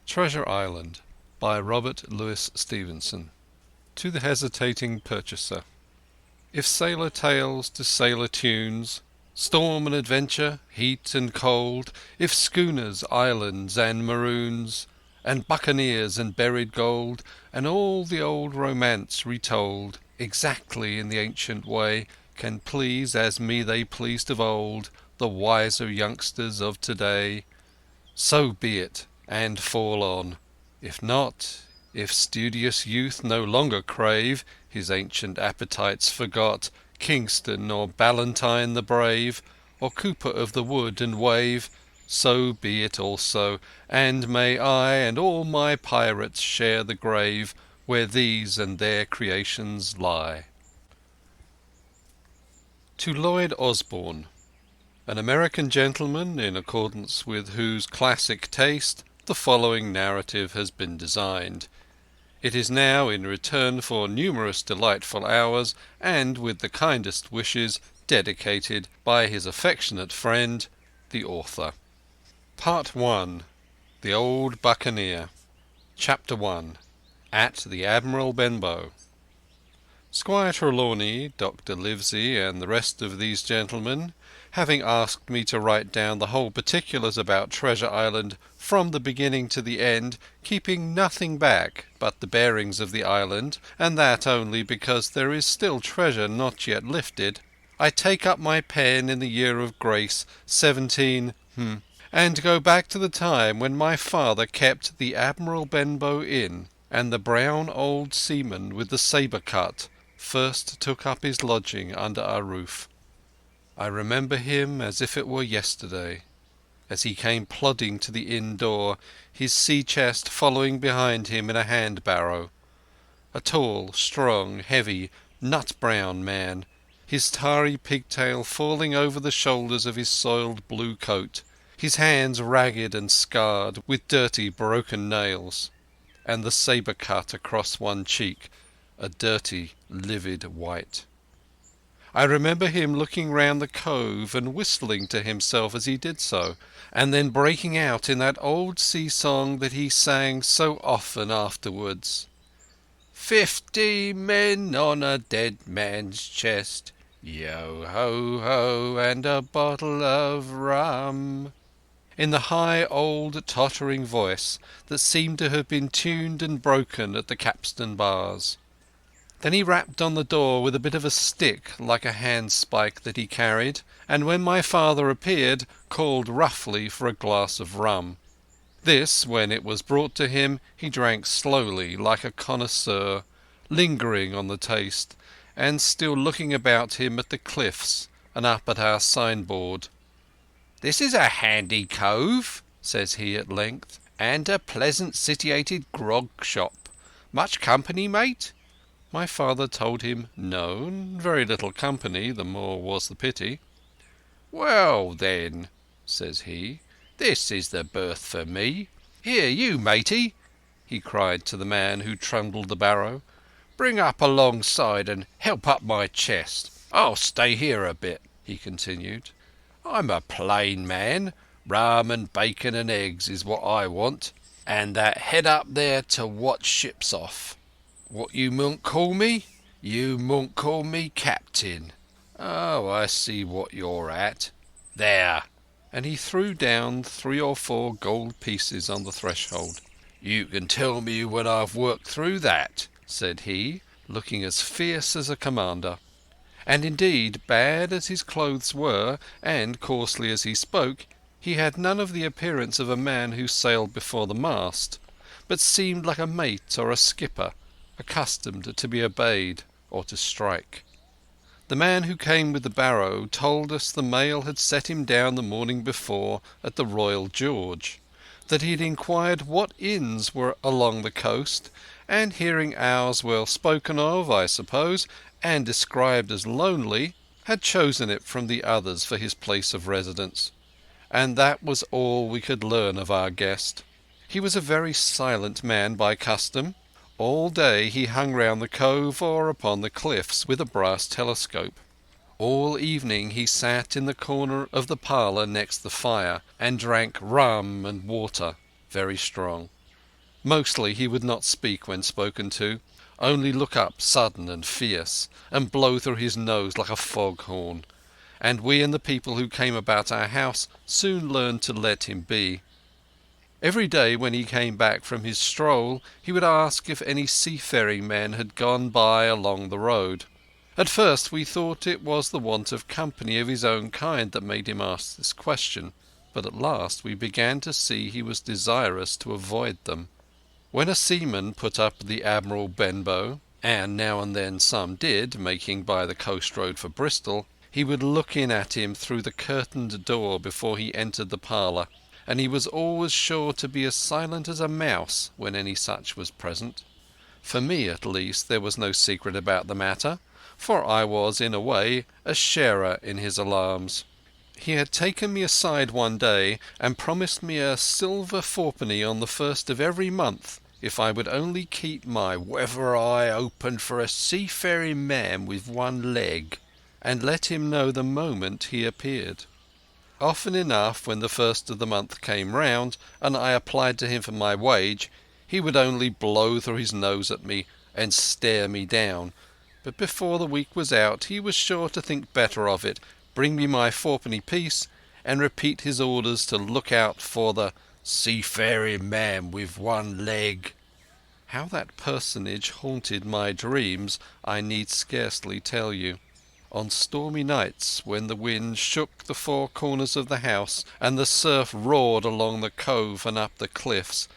Treasure Island by Robert Louis Stevenson. To the hesitating purchaser. If sailor tales to sailor tunes, storm and adventure, heat and cold, if schooners, islands and maroons, and buccaneers and buried gold, and all the old romance retold, exactly in the ancient way, can please as me they pleased of old, the wiser youngsters of today, so be it, and fall on. If not, if studious youth no longer crave, his ancient appetites forgot, Kingston or Ballantyne the brave, or Cooper of the Wood and Wave, so be it also, and may I and all my pirates share the grave where these and their creations lie. To Lloyd Osborne, an American gentleman, in accordance with whose classic taste the following narrative has been designed. It is now, in return for numerous delightful hours, and with the kindest wishes, dedicated by his affectionate friend, the author. Part 1. The Old Buccaneer. Chapter 1. At the Admiral Benbow. Squire Trelawney, Dr. Livesey, and the rest of these gentlemen, having asked me to write down the whole particulars about Treasure Island from the beginning to the end, keeping nothing back but the bearings of the island, and that only because there is still treasure not yet lifted, I take up my pen in the year of grace 17 and go back to the time when my father kept the Admiral Benbow Inn, and the brown old seaman with the sabre cut first took up his lodging under our roof. I remember him as if it were yesterday, as he came plodding to the inn door, his sea-chest following behind him in a hand-barrow. A tall, strong, heavy, nut-brown man, his tarry pigtail falling over the shoulders of his soiled blue coat, his hands ragged and scarred with dirty broken nails, and the sabre cut across one cheek, a dirty, livid white. I remember him looking round the cove and whistling to himself as he did so, and then breaking out in that old sea song that he sang so often afterwards. 50 men on a dead man's chest, yo-ho-ho, and a bottle of rum, in the high old tottering voice that seemed to have been tuned and broken at the capstan bars. Then he rapped on the door with a bit of a stick like a handspike that he carried, and when my father appeared, called roughly for a glass of rum. This, when it was brought to him, he drank slowly like a connoisseur, lingering on the taste, and still looking about him at the cliffs and up at our signboard. "This is a handy cove," says he at length, "and a pleasant situated grog shop. Much company, mate?" My father told him no, very little company, the more was the pity. "Well, then," says he, "this is the berth for me. Here, you matey," he cried to the man who trundled the barrow, "bring up alongside and help up my chest. I'll stay here a bit," he continued. "I'm a plain man. Rum and bacon and eggs is what I want, and that head up there to watch ships off. What you mun't call me? You mun't call me Captain. Oh, I see what you're at. There!" And he threw down 3 or 4 gold pieces on the threshold. "You can tell me when I've worked through that," said he, looking as fierce as a commander. And indeed, bad as his clothes were, and coarsely as he spoke, he had none of the appearance of a man who sailed before the mast, but seemed like a mate or a skipper, accustomed to be obeyed or to strike. The man who came with the barrow told us the mail had set him down the morning before at the Royal George, that he had inquired what inns were along the coast, and hearing ours well spoken of, I suppose, and described as lonely, had chosen it from the others for his place of residence. And that was all we could learn of our guest. He was a very silent man by custom. All day he hung round the cove or upon the cliffs with a brass telescope. All evening he sat in the corner of the parlour next the fire and drank rum and water, very strong. Mostly he would not speak when spoken to, only look up sudden and fierce, and blow through his nose like a foghorn, and we and the people who came about our house soon learned to let him be. Every day when he came back from his stroll he would ask if any seafaring men had gone by along the road. At first we thought it was the want of company of his own kind that made him ask this question, but at last we began to see he was desirous to avoid them. When a seaman put up the Admiral Benbow, and now and then some did, making by the coast road for Bristol, he would look in at him through the curtained door before he entered the parlour, and he was always sure to be as silent as a mouse when any such was present. For me, at least, there was no secret about the matter, for I was, in a way, a sharer in his alarms. He had taken me aside one day and promised me a silver fourpenny on the first of every month if I would only keep my weather eye open for a seafaring man with one leg, and let him know the moment he appeared. Often enough, when the first of the month came round and I applied to him for my wage, he would only blow through his nose at me and stare me down, but before the week was out he was sure to think better of it, bring me my fourpenny piece, and repeat his orders to look out for the seafaring man with one leg. How that personage haunted my dreams I need scarcely tell you. On stormy nights, when the wind shook the four corners of the house and the surf roared along the cove and up the cliffs,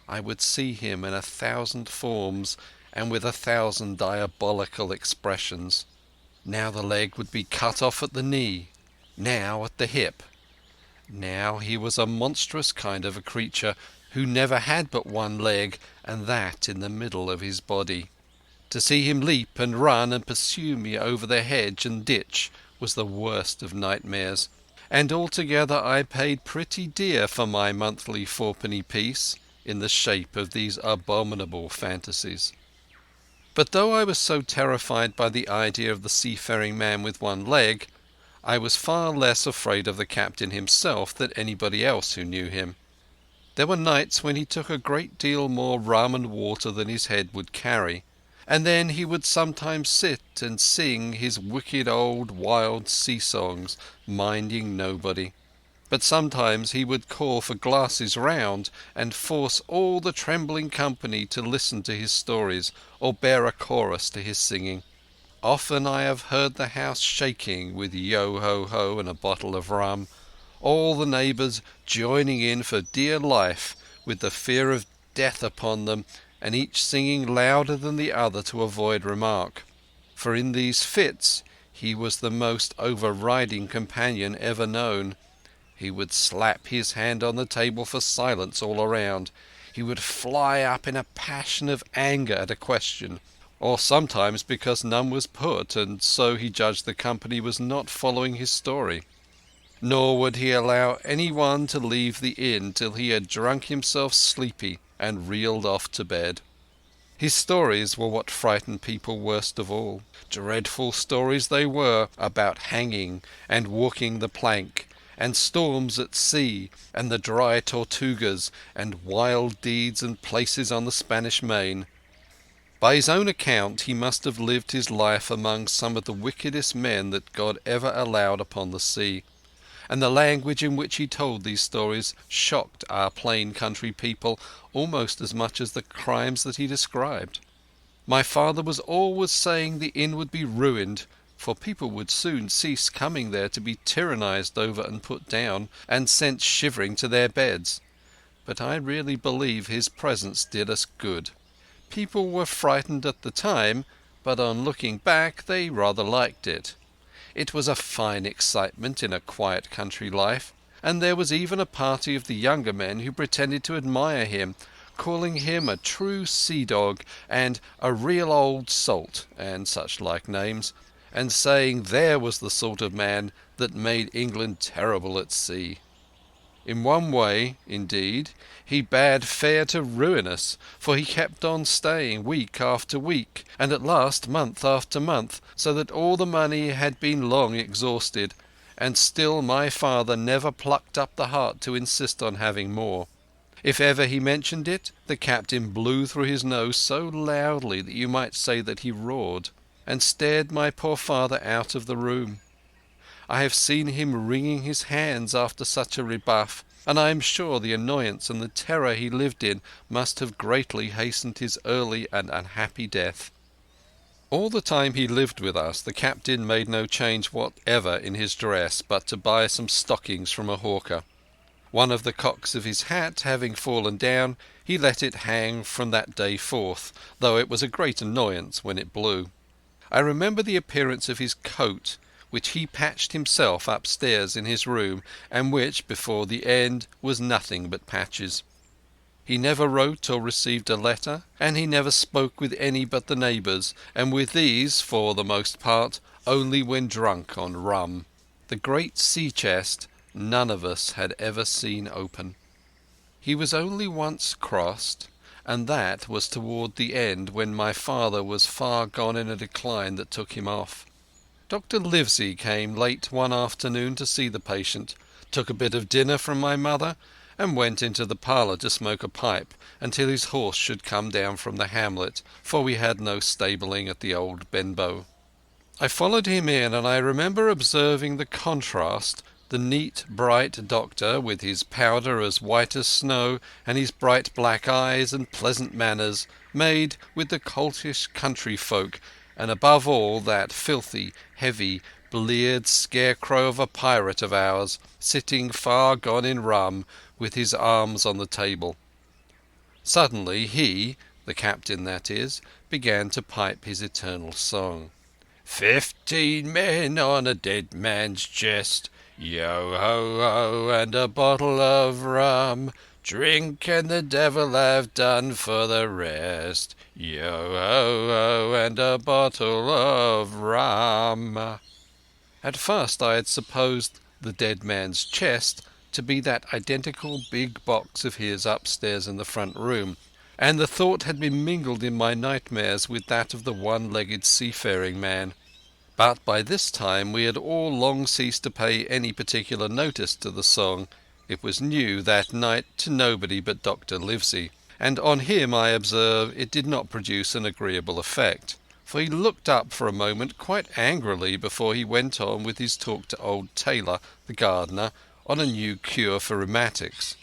I would see him in 1,000 forms and with 1,000 diabolical expressions. Now the leg would be cut off at the knee, now at the hip. Now he was a monstrous kind of a creature who never had but one leg, and that in the middle of his body. To see him leap and run and pursue me over the hedge and ditch was the worst of nightmares, and altogether I paid pretty dear for my monthly fourpenny piece in the shape of these abominable fantasies. But though I was so terrified by the idea of the seafaring man with one leg, I was far less afraid of the captain himself than anybody else who knew him. There were nights when he took a great deal more rum and water than his head would carry, and then he would sometimes sit and sing his wicked old wild sea-songs, minding nobody. But sometimes he would call for glasses round and force all the trembling company to listen to his stories or bear a chorus to his singing. Often I have heard the house shaking with yo-ho-ho and a bottle of rum, all the neighbours joining in for dear life with the fear of death upon them, and each singing louder than the other to avoid remark. For in these fits he was the most overriding companion ever known. He would slap his hand on the table for silence all around. He would fly up in a passion of anger at a question, or sometimes because none was put, and so he judged the company was not following his story. Nor would he allow any one to leave the inn till he had drunk himself sleepy and reeled off to bed. His stories were what frightened people worst of all. Dreadful stories they were about hanging and walking the plank, and storms at sea, and the dry Tortugas, and wild deeds and places on the Spanish Main. By his own account he must have lived his life among some of the wickedest men that God ever allowed upon the sea, and the language in which he told these stories shocked our plain country people almost as much as the crimes that he described. My father was always saying the inn would be ruined, for people would soon cease coming there to be tyrannized over and put down, and sent shivering to their beds. But I really believe his presence did us good. People were frightened at the time, but on looking back they rather liked it. It was a fine excitement in a quiet country life, and there was even a party of the younger men who pretended to admire him, calling him a true sea-dog and a real old salt, and such like names, and saying there was the sort of man that made England terrible at sea. In one way, indeed, he bade fair to ruin us, for he kept on staying week after week, and at last month after month, so that all the money had been long exhausted, and still my father never plucked up the heart to insist on having more. If ever he mentioned it, the captain blew through his nose so loudly that you might say that he roared, and stared my poor father out of the room. I have seen him wringing his hands after such a rebuff, and I am sure the annoyance and the terror he lived in must have greatly hastened his early and unhappy death. All the time he lived with us, the captain made no change whatever in his dress but to buy some stockings from a hawker. One of the cocks of his hat having fallen down, he let it hang from that day forth, though it was a great annoyance when it blew. I remember the appearance of his coat, which he patched himself upstairs in his room, and which, before the end, was nothing but patches. He never wrote or received a letter, and he never spoke with any but the neighbours, and with these, for the most part, only when drunk on rum. The great sea-chest none of us had ever seen open. He was only once crossed, and that was toward the end when my father was far gone in a decline that took him off. Dr. Livesey came late one afternoon to see the patient, took a bit of dinner from my mother, and went into the parlour to smoke a pipe until his horse should come down from the hamlet, for we had no stabling at the old Benbow. I followed him in, and I remember observing the contrast. The neat, bright doctor, with his powder as white as snow, and his bright black eyes and pleasant manners, made with the coltish country folk, and above all that filthy, heavy, bleared scarecrow of a pirate of ours, sitting far gone in rum, with his arms on the table. Suddenly he, the captain that is, began to pipe his eternal song. 15 men on a dead man's chest, yo-ho-ho, and a bottle of rum. Drink and the devil have done for the rest, yo-ho-ho, and a bottle of rum. At first I had supposed the dead man's chest to be that identical big box of his upstairs in the front room, and the thought had been mingled in my nightmares with that of the one-legged seafaring man. But by this time we had all long ceased to pay any particular notice to the song. It was new that night to nobody but Dr. Livesey, and on him, I observe, it did not produce an agreeable effect, for he looked up for a moment quite angrily before he went on with his talk to old Taylor, the gardener, on a new cure for rheumatics.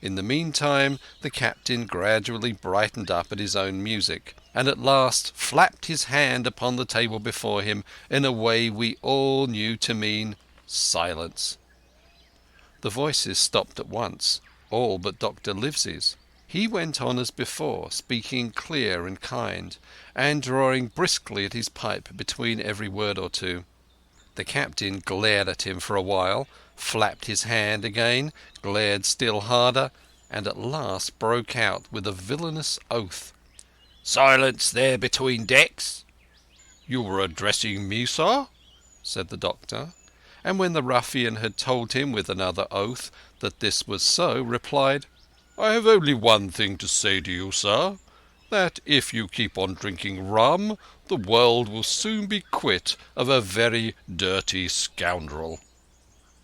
In the meantime the captain gradually brightened up at his own music, and at last flapped his hand upon the table before him in a way we all knew to mean silence. The voices stopped at once, all but Dr. Livesey's. He went on as before, speaking clear and kind, and drawing briskly at his pipe between every word or two. The captain glared at him for a while, flapped his hand again, glared still harder, and at last broke out with a villainous oath. "Silence there between decks!" "You were addressing me, sir?" said the doctor, and when the ruffian had told him with another oath that this was so, replied, "I have only one thing to say to you, sir, that if you keep on drinking rum, the world will soon be quit of a very dirty scoundrel."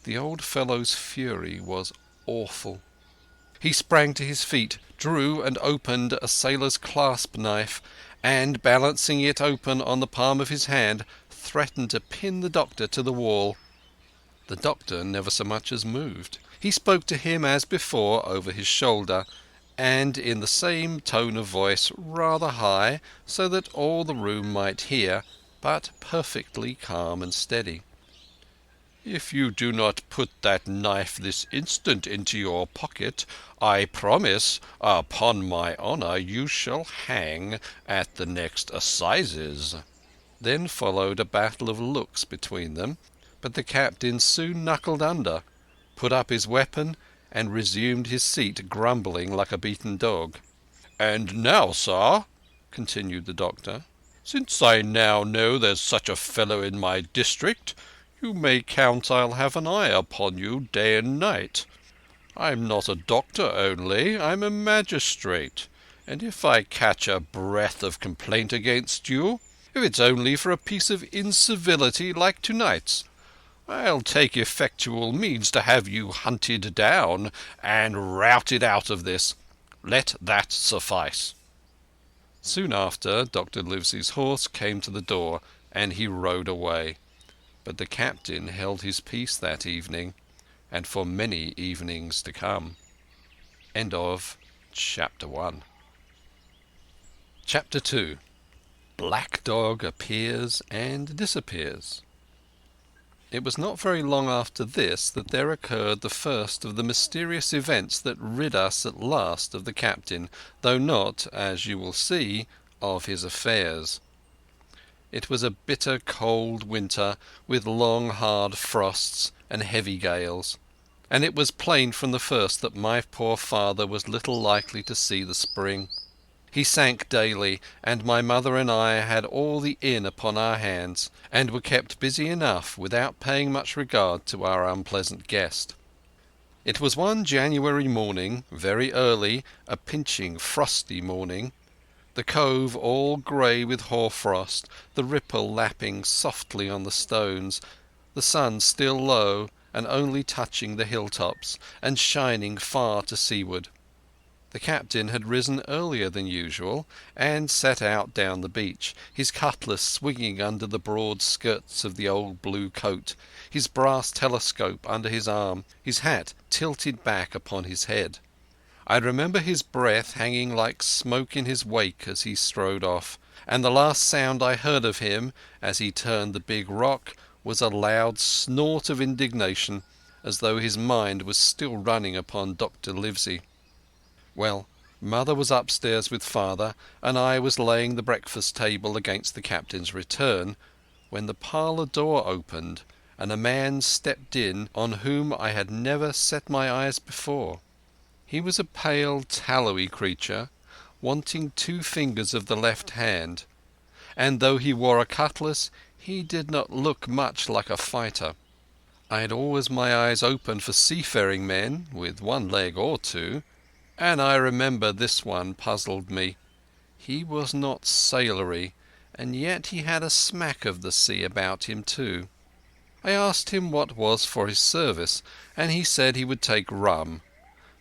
The old fellow's fury was awful. He sprang to his feet, drew and opened a sailor's clasp knife, and, balancing it open on the palm of his hand, threatened to pin the doctor to the wall. The doctor never so much as moved. He spoke to him as before over his shoulder, and in the same tone of voice, rather high, so that all the room might hear, but perfectly calm and steady. "If you do not put that knife this instant into your pocket, I promise, upon my honour, you shall hang at the next assizes." Then followed a battle of looks between them, but the captain soon knuckled under, put up his weapon, and resumed his seat, grumbling like a beaten dog. "And now, sir," continued the doctor, "since I now know there's such a fellow in my district, you may count I'll have an eye upon you day and night. I'm not a doctor only, I'm a magistrate, and if I catch a breath of complaint against you, if it's only for a piece of incivility like tonight's, I'll take effectual means to have you hunted down and routed out of this. Let that suffice." Soon after, Dr. Livesey's horse came to the door, and he rode away. But the captain held his peace that evening, and for many evenings to come. End of Chapter 1. Chapter 2. Black Dog appears and disappears. It was not very long after this that there occurred the first of the mysterious events that rid us at last of the captain, though not, as you will see, of his affairs. It was a bitter cold winter, with long hard frosts and heavy gales, and it was plain from the first that my poor father was little likely to see the spring. He sank daily, and my mother and I had all the inn upon our hands, and were kept busy enough without paying much regard to our unpleasant guest. It was one January morning, very early, a pinching, frosty morning, the cove all grey with hoarfrost, the ripple lapping softly on the stones, the sun still low and only touching the hilltops, and shining far to seaward. The captain had risen earlier than usual, and set out down the beach, his cutlass swinging under the broad skirts of the old blue coat, his brass telescope under his arm, his hat tilted back upon his head. I remember his breath hanging like smoke in his wake as he strode off, and the last sound I heard of him, as he turned the big rock, was a loud snort of indignation, as though his mind was still running upon Dr. Livesey. Well, mother was upstairs with father, and I was laying the breakfast table against the captain's return, when the parlour door opened, and a man stepped in on whom I had never set my eyes before. He was a pale, tallowy creature, wanting 2 fingers of the left hand, and though he wore a cutlass, he did not look much like a fighter. I had always my eyes open for seafaring men, with 1 leg or 2, and I remember this one puzzled me. He was not sailory, and yet he had a smack of the sea about him too. I asked him what was for his service, and he said he would take rum.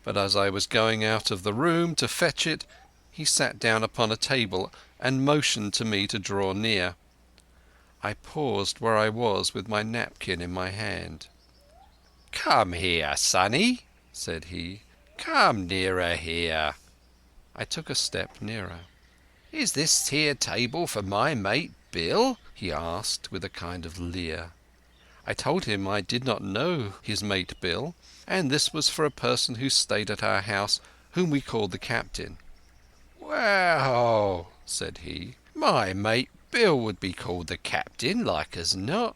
But as I was going out of the room to fetch it, he sat down upon a table and motioned to me to draw near. I paused where I was with my napkin in my hand. "Come here, sonny," said he. "Come nearer here." I took a step nearer. "Is this here table for my mate Bill?" he asked with a kind of leer. I told him I did not know his mate Bill, and this was for a person who stayed at our house, whom we called the captain. "Well," said he, "my mate Bill would be called the captain, like as not.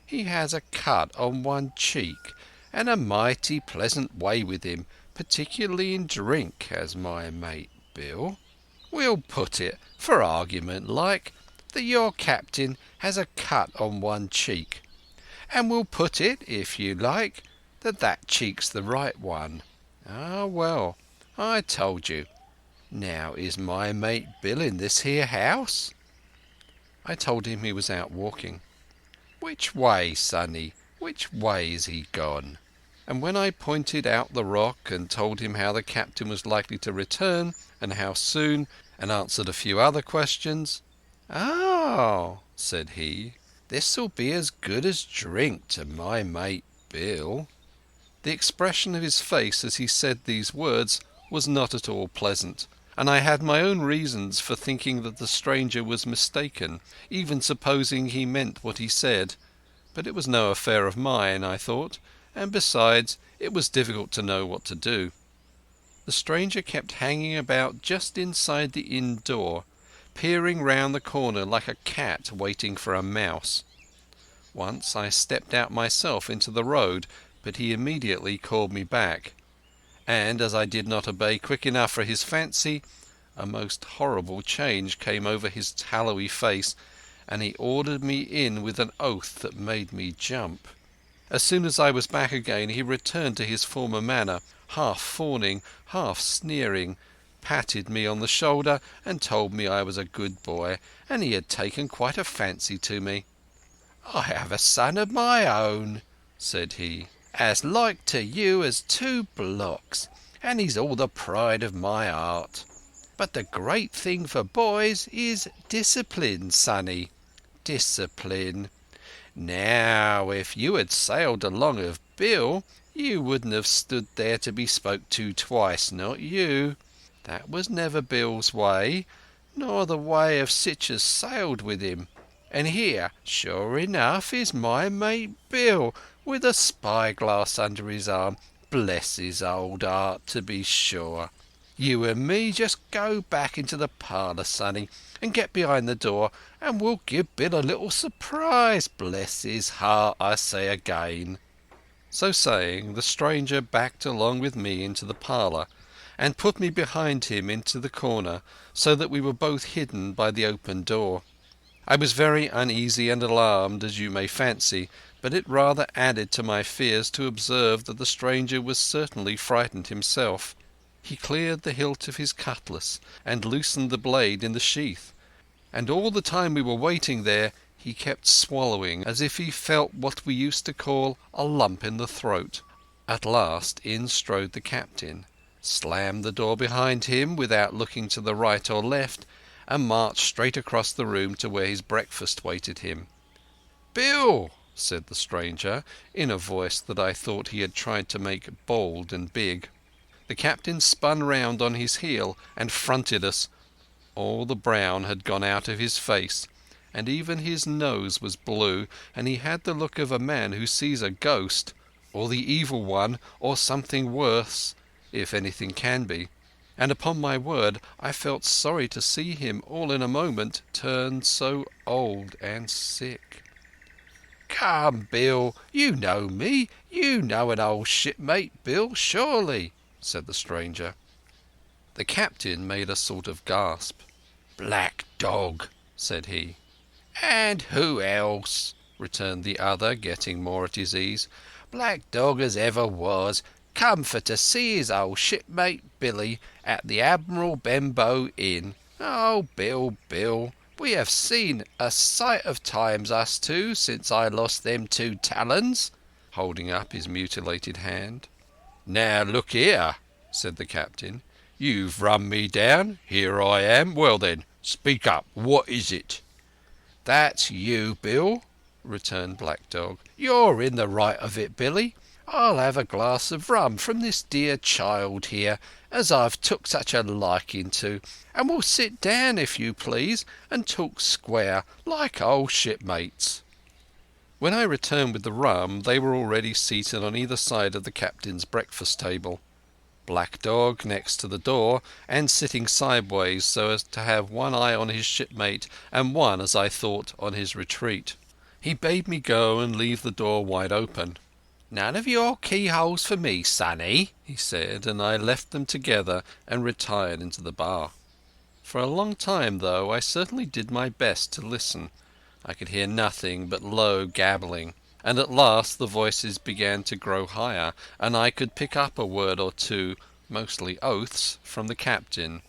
He has a cut on 1 cheek, and a mighty pleasant way with him, particularly in drink, has my mate Bill. We'll put it, for argument like, that your captain has a cut on 1 cheek, and we'll put it, if you like, that cheek's the right one. Ah, well, I told you. Now, is my mate Bill in this here house?" I told him he was out walking. "Which way, sonny? Which way is he gone?" And when I pointed out the rock and told him how the captain was likely to return, and how soon, and answered a few other questions, "Oh," said he, "this'll be as good as drink to my mate Bill." The expression of his face as he said these words was not at all pleasant, and I had my own reasons for thinking that the stranger was mistaken, even supposing he meant what he said. But it was no affair of mine, I thought, and besides, it was difficult to know what to do. The stranger kept hanging about just inside the inn door, peering round the corner like a cat waiting for a mouse. Once I stepped out myself into the road, but he immediately called me back, and as I did not obey quick enough for his fancy, a most horrible change came over his tallowy face, and he ordered me in with an oath that made me jump. As soon as I was back again he returned to his former manner, half fawning, half sneering, patted me on the shoulder and told me I was a good boy, and he had taken quite a fancy to me. I have a son of my own," said he, "as like to you as two blocks, and he's all the pride of my heart. But the great thing for boys is discipline, sonny. Discipline. Now, if you had sailed along of Bill, you wouldn't have stood there to be spoke to twice, not you. That was never Bill's way, nor the way of sich as sailed with him. And here, sure enough, is my mate Bill, with a spyglass under his arm. Bless his old heart, to be sure. You and me just go back into the parlour, sonny, and get behind the door, and we'll give Bill a little surprise. Bless his heart, I say again." So saying, the stranger backed along with me into the parlour, and put me behind him into the corner, so that we were both hidden by the open door. I was very uneasy and alarmed, as you may fancy, but it rather added to my fears to observe that the stranger was certainly frightened himself. He cleared the hilt of his cutlass and loosened the blade in the sheath, and all the time we were waiting there he kept swallowing as if he felt what we used to call a lump in the throat. At last in strode the captain, slammed the door behind him without looking to the right or left, and marched straight across the room to where his breakfast waited him. "Bill," said the stranger, in a voice that I thought he had tried to make bold and big. The captain spun round on his heel and fronted us. All the brown had gone out of his face, and even his nose was blue, and he had the look of a man who sees a ghost, or the evil one, or something worse, if anything can be. And upon my word I felt sorry to see him all in a moment turn so old and sick. "Come, Bill, you know me. You know an old shipmate, Bill, surely," said the stranger. The captain made a sort of gasp. "Black dog," said he. "And who else?" returned the other, getting more at his ease. "Black dog as ever was, come for to see his old shipmate Billy at the Admiral Benbow Inn. Oh, Bill, Bill, we have seen a sight of times, us two, since I lost them 2 talons," holding up his mutilated hand. "Now look here," said the captain. "You've run me down. Here I am. Well then, speak up. What is it?" "That's you, Bill," returned Black Dog. "You're in the right of it, Billy. I'll have a glass of rum from this dear child here, as I've took such a liking to, and we'll sit down, if you please, and talk square, like old shipmates." When I returned with the rum, they were already seated on either side of the captain's breakfast table. Black Dog next to the door, and sitting sideways so as to have one eye on his shipmate and one, as I thought, on his retreat. He bade me go and leave the door wide open. "None of your keyholes for me, sonny," he said, and I left them together and retired into the bar. For a long time, though, I certainly did my best to listen. I could hear nothing but low gabbling, and at last the voices began to grow higher, and I could pick up a word or two, mostly oaths, from the captain.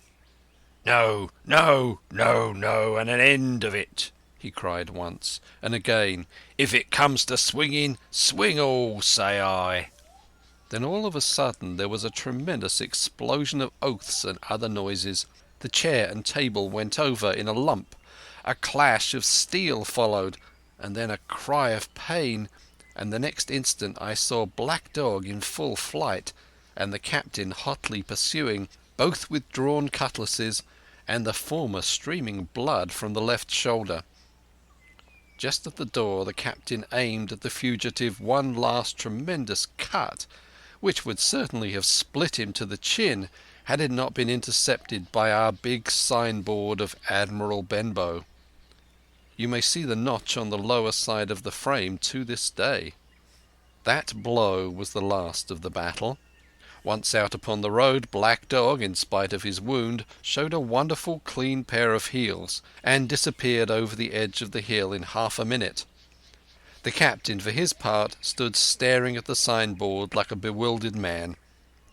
"No, no, no, no, and an end of it," he cried once, and again, "If it comes to swinging, swing all, say I." Then all of a sudden there was a tremendous explosion of oaths and other noises. The chair and table went over in a lump. A clash of steel followed, and then a cry of pain, and the next instant I saw Black Dog in full flight, and the captain hotly pursuing, both with drawn cutlasses, and the former streaming blood from the left shoulder. Just at the door the captain aimed at the fugitive one last tremendous cut, which would certainly have split him to the chin had it not been intercepted by our big signboard of Admiral Benbow. You may see the notch on the lower side of the frame to this day. That blow was the last of the battle. Once out upon the road, Black Dog, in spite of his wound, showed a wonderful clean pair of heels, and disappeared over the edge of the hill in half a minute. The captain, for his part, stood staring at the signboard like a bewildered man.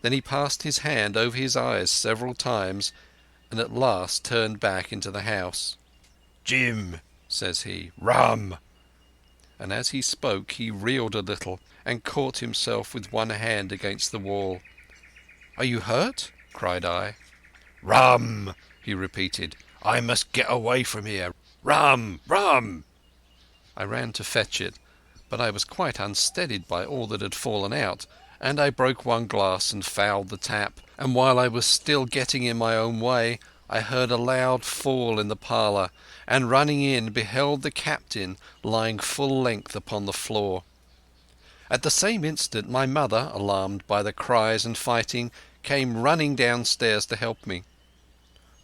Then he passed his hand over his eyes several times, and at last turned back into the house. "Jim," says he, "rum." and as he spoke he reeled a little and caught himself with one hand against the wall. "Are you hurt?" cried I. "Rum!" he repeated. "I must get away from here. Rum! Rum!" I ran to fetch it, but I was quite unsteadied by all that had fallen out, and I broke one glass and fouled the tap, and while I was still getting in my own way I heard a loud fall in the parlour, and running in beheld the captain lying full length upon the floor. At the same instant my mother, alarmed by the cries and fighting, came running downstairs to help me.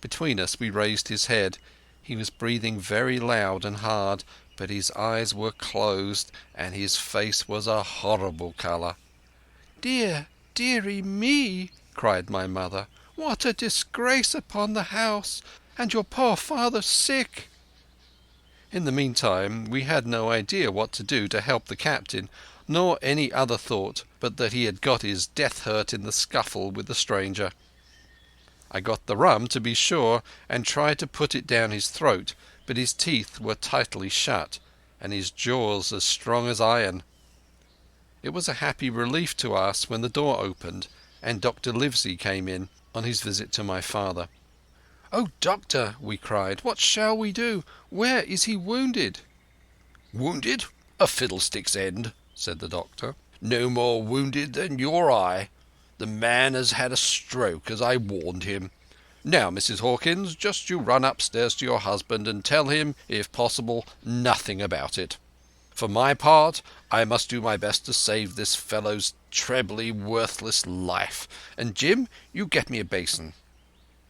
Between us we raised his head. He was breathing very loud and hard, but his eyes were closed and his face was a horrible colour. "Dear, dearie me!" cried my mother. "What a disgrace upon the house! And your poor father sick!" In the meantime we had no idea what to do to help the captain, nor any other thought but that he had got his death hurt in the scuffle with the stranger. I got the rum, to be sure, and tried to put it down his throat, but his teeth were tightly shut, and his jaws as strong as iron. It was a happy relief to us when the door opened, and Dr. Livesey came in on his visit to my father. "Oh, doctor," we cried, "what shall we do? Where is he wounded?" "Wounded? A fiddlestick's end," said the doctor. "No more wounded than your eye. The man has had a stroke, as I warned him. Now, Mrs. Hawkins, just you run upstairs to your husband and tell him, if possible, nothing about it. For my part, I must do my best to save this fellow's trebly worthless life. And Jim, you get me a basin."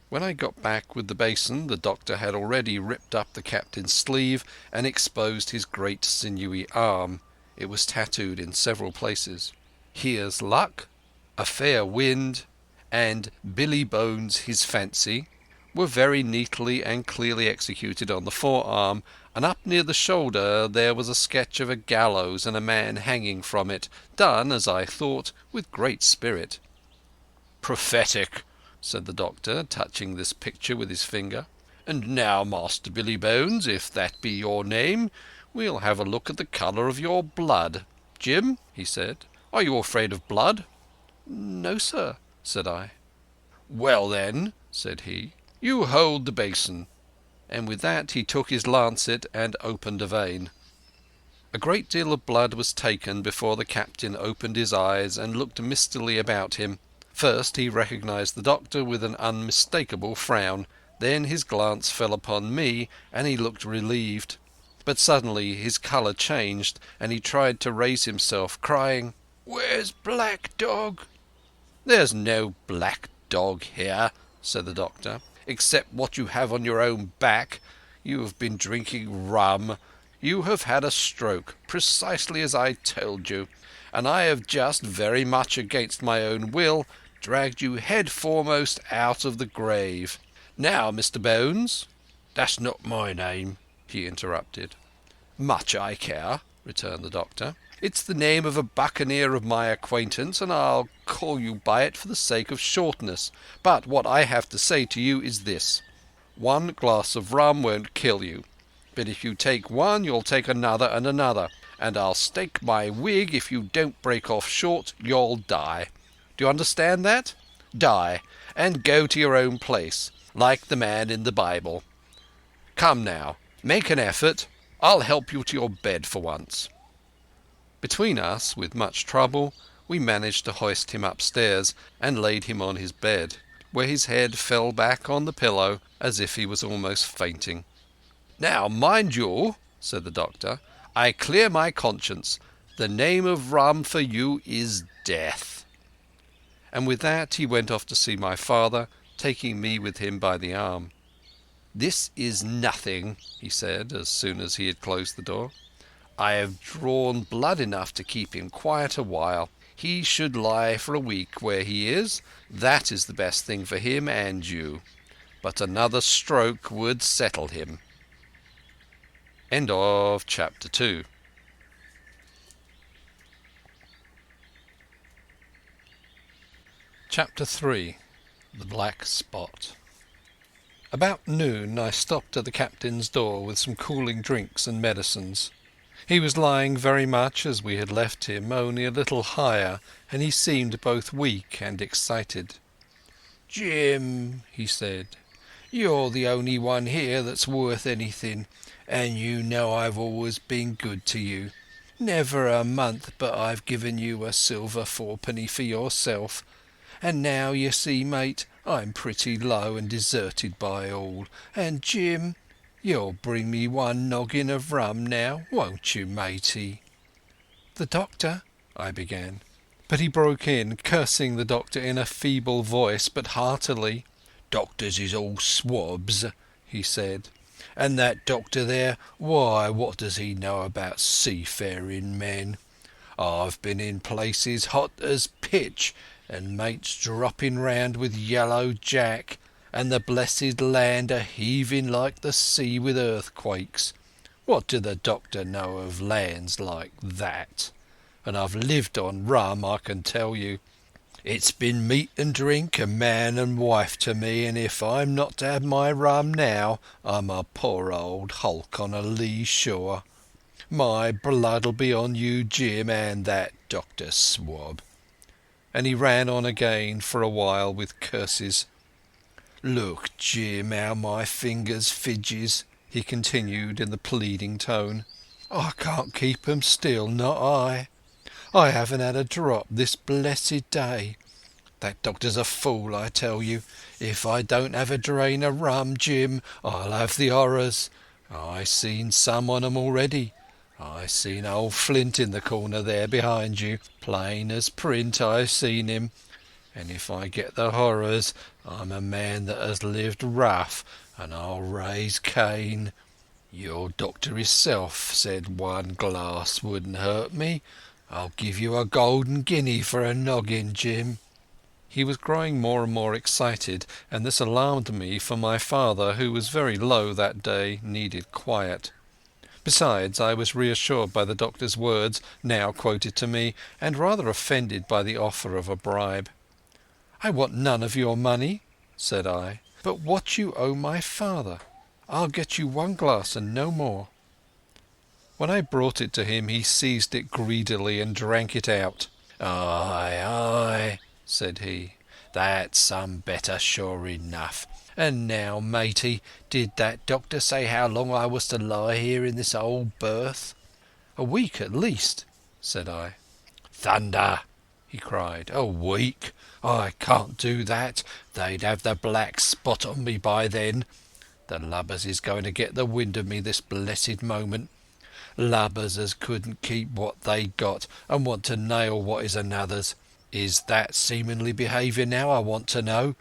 When I got back with the basin, the doctor had already ripped up the captain's sleeve and exposed his great sinewy arm. It was tattooed in several places. "Here's luck," "A fair wind," and "Billy Bones his fancy" were very neatly and clearly executed on the forearm, and up near the shoulder there was a sketch of a gallows and a man hanging from it, done, as I thought, with great spirit. "Prophetic," said the doctor, touching this picture with his finger. "And now, Master Billy Bones, if that be your name, we'll have a look at the colour of your blood. Jim," he said, "are you afraid of blood?" "No, sir," said I. "Well then," said he, "you hold the basin." And with that he took his lancet and opened a vein. A great deal of blood was taken before the captain opened his eyes and looked mistily about him. First he recognized the doctor with an unmistakable frown. Then his glance fell upon me and he looked relieved. But suddenly his colour changed and he tried to raise himself, crying, "Where's Black Dog?" "There's no black dog here," said the doctor, "except what you have on your own back. You have been drinking rum. You have had a stroke, precisely as I told you, and I have just, very much against my own will, dragged you head foremost out of the grave. Now, Mr. Bones—" "That's not my name," he interrupted. "Much I care," returned the doctor. "It's the name of a buccaneer of my acquaintance, and I'll call you by it for the sake of shortness. But what I have to say to you is this. One glass of rum won't kill you, but if you take one you'll take another and another, and I'll stake my wig if you don't break off short you'll die. Do you understand that? Die, and go to your own place, like the man in the Bible. Come now, make an effort. I'll help you to your bed for once." Between us, with much trouble, we managed to hoist him upstairs and laid him on his bed, where his head fell back on the pillow as if he was almost fainting. "Now, mind you," said the doctor, "I clear my conscience. The name of rum for you is death." And with that he went off to see my father, taking me with him by the arm. "This is nothing," he said, as soon as he had closed the door. "I have drawn blood enough to keep him quiet a while. He should lie for a week where he is. That is the best thing for him and you. But another stroke would settle him." End of chapter 2. Chapter 3. The Black Spot. About noon I stopped at the captain's door with some cooling drinks and medicines. He was lying very much as we had left him, only a little higher, and he seemed both weak and excited. "Jim," he said, "you're the only one here that's worth anything, and you know I've always been good to you. Never a month but I've given you a silver fourpenny for yourself. And now, you see, mate, I'm pretty low and deserted by all. And, Jim, you'll bring me one noggin of rum now, won't you, matey?" "The doctor," I began, but he broke in, cursing the doctor in a feeble voice, but heartily. "Doctors is all swabs," he said. "And that doctor there, why, what does he know about seafaring men? I've been in places hot as pitch, and mates dropping round with yellow jack, and the blessed land a heaving like the sea with earthquakes. What do the doctor know of lands like that? And I've lived on rum, I can tell you. It's been meat and drink and man and wife to me, and if I'm not to have my rum now, I'm a poor old hulk on a lee shore. My blood'll be on you, Jim, and that Dr. Swab." And he ran on again for a while with curses. "Look, Jim, how my fingers fidges," he continued in the pleading tone. "I can't keep 'em still, not I. I haven't had a drop this blessed day. That doctor's a fool, I tell you. If I don't have a drain of rum, Jim, I'll have the horrors. I seen some on 'em already. I seen old Flint in the corner there behind you. Plain as print I seen him. And if I get the horrors, I'm a man that has lived rough, and I'll raise Cain. Your doctor himself said one glass wouldn't hurt me. I'll give you a golden guinea for a noggin, Jim." He was growing more and more excited, and this alarmed me, for my father, who was very low that day, needed quiet. Besides, I was reassured by the doctor's words, now quoted to me, and rather offended by the offer of a bribe. "I want none of your money," said I, "but what you owe my father. I'll get you one glass and no more." When I brought it to him, he seized it greedily and drank it out. "Ay, ay," said he, "that's some better sure enough. And now, matey, did that doctor say how long I was to lie here in this old berth?" "A week at least," said I. "Thunder!" he cried. "A week? I can't do that. They'd have the black spot on me by then. The lubbers is going to get the wind of me this blessed moment. Lubbers as couldn't keep what they got and want to nail what is another's. Is that seemingly behaviour now, I want to know?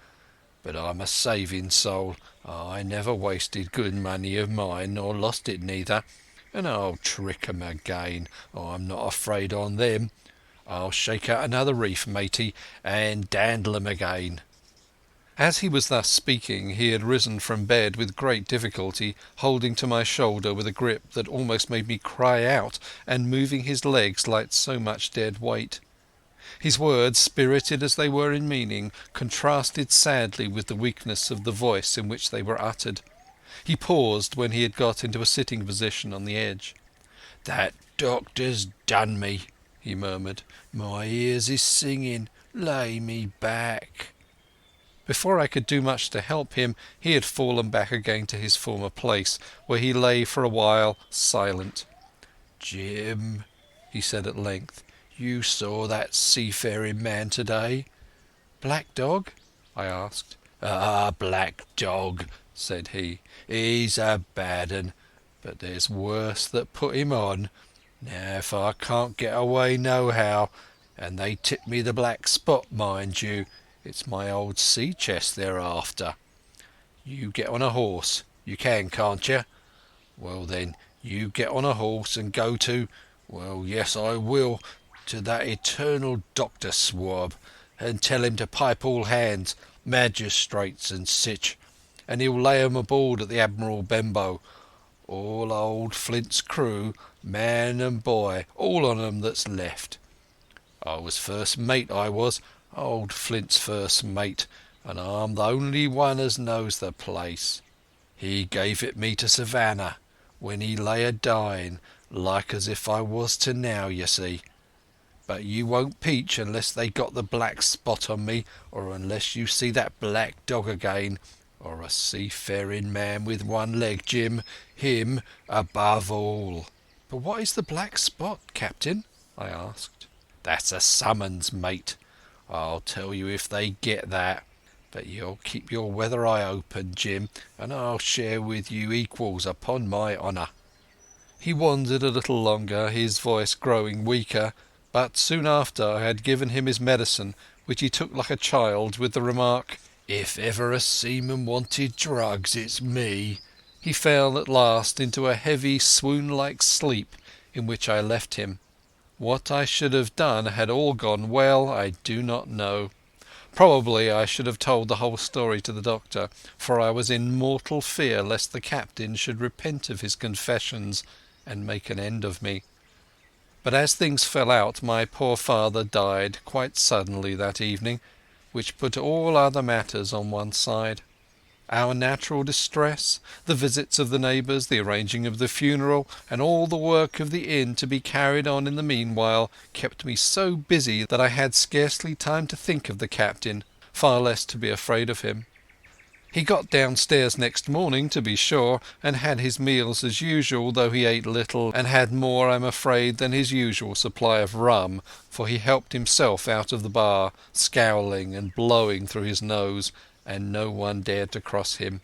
But I'm a saving soul. I never wasted good money of mine, nor lost it neither. And I'll trick 'em again. I'm not afraid on them. I'll shake out another reef, matey, and dandle 'em again." As he was thus speaking, he had risen from bed with great difficulty, holding to my shoulder with a grip that almost made me cry out, and moving his legs like so much dead weight. His words, spirited as they were in meaning, contrasted sadly with the weakness of the voice in which they were uttered. He paused when he had got into a sitting position on the edge. "That doctor's done me," he murmured. "My ears is singing. Lay me back." Before I could do much to help him, he had fallen back again to his former place, where he lay for a while silent. "Jim," he said at length, "you saw that seafaring man today?" "Black Dog?" I asked. "Ah, Black Dog," said he. "He's a bad un, but there's worse that put him on. Now if I can't get away nohow, and they tip me the black spot, mind you, it's my old sea chest they're after. You get on a horse. You can, can't you? Well then, you get on a horse and go to, well, yes, I will, to that eternal Dr. Swab, and tell him to pipe all hands, magistrates and sich, and he'll lay 'em aboard at the Admiral Benbow. All old Flint's crew, man and boy, all on 'em that's left. I was first mate, I was, old Flint's first mate, and I'm the only one as knows the place. He gave it me to Savannah. when he lay a-dying, like as if I was to now, you see. But you won't peach unless they got the black spot on me, or unless you see that black dog again, or a seafaring man with one leg, Jim, him above all." "But what is the black spot, Captain?" I asked. "That's a summons, mate. I'll tell you if they get that. But you'll keep your weather eye open, Jim, and I'll share with you equals upon my honour." He wandered a little longer, his voice growing weaker, but soon after I had given him his medicine, which he took like a child, with the remark, "If ever a seaman wanted drugs, it's me." He fell at last into a heavy swoon-like sleep, in which I left him. What I should have done had all gone well I do not know. Probably I should have told the whole story to the doctor, for I was in mortal fear lest the captain should repent of his confessions and make an end of me. But as things fell out, my poor father died quite suddenly that evening, which put all other matters on one side. Our natural distress, the visits of the neighbours, the arranging of the funeral, and all the work of the inn to be carried on in the meanwhile, kept me so busy that I had scarcely time to think of the captain, far less to be afraid of him. He got downstairs next morning, to be sure, and had his meals as usual, though he ate little, and had more, I'm afraid, than his usual supply of rum, for he helped himself out of the bar, scowling and blowing through his nose, and no one dared to cross him.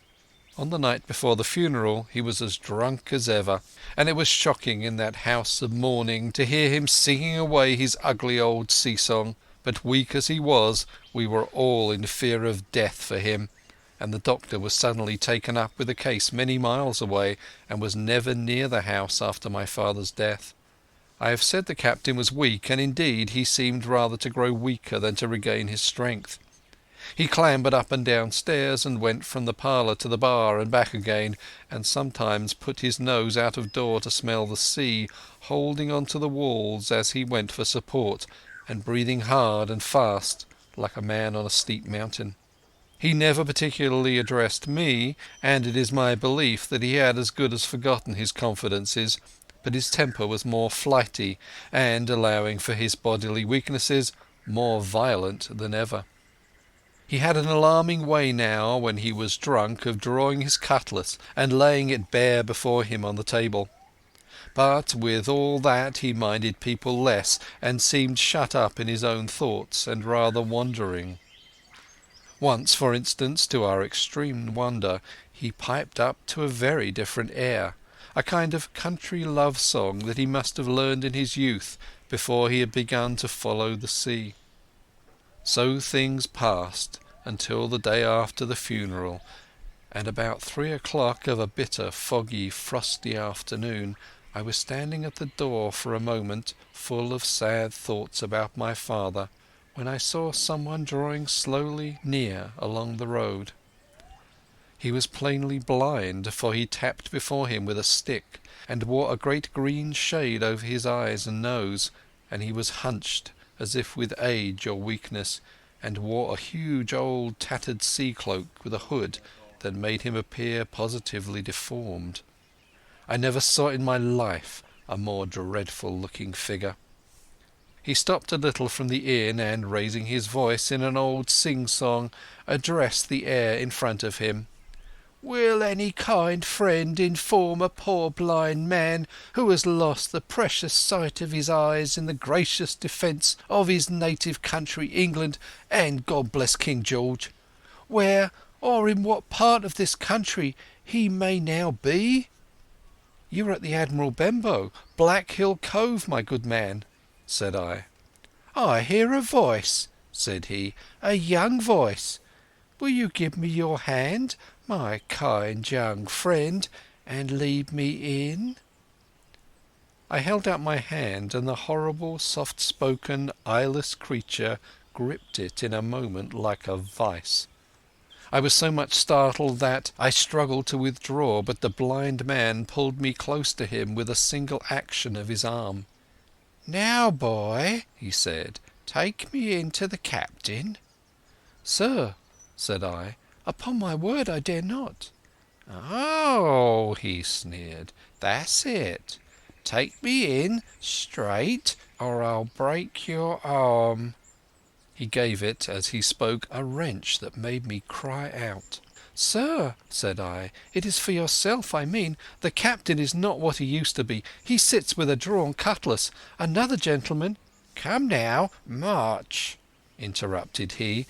On the night before the funeral he was as drunk as ever, and it was shocking in that house of mourning to hear him singing away his ugly old sea-song. But weak as he was, we were all in fear of death for him, and the doctor was suddenly taken up with a case many miles away, and was never near the house after my father's death. I have said the captain was weak, and indeed he seemed rather to grow weaker than to regain his strength. He clambered up and down stairs, and went from the parlour to the bar and back again, and sometimes put his nose out of door to smell the sea, holding on to the walls as he went for support, and breathing hard and fast like a man on a steep mountain. He never particularly addressed me, and it is my belief that he had as good as forgotten his confidences, but his temper was more flighty, and, allowing for his bodily weaknesses, more violent than ever. He had an alarming way now, when he was drunk, of drawing his cutlass and laying it bare before him on the table. But with all that he minded people less, and seemed shut up in his own thoughts and rather wandering. Once, for instance, to our extreme wonder, he piped up to a very different air, a kind of country love song that he must have learned in his youth before he had begun to follow the sea. So things passed until the day after the funeral, and about 3 o'clock of a bitter, foggy, frosty afternoon I was standing at the door for a moment, full of sad thoughts about my father, when I saw someone drawing slowly near along the road. He was plainly blind, for he tapped before him with a stick, and wore a great green shade over his eyes and nose, and he was hunched as if with age or weakness, and wore a huge old tattered sea-cloak with a hood that made him appear positively deformed. I never saw in my life a more dreadful-looking figure. He stopped a little from the inn, and, raising his voice in an old sing-song, addressed the air in front of him. "Will any kind friend inform a poor blind man who has lost the precious sight of his eyes in the gracious defence of his native country, England, and God bless King George, where or in what part of this country he may now be?" "You are at the Admiral Benbow, Black Hill Cove, my good man," said I. "I hear a voice," said he, "a young voice. Will you give me your hand, my kind young friend, and lead me in?" I held out my hand, and the horrible, soft-spoken, eyeless creature gripped it in a moment like a vice. I was so much startled that I struggled to withdraw, but the blind man pulled me close to him with a single action of his arm. "Now, boy," he said, "take me in to the captain." "Sir," said I, "upon my word I dare not." "Oh," he sneered, "that's it. Take me in, straight, or I'll break your arm." He gave it, as he spoke, a wrench that made me cry out. "Sir," said I, "it is for yourself I mean. The captain is not what he used to be. He sits with a drawn cutlass. Another gentleman—" "Come now, march," interrupted he,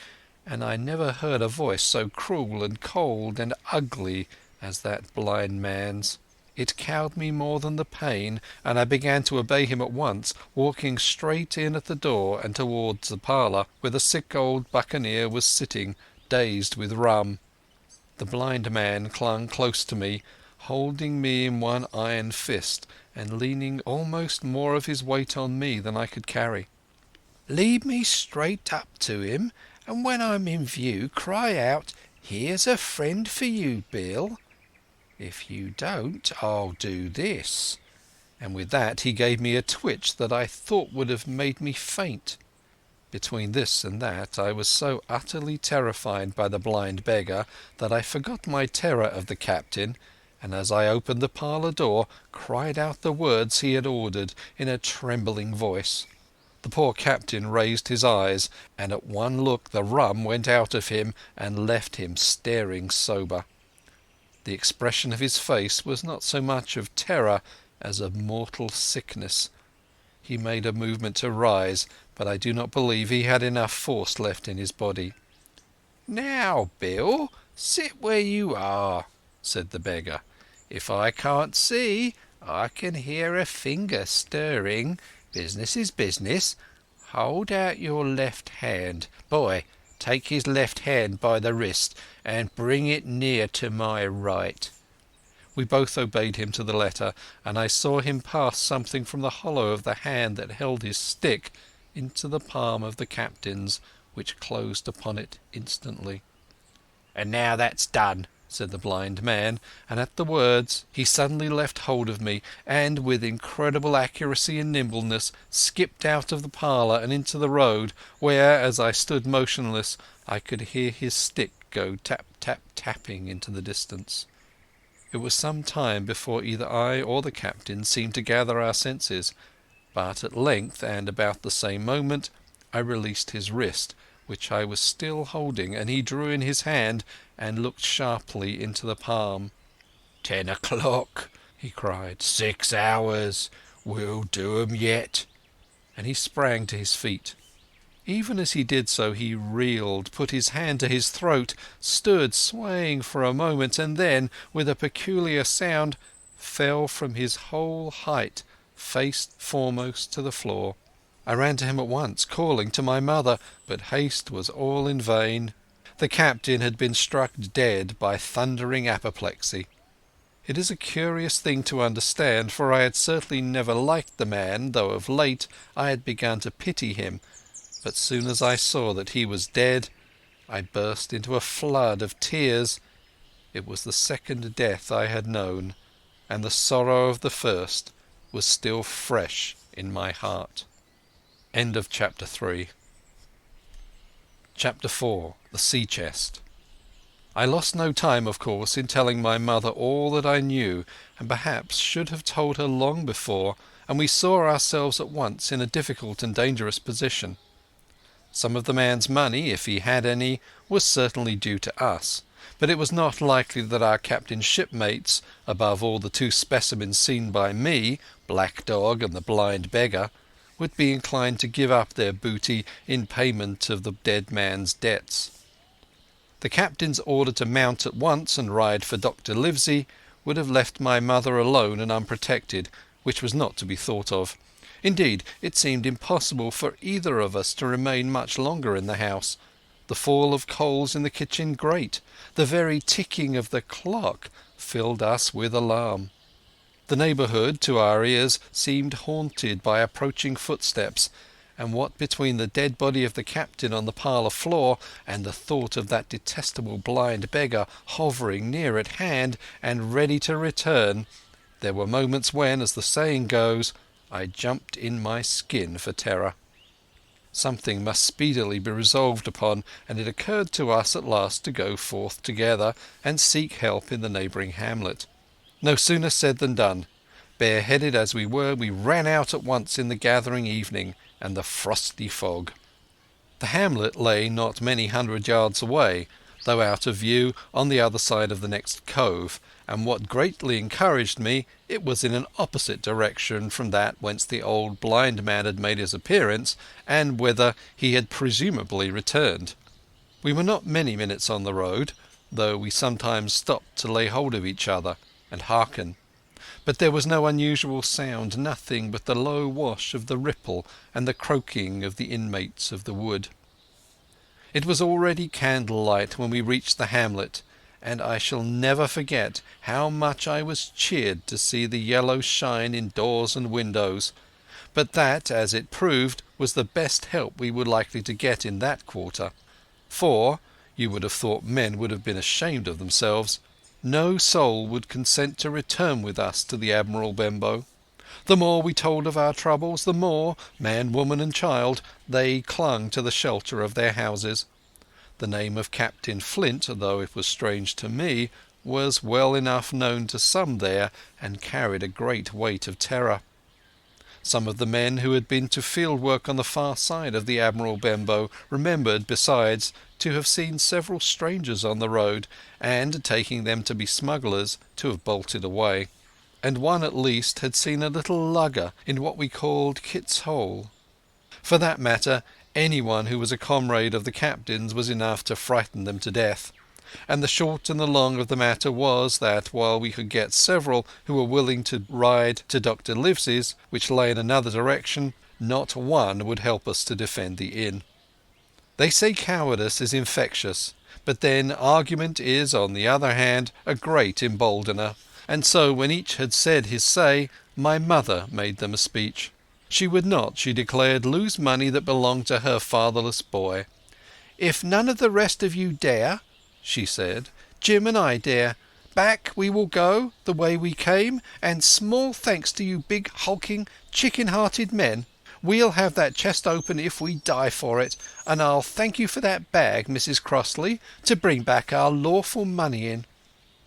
and I never heard a voice so cruel and cold and ugly as that blind man's. It cowed me more than the pain, and I began to obey him at once, walking straight in at the door and towards the parlour, where the sick old buccaneer was sitting, dazed with rum. The blind man clung close to me, holding me in one iron fist and leaning almost more of his weight on me than I could carry. "Lead me straight up to him, and when I'm in view cry out, 'Here's a friend for you, Bill.' If you don't, I'll do this." And with that he gave me a twitch that I thought would have made me faint. Between this and that I was so utterly terrified by the blind beggar that I forgot my terror of the captain, and as I opened the parlour door cried out the words he had ordered in a trembling voice. The poor captain raised his eyes, and at one look the rum went out of him and left him staring sober. The expression of his face was not so much of terror as of mortal sickness. He made a movement to rise, but I do not believe he had enough force left in his body. "Now, Bill, sit where you are," said the beggar. "If I can't see, I can hear a finger stirring. Business is business. Hold out your left hand. Boy, take his left hand by the wrist and bring it near to my right." We both obeyed him to the letter, and I saw him pass something from the hollow of the hand that held his stick into the palm of the captain's, which closed upon it instantly. "And now that's done," said the blind man, and at the words he suddenly left hold of me, and with incredible accuracy and nimbleness skipped out of the parlour and into the road, where, as I stood motionless, I could hear his stick go tap tap tapping into the distance. It was some time before either I or the captain seemed to gather our senses, but at length, and about the same moment, I released his wrist, which I was still holding, and he drew in his hand and looked sharply into the palm. "10 o'clock," he cried. "6 hours. We'll do 'em yet." And he sprang to his feet. Even as he did so he reeled, put his hand to his throat, stood swaying for a moment, and then, with a peculiar sound, fell from his whole height face foremost to the floor. I ran to him at once, calling to my mother, but haste was all in vain. The captain had been struck dead by thundering apoplexy. It is a curious thing to understand, for I had certainly never liked the man, though of late I had begun to pity him. But soon as I saw that he was dead, I burst into a flood of tears. It was the second death I had known, and the sorrow of the first was still fresh in my heart. End of Chapter 3. Chapter 4. The Sea Chest. I lost no time, of course, in telling my mother all that I knew, and perhaps should have told her long before, and we saw ourselves at once in a difficult and dangerous position. Some of the man's money, if he had any, was certainly due to us, but it was not likely that our captain's shipmates, above all the 2 specimens seen by me, Black Dog and the blind beggar, would be inclined to give up their booty in payment of the dead man's debts. The captain's order to mount at once and ride for Dr. Livesey would have left my mother alone and unprotected, which was not to be thought of. Indeed, it seemed impossible for either of us to remain much longer in the house. The fall of coals in the kitchen grate, the very ticking of the clock, filled us with alarm. The neighbourhood, to our ears, seemed haunted by approaching footsteps, and what between the dead body of the captain on the parlour floor and the thought of that detestable blind beggar hovering near at hand and ready to return, there were moments when, as the saying goes, I jumped in my skin for terror. Something must speedily be resolved upon, and it occurred to us at last to go forth together and seek help in the neighbouring hamlet. No sooner said than done. Bareheaded as we were, we ran out at once in the gathering evening and the frosty fog. The hamlet lay not many 100 yards away, though out of view on the other side of the next cove, and what greatly encouraged me, it was in an opposite direction from that whence the old blind man had made his appearance, and whither he had presumably returned. We were not many minutes on the road, though we sometimes stopped to lay hold of each other and hearken. But there was no unusual sound, nothing but the low wash of the ripple and the croaking of the inmates of the wood. It was already candlelight when we reached the hamlet, and I shall never forget how much I was cheered to see the yellow shine in doors and windows, but that, as it proved, was the best help we were likely to get in that quarter, for, you would have thought men would have been ashamed of themselves, no soul would consent to return with us to the Admiral Benbow. The more we told of our troubles, the more, man, woman and child, they clung to the shelter of their houses. The name of Captain Flint, though it was strange to me, was well enough known to some there, and carried a great weight of terror. Some of the men who had been to field work on the far side of the Admiral Benbow remembered, besides, to have seen several strangers on the road, and, taking them to be smugglers, to have bolted away. And one at least had seen a little lugger in what we called Kit's Hole. For that matter, anyone who was a comrade of the captain's was enough to frighten them to death. And the short and the long of the matter was that while we could get several who were willing to ride to Dr. Livesey's, which lay in another direction, not one would help us to defend the inn. They say cowardice is infectious, but then argument is, on the other hand, a great emboldener. And so, when each had said his say, my mother made them a speech. She would not, she declared, lose money that belonged to her fatherless boy. "If none of the rest of you dare," she said, "Jim and I dare. Back we will go, the way we came, and small thanks to you big, hulking, chicken-hearted men. We'll have that chest open if we die for it, and I'll thank you for that bag, Mrs. Crossley, to bring back our lawful money in."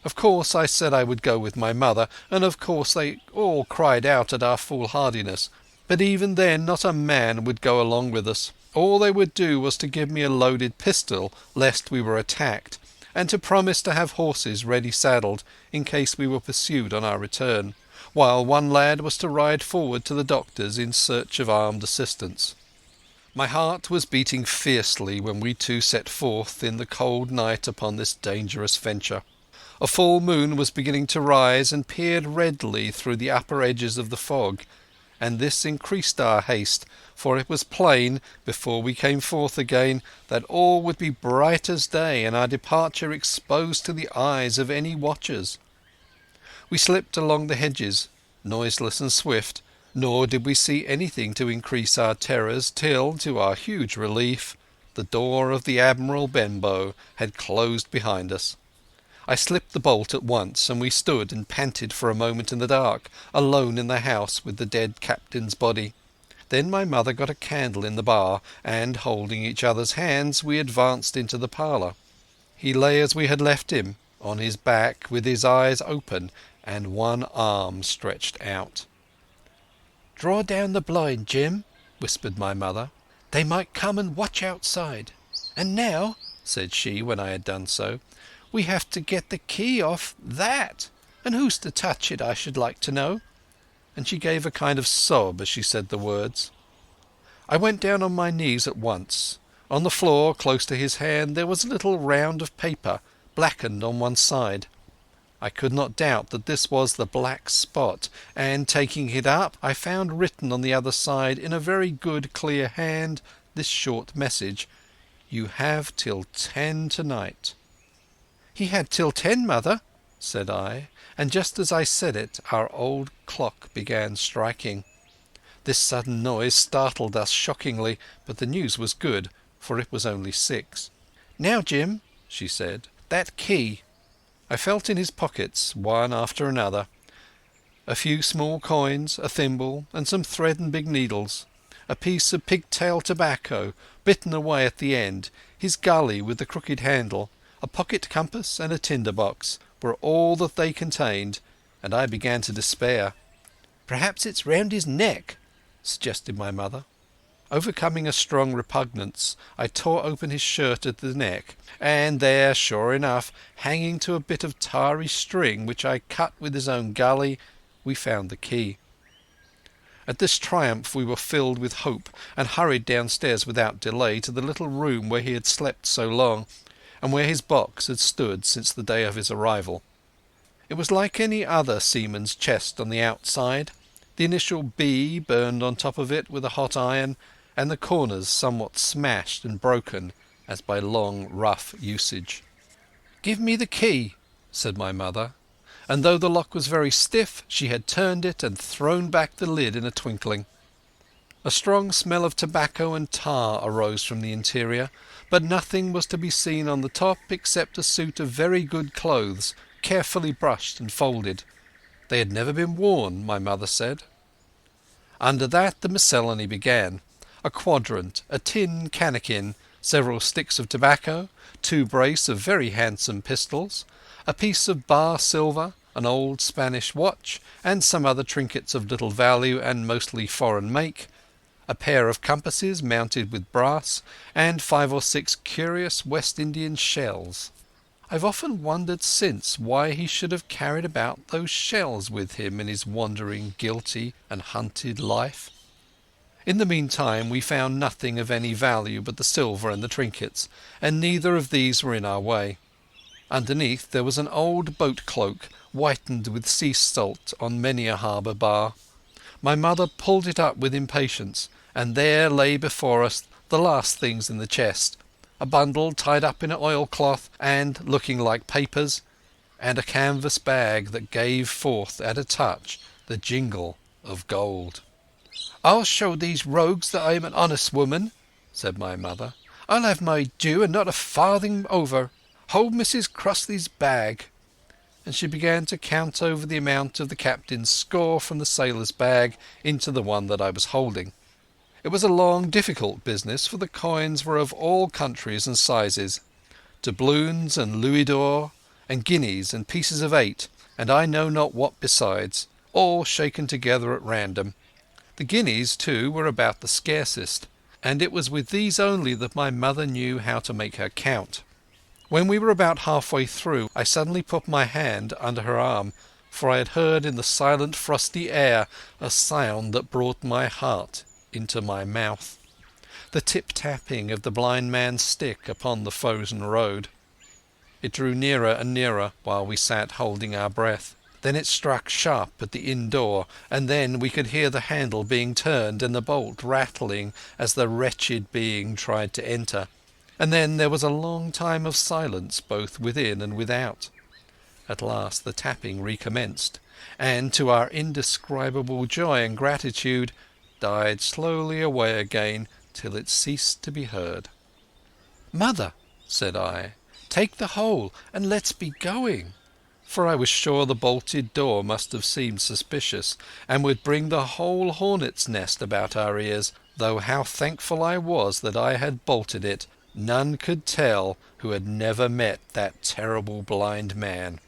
Of course I said I would go with my mother, and of course they all cried out at our foolhardiness, but even then not a man would go along with us. All they would do was to give me a loaded pistol lest we were attacked, and to promise to have horses ready saddled in case we were pursued on our return, while one lad was to ride forward to the doctor's in search of armed assistance. My heart was beating fiercely when we two set forth in the cold night upon this dangerous venture. A full moon was beginning to rise and peered redly through the upper edges of the fog, and this increased our haste, for it was plain, before we came forth again, that all would be bright as day and our departure exposed to the eyes of any watchers. We slipped along the hedges, noiseless and swift, nor did we see anything to increase our terrors till, to our huge relief, the door of the Admiral Benbow had closed behind us. I slipped the bolt at once, and we stood and panted for a moment in the dark, alone in the house with the dead captain's body. Then my mother got a candle in the bar, and, holding each other's hands, we advanced into the parlour. He lay as we had left him, on his back, with his eyes open and one arm stretched out. "Draw down the blind, Jim," whispered my mother. "They might come and watch outside. And now," said she when I had done so, "we have to get the key off that. And who's to touch it, I should like to know?" And she gave a kind of sob as she said the words. I went down on my knees at once. On the floor, close to his hand, there was a little round of paper, blackened on one side. I could not doubt that this was the black spot, and taking it up I found written on the other side in a very good clear hand this short message: "You have till 10 tonight." "He had till 10, mother," said I, and just as I said it our old clock began striking. This sudden noise startled us shockingly, but the news was good, for it was only 6. "Now, Jim," she said, "that key." I felt in his pockets, one after another. A few small coins, a thimble, and some thread and big needles. a piece of pigtail tobacco bitten away at the end, his gully with the crooked handle, a pocket compass and a tinder box were all that they contained, and I began to despair. "Perhaps it's round his neck," suggested my mother. Overcoming a strong repugnance, I tore open his shirt at the neck, and there, sure enough, hanging to a bit of tarry string which I cut with his own gully, we found the key. At this triumph we were filled with hope, and hurried downstairs without delay to the little room where he had slept so long, and where his box had stood since the day of his arrival. It was like any other seaman's chest on the outside, the initial B burned on top of it with a hot iron, and the corners somewhat smashed and broken as by long rough usage. "Give me the key," said my mother, and though the lock was very stiff, she had turned it and thrown back the lid in a twinkling. A strong smell of tobacco and tar arose from the interior, but nothing was to be seen on the top except a suit of very good clothes, carefully brushed and folded. They had never been worn, my mother said. Under that the miscellany began. A quadrant, a tin cannikin, several sticks of tobacco, 2 brace of very handsome pistols, a piece of bar silver, an old Spanish watch, and some other trinkets of little value and mostly foreign make, a pair of compasses mounted with brass, and 5 or 6 curious West Indian shells. I've often wondered since why he should have carried about those shells with him in his wandering, guilty and hunted life. In the meantime we found nothing of any value but the silver and the trinkets, and neither of these were in our way. Underneath there was an old boat cloak, whitened with sea salt on many a harbour bar. My mother pulled it up with impatience, and there lay before us the last things in the chest, a bundle tied up in oilcloth and looking like papers, and a canvas bag that gave forth at a touch the jingle of gold. "I'll show these rogues that I am an honest woman," said my mother. "I'll have my due and not a farthing over. Hold Mrs. Crossley's bag." And she began to count over the amount of the captain's score from the sailor's bag into the one that I was holding. It was a long, difficult business, for the coins were of all countries and sizes, doubloons and louis d'or, and guineas and pieces of 8, and I know not what besides, all shaken together at random. The guineas, too, were about the scarcest, and it was with these only that my mother knew how to make her count. When we were about halfway through, I suddenly put my hand under her arm, for I had heard in the silent frosty air a sound that brought my heart into my mouth. The tip-tapping of the blind man's stick upon the frozen road. It drew nearer and nearer while we sat holding our breath. Then it struck sharp at the inn door, and then we could hear the handle being turned and the bolt rattling as the wretched being tried to enter. And then there was a long time of silence both within and without. At last the tapping recommenced, and to our indescribable joy and gratitude died slowly away again till it ceased to be heard. "Mother," said I, "take the whole and let's be going." For I was sure the bolted door must have seemed suspicious, and would bring the whole hornet's nest about our ears, though how thankful I was that I had bolted it, none could tell who had never met that terrible blind man.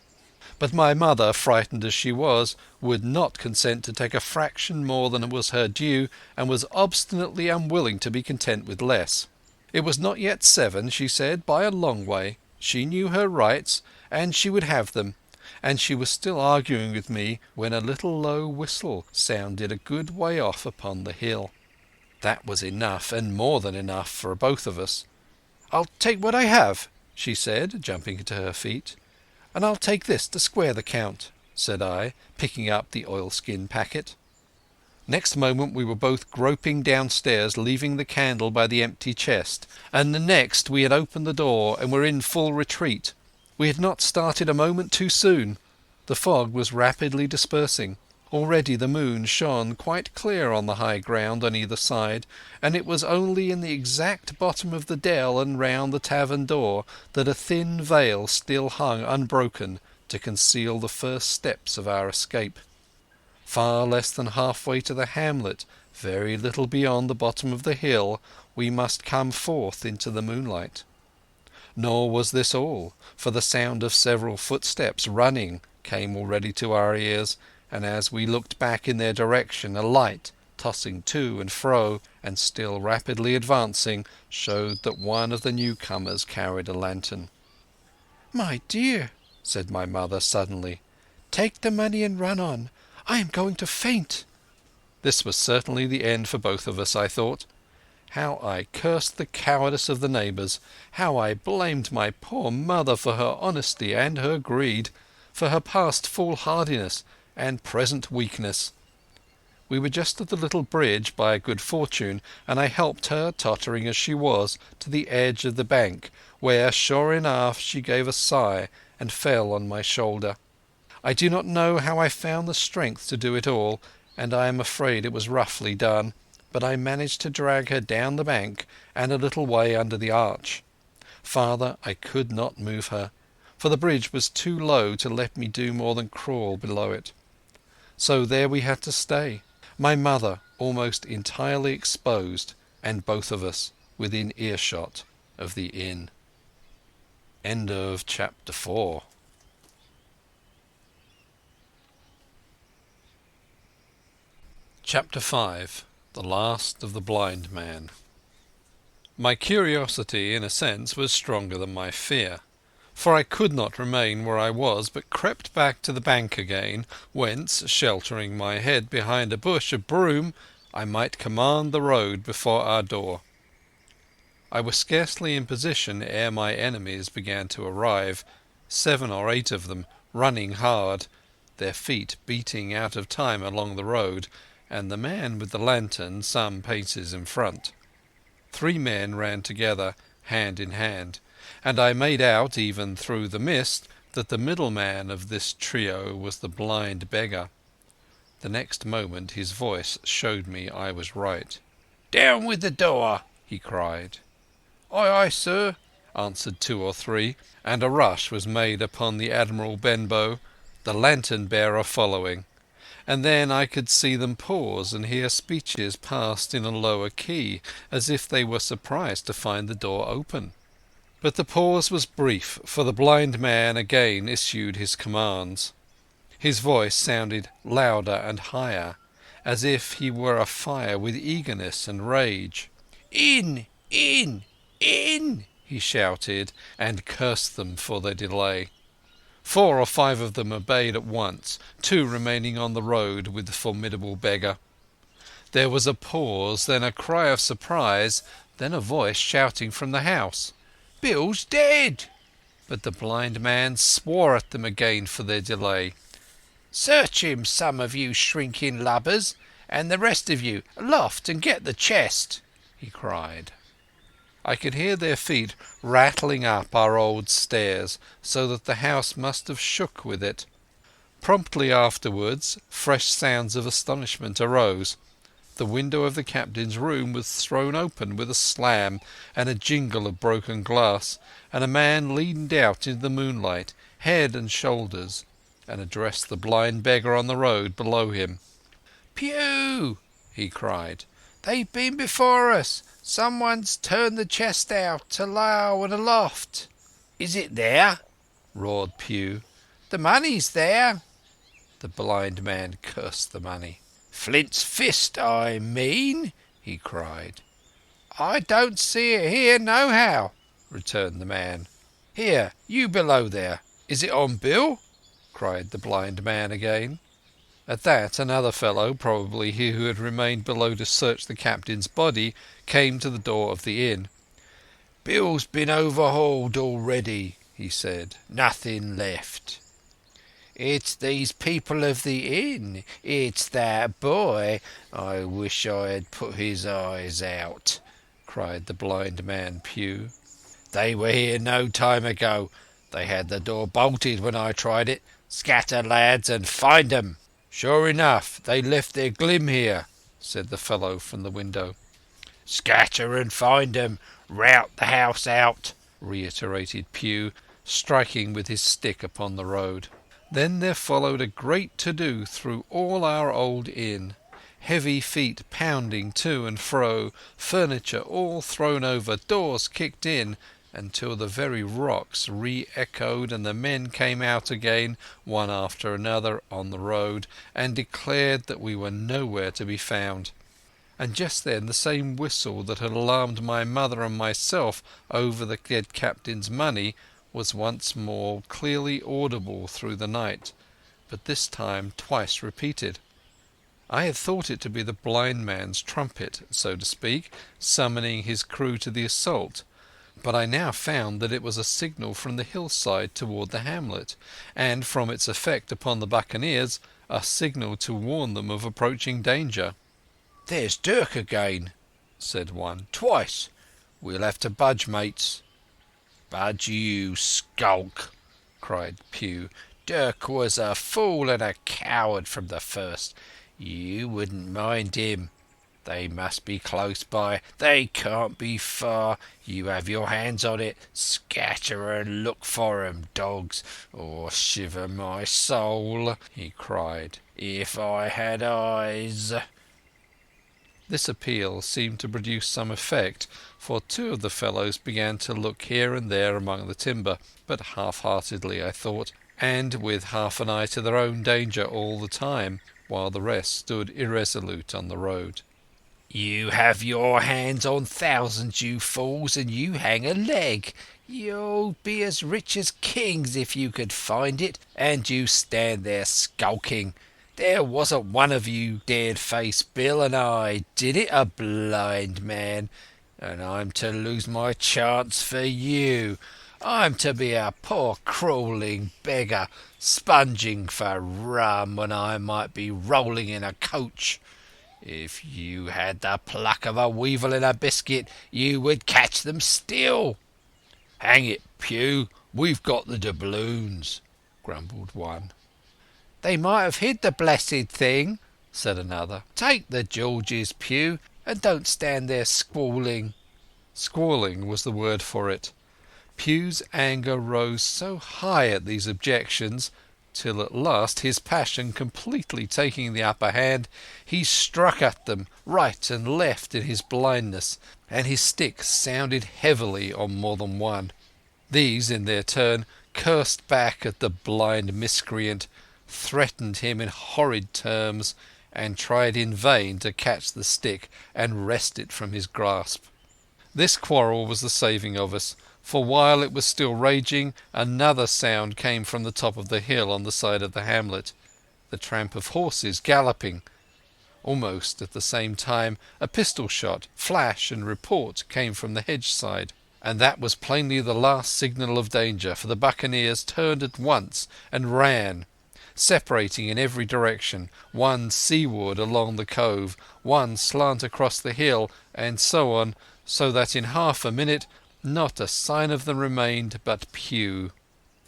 But my mother, frightened as she was, would not consent to take a fraction more than was her due, and was obstinately unwilling to be content with less. It was not yet 7, she said, by a long way. She knew her rights, and she would have them, and she was still arguing with me when a little low whistle sounded a good way off upon the hill. That was enough, and more than enough, for both of us. "I'll take what I have," she said, jumping to her feet. "And I'll take this to square the count," said I, picking up the oilskin packet. Next moment we were both groping downstairs, leaving the candle by the empty chest, and the next we had opened the door and were in full retreat. We had not started a moment too soon. The fog was rapidly dispersing. Already the moon shone quite clear on the high ground on either side, and it was only in the exact bottom of the dell and round the tavern door that a thin veil still hung unbroken to conceal the first steps of our escape. Far less than halfway to the hamlet, Very little beyond the bottom of the hill we must come forth into the moonlight. Nor was this all, for the sound of several footsteps running came already to our ears, and as we looked back in their direction a light, tossing to and fro and still rapidly advancing, showed that one of the newcomers carried a lantern. "My dear," said my mother suddenly, "take the money and run on. I am going to faint." This was certainly the end for both of us, I thought. How I cursed the cowardice of the neighbours, how I blamed my poor mother for her honesty and her greed, for her past foolhardiness and present weakness. We were just at the little bridge by good fortune, and I helped her, tottering as she was, to the edge of the bank, where, sure enough, she gave a sigh and fell on my shoulder. I do not know how I found the strength to do it all, and I am afraid it was roughly done, but I managed to drag her down the bank and a little way under the arch. Farther I could not move her, for the bridge was too low to let me do more than crawl below it. So there we had to stay, my mother almost entirely exposed, and both of us within earshot of the inn. End of chapter 4. Chapter 5. The Last of the Blind Man. My curiosity, in a sense, was stronger than my fear, for I could not remain where I was, but crept back to the bank again, whence, sheltering my head behind a bush of broom, I might command the road before our door. I was scarcely in position ere my enemies began to arrive, 7 or 8 of them, running hard, their feet beating out of time along the road, and the man with the lantern some paces in front. 3 men ran together, hand in hand, and I made out, even through the mist, that the middleman of this trio was the blind beggar. The next moment his voice showed me I was right. "Down with the door!" he cried. "Aye, aye, sir," answered 2 or 3, and a rush was made upon the Admiral Benbow, the lantern-bearer following. And then I could see them pause and hear speeches passed in a lower key, as if they were surprised to find the door open. But the pause was brief, for the blind man again issued his commands. His voice sounded louder and higher, as if he were afire with eagerness and rage. "In! In! In!" he shouted, and cursed them for their delay. 4 or 5 of them obeyed at once, 2 remaining on the road with the formidable beggar. There was a pause, then a cry of surprise, then a voice shouting from the house, "Bill's dead!" But the blind man swore at them again for their delay. "Search him, some of you shrinking lubbers, and the rest of you, aloft and get the chest!" he cried. I could hear their feet rattling up our old stairs, so that the house must have shook with it. Promptly afterwards fresh sounds of astonishment arose. The window of the captain's room was thrown open with a slam and a jingle of broken glass, and a man leaned out into the moonlight, head and shoulders, and addressed the blind beggar on the road below him. "Pew!" he cried. "They've been before us. Someone's turned the chest out, alow and aloft." "Is it there?" roared Pew. "The money's there." The blind man cursed the money. "Flint's fist, I mean," he cried. "I don't see it here nohow," returned the man. "Here, you below there. Is it on bill?" cried the blind man again. At that another fellow, probably he who had remained below to search the captain's body, came to the door of the inn. "Bill's been overhauled already," he said. "Nothing left." "It's these people of the inn. It's that boy. I wish I had put his eyes out," cried the blind man Pew. "They were here no time ago. They had the door bolted when I tried it. Scatter, lads, and find 'em." "Sure enough, they left their glim here," said the fellow from the window. "Scatter and find 'em. Rout the house out," reiterated Pew, striking with his stick upon the road. Then there followed a great to-do through all our old inn. heavy feet pounding to and fro, furniture all thrown over, doors kicked in, until the very rocks re-echoed and the men came out again, one after another, on the road, and declared that we were nowhere to be found. And just then the same whistle that had alarmed my mother and myself over the dead captain's money was once more clearly audible through the night, but this time twice repeated. I had thought it to be the blind man's trumpet, so to speak, summoning his crew to the assault, but I now found that it was a signal from the hillside toward the hamlet, and from its effect upon the buccaneers, a signal to warn them of approaching danger. "There's Dirk again," said one. "Twice. We'll have to budge, mates." "Budge you, skulk," cried Pugh. "Dirk was a fool and a coward from the first. You wouldn't mind him. They must be close by. They can't be far. You have your hands on it. Scatter and look for 'em, dogs, or shiver my soul," he cried, "if I had eyes." This appeal seemed to produce some effect, for two of the fellows began to look here and there among the timber, but half-heartedly, I thought, and with half an eye to their own danger all the time, while the rest stood irresolute on the road. "You have your hands on thousands, you fools, and you hang a leg. You'll be as rich as kings if you could find it, and you stand there skulking. There wasn't one of you dared face Bill and I did it, a blind man, and I'm to lose my chance for you. I'm to be a poor crawling beggar, sponging for rum when I might be rolling in a coach. If you had the pluck of a weevil in a biscuit, you would catch them still." "Hang it, Pugh, we've got the doubloons," grumbled one. "They might have hid the blessed thing," said another. "Take the Georges, Pugh, and don't stand there squalling." Squalling was the word for it. Pugh's anger rose so high at these objections, till at last, his passion completely taking the upper hand, he struck at them right and left in his blindness, and his stick sounded heavily on more than one. These, in their turn, cursed back at the blind miscreant, threatened him in horrid terms, and tried in vain to catch the stick and wrest it from his grasp. This quarrel was the saving of us, for while it was still raging, another sound came from the top of the hill on the side of the hamlet, the tramp of horses galloping. Almost at the same time a pistol shot, flash and report came from the hedge side, and that was plainly the last signal of danger, for the buccaneers turned at once and ran, separating in every direction, one seaward along the cove, one slant across the hill, and so on, so that in half a minute not a sign of them remained but Pugh.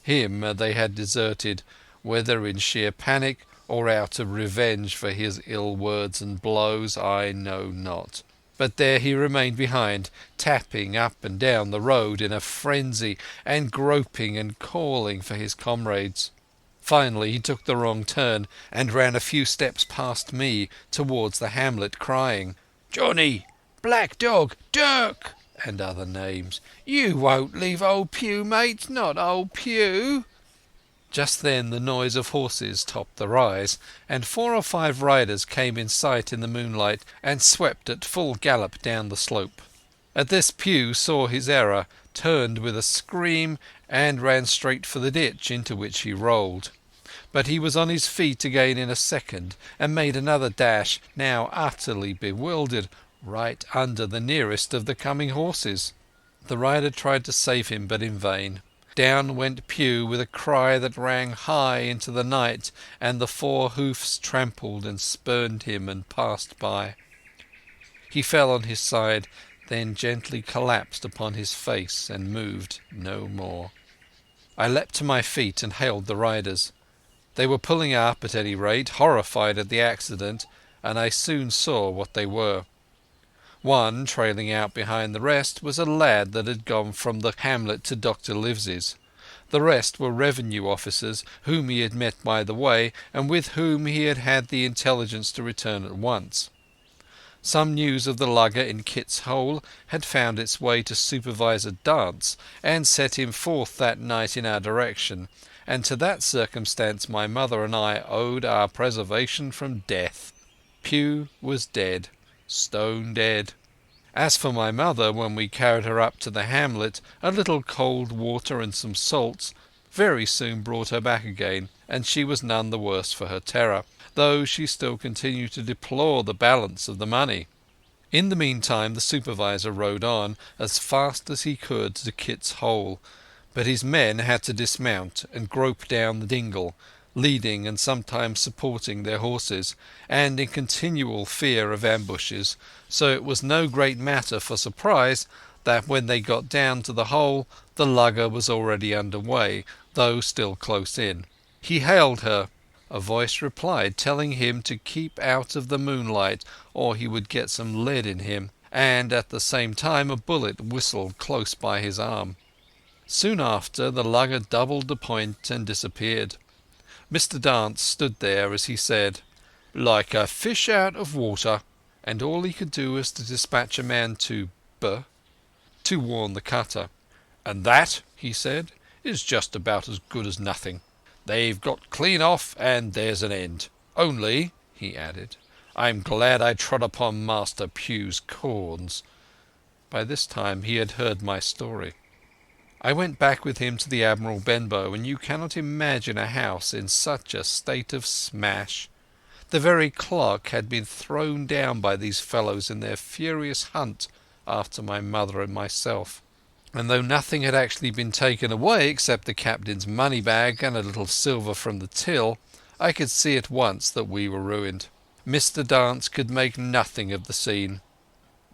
Him they had deserted, whether in sheer panic or out of revenge for his ill words and blows, I know not. But there he remained behind, tapping up and down the road in a frenzy, and groping and calling for his comrades. Finally he took the wrong turn, and ran a few steps past me towards the hamlet, crying, "Johnny! Black Dog! Dirk!" and other names. "You won't leave old Pugh, mate, not old Pugh." Just then the noise of horses topped the rise, and 4 or 5 riders came in sight in the moonlight and swept at full gallop down the slope. At this Pugh saw his error, turned with a scream, and ran straight for the ditch, into which he rolled. But he was on his feet again in a second, and made another dash, now utterly bewildered, right under the nearest of the coming horses. The rider tried to save him, but in vain. Down went Pugh with a cry that rang high into the night, and the 4 hoofs trampled and spurned him and passed by. He fell on his side, then gently collapsed upon his face and moved no more. I leapt to my feet and hailed the riders. They were pulling up, at any rate, horrified at the accident, and I soon saw what they were. One, trailing out behind the rest, was a lad that had gone from the hamlet to Dr. Livesey's. The rest were revenue officers whom he had met by the way, and with whom he had had the intelligence to return at once. Some news of the lugger in Kit's Hole had found its way to Supervisor Dance, and set him forth that night in our direction, and to that circumstance my mother and I owed our preservation from death. Pugh was dead, stone dead. As for my mother, when we carried her up to the hamlet, a little cold water and some salts very soon brought her back again, and she was none the worse for her terror, though she still continued to deplore the balance of the money. In the meantime the supervisor rode on as fast as he could to Kit's Hole, but his men had to dismount and grope down the dingle, leading and sometimes supporting their horses, and in continual fear of ambushes, so it was no great matter for surprise that when they got down to the hole the lugger was already under way, though still close in. He hailed her. A voice replied, telling him to keep out of the moonlight or he would get some lead in him, and at the same time a bullet whistled close by his arm. Soon after the lugger doubled the point and disappeared. Mr. Dance stood there as he said, "Like a fish out of water," and all he could do was to dispatch a man to B to warn the cutter. "And that," he said, "is just about as good as nothing. They've got clean off, and there's an end. Only," he added, "I'm glad I trod upon Master Pugh's corns." By this time he had heard my story. I went back with him to the Admiral Benbow, and you cannot imagine a house in such a state of smash. The very clock had been thrown down by these fellows in their furious hunt after my mother and myself, and though nothing had actually been taken away except the captain's money bag and a little silver from the till, I could see at once that we were ruined. Mr. Dance could make nothing of the scene.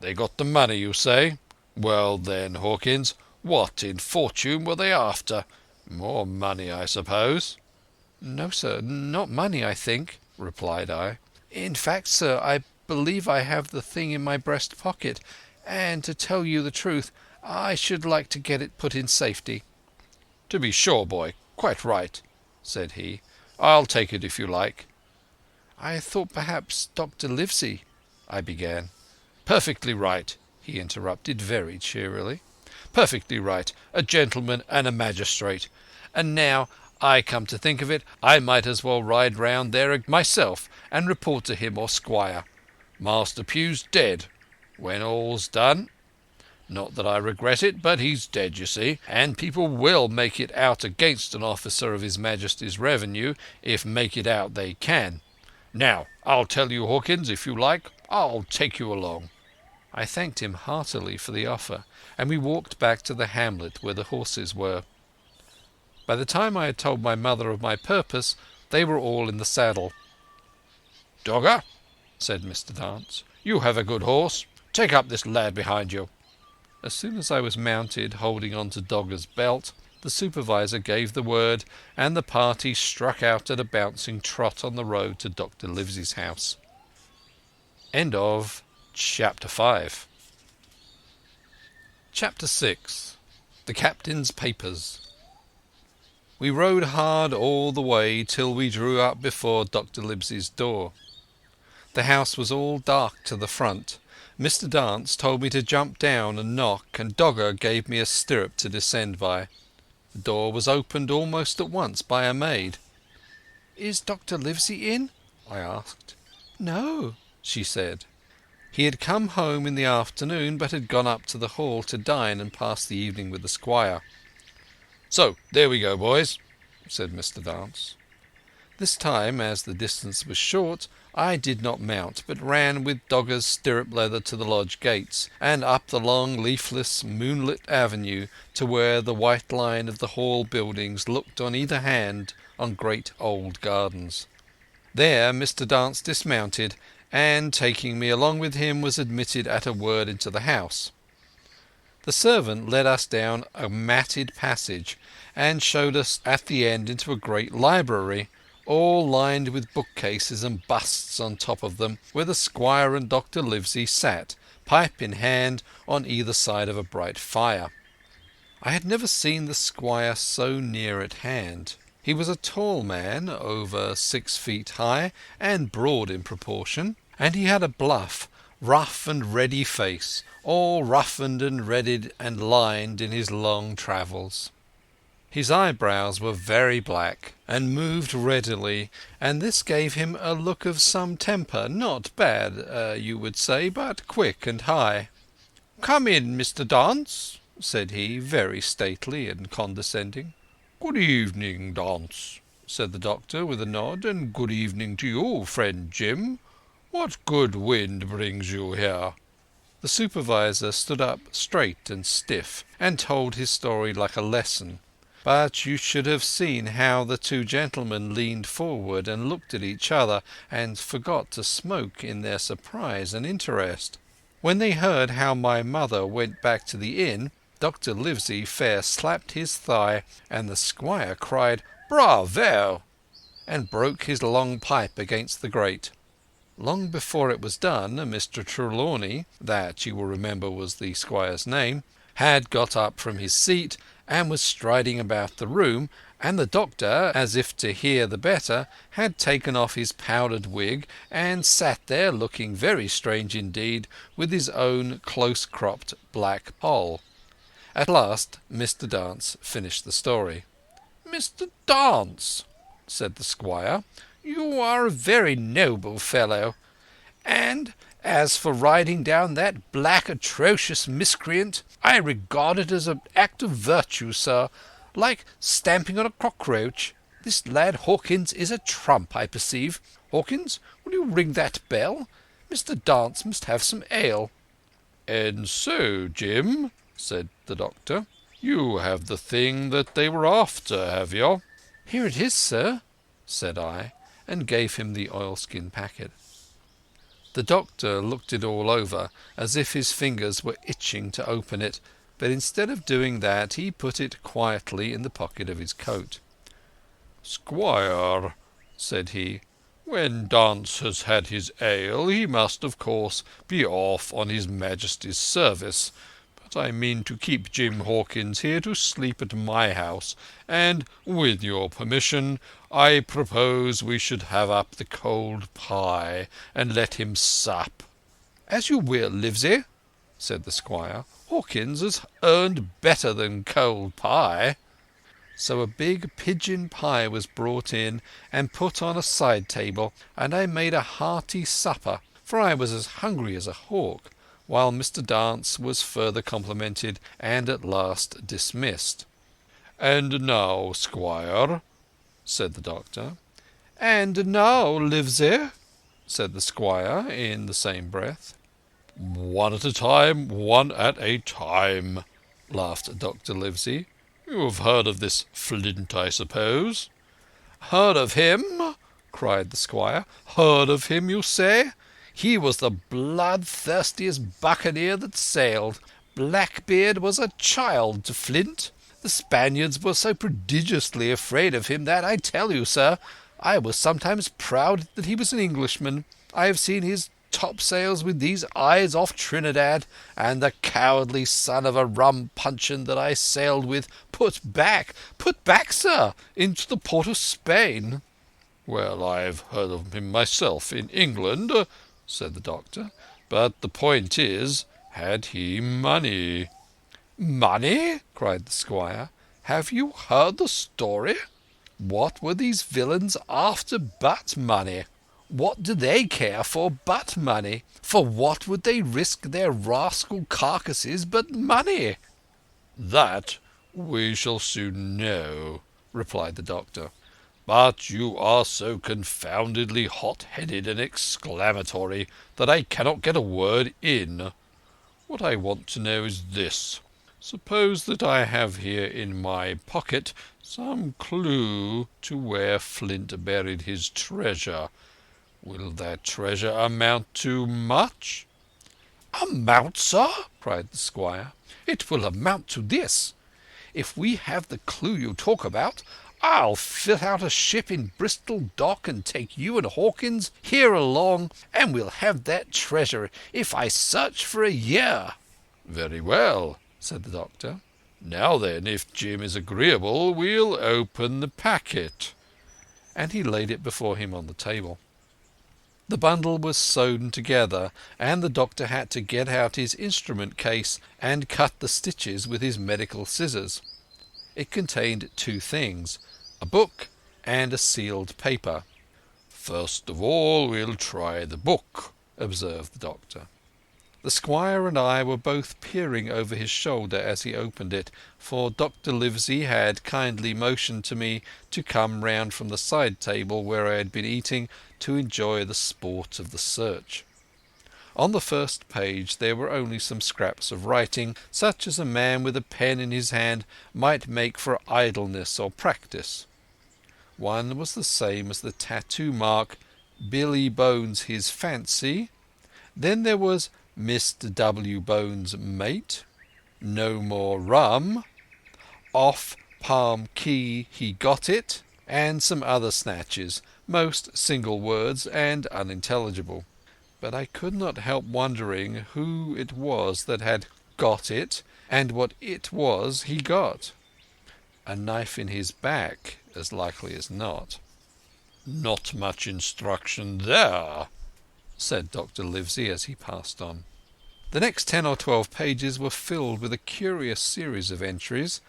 "They got the money, you say? Well then, Hawkins, what in fortune were they after? More money, I suppose?" "No, sir, not money, I think," replied I. "In fact, sir, I believe I have the thing in my breast pocket, and to tell you the truth, I should like to get it put in safety." "To be sure, boy, quite right," said he. "I'll take it if you like." "I thought perhaps Dr. Livesey—" I began. "Perfectly right," he interrupted very cheerily. "Perfectly right. A gentleman and a magistrate. And now I come to think of it, I might as well ride round there myself and report to him or Squire. Master Pugh's dead. When all's done, not that I regret it, but he's dead, you see, and people will make it out against an officer of His Majesty's revenue, if make it out they can. Now, I'll tell you, Hawkins, if you like, I'll take you along." I thanked him heartily for the offer, and we walked back to the hamlet where the horses were. By the time I had told my mother of my purpose, they were all in the saddle. "Dogger," said Mr. Dance, "you have a good horse. Take up this lad behind you." As soon as I was mounted, holding on to Dogger's belt, the supervisor gave the word, and the party struck out at a bouncing trot on the road to Dr. Livesey's house. End of Chapter 5. Chapter 6. The Captain's Papers. We rode hard all the way till we drew up before Dr. Livesey's door. The house was all dark to the front. Mr. Dance told me to jump down and knock, and Dogger gave me a stirrup to descend by. The door was opened almost at once by a maid. "Is Dr. Livesey in?" I asked. "No," she said. He had come home in the afternoon, but had gone up to the hall to dine and pass the evening with the squire. "So there we go, boys," said Mr. Dance. This time, as the distance was short, I did not mount, but ran with Dogger's stirrup leather to the lodge gates, and up the long leafless moonlit avenue to where the white line of the hall buildings looked on either hand on great old gardens. There Mr. Dance dismounted, and taking me along with him was admitted at a word into the house. The servant led us down a matted passage and showed us at the end into a great library, all lined with bookcases and busts on top of them, where the squire and Dr. Livesey sat, pipe in hand, on either side of a bright fire. I had never seen the squire so near at hand. He was a tall man, over 6 feet high and broad in proportion, and he had a bluff, rough and ready face, all roughened and redded and lined in his long travels. His eyebrows were very black and moved readily, and this gave him a look of some temper, not bad, you would say, but quick and high. "Come in, Mr. Dance," said he, very stately and condescending. "Good evening, Dance," said the doctor with a nod, "and good evening to you, friend Jim. What good wind brings you here?" The supervisor stood up straight and stiff, and told his story like a lesson. But you should have seen how the two gentlemen leaned forward and looked at each other and forgot to smoke in their surprise and interest. When they heard how my mother went back to the inn, Dr. Livesey fair slapped his thigh, and the squire cried "Bravo!" and broke his long pipe against the grate. Long before it was done, Mr. Trelawney, that you will remember was the squire's name, had got up from his seat and was striding about the room, and the doctor, as if to hear the better, had taken off his powdered wig and sat there looking very strange indeed with his own close-cropped black poll. At last Mr. Dance finished the story. "Mr. Dance," said the squire, "you are a very noble fellow, and as for riding down that black atrocious miscreant, I regard it as an act of virtue, sir, like stamping on a cockroach. This lad Hawkins is a trump, I perceive. Hawkins, will you ring that bell? Mr. Dance must have some ale." "And so, Jim," said the doctor, "you have the thing that they were after, have you?" "Here it is, sir," said I, and gave him the oilskin packet. The doctor looked it all over, as if his fingers were itching to open it, but instead of doing that he put it quietly in the pocket of his coat. "Squire," said he, "when Dance has had his ale he must of course be off on his Majesty's service, but I mean to keep Jim Hawkins here to sleep at my house, and, with your permission, I propose we should have up the cold pie and let him sup." "As you will, Livesey," said the squire. "Hawkins has earned better than cold pie." So a big pigeon pie was brought in and put on a side table, and I made a hearty supper, for I was as hungry as a hawk, while Mr. Dance was further complimented and at last dismissed. "And now, squire," said the doctor. "And now, Livesey," said the squire in the same breath. "One at a time, one at a time," laughed Dr. Livesey. "You have heard of this Flint, I suppose?" "Heard of him?" cried the squire. "Heard of him, you say? He was the bloodthirstiest buccaneer that sailed. Blackbeard was a child to Flint. The Spaniards were so prodigiously afraid of him that, I tell you, sir, I was sometimes proud that he was an Englishman. I have seen his topsails with these eyes off Trinidad, and the cowardly son of a rum puncheon that I sailed with put back, sir, into the port of Spain." "Well, I've heard of him myself in England," said the doctor. "But the point is, had he money?" "Money?" cried the squire. "Have you heard the story? What were these villains after but money? What do they care for but money? For what would they risk their rascal carcasses but money?" "That we shall soon know," replied the doctor. "But you are so confoundedly hot-headed and exclamatory that I cannot get a word in. What I want to know is this. Suppose that I have here in my pocket some clue to where Flint buried his treasure. Will that treasure amount to much?" "Amount, sir?" cried the squire. "It will amount to this. If we have the clue you talk about, I'll fit out a ship in Bristol Dock and take you and Hawkins here along, and we'll have that treasure if I search for a year." "Very well," said the doctor. Now then, if Jim is agreeable, we'll open the packet." And he laid it before him on the table. The bundle was sewn together, and the doctor had to get out his instrument case and cut the stitches with his medical scissors. It contained two things, a book and a sealed paper. "First of all, we'll try the book," observed the doctor. The squire and I were both peering over his shoulder as he opened it, for Dr. Livesey had kindly motioned to me to come round from the side table where I had been eating to enjoy the sport of the search. On the first page there were only some scraps of writing, such as a man with a pen in his hand might make for idleness or practice. One was the same as the tattoo mark, "Billy Bones his fancy." Then there was "Mr. W. Bones' mate," "No more rum," "Off Palm Key he got it," and some other snatches, most single words and unintelligible. But I could not help wondering who it was that had got it, and what it was he got. A knife in his back, as likely as not. "Not much instruction there," said Dr. Livesey as he passed on. The next 10 or 12 pages were filled with a curious series of entries.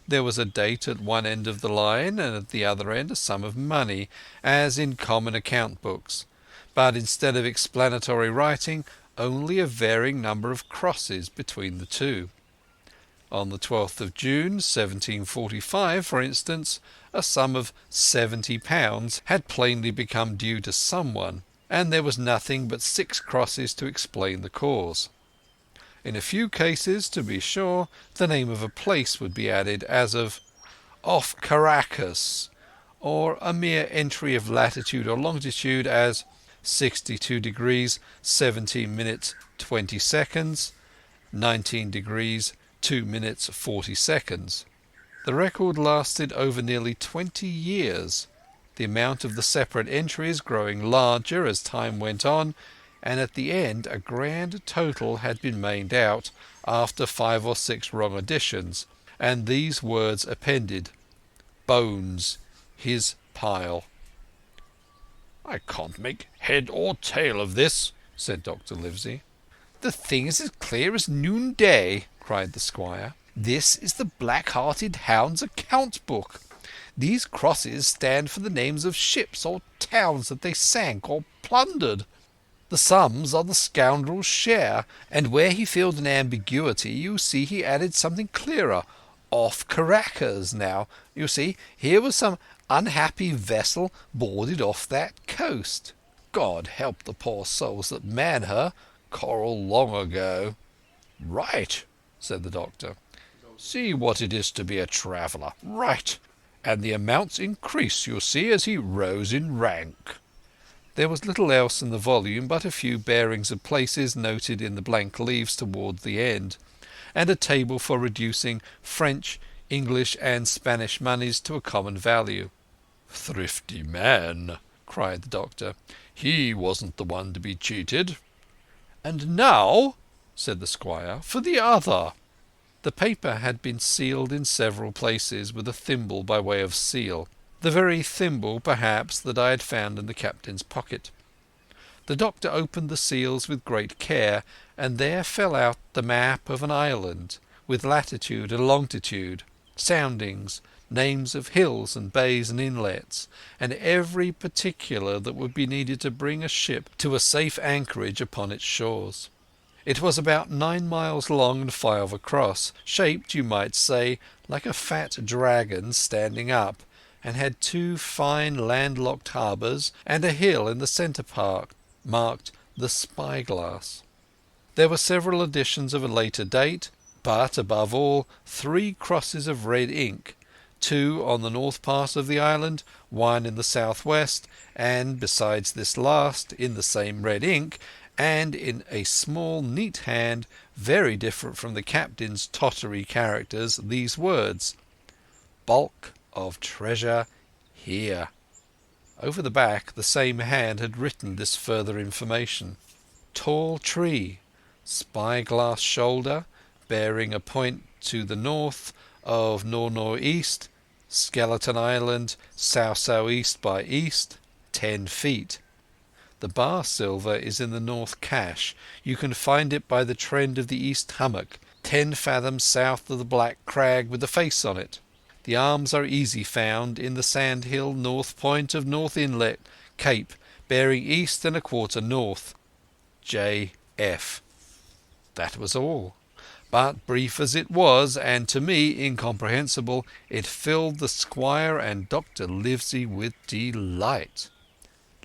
There was a date at one end of the line, and at the other end a sum of money, as in common account books, but instead of explanatory writing, only a varying number of crosses between the two. On the 12th of June, 1745, for instance, a sum of £70 had plainly become due to someone, and there was nothing but 6 crosses to explain the cause. In a few cases, to be sure, the name of a place would be added, as of "Off Caracas," or a mere entry of latitude or longitude, as 62 degrees 17 minutes 20 seconds, 19 degrees 2 minutes 40 seconds. The record lasted over nearly 20 years, the amount of the separate entries growing larger as time went on, and at the end a grand total had been made out, after 5 or 6 wrong additions, and these words appended: "Bones, his pile." "I can't make head or tail of this," said Dr. Livesey. "The thing is as clear as noonday," cried the squire. "This is the Black-hearted Hound's account book. These crosses stand for the names of ships or towns that they sank or plundered. The sums are the scoundrel's share, and where he filled an ambiguity, you see he added something clearer. Off Caracas, now, you see, here was some unhappy vessel boarded off that coast. God help the poor souls that man her, coral long ago." "Right," said the doctor. "See what it is to be a traveller. Right. And the amounts increase, you see, as he rose in rank." There was little else in the volume but a few bearings of places noted in the blank leaves towards the end, and a table for reducing French, English and Spanish moneys to a common value. "Thrifty man," cried the doctor. "He wasn't the one to be cheated." "And now," said the squire, "for the other." The paper had been sealed in several places with a thimble by way of seal, the very thimble, perhaps, that I had found in the captain's pocket. The doctor opened the seals with great care, and there fell out the map of an island, with latitude and longitude, soundings, names of hills and bays and inlets, and every particular that would be needed to bring a ship to a safe anchorage upon its shores. It was about 9 miles long and 5 across, shaped, you might say, like a fat dragon standing up, and had 2 fine landlocked harbours and a hill in the centre part, marked the Spyglass. There were several editions of a later date, but above all 3 crosses of red ink, 2 on the north part of the island, 1 in the south-west, and besides this last, in the same red ink, and in a small neat hand, very different from the captain's tottery characters, these words: "Bulk of treasure here." Over the back the same hand had written this further information: "Tall tree, spyglass shoulder, bearing a point to the north of north-northeast, Skeleton Island, south-southeast by east, 10 feet. The bar silver is in the North Cache. You can find it by the trend of the East Hummock, 10 fathoms south of the black crag with the face on it. The arms are easy found in the sandhill north point of North Inlet, Cape, bearing east and a quarter north. J.F. That was all. But brief as it was, and to me incomprehensible, it filled the squire and Dr. Livesey with delight.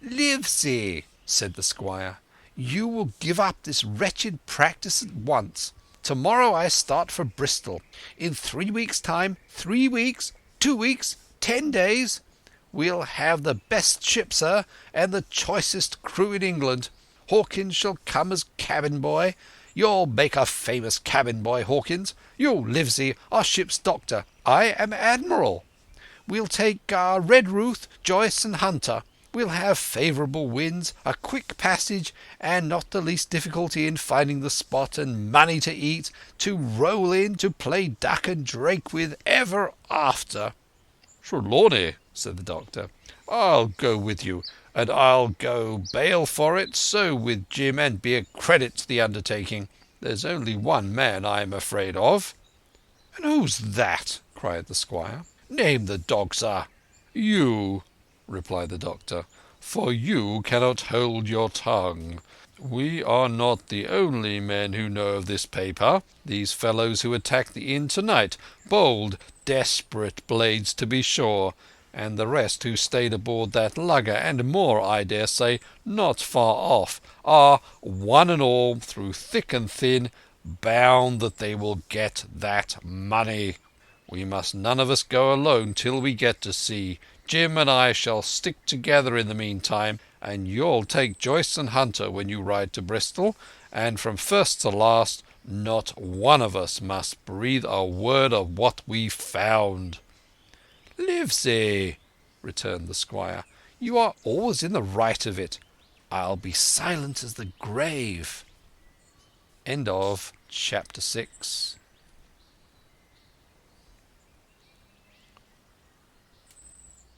"Livesey," said the squire, "you will give up this wretched practice at once. Tomorrow I start for Bristol. In 3 weeks' time, 3 weeks, 2 weeks, 10 days, we'll have the best ship, sir, and the choicest crew in England. Hawkins shall come as cabin boy. You'll make a famous cabin boy, Hawkins. You, Livesey, are ship's doctor. I am admiral. We'll take Redruth, Joyce and Hunter. We'll have favourable winds, a quick passage, and not the least difficulty in finding the spot, and money to eat, to roll in, to play duck and drake with ever after." "Trelawney," said the doctor, "I'll go with you, and I'll go bail for it, so with Jim, and be a credit to the undertaking. There's only one man I am afraid of." "And who's that?" cried the squire. "Name the dog, sir." "You," replied the doctor, "for you cannot hold your tongue. We are not the only men who know of this paper. These fellows who attacked the inn tonight, bold, desperate blades to be sure, and the rest who stayed aboard that lugger, and more, I dare say, not far off, are, one and all, through thick and thin, bound that they will get that money. We must none of us go alone till we get to sea. Jim and I shall stick together in the meantime, and you'll take Joyce and Hunter when you ride to Bristol, and from first to last not one of us must breathe a word of what we've found." "Livesey," returned the squire, "you are always in the right of it. I'll be silent as the grave." End of chapter 6.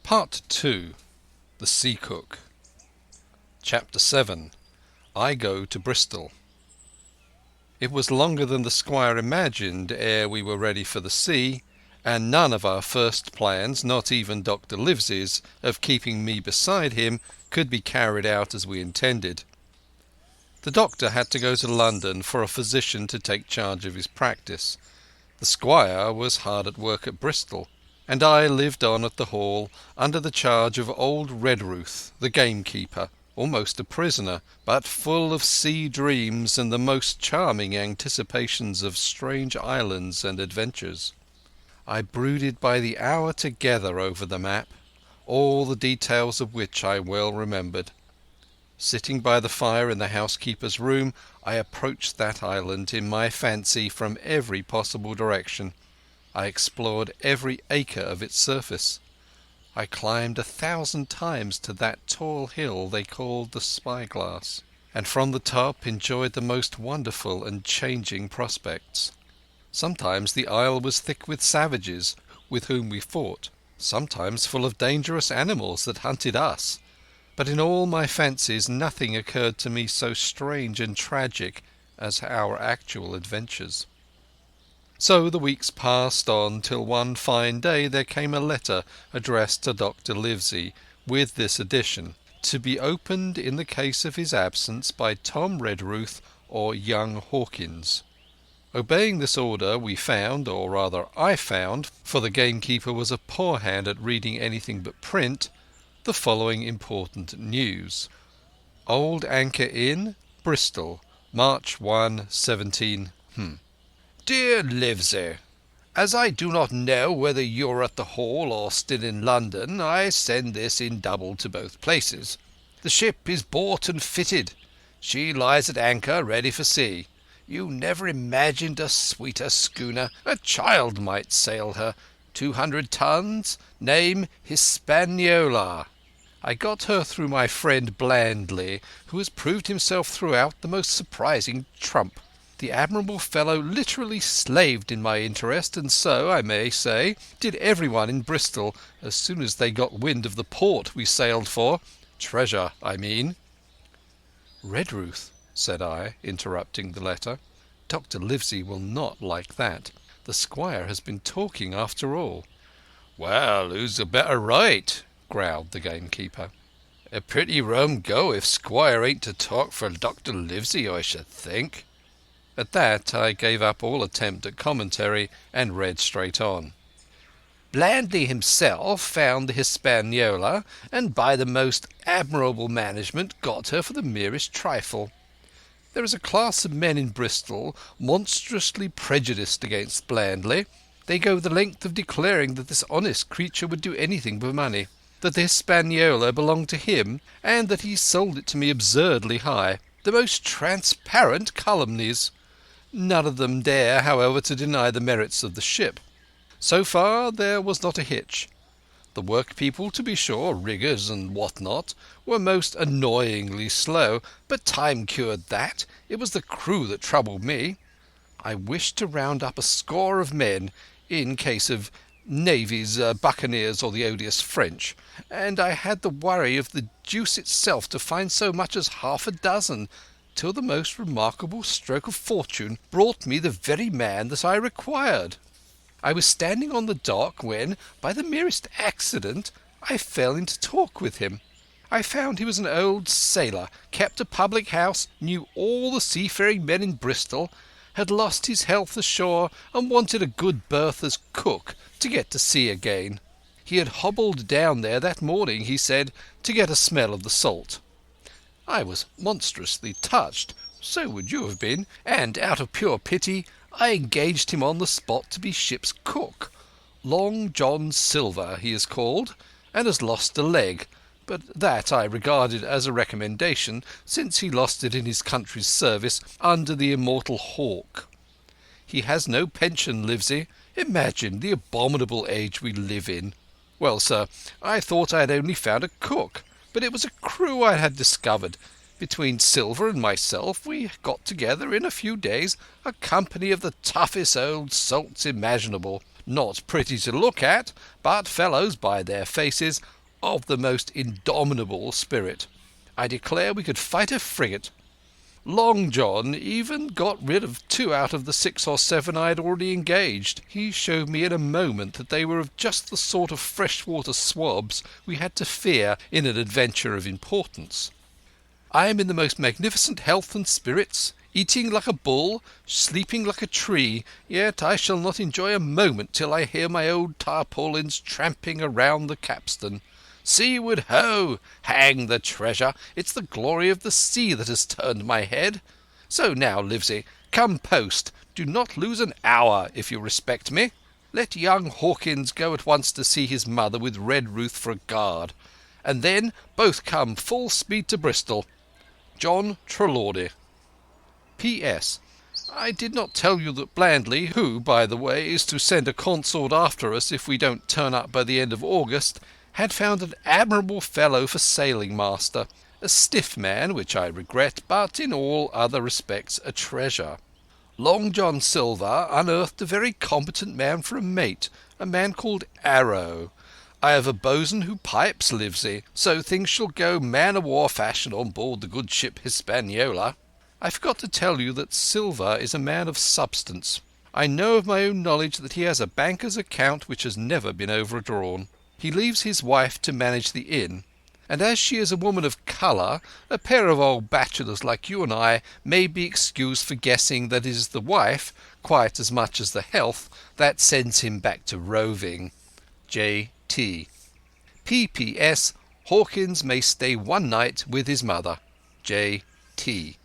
Part 2. The Sea Cook. Chapter 7. I go to Bristol. It was longer than the squire imagined ere we were ready for the sea, and none of our first plans, not even Dr. Livesey's, of keeping me beside him, could be carried out as we intended. The doctor had to go to London for a physician to take charge of his practice. The squire was hard at work at Bristol, and I lived on at the Hall under the charge of old Redruth, the gamekeeper, almost a prisoner, but full of sea dreams and the most charming anticipations of strange islands and adventures. I brooded by the hour together over the map, all the details of which I well remembered. Sitting by the fire in the housekeeper's room, I approached that island in my fancy from every possible direction. I explored every acre of its surface. I climbed 1,000 times to that tall hill they called the Spyglass, and from the top enjoyed the most wonderful and changing prospects. Sometimes the isle was thick with savages with whom we fought, sometimes full of dangerous animals that hunted us, but in all my fancies nothing occurred to me so strange and tragic as our actual adventures. So the weeks passed on till one fine day there came a letter addressed to Dr. Livesey, with this addition: to be opened in the case of his absence by Tom Redruth or young Hawkins. Obeying this order, we found, or rather I found, for the gamekeeper was a poor hand at reading anything but print, the following important news. Old Anchor Inn, Bristol, March 1, 17... Dear Livesey, as I do not know whether you are at the Hall or still in London, I send this in double to both places. The ship is bought and fitted. She lies at anchor, ready for sea. You never imagined a sweeter schooner. A child might sail her. 200 tons. Name Hispaniola. I got her through my friend Blandley, who has proved himself throughout the most surprising trump. The admirable fellow literally slaved in my interest, and so, I may say, did everyone in Bristol as soon as they got wind of the port we sailed for. Treasure, I mean." "Redruth," said I, interrupting the letter. "Dr. Livesey will not like that. The squire has been talking after all." "Well, who's the better right?" growled the gamekeeper. "A pretty rum go if Squire ain't to talk for Dr. Livesey, I should think." At that I gave up all attempt at commentary and read straight on. "Blandly himself found the Hispaniola, and by the most admirable management got her for the merest trifle. There is a class of men in Bristol monstrously prejudiced against Blandly. They go the length of declaring that this honest creature would do anything for money, that the Hispaniola belonged to him, and that he sold it to me absurdly high. The most transparent calumnies. None of them dare, however, to deny the merits of the ship. So far there was not a hitch. The workpeople, to be sure, riggers and what not, were most annoyingly slow, but time cured that. It was the crew that troubled me. I wished to round up a score of men, in case of navies, buccaneers, or the odious French, and I had the worry of the deuce itself to find so much as half a dozen, till the most remarkable stroke of fortune brought me the very man that I required. I was standing on the dock when, by the merest accident, I fell into talk with him. I found he was an old sailor, kept a public house, knew all the seafaring men in Bristol, had lost his health ashore, and wanted a good berth as cook to get to sea again. He had hobbled down there that morning, he said, to get a smell of the salt. I was monstrously touched, so would you have been, and out of pure pity I engaged him on the spot to be ship's cook. Long John Silver he is called, and has lost a leg, but that I regarded as a recommendation, since he lost it in his country's service under the immortal Hawk. He has no pension, Livesey. Imagine the abominable age we live in. Well, sir, I thought I had only found a cook, but it was a crew I had discovered. Between Silver and myself we got together in a few days a company of the toughest old salts imaginable, not pretty to look at, but fellows, by their faces, of the most indomitable spirit. I declare we could fight a frigate. Long John even got rid of 2 out of the 6 or 7 I had already engaged. He showed me in a moment that they were of just the sort of freshwater swabs we had to fear in an adventure of importance. I am in the most magnificent health and spirits, eating like a bull, sleeping like a tree, yet I shall not enjoy a moment till I hear my old tarpaulins tramping around the capstan. Seaward ho! Hang the treasure! It's the glory of the sea that has turned my head. So now, Livesey, come post. Do not lose an hour, if you respect me. Let young Hawkins go at once to see his mother with Redruth for a guard, and then both come full speed to Bristol. John Trelawney. P.S. I did not tell you that Blandly, who, by the way, is to send a consort after us if we don't turn up by the end of August, had found an admirable fellow for sailing master, a stiff man, which I regret, but in all other respects a treasure. Long John Silver unearthed a very competent man for a mate, a man called Arrow. I have a boatswain who pipes, Livesey, so things shall go man-of-war fashion on board the good ship Hispaniola. I forgot to tell you that Silver is a man of substance. I know of my own knowledge that he has a banker's account which has never been overdrawn. He leaves his wife to manage the inn, and as she is a woman of colour, a pair of old bachelors like you and I may be excused for guessing that it is the wife, quite as much as the health, that sends him back to roving. J.T. P.P.S. Hawkins may stay 1 night with his mother. J.T.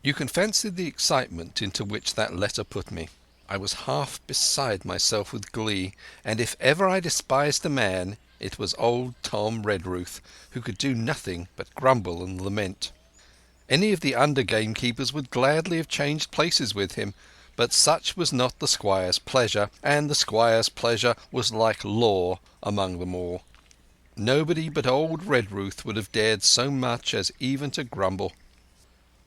You can fancy the excitement into which that letter put me. I was half beside myself with glee, and if ever I despised a man, it was old Tom Redruth, who could do nothing but grumble and lament. Any of the under gamekeepers would gladly have changed places with him, but such was not the squire's pleasure, and the squire's pleasure was like law among them all. Nobody but old Redruth would have dared so much as even to grumble.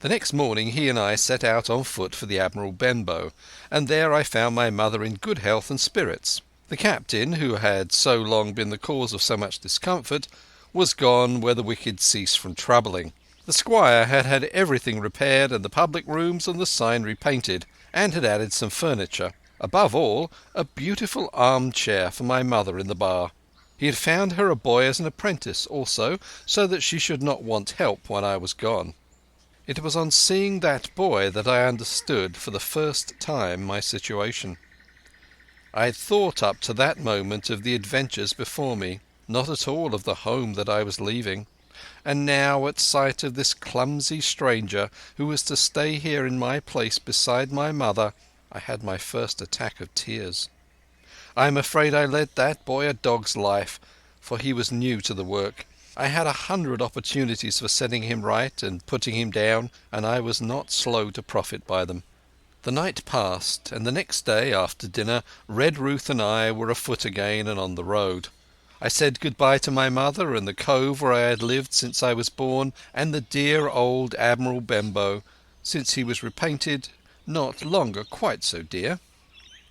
The next morning he and I set out on foot for the Admiral Benbow, and there I found my mother in good health and spirits. The captain, who had so long been the cause of so much discomfort, was gone where the wicked cease from troubling. The squire had had everything repaired and the public rooms and the sign repainted, and had added some furniture. Above all, a beautiful armchair for my mother in the bar. He had found her a boy as an apprentice also, so that she should not want help when I was gone. It was on seeing that boy that I understood for the first time my situation. I had thought up to that moment of the adventures before me, not at all of the home that I was leaving. And now, at sight of this clumsy stranger who was to stay here in my place beside my mother, I had my first attack of tears. I am afraid I led that boy a dog's life, for he was new to the work. I had 100 opportunities for setting him right and putting him down, and I was not slow to profit by them. The night passed, and the next day after dinner Redruth and I were afoot again and on the road. I said goodbye to my mother and the cove where I had lived since I was born, and the dear old Admiral Benbow, since he was repainted, not longer quite so dear.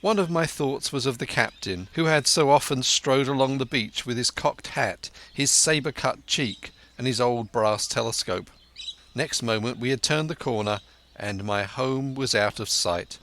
One of my thoughts was of the captain, who had so often strode along the beach with his cocked hat, his sabre-cut cheek, and his old brass telescope. Next moment we had turned the corner, and my home was out of sight.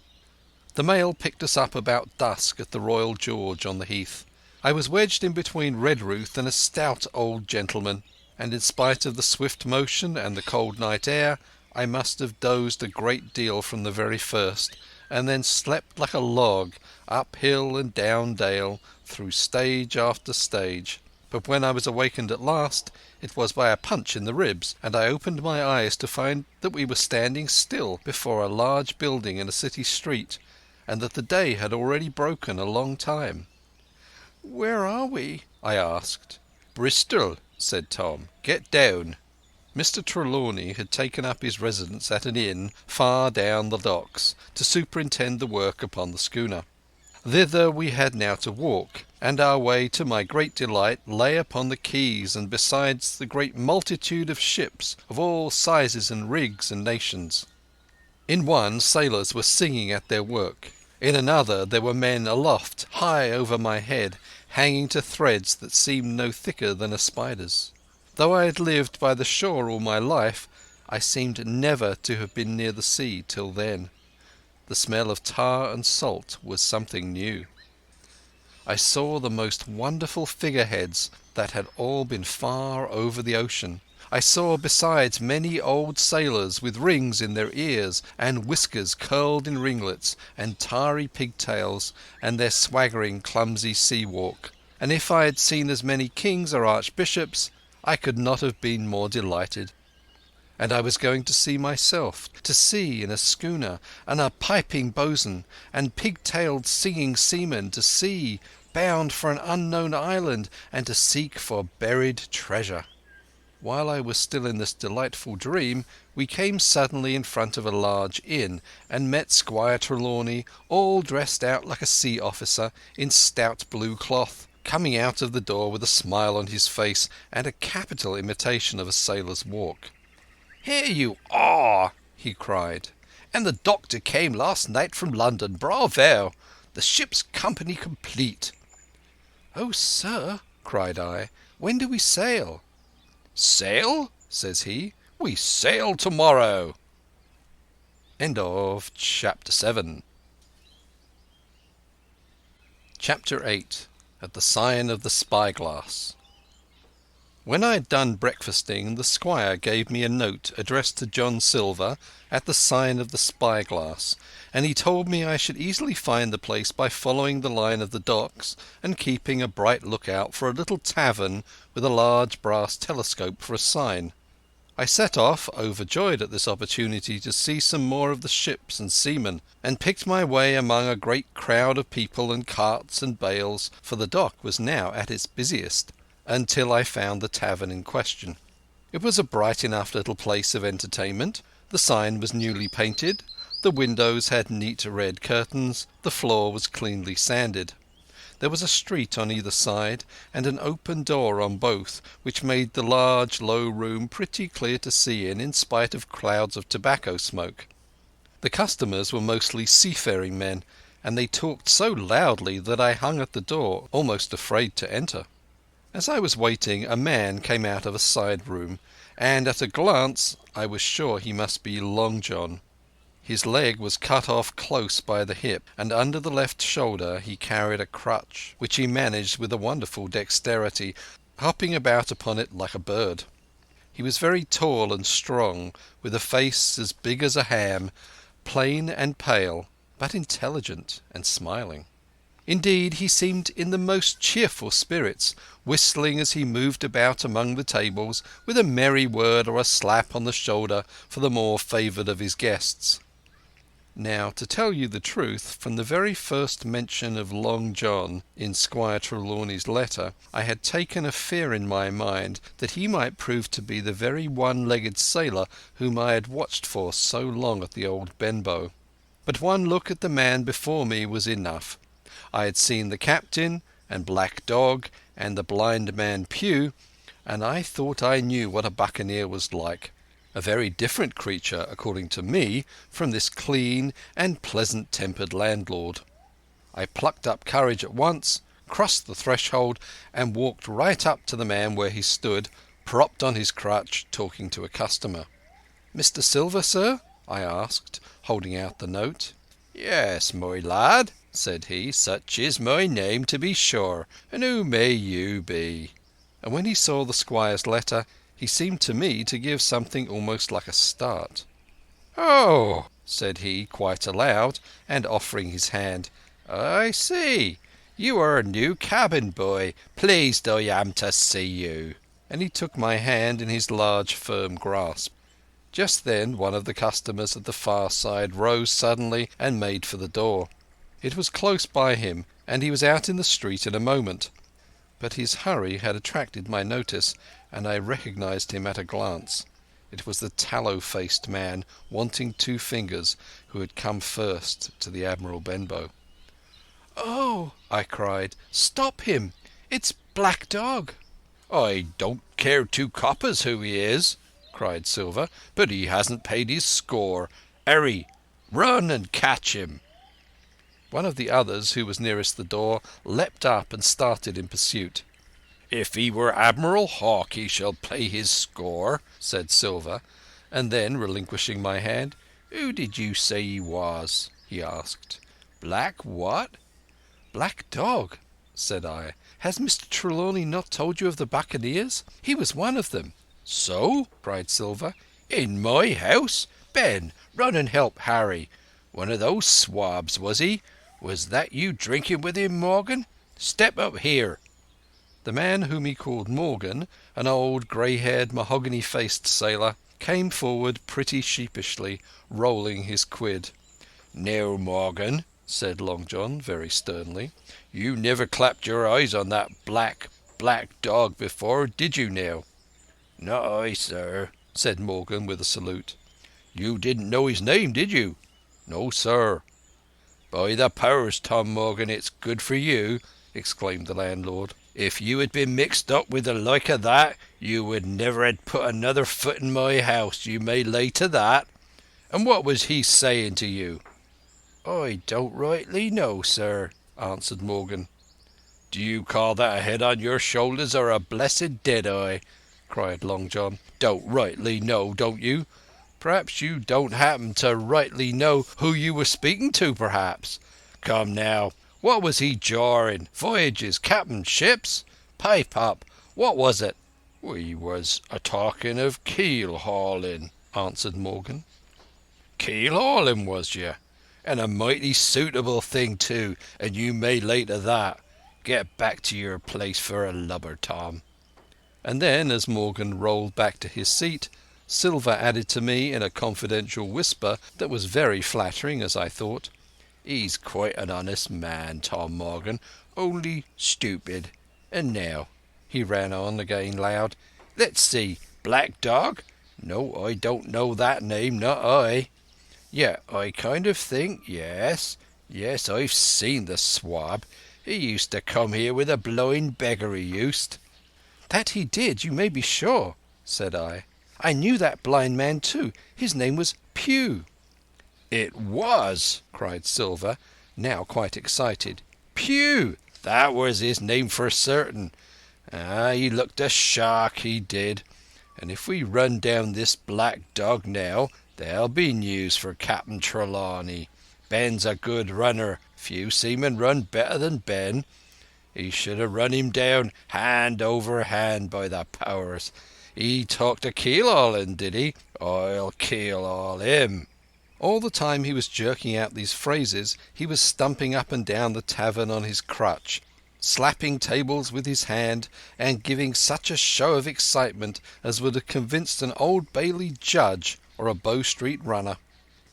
The mail picked us up about dusk at the Royal George on the heath. I was wedged in between Redruth and a stout old gentleman, and in spite of the swift motion and the cold night air, I must have dozed a great deal from the very first, and then slept like a log, up hill and down dale, through stage after stage. But when I was awakened at last, it was by a punch in the ribs, and I opened my eyes to find that we were standing still before a large building in a city street, and that the day had already broken a long time. "Where are we?" I asked. "Bristol," said Tom. "Get down." Mr. Trelawney had taken up his residence at an inn far down the docks to superintend the work upon the schooner. Thither we had now to walk, and our way, to my great delight, lay upon the quays and besides the great multitude of ships of all sizes and rigs and nations. In one, sailors were singing at their work. In another there were men aloft, high over my head, hanging to threads that seemed no thicker than a spider's. Though I had lived by the shore all my life, I seemed never to have been near the sea till then. The smell of tar and salt was something new. I saw the most wonderful figureheads that had all been far over the ocean. I saw besides many old sailors with rings in their ears and whiskers curled in ringlets and tarry pigtails and their swaggering clumsy sea walk. And if I had seen as many kings or archbishops, I could not have been more delighted. And I was going to see myself, to sea in a schooner, and a piping boatswain, and pig-tailed singing seamen, to sea, bound for an unknown island, and to seek for buried treasure. While I was still in this delightful dream, we came suddenly in front of a large inn, and met Squire Trelawney, all dressed out like a sea officer, in stout blue cloth, coming out of the door with a smile on his face and a capital imitation of a sailor's walk. "Here you are!" he cried. "And the doctor came last night from London. Bravo! The ship's company complete." "Oh, sir," cried I, "when do we sail?" "Sail?" says he. "We sail tomorrow." End of Chapter 7. Chapter 8. At the Sign of the Spyglass. When I had done breakfasting, the squire gave me a note addressed to John Silver at the Sign of the Spyglass, and he told me I should easily find the place by following the line of the docks and keeping a bright lookout for a little tavern with a large brass telescope for a sign. I set off, overjoyed at this opportunity to see some more of the ships and seamen, and picked my way among a great crowd of people and carts and bales, for the dock was now at its busiest, until I found the tavern in question. It was a bright enough little place of entertainment. The sign was newly painted, the windows had neat red curtains, the floor was cleanly sanded. There was a street on either side, and an open door on both, which made the large, low room pretty clear to see in spite of clouds of tobacco smoke. The customers were mostly seafaring men, and they talked so loudly that I hung at the door, almost afraid to enter. As I was waiting, a man came out of a side room, and at a glance I was sure he must be Long John. His leg was cut off close by the hip, and under the left shoulder he carried a crutch, which he managed with a wonderful dexterity, hopping about upon it like a bird. He was very tall and strong, with a face as big as a ham, plain and pale, but intelligent and smiling. Indeed, he seemed in the most cheerful spirits, whistling as he moved about among the tables, with a merry word or a slap on the shoulder for the more favoured of his guests. Now, to tell you the truth, from the very first mention of Long John in Squire Trelawney's letter, I had taken a fear in my mind that he might prove to be the very one-legged sailor whom I had watched for so long at the old Benbow. But one look at the man before me was enough. I had seen the captain, and Black Dog, and the blind man Pugh, and I thought I knew what a buccaneer was like. A very different creature, according to me, from this clean and pleasant-tempered landlord. I plucked up courage at once, crossed the threshold, and walked right up to the man where he stood, propped on his crutch, talking to a customer. "Mr. Silver, sir?" I asked, holding out the note. "Yes, my lad," said he, "such is my name, to be sure. And who may you be?" And when he saw the squire's letter, he seemed to me to give something almost like a start. "Oh," said he quite aloud, and offering his hand, "I see. You are a new cabin boy. Pleased I am to see you." And he took my hand in his large firm grasp. Just then one of the customers at the far side rose suddenly and made for the door. It was close by him, and he was out in the street in a moment. But his hurry had attracted my notice, and I recognized him at a glance. It was the tallow-faced man, wanting 2 fingers, who had come first to the Admiral Benbow. "Oh," I cried, "stop him! It's Black Dog." "I don't care 2 coppers who he is," cried Silver, "but he hasn't paid his score. Hurry, run and catch him." One of the others, who was nearest the door, leapt up and started in pursuit. "If he were Admiral Hawke he shall pay his score," said Silver, and then, relinquishing my hand, "Who did you say he was?" he asked. "Black what?" "Black Dog," said I. "Has Mr. Trelawney not told you of the buccaneers? He was one of them." "So?" cried Silver. "In my house? Ben, run and help Harry. One of those swabs, was he? Was that you drinking with him, Morgan? Step up here." The man whom he called Morgan, an old grey-haired, mahogany-faced sailor, came forward pretty sheepishly, rolling his quid. "Now, Morgan," said Long John very sternly, "you never clapped your eyes on that black dog before, did you now?" "Not I, sir," said Morgan with a salute. "You didn't know his name, did you?" "No, sir." "By the powers, Tom Morgan, it's good for you," exclaimed the landlord. "If you had been mixed up with the like of that, you would never have put another foot in my house, you may lay to that. And what was he saying to you?" "I don't rightly know, sir," answered Morgan. "Do you call that a head on your shoulders or a blessed dead-eye?" cried Long John. "Don't rightly know, don't you? Perhaps you don't happen to rightly know who you were speaking to, perhaps? Come now, what was he jawing? Voyages, captain, ships? Pipe up, what was it?" "We was a-talking of keel-hauling," answered Morgan. "Keel-hauling, was you? And a mighty suitable thing too, and you may lay to that. Get back to your place for a lubber, Tom." And then, as Morgan rolled back to his seat, Silver added to me in a confidential whisper that was very flattering, as I thought, "He's quite an honest man, Tom Morgan, only stupid. And now," he ran on again loud, "let's see, Black Dog? No, I don't know that name, not I. Yet I kind of think, yes, I've seen the swab. He used to come here with a blowing beggar, he used." "That he did, you may be sure," said I. "I knew that blind man too. His name was Pugh." "It was!" cried Silver, now quite excited. "Pugh! That was his name for certain. Ah, he looked a shark, he did. And if we run down this black dog now, there'll be news for Captain Trelawney. Ben's a good runner. Few seamen run better than Ben. He should have run him down hand over hand, by the powers. He talked of keel-hauling, did he? I'll keel-haul him." All the time he was jerking out these phrases he was stumping up and down the tavern on his crutch, slapping tables with his hand, and giving such a show of excitement as would have convinced an Old Bailey judge or a Bow Street runner.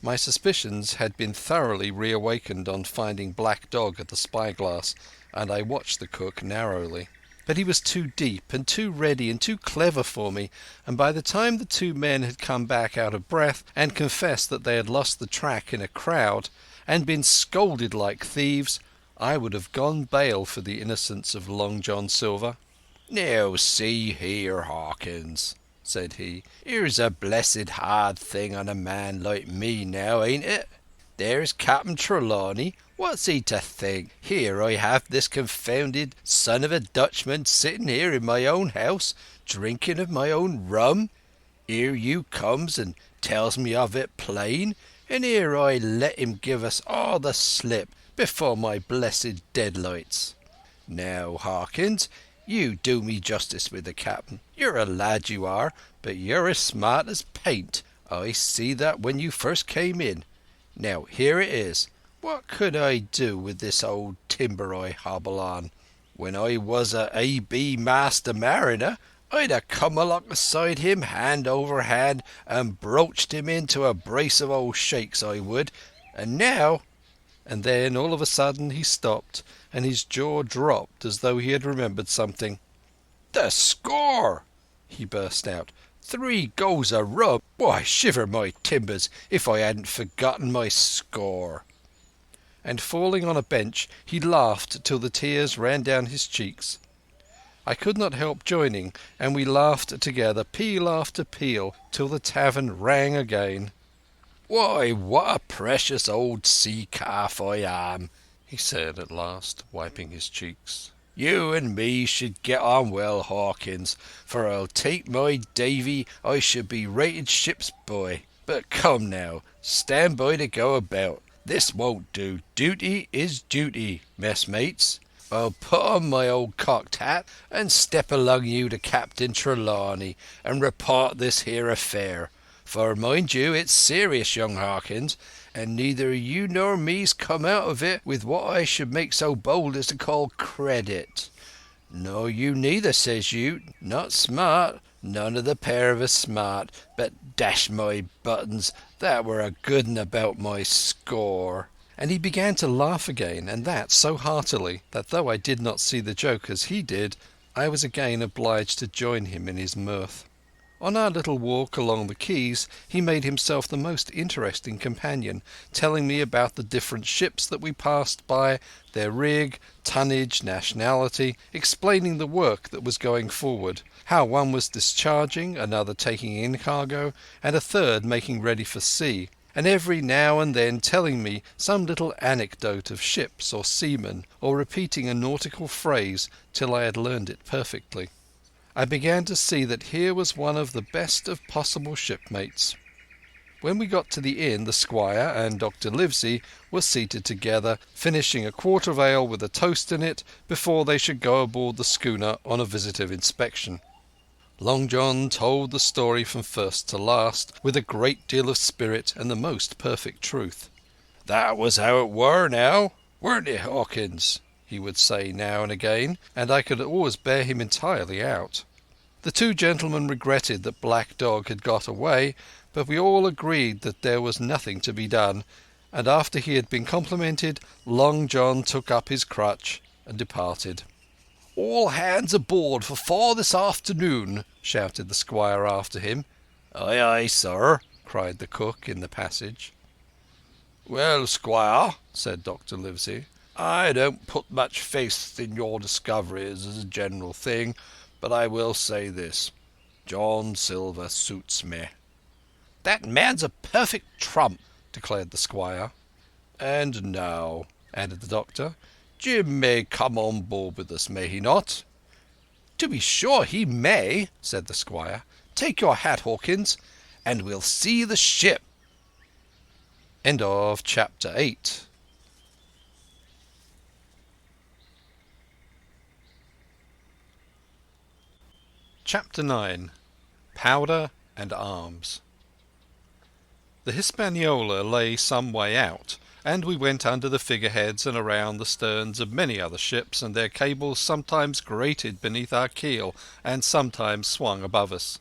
My suspicions had been thoroughly reawakened on finding Black Dog at the spyglass, and I watched the cook narrowly. But he was too deep and too ready and too clever for me, and by the time the two men had come back out of breath and confessed that they had lost the track in a crowd and been scolded like thieves, I would have gone bail for the innocence of Long John Silver. "Now see here, Hawkins," said he. "Here's a blessed hard thing on a man like me now, ain't it? There's Captain Trelawney. What's he to think? Here I have this confounded son of a Dutchman sitting here in my own house, drinking of my own rum. Here you comes and tells me of it plain, and here I let him give us all the slip before my blessed deadlights. Now, Hawkins, you do me justice with the captain. You're a lad, you are, but you're as smart as paint. I see that when you first came in. Now, here it is. What could I do with this old timber I hobble on? When I was a A.B. master mariner, I'd have come alongside him hand over hand and broached him into a brace of old shakes, I would. And now—" And then all of a sudden he stopped, and his jaw dropped as though he had remembered something. "The score!" he burst out. "3 goes of rum! Why, shiver my timbers if I hadn't forgotten my score." And falling on a bench, he laughed till the tears ran down his cheeks. I could not help joining, and we laughed together, peal after peal, till the tavern rang again. "Why, what a precious old sea calf I am," he said at last, wiping his cheeks. "You and me should get on well, Hawkins, for I'll take my Davy I should be rated ship's boy. But come now, stand by to go about. This won't do. Duty is duty, messmates. I'll put on my old cocked hat and step along you to Captain Trelawney and report this here affair. For mind you, it's serious, young Hawkins, and neither you nor me's come out of it with what I should make so bold as to call credit. No, you neither, says you. Not smart. None of the pair of us smart. But dash my buttons, that were a good un about my score." And he began to laugh again, and that so heartily that though I did not see the joke as he did, I was again obliged to join him in his mirth. On our little walk along the quays he made himself the most interesting companion, telling me about the different ships that we passed by, their rig, tonnage, nationality, explaining the work that was going forward, how one was discharging, another taking in cargo, and a third making ready for sea, and every now and then telling me some little anecdote of ships or seamen, or repeating a nautical phrase till I had learned it perfectly. I began to see that here was one of the best of possible shipmates. When we got to the inn, the squire and Dr. Livesey were seated together, finishing a quart of ale with a toast in it before they should go aboard the schooner on a visit of inspection. Long John told the story from first to last, with a great deal of spirit and the most perfect truth. "That was how it were now, weren't it, Hawkins?" he would say now and again, and I could always bear him entirely out. The two gentlemen regretted that Black Dog had got away, but we all agreed that there was nothing to be done, and after he had been complimented, Long John took up his crutch and departed. "All hands aboard for 4 this afternoon," shouted the squire after him. "Aye, aye, sir," cried the cook in the passage. "Well, squire," said Dr. Livesey, I don't put much faith in your discoveries as a general thing, but I will say this. John Silver suits me." "That man's a perfect trump," declared the squire. "And now," added the doctor, "Jim may come on board with us, may he not?" "To be sure he may," said the squire. "Take your hat, Hawkins, and we'll see the ship." End of chapter 8. Chapter 9. Powder and Arms. The Hispaniola lay some way out, and we went under the figureheads and around the sterns of many other ships, and their cables sometimes grated beneath our keel and sometimes swung above us.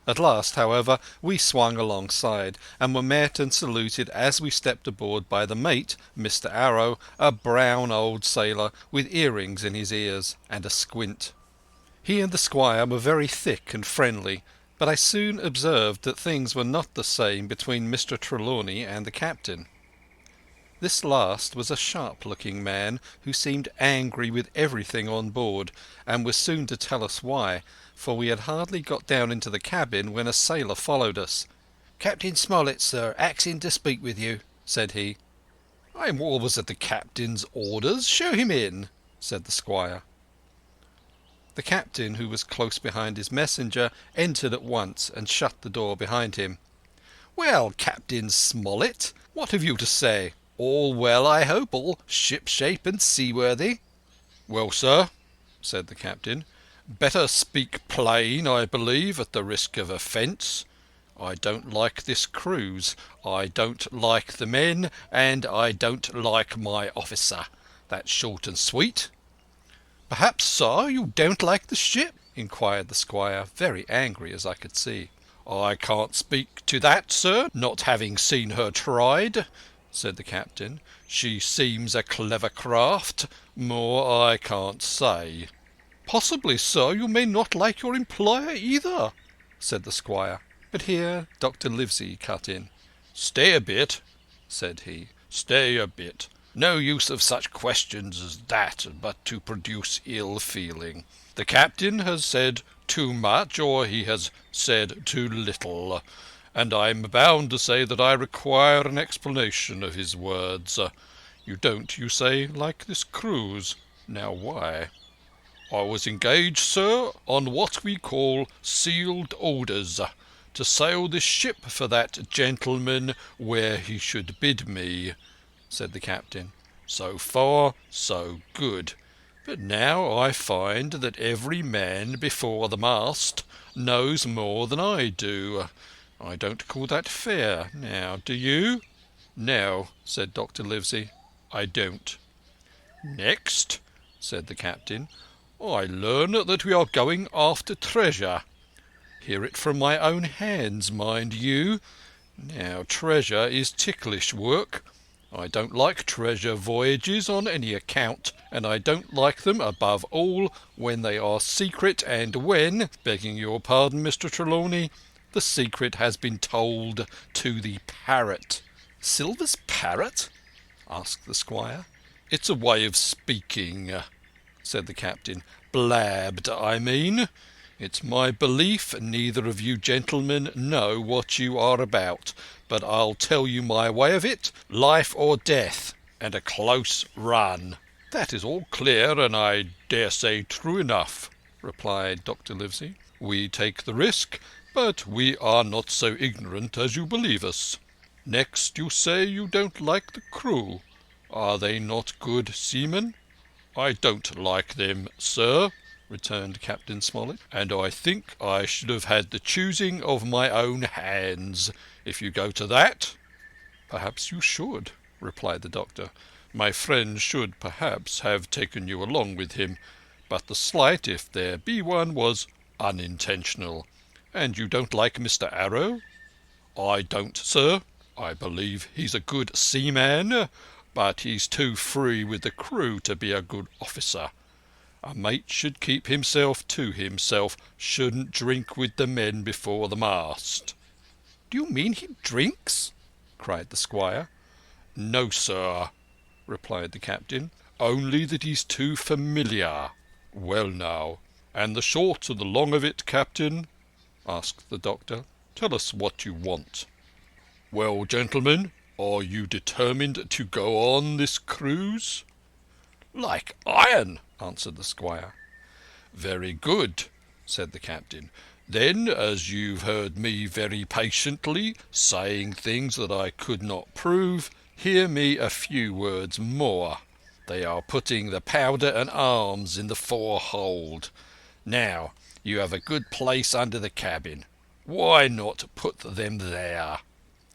At last, however, we swung alongside, and were met and saluted as we stepped aboard by the mate, Mr. Arrow, a brown old sailor with earrings in his ears and a squint. He and the squire were very thick and friendly, but I soon observed that things were not the same between Mr. Trelawney and the captain. This last was a sharp-looking man who seemed angry with everything on board, and was soon to tell us why, for we had hardly got down into the cabin when a sailor followed us. "Captain Smollett, sir, axing to speak with you," said he. "I'm always at the captain's orders. Show him in," said the squire. The captain, who was close behind his messenger, entered at once and shut the door behind him. "Well, Captain Smollett, what have you to say? All well, I hope, all ship-shape and seaworthy?" "Well, sir," said the captain, "better speak plain, I believe, at the risk of offence. I don't like this cruise. I don't like the men, and I don't like my officer. That's short and sweet." "Perhaps, sir, you don't like the ship?" inquired the squire, very angry, as I could see. "I can't speak to that, sir, not having seen her tried," said the captain. "She seems a clever craft. More I can't say." "Possibly, sir, you may not like your employer either," said the squire. But here Dr. Livesey cut in. "Stay a bit," said he. "Stay a bit. No use of such questions as that, but to produce ill feeling. The captain has said too much, or he has said too little, and I'm bound to say that I require an explanation of his words. You don't, you say, like this cruise. Now why?" "I was engaged, sir, on what we call sealed orders, to sail this ship for that gentleman where he should bid me," said the captain. "So far, so good. But now I find that every man before the mast knows more than I do. I don't call that fair. Now, do you?" "No," said Dr. Livesey, "I don't." "Next," said the captain, "I learn that we are going after treasure. Hear it from my own hands, mind you. Now, treasure is ticklish work. I don't like treasure voyages on any account, and I don't like them above all when they are secret and when, begging your pardon, Mr. Trelawney, the secret has been told to the parrot." "Silver's parrot?" asked the squire. "It's a way of speaking," said the captain. "Blabbed, I mean. It's my belief neither of you gentlemen know what you are about, but I'll tell you my way of it, life or death, and a close run." "That is all clear, and I dare say true enough," replied Dr. Livesey. "We take the risk, but we are not so ignorant as you believe us. Next, you say you don't like the crew. Are they not good seamen?" "I don't like them, sir," returned Captain Smollett, "and I think I should have had the choosing of my own hands, if you go to that." "Perhaps you should," replied the doctor. "My friend should perhaps have taken you along with him, but the slight, if there be one, was unintentional. And you don't like Mr. Arrow?" "I don't, sir. I believe he's a good seaman, but he's too free with the crew to be a good officer. A mate should keep himself to himself, shouldn't drink with the men before the mast." "Do you mean he drinks?" cried the squire. "No, sir. replied the captain. "Only that he's too familiar." "Well now, and the short and the long of it, Captain?" asked the doctor. "Tell us what you want." "Well, gentlemen, are you determined to go on this cruise?" "Like iron," answered the squire. "Very good," said the captain. "Then, as you've heard me very patiently saying things that I could not prove, hear me a few words more. They are putting the powder and arms in the forehold. Now, you have a good place under the cabin. Why not put them there?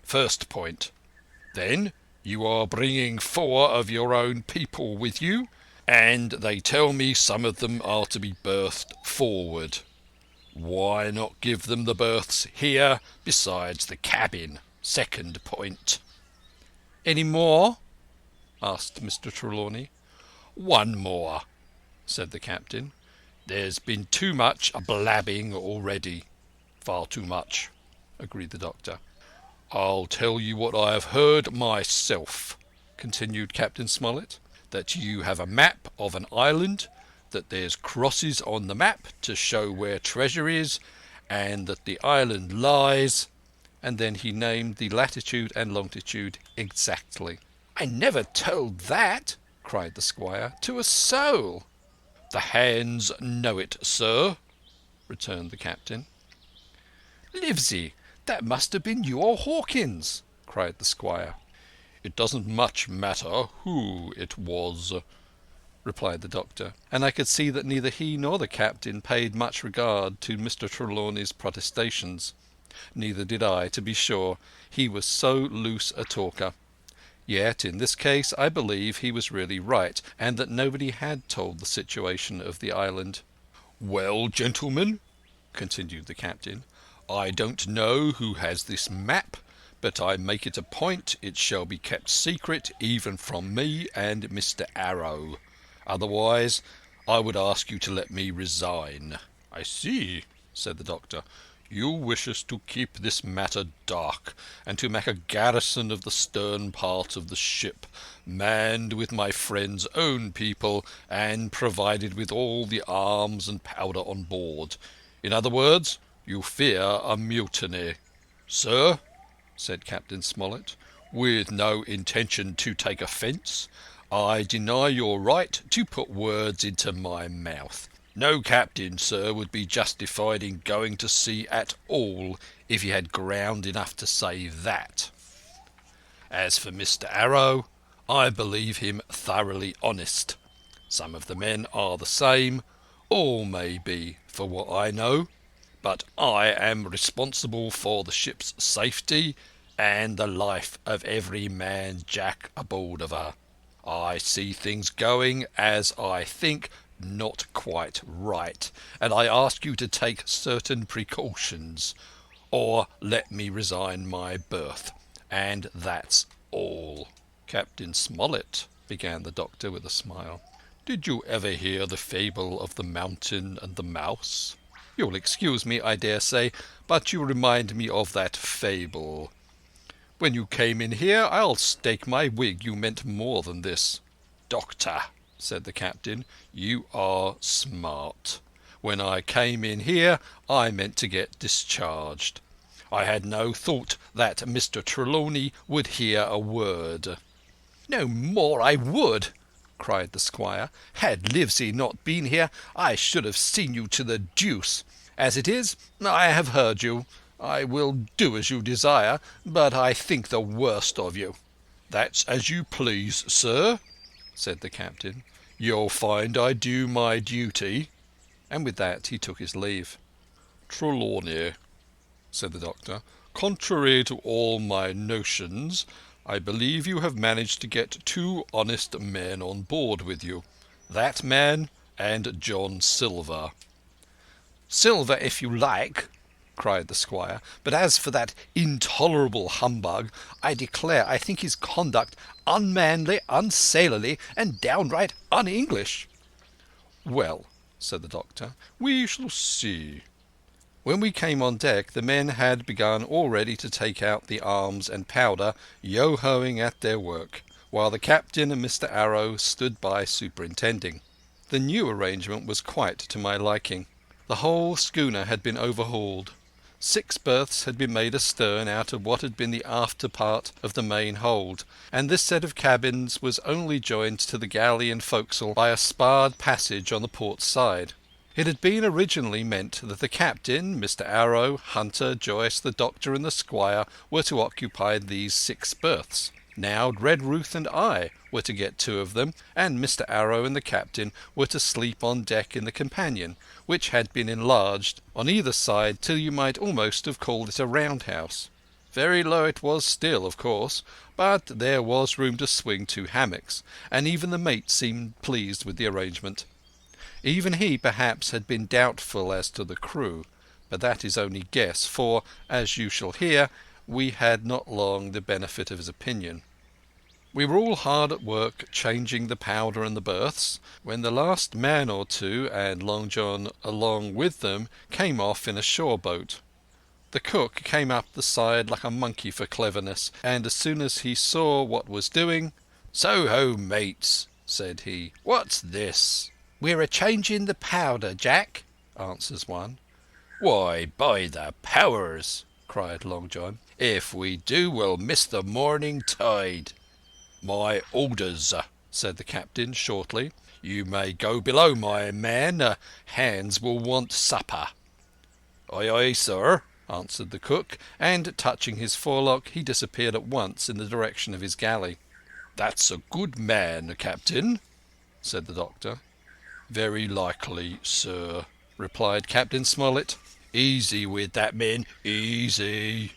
First point. Then, you are bringing 4 of your own people with you, and they tell me some of them are to be berthed forward. Why not give them the berths here besides the cabin? Second point." "Any more?" asked Mr. Trelawney. "One more," said the captain. "There's been too much blabbing already." "Far too much," agreed the doctor. "I'll tell you what I have heard myself," continued Captain Smollett. "That you have a map of an island, that there's crosses on the map to show where treasure is, and that the island lies—" and then he named the latitude and longitude exactly. "I never told that," cried the squire, "to a soul." "The hands know it, sir," returned the captain. "Livesey, that must have been you or Hawkins," cried the squire. "It doesn't much matter who it was," replied the doctor, and I could see that neither he nor the captain paid much regard to Mr. Trelawney's protestations. Neither did I, to be sure, he was so loose a talker. Yet in this case I believe he was really right, and that nobody had told the situation of the island. "Well, gentlemen," continued the captain, "I don't know who has this map, but I make it a point it shall be kept secret even from me and Mr. Arrow. Otherwise, I would ask you to let me resign." "I see," said the doctor. "You wish us to keep this matter dark, and to make a garrison of the stern part of the ship, manned with my friend's own people, and provided with all the arms and powder on board. In other words, you fear a mutiny." "Sir," said Captain Smollett, "with no intention to take offence, I deny your right to put words into my mouth. No captain, sir, would be justified in going to sea at all if he had ground enough to say that. As for Mr. Arrow, I believe him thoroughly honest. Some of the men are the same, all may be, for what I know, but I am responsible for the ship's safety and the life of every man jack aboard of her. I see things going, as I think, not quite right, and I ask you to take certain precautions, or let me resign my berth, and that's all." "Captain Smollett," began the doctor with a smile, "did you ever hear the fable of the mountain and the mouse? You'll excuse me, I dare say, but you remind me of that fable. When you came in here, I'll stake my wig you meant more than this." "Doctor," said the captain, "you are smart. When I came in here, I meant to get discharged. I had no thought that Mr. Trelawney would hear a word." "No more I would," cried the squire. "Had Livesey not been here, I should have seen you to the deuce. As it is, I have heard you. I will do as you desire, but I think the worst of you." "That's as you please, sir," said the captain. "You'll find I do my duty." And with that he took his leave. "Trelawney," said the doctor, "contrary to all my notions, I believe you have managed to get 2 honest men on board with you. That man and John Silver." "Silver, if you like," cried the squire. "But as for that intolerable humbug, I declare I think his conduct unmanly, unsailorly, and downright un-English." "Well," said the doctor, "we shall see." When we came on deck, the men had begun already to take out the arms and powder, yo-hoing at their work. while the captain and Mr. Arrow stood by superintending. The new arrangement was quite to my liking. The whole schooner had been overhauled. 6 berths had been made astern out of what had been the after part of the main hold, and this set of cabins was only joined to the galley and forecastle by a sparred passage on the port side. It had been originally meant that the captain, Mr. Arrow, Hunter, Joyce, the doctor and the squire were to occupy these 6 berths. Now Redruth and I were to get 2 of them, and Mr. Arrow and the captain were to sleep on deck in the companion, which had been enlarged on either side till you might almost have called it a roundhouse. Very low it was still, of course, but there was room to swing 2 hammocks, and even the mate seemed pleased with the arrangement. Even he, perhaps, had been doubtful as to the crew, but that is only guess, for, as you shall hear, we had not long the benefit of his opinion. We were all hard at work changing the powder and the berths, when the last man or 2, and Long John along with them, came off in a shore boat. The cook came up the side like a monkey for cleverness, and as soon as he saw what was doing, "So ho, mates," said he. "What's this?" "We're a-changing the powder, Jack," answers one. "Why, by the powers," cried Long John, "if we do, we'll miss the morning tide." "My orders," said the captain shortly. "You may go below, my man. Hands will want supper." "Aye, aye, sir," answered the cook, and touching his forelock he disappeared at once in the direction of his galley. "That's a good man, Captain," said the doctor. "Very likely, sir," replied Captain Smollett. "Easy with that, men, easy."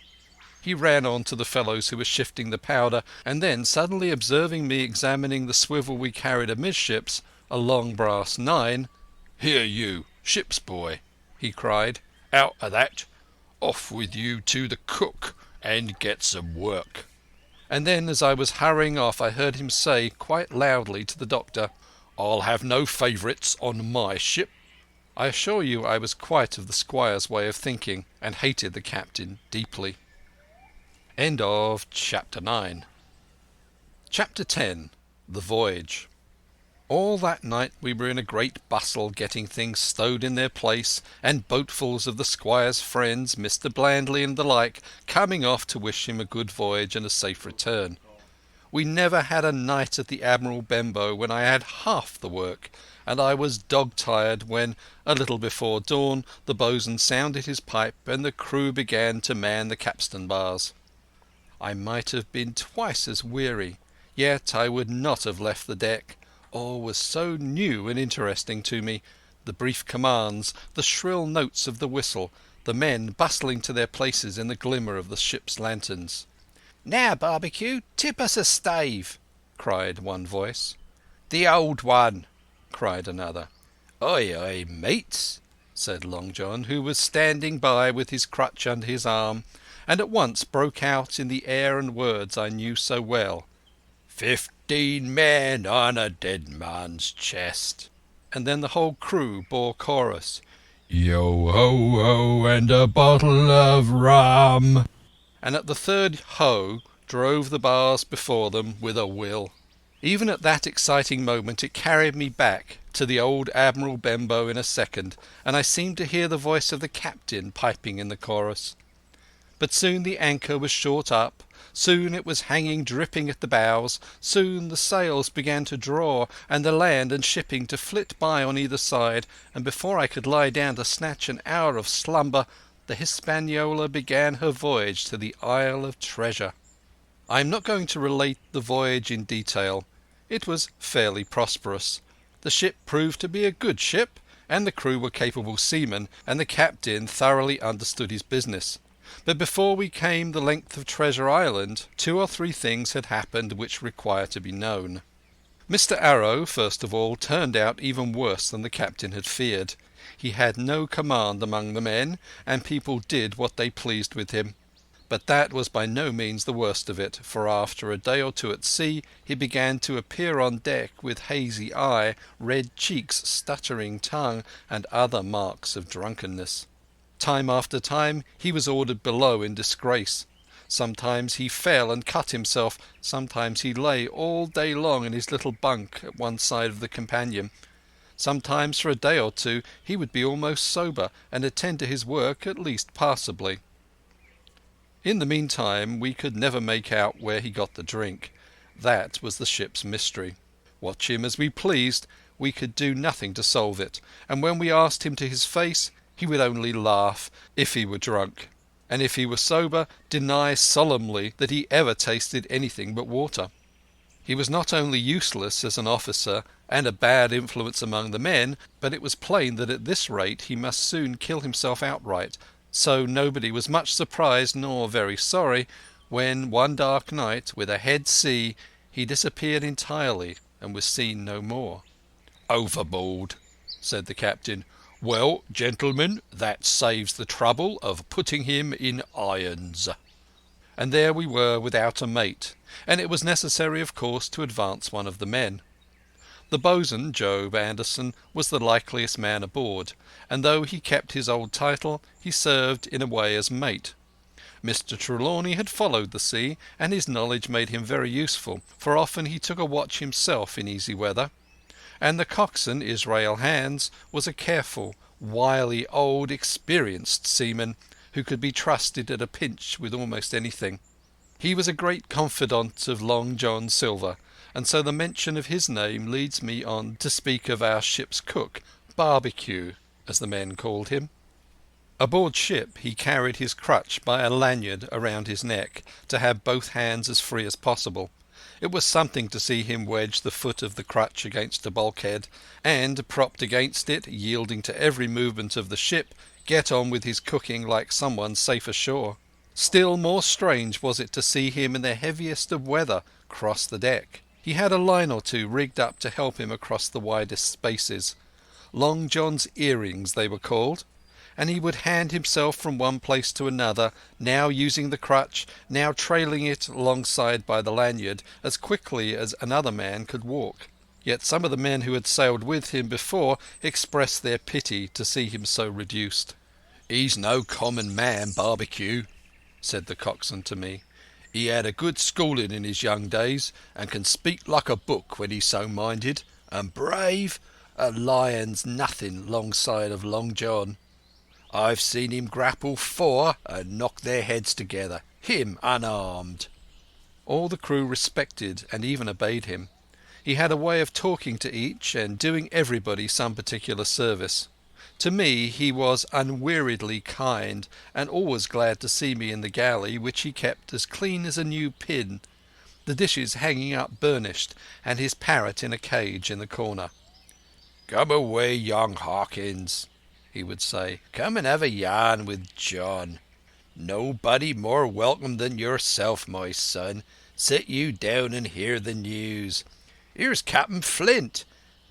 He ran on to the fellows who were shifting the powder, and then, suddenly observing me examining the swivel we carried amidships, a long brass 9, "Here you, ship's boy," he cried, "out of that. Off with you to the cook and get some work." And then, as I was hurrying off, I heard him say quite loudly to the doctor, "I'll have no favourites on my ship." I assure you I was quite of the squire's way of thinking, and hated the captain deeply. End of Chapter 9. Chapter 10. The Voyage. All that night we were in a great bustle getting things stowed in their place, and boatfuls of the squire's friends, Mr. Blandley and the like, coming off to wish him a good voyage and a safe return. We never had a night at the Admiral Benbow when I had half the work, and I was dog-tired when, a little before dawn, the boatswain sounded his pipe and the crew began to man the capstan bars. I might have been twice as weary, yet I would not have left the deck. All was so new and interesting to me, the brief commands, the shrill notes of the whistle, the men bustling to their places in the glimmer of the ship's lanterns. "Now, Barbecue, tip us a stave," cried one voice. "The old one," cried another. "Aye, aye, mates," said Long John, who was standing by with his crutch under his arm, and at once broke out in the air and words I knew so well. 15 men on a dead man's chest. And then the whole crew bore chorus. Yo ho ho and a bottle of rum. And at the third ho drove the bars before them with a will. Even at that exciting moment it carried me back to the old Admiral Benbow in a second, and I seemed to hear the voice of the captain piping in the chorus. But soon the anchor was short up, soon it was hanging dripping at the bows, soon the sails began to draw, and the land and shipping to flit by on either side, and before I could lie down to snatch an hour of slumber, the Hispaniola began her voyage to the Isle of Treasure. I am not going to relate the voyage in detail. It was fairly prosperous. The ship proved to be a good ship, and the crew were capable seamen, and the captain thoroughly understood his business. But before we came the length of Treasure Island, 2 or 3 things had happened which require to be known. Mr. Arrow, first of all, turned out even worse than the captain had feared. He had no command among the men, and people did what they pleased with him. But that was by no means the worst of it, for after a day or 2 at sea he began to appear on deck with hazy eye, red cheeks, stuttering tongue, and other marks of drunkenness. Time after time he was ordered below in disgrace. Sometimes he fell and cut himself, sometimes he lay all day long in his little bunk at one side of the companion. Sometimes for a day or two he would be almost sober and attend to his work at least passably. In the meantime we could never make out where he got the drink. That was the ship's mystery. Watch him as we pleased, we could do nothing to solve it, and when we asked him to his face, he would only laugh if he were drunk, and if he were sober, deny solemnly that he ever tasted anything but water. He was not only useless as an officer and a bad influence among the men, but it was plain that at this rate he must soon kill himself outright, so nobody was much surprised nor very sorry when one dark night, with a head sea, he disappeared entirely and was seen no more. "Overboard," said the captain. "Well, gentlemen, that saves the trouble of putting him in irons." And there we were without a mate, and it was necessary, of course, to advance one of the men. The boatswain, Job Anderson, was the likeliest man aboard, and though he kept his old title, he served in a way as mate. Mr. Trelawney had followed the sea, and his knowledge made him very useful, for often he took a watch himself in easy weather. And the coxswain, Israel Hands, was a careful, wily, old, experienced seaman, who could be trusted at a pinch with almost anything. He was a great confidant of Long John Silver, and so the mention of his name leads me on to speak of our ship's cook, Barbecue, as the men called him. Aboard ship he carried his crutch by a lanyard around his neck, to have both hands as free as possible. It was something to see him wedge the foot of the crutch against a bulkhead, and, propped against it, yielding to every movement of the ship, get on with his cooking like someone safe ashore. Still more strange was it to see him in the heaviest of weather cross the deck. He had a line or two rigged up to help him across the widest spaces. Long John's earrings they were called, and he would hand himself from one place to another, now using the crutch, now trailing it alongside by the lanyard, as quickly as another man could walk. Yet some of the men who had sailed with him before expressed their pity to see him so reduced. "He's no common man, Barbecue," said the coxswain to me. "He had a good schooling in his young days, and can speak like a book when he's so minded. And brave! A lion's nothing longside of Long John. I've seen him grapple 4 and knock their heads together, him unarmed." All the crew respected and even obeyed him. He had a way of talking to each and doing everybody some particular service. To me he was unweariedly kind, and always glad to see me in the galley, which he kept as clean as a new pin, the dishes hanging up burnished, and his parrot in a cage in the corner. "Come away, young Hawkins," he would say. "Come and have a yarn with John. Nobody more welcome than yourself, my son. Sit you down and hear the news. Here's Captain Flint.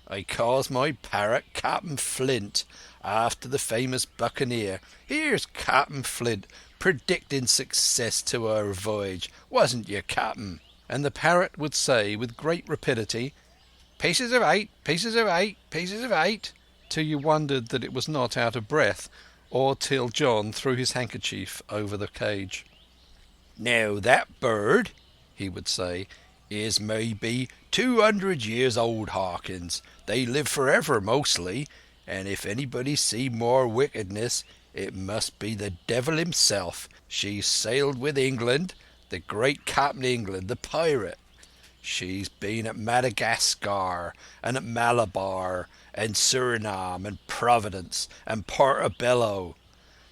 I calls my parrot Captain Flint, after the famous buccaneer. Here's Captain Flint, predicting success to our voyage. Wasn't you, Captain?" And the parrot would say with great rapidity, "Pieces of 8, pieces of 8, pieces of 8, till you wondered that it was not out of breath, or till John threw his handkerchief over the cage. "Now that bird," he would say, "is maybe 200 years old, Hawkins. They live forever mostly, and if anybody see more wickedness, it must be the devil himself. She's sailed with England, the great Captain England, the pirate. She's been at Madagascar and at Malabar and Suriname and Providence and Portobello.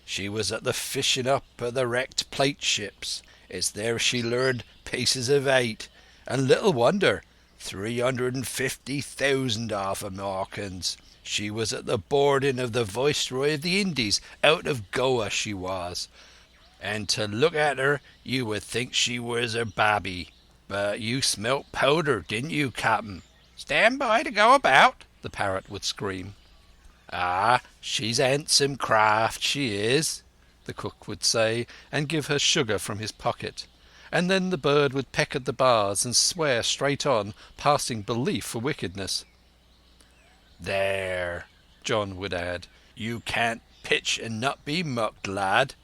She was at the fishing up of the wrecked plate ships. It's there she learned pieces of 8, and little wonder, 350,000 of 'em, Hawkins. She was at the boarding of the Viceroy of the Indies, out of Goa she was, and to look at her you would think she was a babby. But you smelt powder, didn't you, Captain?" "Stand by to go about," the parrot would scream. "Ah, she's handsome craft, she is," the cook would say, and give her sugar from his pocket. And then the bird would peck at the bars and swear straight on, passing belief for wickedness. "There," John would add, "you can't pitch and not be mucked, lad.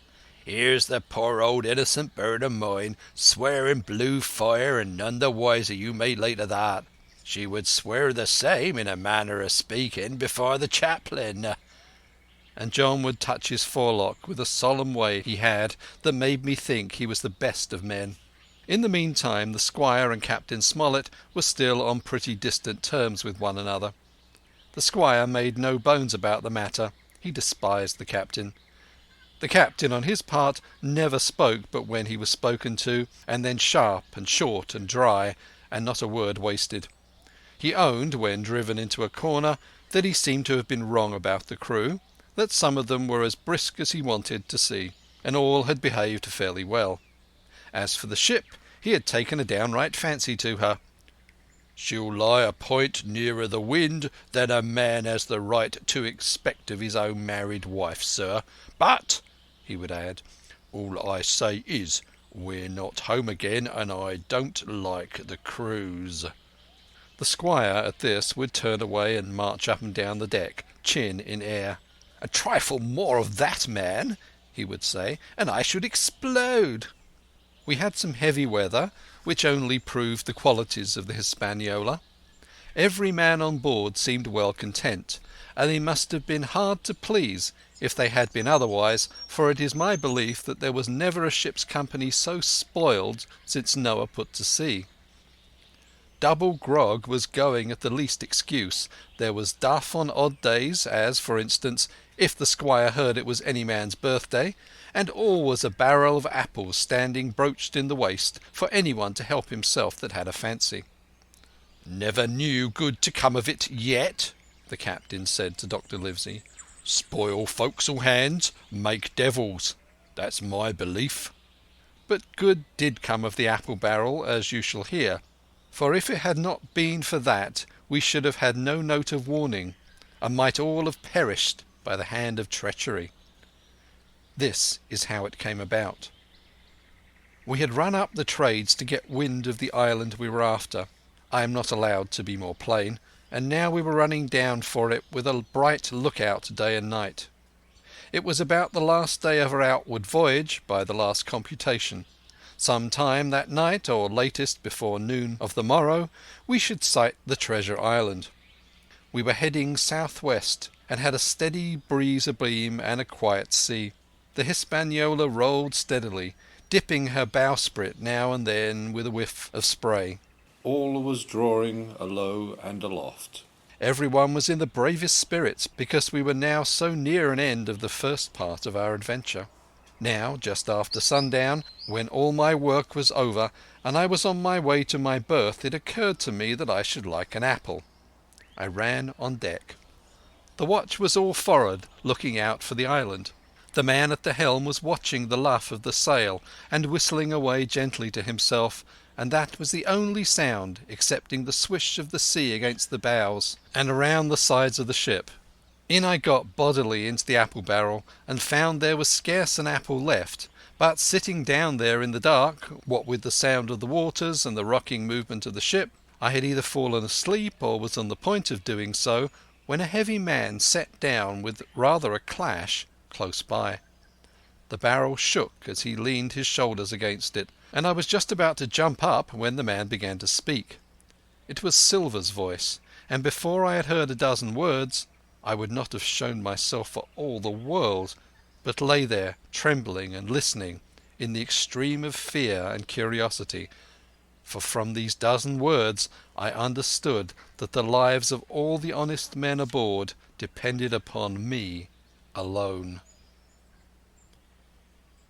Here's the poor old innocent bird of mine swearing blue fire, and none the wiser you may lay to that. She would swear the same, in a manner of speaking, before the chaplain." And John would touch his forelock with a solemn way he had that made me think he was the best of men. In the meantime the squire and Captain Smollett were still on pretty distant terms with one another. The squire made no bones about the matter. He despised the captain. The captain, on his part, never spoke but when he was spoken to, and then sharp and short and dry, and not a word wasted. He owned, when driven into a corner, that he seemed to have been wrong about the crew, that some of them were as brisk as he wanted to see, and all had behaved fairly well. As for the ship, he had taken a downright fancy to her. "She'll lie a point nearer the wind than a man has the right to expect of his own married wife, sir. But," he would add, "all I say is, we're not home again, and I don't like the cruise." The squire at this would turn away and march up and down the deck, chin in air. "A trifle more of that, man," he would say, "and I should explode." We had some heavy weather, which only proved the qualities of the Hispaniola. Every man on board seemed well content, and they must have been hard to please if they had been otherwise, for it is my belief that there was never a ship's company so spoiled since Noah put to sea. Double grog was going at the least excuse. There was duff on odd days, as, for instance, if the squire heard it was any man's birthday, and always a barrel of apples standing broached in the waist for anyone to help himself that had a fancy. "Never knew good to come of it yet," the captain said to Dr. Livesey. "Spoil forecastle hands, make devils. That's my belief." But good did come of the apple barrel, as you shall hear, for if it had not been for that we should have had no note of warning, and might all have perished by the hand of treachery. This is how it came about. We had run up the trades to get wind of the island we were after. I am not allowed to be more plain, and now we were running down for it with a bright lookout day and night. It was about the last day of our outward voyage, by the last computation. Some time that night, or latest before noon of the morrow, we should sight the Treasure Island. We were heading southwest, and had a steady breeze abeam and a quiet sea. The Hispaniola rolled steadily, dipping her bowsprit now and then with a whiff of spray. All was drawing alow and aloft. Everyone was in the bravest spirits because we were now so near an end of the first part of our adventure. Now, just after sundown, when all my work was over and I was on my way to my berth, it occurred to me that I should like an apple. I ran on deck. The watch was all forward, looking out for the island. The man at the helm was watching the luff of the sail and whistling away gently to himself, and that was the only sound, excepting the swish of the sea against the bows and around the sides of the ship. In I got bodily into the apple barrel, and found there was scarce an apple left, but sitting down there in the dark, what with the sound of the waters and the rocking movement of the ship, I had either fallen asleep or was on the point of doing so, when a heavy man sat down with rather a clash close by. The barrel shook as he leaned his shoulders against it, and I was just about to jump up when the man began to speak. It was Silver's voice, and before I had heard a dozen words, I would not have shown myself for all the world, but lay there trembling and listening in the extreme of fear and curiosity, for from these dozen words I understood that the lives of all the honest men aboard depended upon me alone.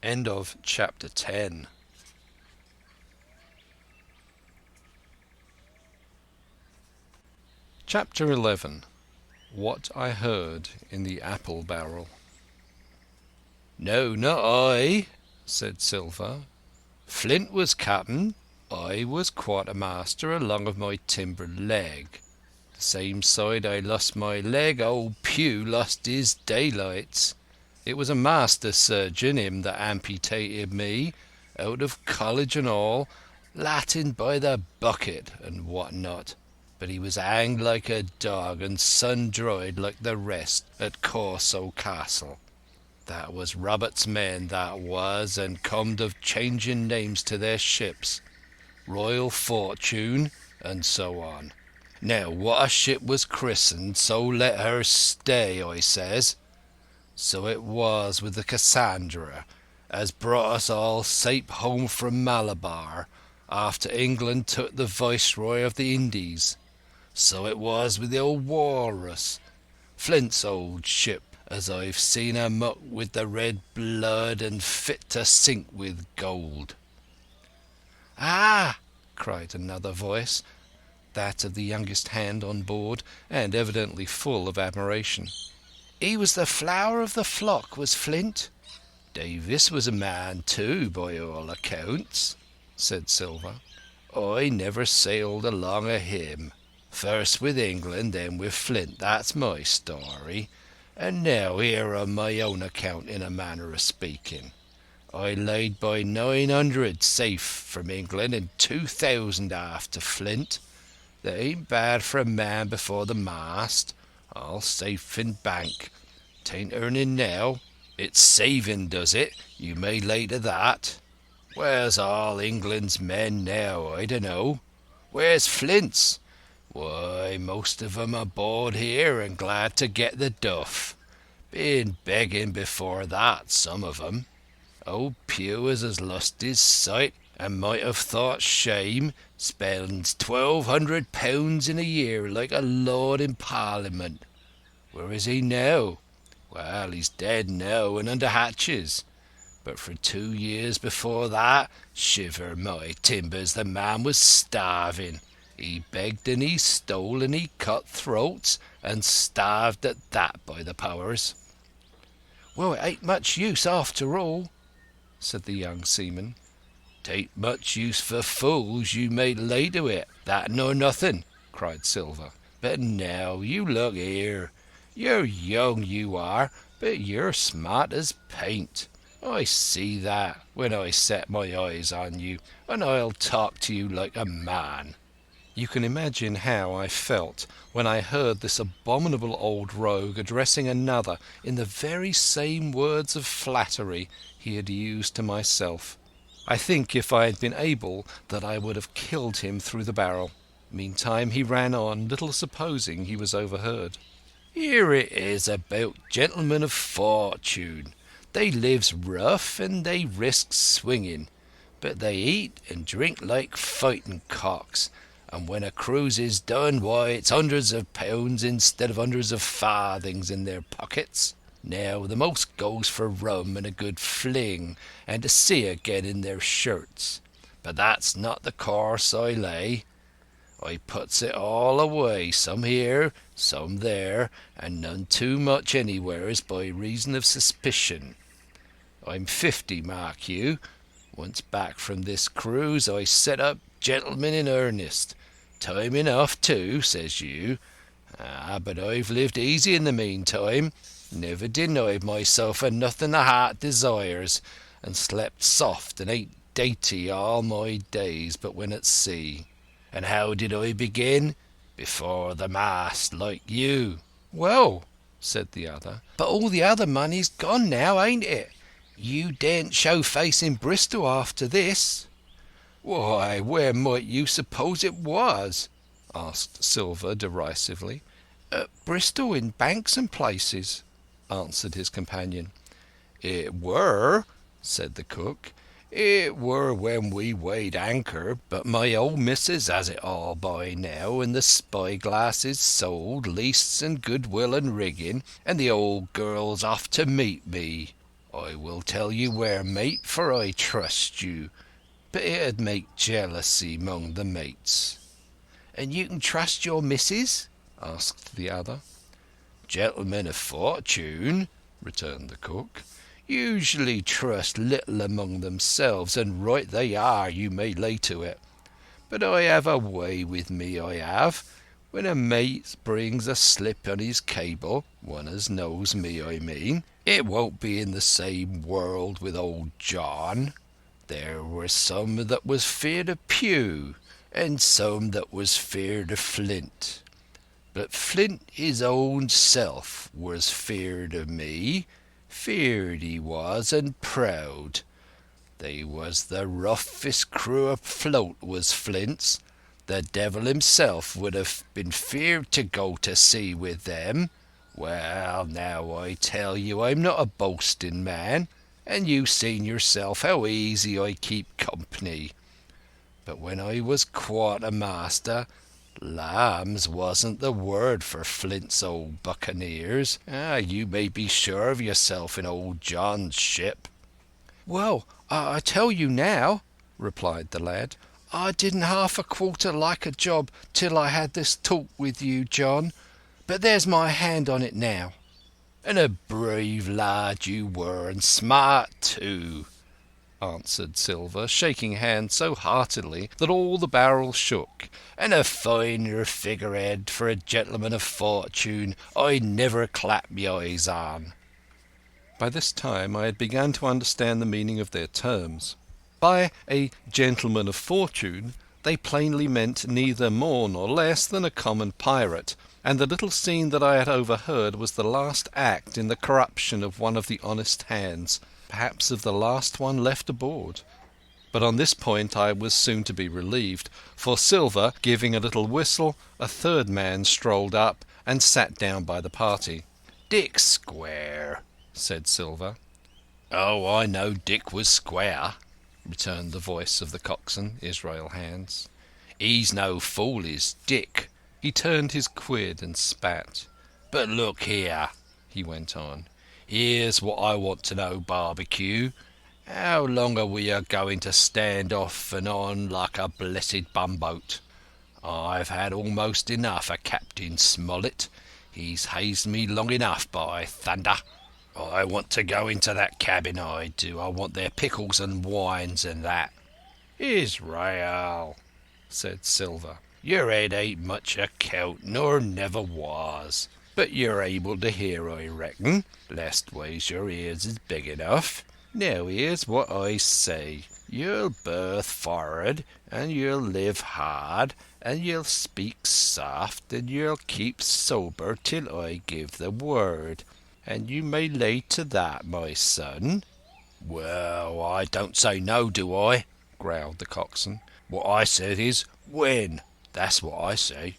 End of chapter 10. Chapter 11. What I Heard in the Apple Barrel. "No, not I," said Silver. "Flint was captain. I was quartermaster along of my timbered leg. The same side I lost my leg, old Pew lost his daylights. It was a master surgeon, him that amputated me, out of college and all, Latin by the bucket and what not. But he was hanged like a dog and sun-dried like the rest at Corso Castle. That was Robert's men, that was, and comed of changing names to their ships, Royal Fortune, and so on. Now, what a ship was christened, so let her stay, I says. So it was with the Cassandra, as brought us all safe home from Malabar, after England took the Viceroy of the Indies. So it was with the old Walrus, Flint's old ship, as I've seen her muck with the red blood and fit to sink with gold." "Ah!" cried another voice, that of the youngest hand on board, and evidently full of admiration. "He was the flower of the flock, was Flint." "Davis was a man too, by all accounts," said Silver. "I never sailed along of him. First with England, then with Flint, that's my story. And now here on my own account, in a manner of speaking. I laid by 900 safe from England and 2,000 after Flint. That ain't bad for a man before the mast. All safe in bank. 'Tain't earning now. It's saving does it, you may lay to that. Where's all England's men now, I dunno? Where's Flint's? Why, most of 'em aboard here and glad to get the duff. Been begging before that, some of 'em. Old Pugh is as lusty as sight, and might have thought shame, spends £1,200 in a year like a lord in Parliament. Where is he now? Well, he's dead now and under hatches. But for 2 years before that, shiver my timbers, the man was starving. He begged and he stole and he cut throats, and starved at that, by the powers." "Well, it ain't much use after all," said the young seaman. "'Tain't much use for fools, you may lay to it, that nor nothing," cried Silver. "But now, you look here. You're young, you are, but you're smart as paint. I see that when I set my eyes on you, and I'll talk to you like a man." You can imagine how I felt when I heard this abominable old rogue addressing another in the very same words of flattery he had used to myself. I think if I had been able that I would have killed him through the barrel. Meantime he ran on, little supposing he was overheard. "Here it is about gentlemen of fortune. They lives rough and they risks swinging, but they eat and drink like fighting cocks. And when a cruise is done, why, it's hundreds of pounds instead of hundreds of farthings in their pockets. Now, the most goes for rum and a good fling, and to see again in their shirts. But that's not the course I lay. I puts it all away, some here, some there, and none too much anywheres by reason of suspicion. I'm 50, mark you. Once back from this cruise, I set up gentleman in earnest. Time enough too, says you. Ah, but I've lived easy in the meantime, never denied myself a nothing the heart desires, and slept soft and ate dainty all my days but when at sea. And how did I begin? Before the mast, like you." "Well," said the other, "but all the other money's gone now, ain't it? You daren't show face in Bristol after this." "Why, where might you suppose it was?" asked Silver derisively. "At Bristol, in banks and places," answered his companion. "It were," said the cook. "It were when we weighed anchor, but my old missus has it all by now, and the spyglass is sold, leasts and goodwill and rigging, and the old girl's off to meet me. I will tell you where, mate, for I trust you, but it'd make jealousy among the mates." "And you can trust your missus?" asked the other. "Gentlemen of fortune," returned the cook, "usually trust little among themselves, and right they are, you may lay to it. But I have a way with me, I have. When a mate brings a slip on his cable, one as knows me, I mean, it won't be in the same world with old John. There were some that was feared of Pugh, and some that was feared of Flint. But Flint his own self was feared of me, Feared he was, and proud. They was the roughest crew afloat, was Flint's. The devil himself would have been feared to go to sea with them. Well, now I tell you I'm not a boasting man, and you've seen yourself how easy I keep company. But when I was quartermaster, lambs wasn't the word for Flint's old buccaneers. You may be sure of yourself in old John's ship." "Well, I tell you now," replied the lad, "I didn't half a quarter like a job till I had this talk with you, John. But there's my hand on it now." "And a brave lad you were, and smart too," answered Silver, shaking hands so heartily that all the barrel shook. "And a finer figurehead for a gentleman of fortune I never clapped me eyes on." By this time I had begun to understand the meaning of their terms. By a gentleman of fortune they plainly meant neither more nor less than a common pirate, and the little scene that I had overheard was the last act in the corruption of one of the honest hands, perhaps of the last one left aboard. But on this point I was soon to be relieved, for Silver, giving a little whistle, a third man strolled up and sat down by the party. "Dick square," said Silver. "Oh, I know Dick was square," returned the voice of the coxswain, Israel Hands. "He's no fool, is Dick." He turned his quid and spat. "But look here," he went on. "Here's what I want to know, Barbecue. How long are we going to stand off and on like a blessed bumboat? I've had almost enough of Captain Smollett. He's hazed me long enough, by thunder. I want to go into that cabin, I do. I want their pickles and wines and that." "Israel," said Silver, "your head ain't much account, nor never was. But you're able to hear, I reckon. Leastways your ears is big enough. Now here's what I say. You'll berth for'ard, and you'll live hard, and you'll speak soft, and you'll keep sober till I give the word. And you may lay to that, my son." "Well, I don't say no, do I?" growled the coxswain. "What I said is, when? That's what I say."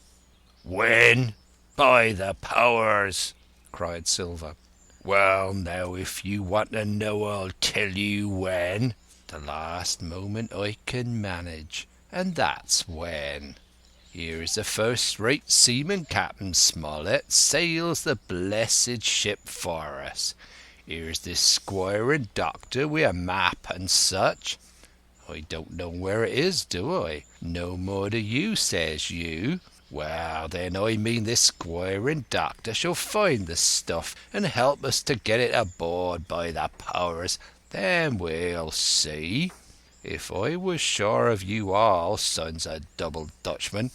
"When? By the powers!" cried Silver. "Well, now, if you want to know, I'll tell you when. The last moment I can manage, and that's when. Here's a first-rate seaman, Captain Smollett, sails the blessed ship for us. Here's this squire and doctor wi' a map and such. I don't know where it is, do I? No more do you, says you. Well, then, I mean this squire and doctor shall find the stuff and help us to get it aboard, by the powers. Then we'll see. If I was sure of you all, sons of double Dutchmen,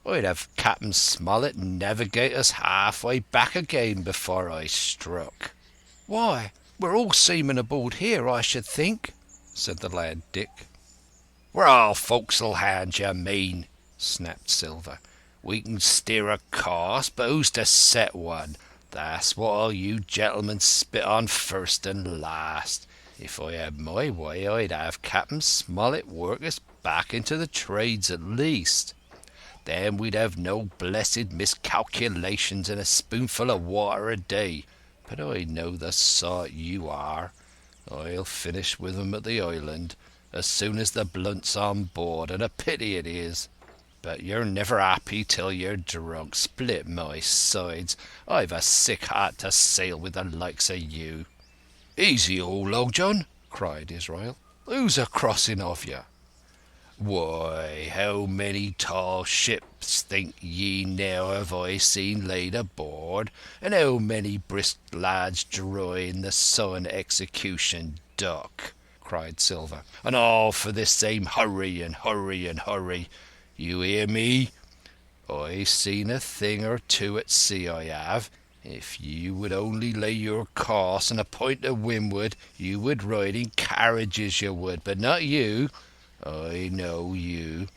I'd have Captain Smollett navigate us halfway back again before I struck." "Why, we're all seamen aboard here, I should think," said the lad Dick. "We're all forecastle hands, you mean," snapped Silver. "We can steer a course, but who's to set one? That's what all you gentlemen spit on first and last. If I had my way, I'd have Captain Smollett work us back into the trades at least. Then we'd have no blessed miscalculations and a spoonful of water a day. But I know the sort you are. I'll finish with 'em at the island as soon as the blunt's on board, and a pity it is. But you're never happy till you're drunk. Split my sides, I've a sick heart to sail with the likes of you." "Easy all, Long John," cried Israel. "Who's a crossing of you?" "Why, how many tall ships, think ye now, have I seen laid aboard, and how many brisk lads drawing the sun execution dock?" cried Silver. "And all for this same hurry and hurry and hurry. You hear me? I've seen a thing or two at sea, I have. If you would only lay your course and a point to windward, you would ride in carriages, you would, but not you. I know you.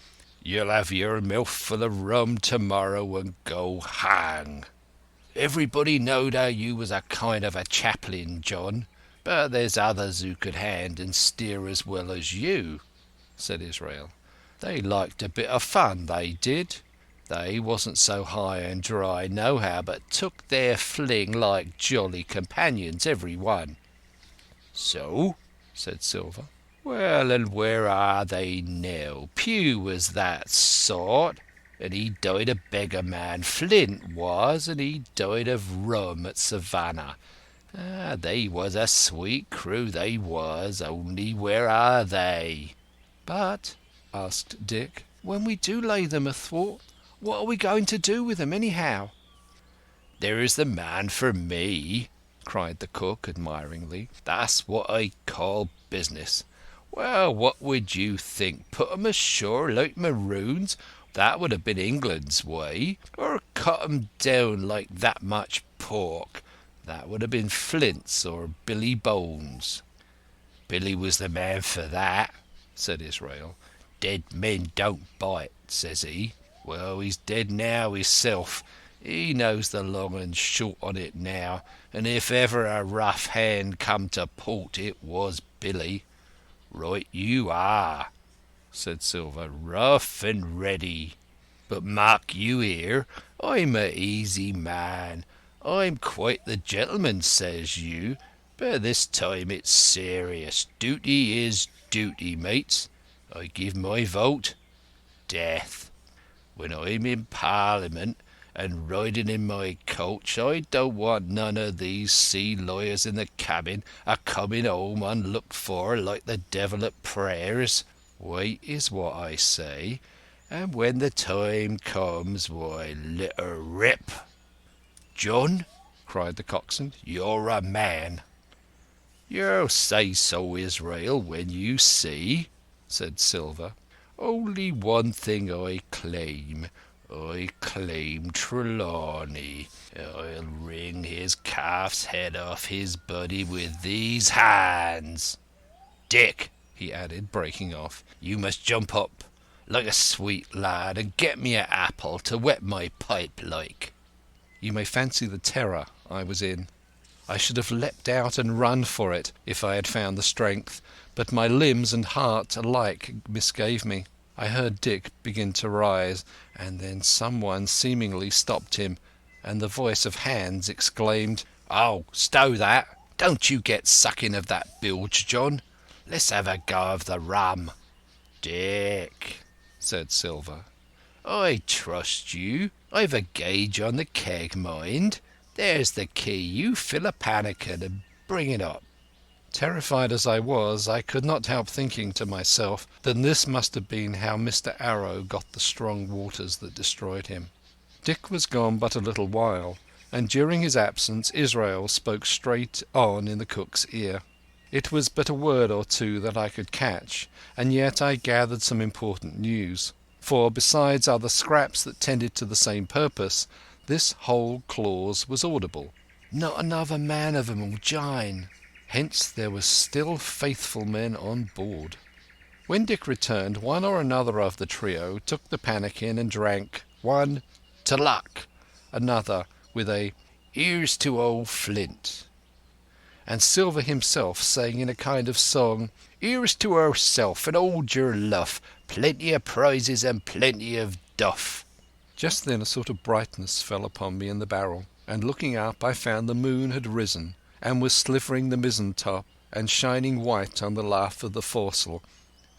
You'll have your mouthful of rum tomorrow and go hang. Everybody knowed how you was a kind of a chaplain, John. But there's others who could hand and steer as well as you," said Israel. "They liked a bit of fun, they did. They wasn't so high and dry nohow, but took their fling like jolly companions, every one." "So?" said Silver. "Well, and where are they now? Pew was that sort, and he died a beggar man, Flint was, and he died of rum at Savannah. They was a sweet crew, they was, only where are they?" "But," asked Dick, "when we do lay them athwart, what are we going to do with them, anyhow?" "There's the man for me," cried the cook admiringly. "That's what I call business. Well, what would you think? Put 'em ashore like maroons? That would have been England's way. Or cut 'em down like that much pork? That would have been Flint's or Billy Bones." "Billy was the man for that," said Israel. "Dead men don't bite," says he. Well, he's dead now hisself. He knows the long and short on it now, and if ever a rough hand come to port, it was Billy." "Right you are," said Silver, "rough and ready. But mark you here, I'm a easy man. I'm quite the gentleman, says you, but this time it's serious. Duty is duty, mates. I give my vote. Death. When I'm in Parliament and riding in my coach, I don't want none of these sea lawyers in the cabin a-coming home unlooked for like the devil at prayers. Wait is what I say, and when the time comes, why, let her rip." "John," cried the coxswain, "you're a man." "You'll say so, Israel, when you see," said Silver. "Only one thing I claim. I claim Trelawney. I'll wring his calf's head off his body with these hands. Dick," he added, breaking off, "you must jump up like a sweet lad and get me an apple to wet my pipe like." You may fancy the terror I was in. I should have leapt out and run for it if I had found the strength, but my limbs and heart alike misgave me. I heard Dick begin to rise, and then someone seemingly stopped him, and the voice of Hans exclaimed, "Oh, stow that! Don't you get sucking of that bilge, John. Let's have a go of the rum." "Dick," said Silver, "I trust you. I've a gauge on the keg, mind. There's the key. You fill a pannikin and bring it up." Terrified as I was, I could not help thinking to myself that this must have been how Mr. Arrow got the strong waters that destroyed him. Dick was gone but a little while, and during his absence Israel spoke straight on in the cook's ear. It was but a word or two that I could catch, and yet I gathered some important news, for besides other scraps that tended to the same purpose, this whole clause was audible. "Not another man of 'em will jine." Hence there were still faithful men on board. When Dick returned, one or another of the trio took the pannikin and drank, one "to luck," another with a "here's to old Flint," and Silver himself saying in a kind of song, "Here's to herself and hold your luff, plenty of prizes and plenty of duff." Just then a sort of brightness fell upon me in the barrel, and looking up I found the moon had risen and was slivering the mizzen top and shining white on the lath of the foresail,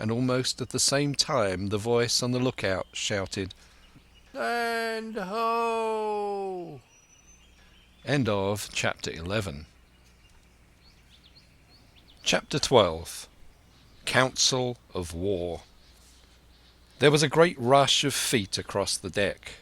and almost at the same time the voice on the lookout shouted, "Land ho!" End of Chapter 11. Chapter 12. Council of War. There was a great rush of feet across the deck.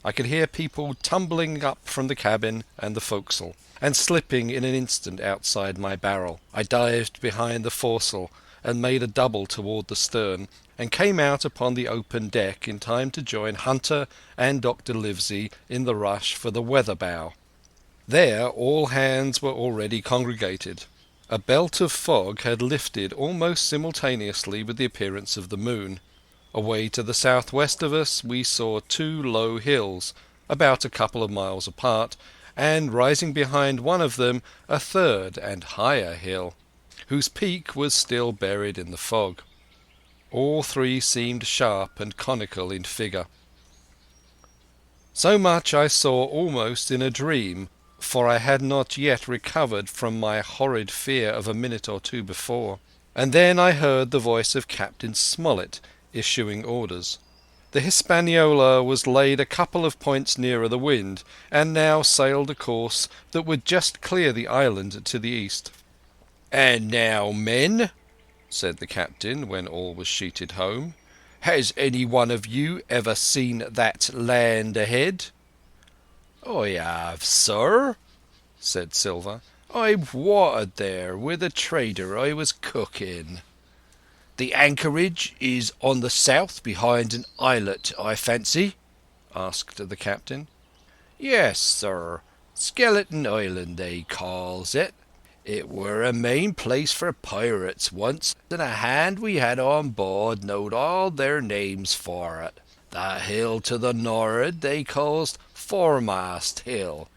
I could hear people tumbling up from the cabin and the forecastle, and slipping in an instant outside my barrel. I dived behind the foresail and made a double toward the stern, and came out upon the open deck in time to join Hunter and Dr. Livesey in the rush for the weather bow. There all hands were already congregated. A belt of fog had lifted almost simultaneously with the appearance of the moon. Away to the southwest of us we saw two low hills, about a couple of miles apart, and rising behind one of them a third and higher hill, whose peak was still buried in the fog. All three seemed sharp and conical in figure. So much I saw almost in a dream, for I had not yet recovered from my horrid fear of a minute or two before. And then I heard the voice of Captain Smollett issuing orders. The Hispaniola was laid a couple of points nearer the wind, and now sailed a course that would just clear the island to the east. "And now, men," said the captain when all was sheeted home, "has any one of you ever seen that land ahead?" "I have, sir," said Silver. "I've watered there with a trader I was cooking." "The anchorage is on the south behind an islet, I fancy?" asked the captain. "Yes, sir. Skeleton Island, they calls it. It were a main place for pirates once, and a hand we had on board knowed all their names for it. That hill to the nor'ard they calls Foremast Hill.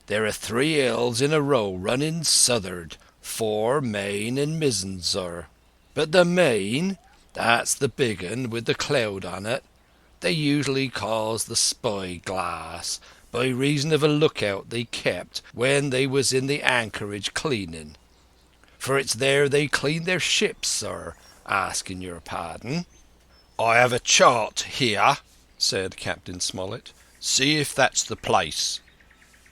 There are 3 hills in a row running south'ard, fore, main, and mizzen, sir. But the main, that's the big un with the cloud on it, they usually calls the Spy Glass, by reason of a lookout they kept when they was in the anchorage cleaning. For it's there they clean their ships, sir, asking your pardon." "I have a chart here," said Captain Smollett. "See if that's the place."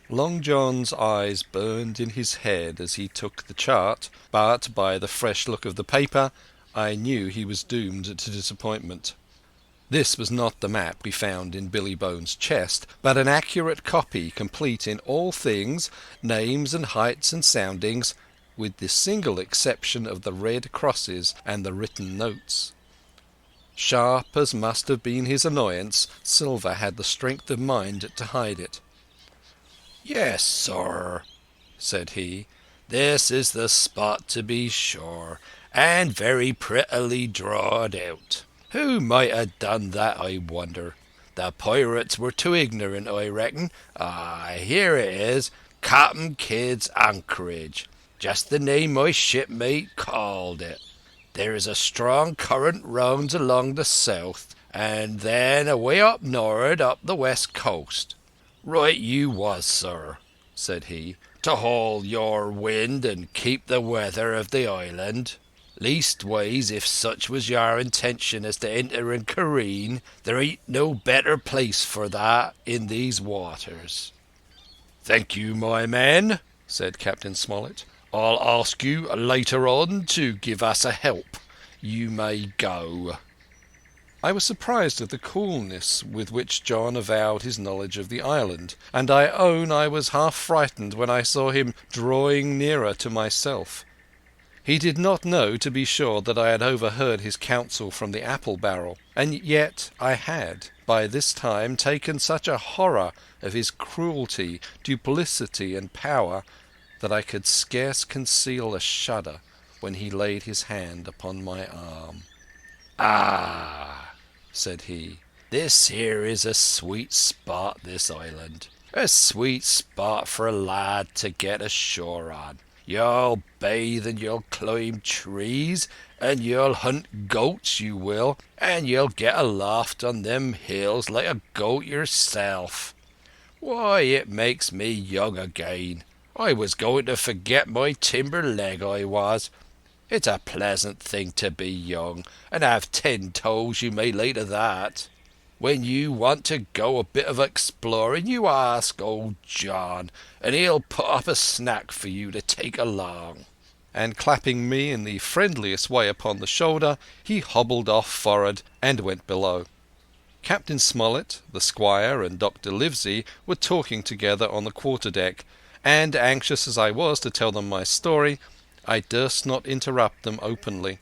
Long John's eyes burned in his head as he took the chart, but by the fresh look of the paper I knew he was doomed to disappointment. This was not the map we found in Billy Bones' chest, but an accurate copy, complete in all things, names and heights and soundings, with the single exception of the red crosses and the written notes. Sharp as must have been his annoyance, Silver had the strength of mind to hide it. "Yes, sir," said he, "this is the spot to be sure, and very prettily drawed out. Who might have done that, I wonder? The pirates were too ignorant, I reckon. Here it is, Captain Kidd's anchorage, just the name my shipmate called it. There is a strong current rounds along the south, and then away up nor'ard up the west coast. Right you was, sir," said he, "to haul your wind and keep the weather of the island. Leastways, if such was your intention as to enter and careen, there ain't no better place for that in these waters." "Thank you, my man," said Captain Smollett. "I'll ask you later on to give us a help. You may go." I was surprised at the coolness with which John avowed his knowledge of the island, and I own I was half frightened when I saw him drawing nearer to myself. He did not know, to be sure, that I had overheard his counsel from the apple barrel, and yet I had by this time taken such a horror of his cruelty, duplicity, and power that I could scarce conceal a shudder when he laid his hand upon my arm. "Ah," said he, "this here is a sweet spot, this island. A sweet spot for a lad to get ashore on. You'll bathe and you'll climb trees and you'll hunt goats, you will, and you'll get aloft on them hills like a goat yourself. Why, it makes me young again. I was going to forget my timber leg, I was. It's a pleasant thing to be young, and have 10 toes you may lay to that. When you want to go a bit of exploring, you ask old John, and he'll put up a snack for you to take along." And clapping me in the friendliest way upon the shoulder, he hobbled off forward and went below. Captain Smollett, the squire, and Dr. Livesey were talking together on the quarter-deck, and, anxious as I was to tell them my story, I durst not interrupt them openly.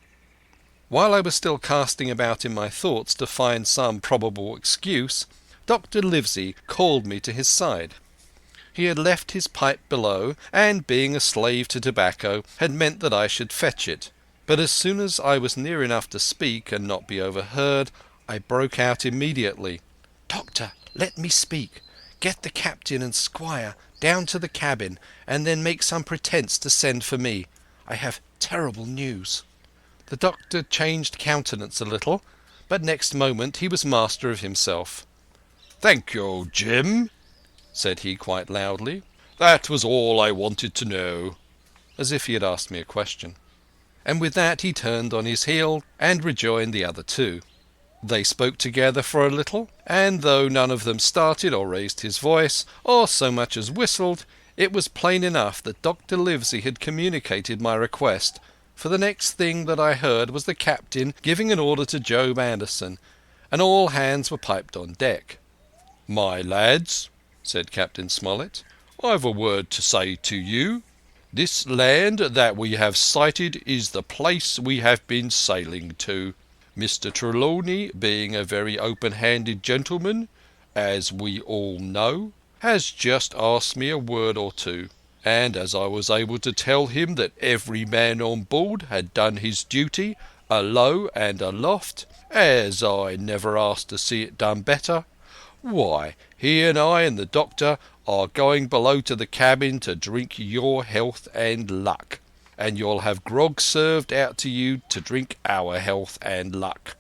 While I was still casting about in my thoughts to find some probable excuse, Dr. Livesey called me to his side. He had left his pipe below, and, being a slave to tobacco, had meant that I should fetch it. But as soon as I was near enough to speak and not be overheard, I broke out immediately. "Doctor, let me speak. Get the captain and squire down to the cabin, and then make some pretence to send for me. I have terrible news." The doctor changed countenance a little, but next moment he was master of himself. "Thank you, Jim," said he quite loudly. "That was all I wanted to know," as if he had asked me a question. And with that he turned on his heel and rejoined the other two. They spoke together for a little, and though none of them started or raised his voice, or so much as whistled, it was plain enough that Dr. Livesey had communicated my request, for the next thing that I heard was the captain giving an order to Job Anderson, and all hands were piped on deck. "My lads," said Captain Smollett, "I've a word to say to you. This land that we have sighted is the place we have been sailing to. Mr. Trelawney, being a very open-handed gentleman, as we all know, has just asked me a word or two, and as I was able to tell him that every man on board had done his duty, alow and aloft, as I never asked to see it done better, why, he and I and the doctor are going below to the cabin to drink your health and luck, and you'll have grog served out to you to drink our health and luck.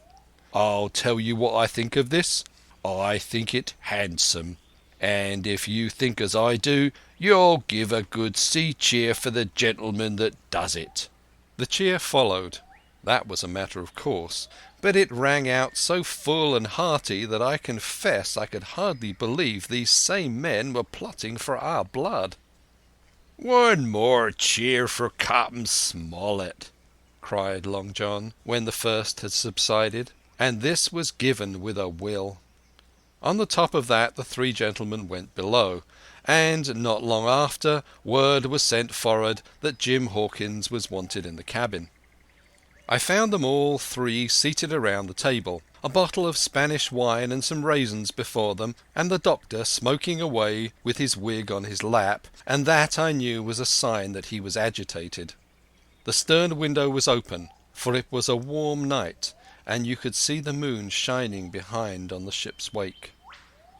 I'll tell you what I think of this. I think it handsome, and if you think as I do, you'll give a good sea cheer for the gentleman that does it." The cheer followed. That was a matter of course, but it rang out so full and hearty that I confess I could hardly believe these same men were plotting for our blood. "One more cheer for Captain Smollett," cried Long John, when the first had subsided, and this was given with a will. On the top of that the three gentlemen went below, and not long after word was sent forward that Jim Hawkins was wanted in the cabin. I found them all three seated around the table, a bottle of Spanish wine and some raisins before them, and the doctor smoking away with his wig on his lap, and that I knew was a sign that he was agitated. The stern window was open, for it was a warm night, and you could see the moon shining behind on the ship's wake.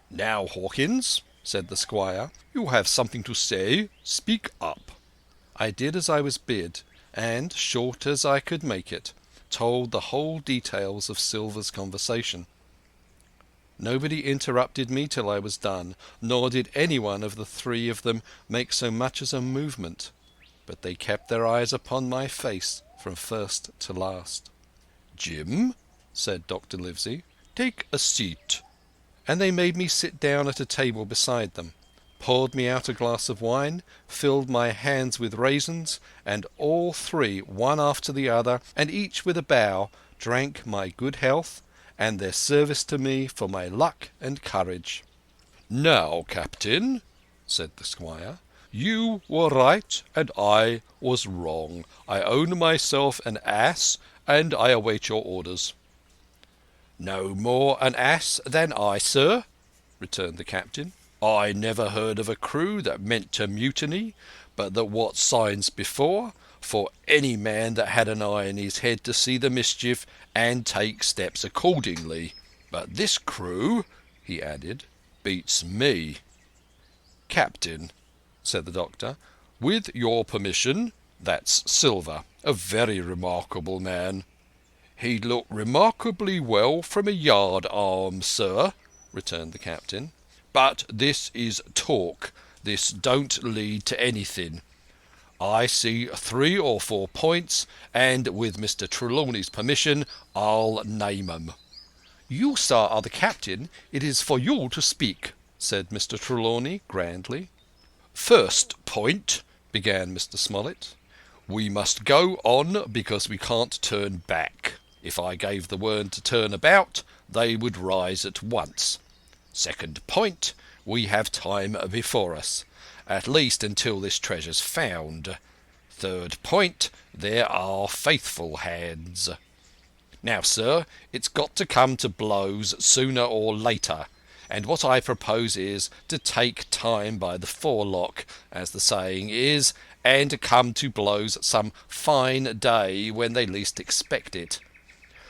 "Now, Hawkins," said the squire, "you have something to say. Speak up." I did as I was bid, and, short as I could make it, told the whole details of Silver's conversation. Nobody interrupted me till I was done, nor did any one of the three of them make so much as a movement, but they kept their eyes upon my face from first to last. "Jim," said Dr. Livesey, "take a seat." And they made me sit down at a table beside them, poured me out a glass of wine, filled my hands with raisins, and all three, one after the other, and each with a bow, drank my good health and their service to me for my luck and courage. "Now, Captain," said the squire, "you were right and I was wrong. I own myself an ass, and I await your orders." "No more an ass than I, sir," returned the captain. "I never heard of a crew that meant to mutiny, but that what signs before, for any man that had an eye in his head to see the mischief and take steps accordingly. But this crew," he added, "beats me." "Captain," said the doctor, "with your permission, that's Silver, a very remarkable man." "He'd look remarkably well from a yard-arm, sir," returned the captain. "But this is talk. This don't lead to anything. I see 3 or 4 points, and with Mr. Trelawney's permission, I'll name 'em." "You, sir, are the captain. It is for you to speak," said Mr. Trelawney grandly. "First point," began Mr. Smollett. "We must go on because we can't turn back. If I gave the word to turn about, they would rise at once. Second point, we have time before us, at least until this treasure's found. Third point, there are faithful hands. Now, sir, it's got to come to blows sooner or later, and what I propose is to take time by the forelock, as the saying is, and to come to blows some fine day when they least expect it.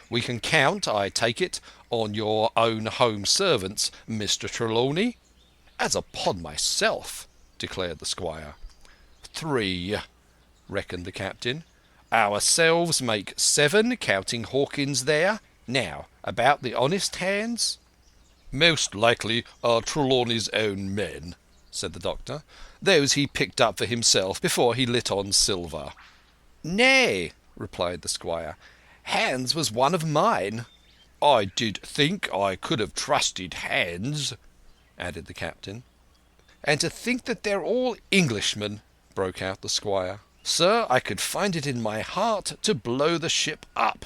We can count, I take it, on your own home servants, Mr. Trelawney." "As upon myself," declared the squire. 3, reckoned the captain. Ourselves make 7, counting Hawkins there. Now, about the honest hands? Most likely are Trelawney's own men, said the doctor. Those he picked up for himself before he lit on silver. Nay, replied the squire. Hans was one of mine. I did think I could have trusted Hans, added the captain. And to think that they're all Englishmen, broke out the squire. Sir, I could find it in my heart to blow the ship up.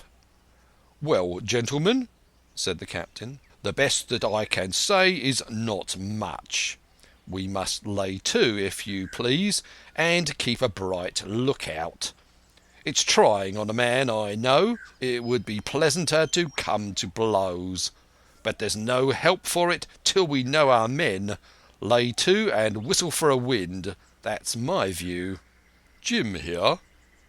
Well, gentlemen, said the captain, the best that I can say is not much. We must lay to, if you please, and keep a bright lookout. It's trying on a man, I know. It would be pleasanter to come to blows. But there's no help for it till we know our men. Lay to and whistle for a wind. That's my view. Jim here,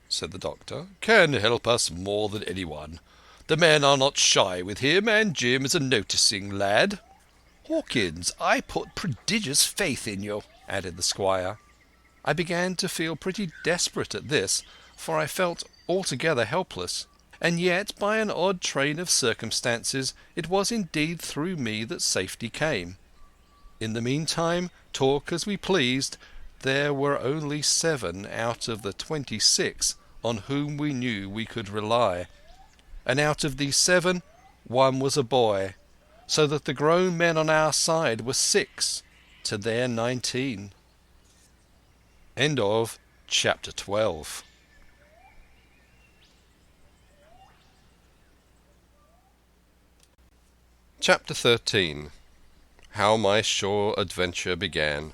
said the doctor, can help us more than anyone. The men are not shy with him, and Jim is a noticing lad. Hawkins, I put prodigious faith in you, added the squire. I began to feel pretty desperate at this, for I felt altogether helpless, and yet by an odd train of circumstances it was indeed through me that safety came. In the meantime, talk as we pleased, there were only 7 out of the 26 on whom we knew we could rely, and out of these 7, 1 was a boy, so that the grown men on our side were 6 to their 19. End of chapter 12. Chapter 13. How my shore adventure began.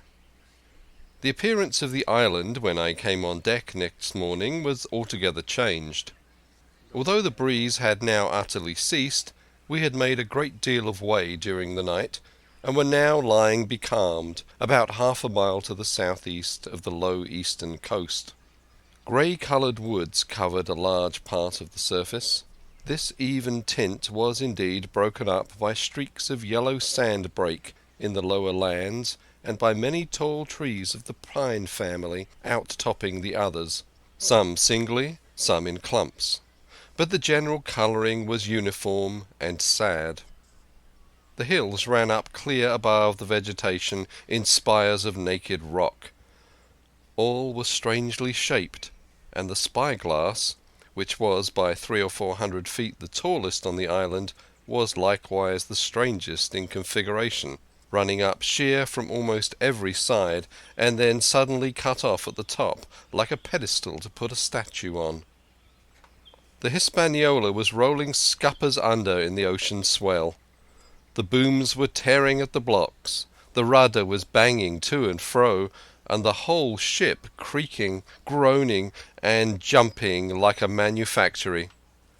The appearance of the island when I came on deck next morning was altogether changed. Although the breeze had now utterly ceased, we had made a great deal of way during the night, and were now lying becalmed about half a mile to the southeast of the low eastern coast. Grey-coloured woods covered a large part of the surface. This even tint was indeed broken up by streaks of yellow sand-break in the lower lands, and by many tall trees of the pine family out-topping the others, some singly, some in clumps. But the general colouring was uniform and sad. The hills ran up clear above the vegetation in spires of naked rock. All was strangely shaped, and the spyglass, which was by 300 or 400 feet the tallest on the island, was likewise the strangest in configuration, running up sheer from almost every side, and then suddenly cut off at the top, like a pedestal to put a statue on. The Hispaniola was rolling scuppers under in the ocean swell. The booms were tearing at the blocks, the rudder was banging to and fro, and the whole ship creaking, groaning, and jumping like a manufactory.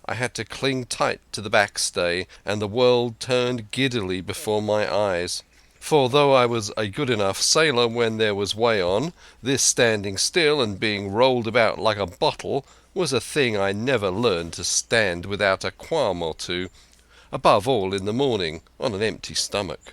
I had to cling tight to the backstay, and the world turned giddily before my eyes. For though I was a good enough sailor when there was way on, this standing still and being rolled about like a bottle was a thing I never learned to stand without a qualm or two, above all in the morning on an empty stomach.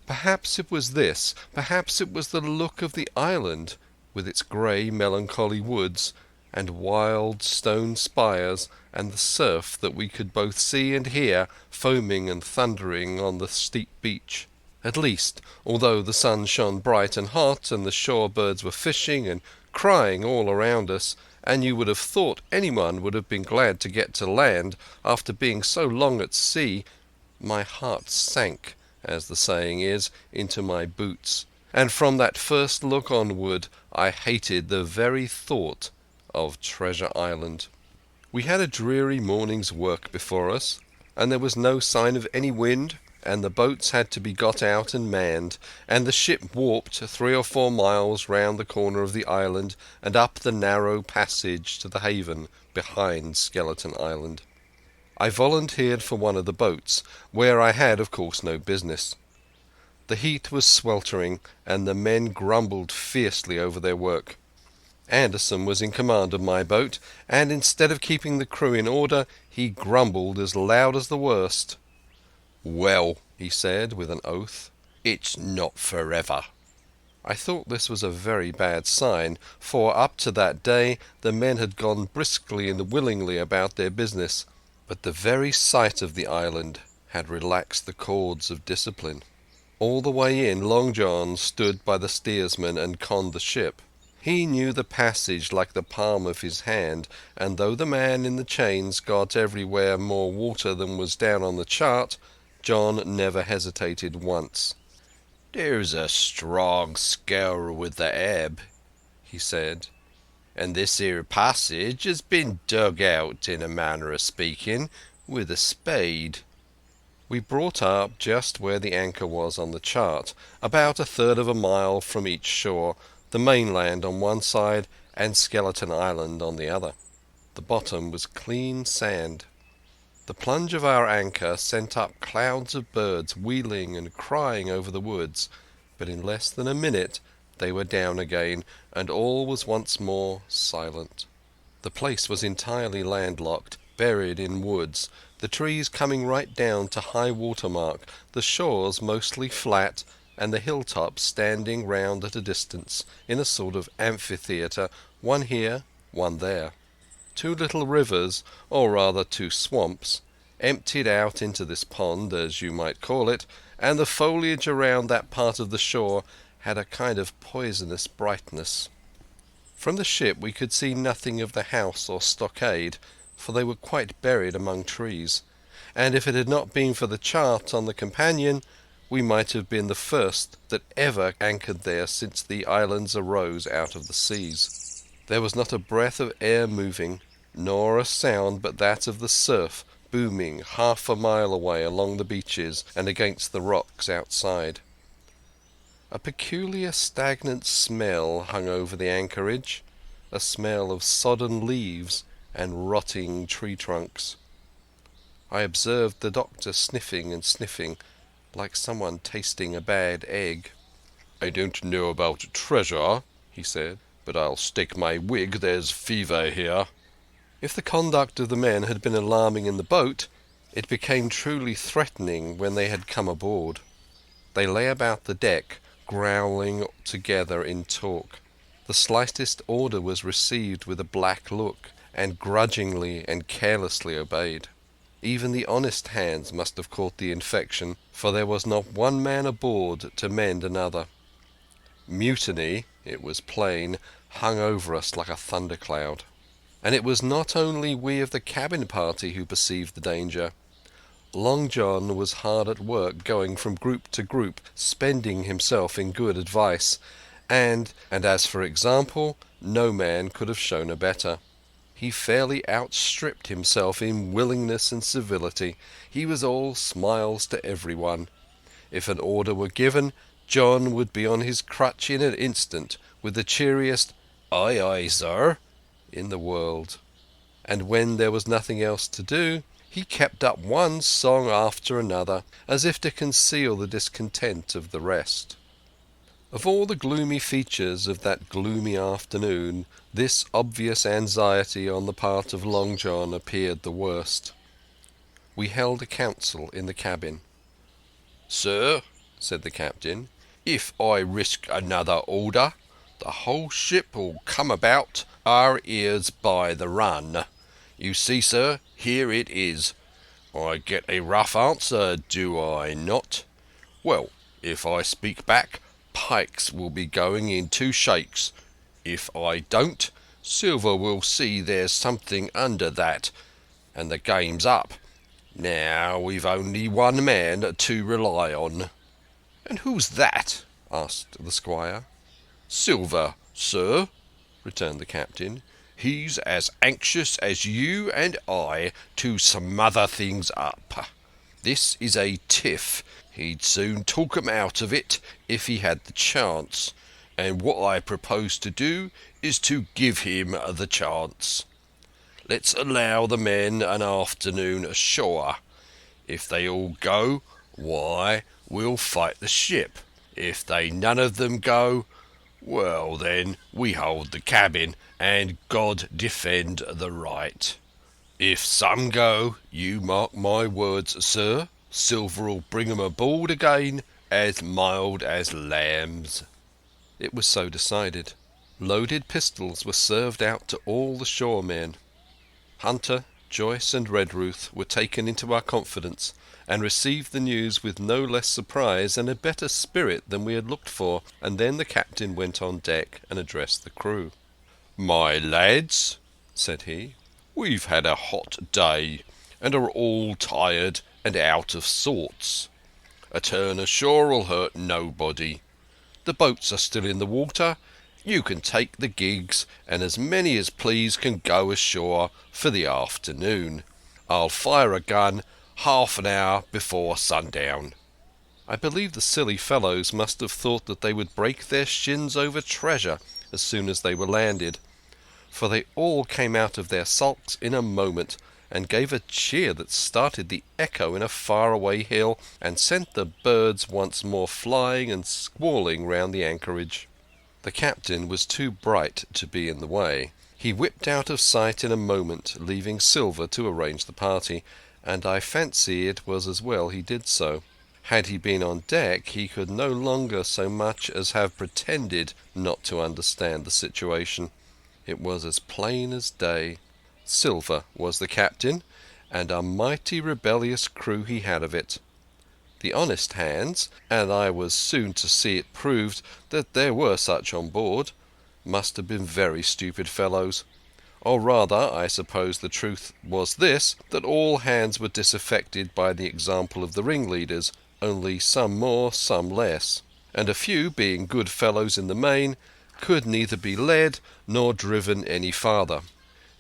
Perhaps it was this, perhaps it was the look of the island, with its grey melancholy woods, and wild stone spires, and the surf that we could both see and hear foaming and thundering on the steep beach. At least, although the sun shone bright and hot, and the shore birds were fishing and crying all around us, and you would have thought anyone would have been glad to get to land after being so long at sea, my heart sank, as the saying is, into my boots, and from that first look onward I hated the very thought of Treasure Island. We had a dreary morning's work before us, and there was no sign of any wind, and the boats had to be got out and manned, and the ship warped 3 or 4 miles round the corner of the island and up the narrow passage to the haven behind Skeleton Island. I volunteered for one of the boats, where I had of course no business. The heat was sweltering, and the men grumbled fiercely over their work. Anderson was in command of my boat, and instead of keeping the crew in order, he grumbled as loud as the worst. "Well," he said with an oath, "it's not forever." I thought this was a very bad sign, for up to that day the men had gone briskly and willingly about their business, but the very sight of the island had relaxed the cords of discipline. All the way in, Long John stood by the steersman and conned the ship. He knew the passage like the palm of his hand, and though the man in the chains got everywhere more water than was down on the chart, John never hesitated once. "There's a strong scour with the ebb," he said, "and this here passage has been dug out, in a manner of speaking, with a spade." We brought up just where the anchor was on the chart, about a third of a mile from each shore, the mainland on one side and Skeleton Island on the other. The bottom was clean sand. The plunge of our anchor sent up clouds of birds wheeling and crying over the woods, but in less than a minute they were down again, and all was once more silent. The place was entirely landlocked, buried in woods, the trees coming right down to high water mark, the shores mostly flat, and the hilltops standing round at a distance, in a sort of amphitheatre, one here, one there. 2 little rivers, or rather 2 swamps, emptied out into this pond, as you might call it, and the foliage around that part of the shore had a kind of poisonous brightness. From the ship we could see nothing of the house or stockade, for they were quite buried among trees, and if it had not been for the chart on the companion, we might have been the first that ever anchored there since the islands arose out of the seas. There was not a breath of air moving, nor a sound but that of the surf booming half a mile away along the beaches and against the rocks outside. A peculiar stagnant smell hung over the anchorage, a smell of sodden leaves and rotting tree trunks. I observed the doctor sniffing and sniffing, like someone tasting a bad egg. "I don't know about treasure," he said, "but I'll stake my wig there's fever here." If the conduct of the men had been alarming in the boat, it became truly threatening when they had come aboard. They lay about the deck, growling together in talk. The slightest order was received with a black look, and grudgingly and carelessly obeyed. Even the honest hands must have caught the infection, for there was not one man aboard to mend another. Mutiny, it was plain, hung over us like a thundercloud. And it was not only we of the cabin party who perceived the danger. Long John was hard at work, going from group to group, spending himself in good advice, and as for example, no man could have shown a better. He fairly outstripped himself in willingness and civility. He was all smiles to everyone. If an order were given, John would be on his crutch in an instant, with the cheeriest "Aye, aye, sir," in the world. And when there was nothing else to do, he kept up one song after another, as if to conceal the discontent of the rest. Of all the gloomy features of that gloomy afternoon, this obvious anxiety on the part of Long John appeared the worst. We held a council in the cabin. "Sir," said the captain, "if I risk another order, the whole ship will come about our ears by the run. You see, sir, here it is. I get a rough answer, do I not? Well, if I speak back, pikes will be going in 2 shakes. If I don't, Silver will see there's something under that, and the game's up. Now we've only one man to rely on." "And who's that?" asked the squire. "Silver, sir," returned the captain. "He's as anxious as you and I to smother things up. This is a tiff. He'd soon talk 'em out of it if he had the chance, and what I propose to do is to give him the chance. Let's allow the men an afternoon ashore. If they all go, why, we'll fight the ship. If they none of them go, well then, we hold the cabin, and God defend the right. If some go, you mark my words, sir, Silver'll bring 'em aboard again as mild as lambs." It was so decided. Loaded pistols were served out to all the shore men. Hunter, Joyce and Redruth were taken into our confidence, and received the news with no less surprise and a better spirit than we had looked for, and then the captain went on deck and addressed the crew. "My lads," said he, "we've had a hot day, and are all tired and out of sorts. A turn ashore'll hurt nobody. The boats are still in the water. You can take the gigs, and as many as please can go ashore for the afternoon. I'll fire a gun half an hour before sundown." I believe the silly fellows must have thought that they would break their shins over treasure as soon as they were landed, for they all came out of their sulks in a moment, and gave a cheer that started the echo in a far-away hill, and sent the birds once more flying and squalling round the anchorage. The captain was too bright to be in the way. He whipped out of sight in a moment, leaving Silver to arrange the party, and I fancy it was as well he did so. Had he been on deck, he could no longer so much as have pretended not to understand the situation. It was as plain as day. Silver was the captain, and a mighty rebellious crew he had of it. The honest hands, and I was soon to see it proved that there were such on board, must have been very stupid fellows. Or rather, I suppose the truth was this, that all hands were disaffected by the example of the ringleaders, only some more, some less, and a few, being good fellows in the main, could neither be led nor driven any farther.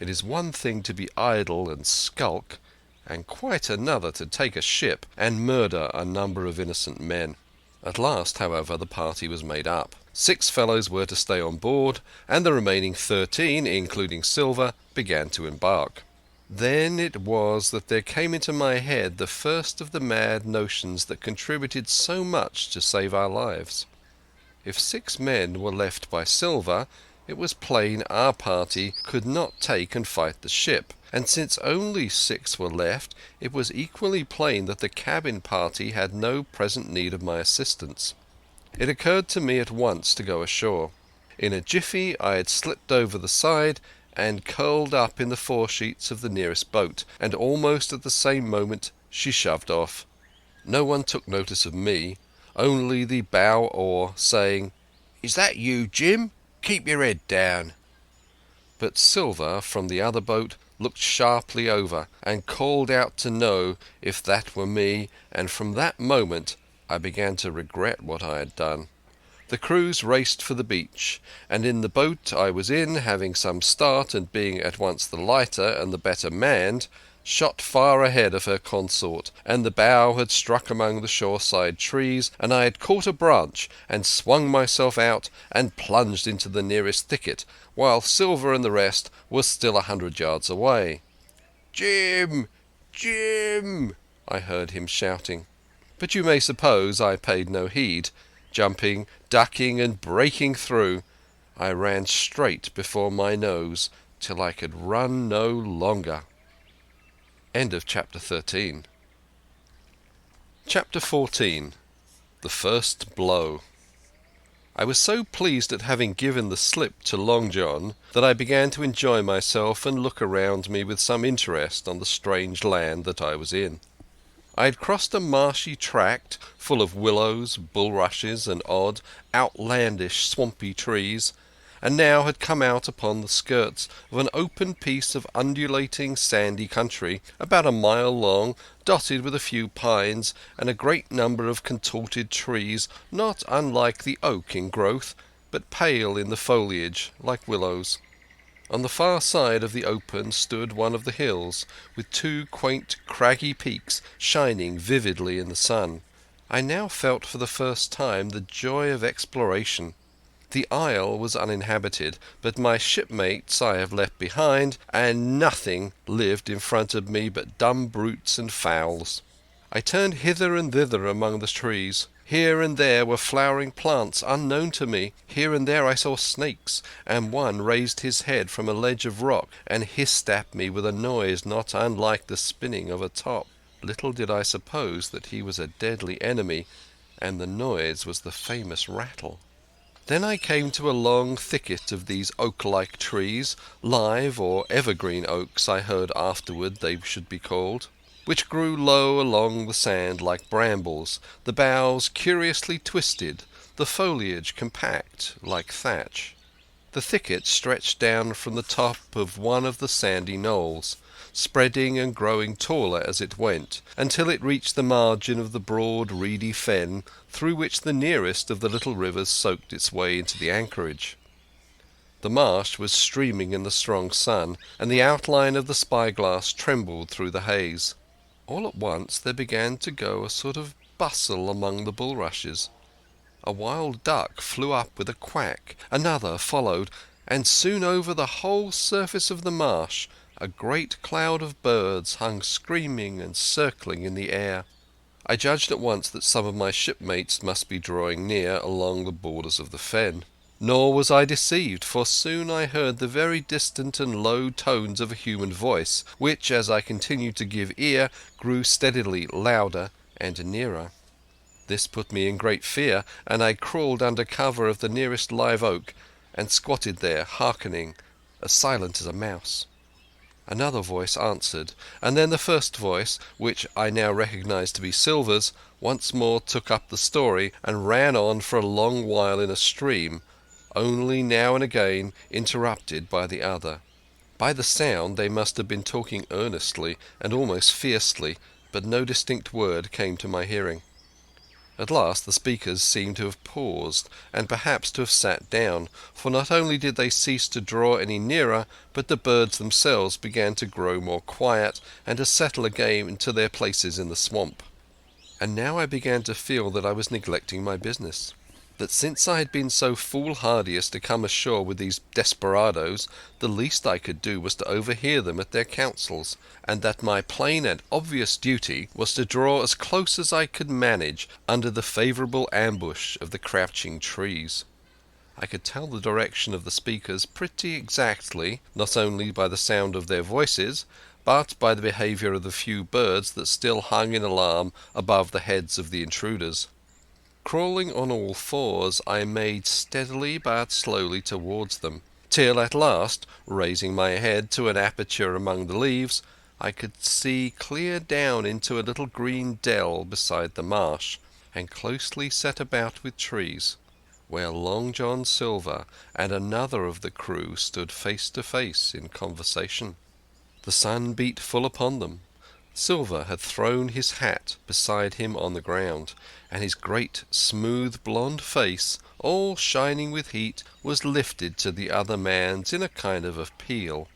It is one thing to be idle and skulk, and quite another to take a ship and murder a number of innocent men. At last, however, the party was made up. 6 fellows were to stay on board, and the remaining 13, including Silver, began to embark. Then it was that there came into my head the first of the mad notions that contributed so much to save our lives. If 6 men were left by Silver, it was plain our party could not take and fight the ship, and since only 6 were left, it was equally plain that the cabin party had no present need of my assistance. It occurred to me at once to go ashore. In a jiffy I had slipped over the side and curled up in the foresheets of the nearest boat, and almost at the same moment she shoved off. No one took notice of me, only the bow oar saying, "Is that you, Jim? Keep your head down." But Silver, from the other boat, looked sharply over, and called out to know if that were me, and from that moment I began to regret what I had done. The crews raced for the beach, and in the boat I was in, having some start and being at once the lighter and the better manned, shot far ahead of her consort, and the bow had struck among the shoreside trees, and I had caught a branch and swung myself out and plunged into the nearest thicket, while Silver and the rest were still 100 yards away. "Jim! Jim!" I heard him shouting. But you may suppose I paid no heed. Jumping, ducking and breaking through, I ran straight before my nose till I could run no longer. End of chapter 13. Chapter 14. The First Blow. I was so pleased at having given the slip to Long John that I began to enjoy myself and look around me with some interest on the strange land that I was in. I had crossed a marshy tract full of willows, bulrushes and odd, outlandish, swampy trees, and now had come out upon the skirts of an open piece of undulating sandy country, about a mile long, dotted with a few pines and a great number of contorted trees, not unlike the oak in growth, but pale in the foliage, like willows. On the far side of the open stood one of the hills, with 2 quaint craggy peaks shining vividly in the sun. I now felt for the first time the joy of exploration. The isle was uninhabited, but my shipmates I have left behind, and nothing lived in front of me but dumb brutes and fowls. I turned hither and thither among the trees. Here and there were flowering plants unknown to me. Here and there I saw snakes, and one raised his head from a ledge of rock and hissed at me with a noise not unlike the spinning of a top. Little did I suppose that he was a deadly enemy, and the noise was the famous rattle. Then I came to a long thicket of these oak-like trees, live or evergreen oaks I heard afterward they should be called, which grew low along the sand like brambles, the boughs curiously twisted, the foliage compact like thatch. The thicket stretched down from the top of one of the sandy knolls, spreading and growing taller as it went, until it reached the margin of the broad reedy fen through which the nearest of the little rivers soaked its way into the anchorage. The marsh was streaming in the strong sun, and the outline of the spyglass trembled through the haze. All at once there began to go a sort of bustle among the bulrushes. A wild duck flew up with a quack, another followed, and soon over the whole surface of the marsh a great cloud of birds hung screaming and circling in the air. I judged at once that some of my shipmates must be drawing near along the borders of the fen. Nor was I deceived, for soon I heard the very distant and low tones of a human voice, which, as I continued to give ear, grew steadily louder and nearer. This put me in great fear, and I crawled under cover of the nearest live oak and squatted there, hearkening, as silent as a mouse. Another voice answered, and then the first voice, which I now recognized to be Silver's, once more took up the story and ran on for a long while in a stream, only now and again interrupted by the other. By the sound they must have been talking earnestly and almost fiercely, but no distinct word came to my hearing. At last the speakers seemed to have paused, and perhaps to have sat down, for not only did they cease to draw any nearer, but the birds themselves began to grow more quiet and to settle again into their places in the swamp. And now I began to feel that I was neglecting my business, that since I had been so foolhardy as to come ashore with these desperadoes, the least I could do was to overhear them at their councils, and that my plain and obvious duty was to draw as close as I could manage under the favourable ambush of the crouching trees. I could tell the direction of the speakers pretty exactly, not only by the sound of their voices, but by the behaviour of the few birds that still hung in alarm above the heads of the intruders. Crawling on all fours, I made steadily but slowly towards them, till at last, raising my head to an aperture among the leaves, I could see clear down into a little green dell beside the marsh, and closely set about with trees, where Long John Silver and another of the crew stood face to face in conversation. The sun beat full upon them. Silver had thrown his hat beside him on the ground, and his great smooth blonde face, all shining with heat, was lifted to the other man's in a kind of appeal.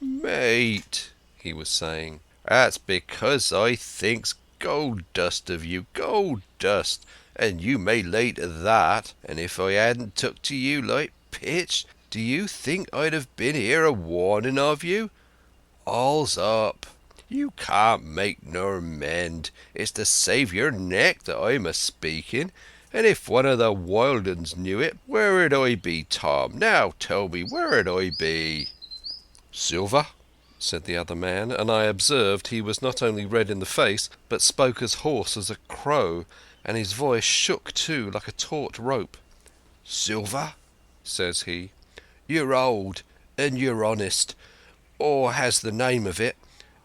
"Mate," he was saying, "that's because I thinks gold dust of you, gold dust, and you may lay to that, and if I hadn't took to you like pitch, do you think I'd have been here a warning of you? All's up. You can't make nor mend. It's to save your neck that I'm a-speaking, and if one of the wild uns knew it, where'd I be, Tom? Now tell me, where'd I be?" "Silver," said the other man, and I observed he was not only red in the face, but spoke as hoarse as a crow, and his voice shook too like a taut rope. "Silver," says he, "you're old, and you're honest, or has the name of it,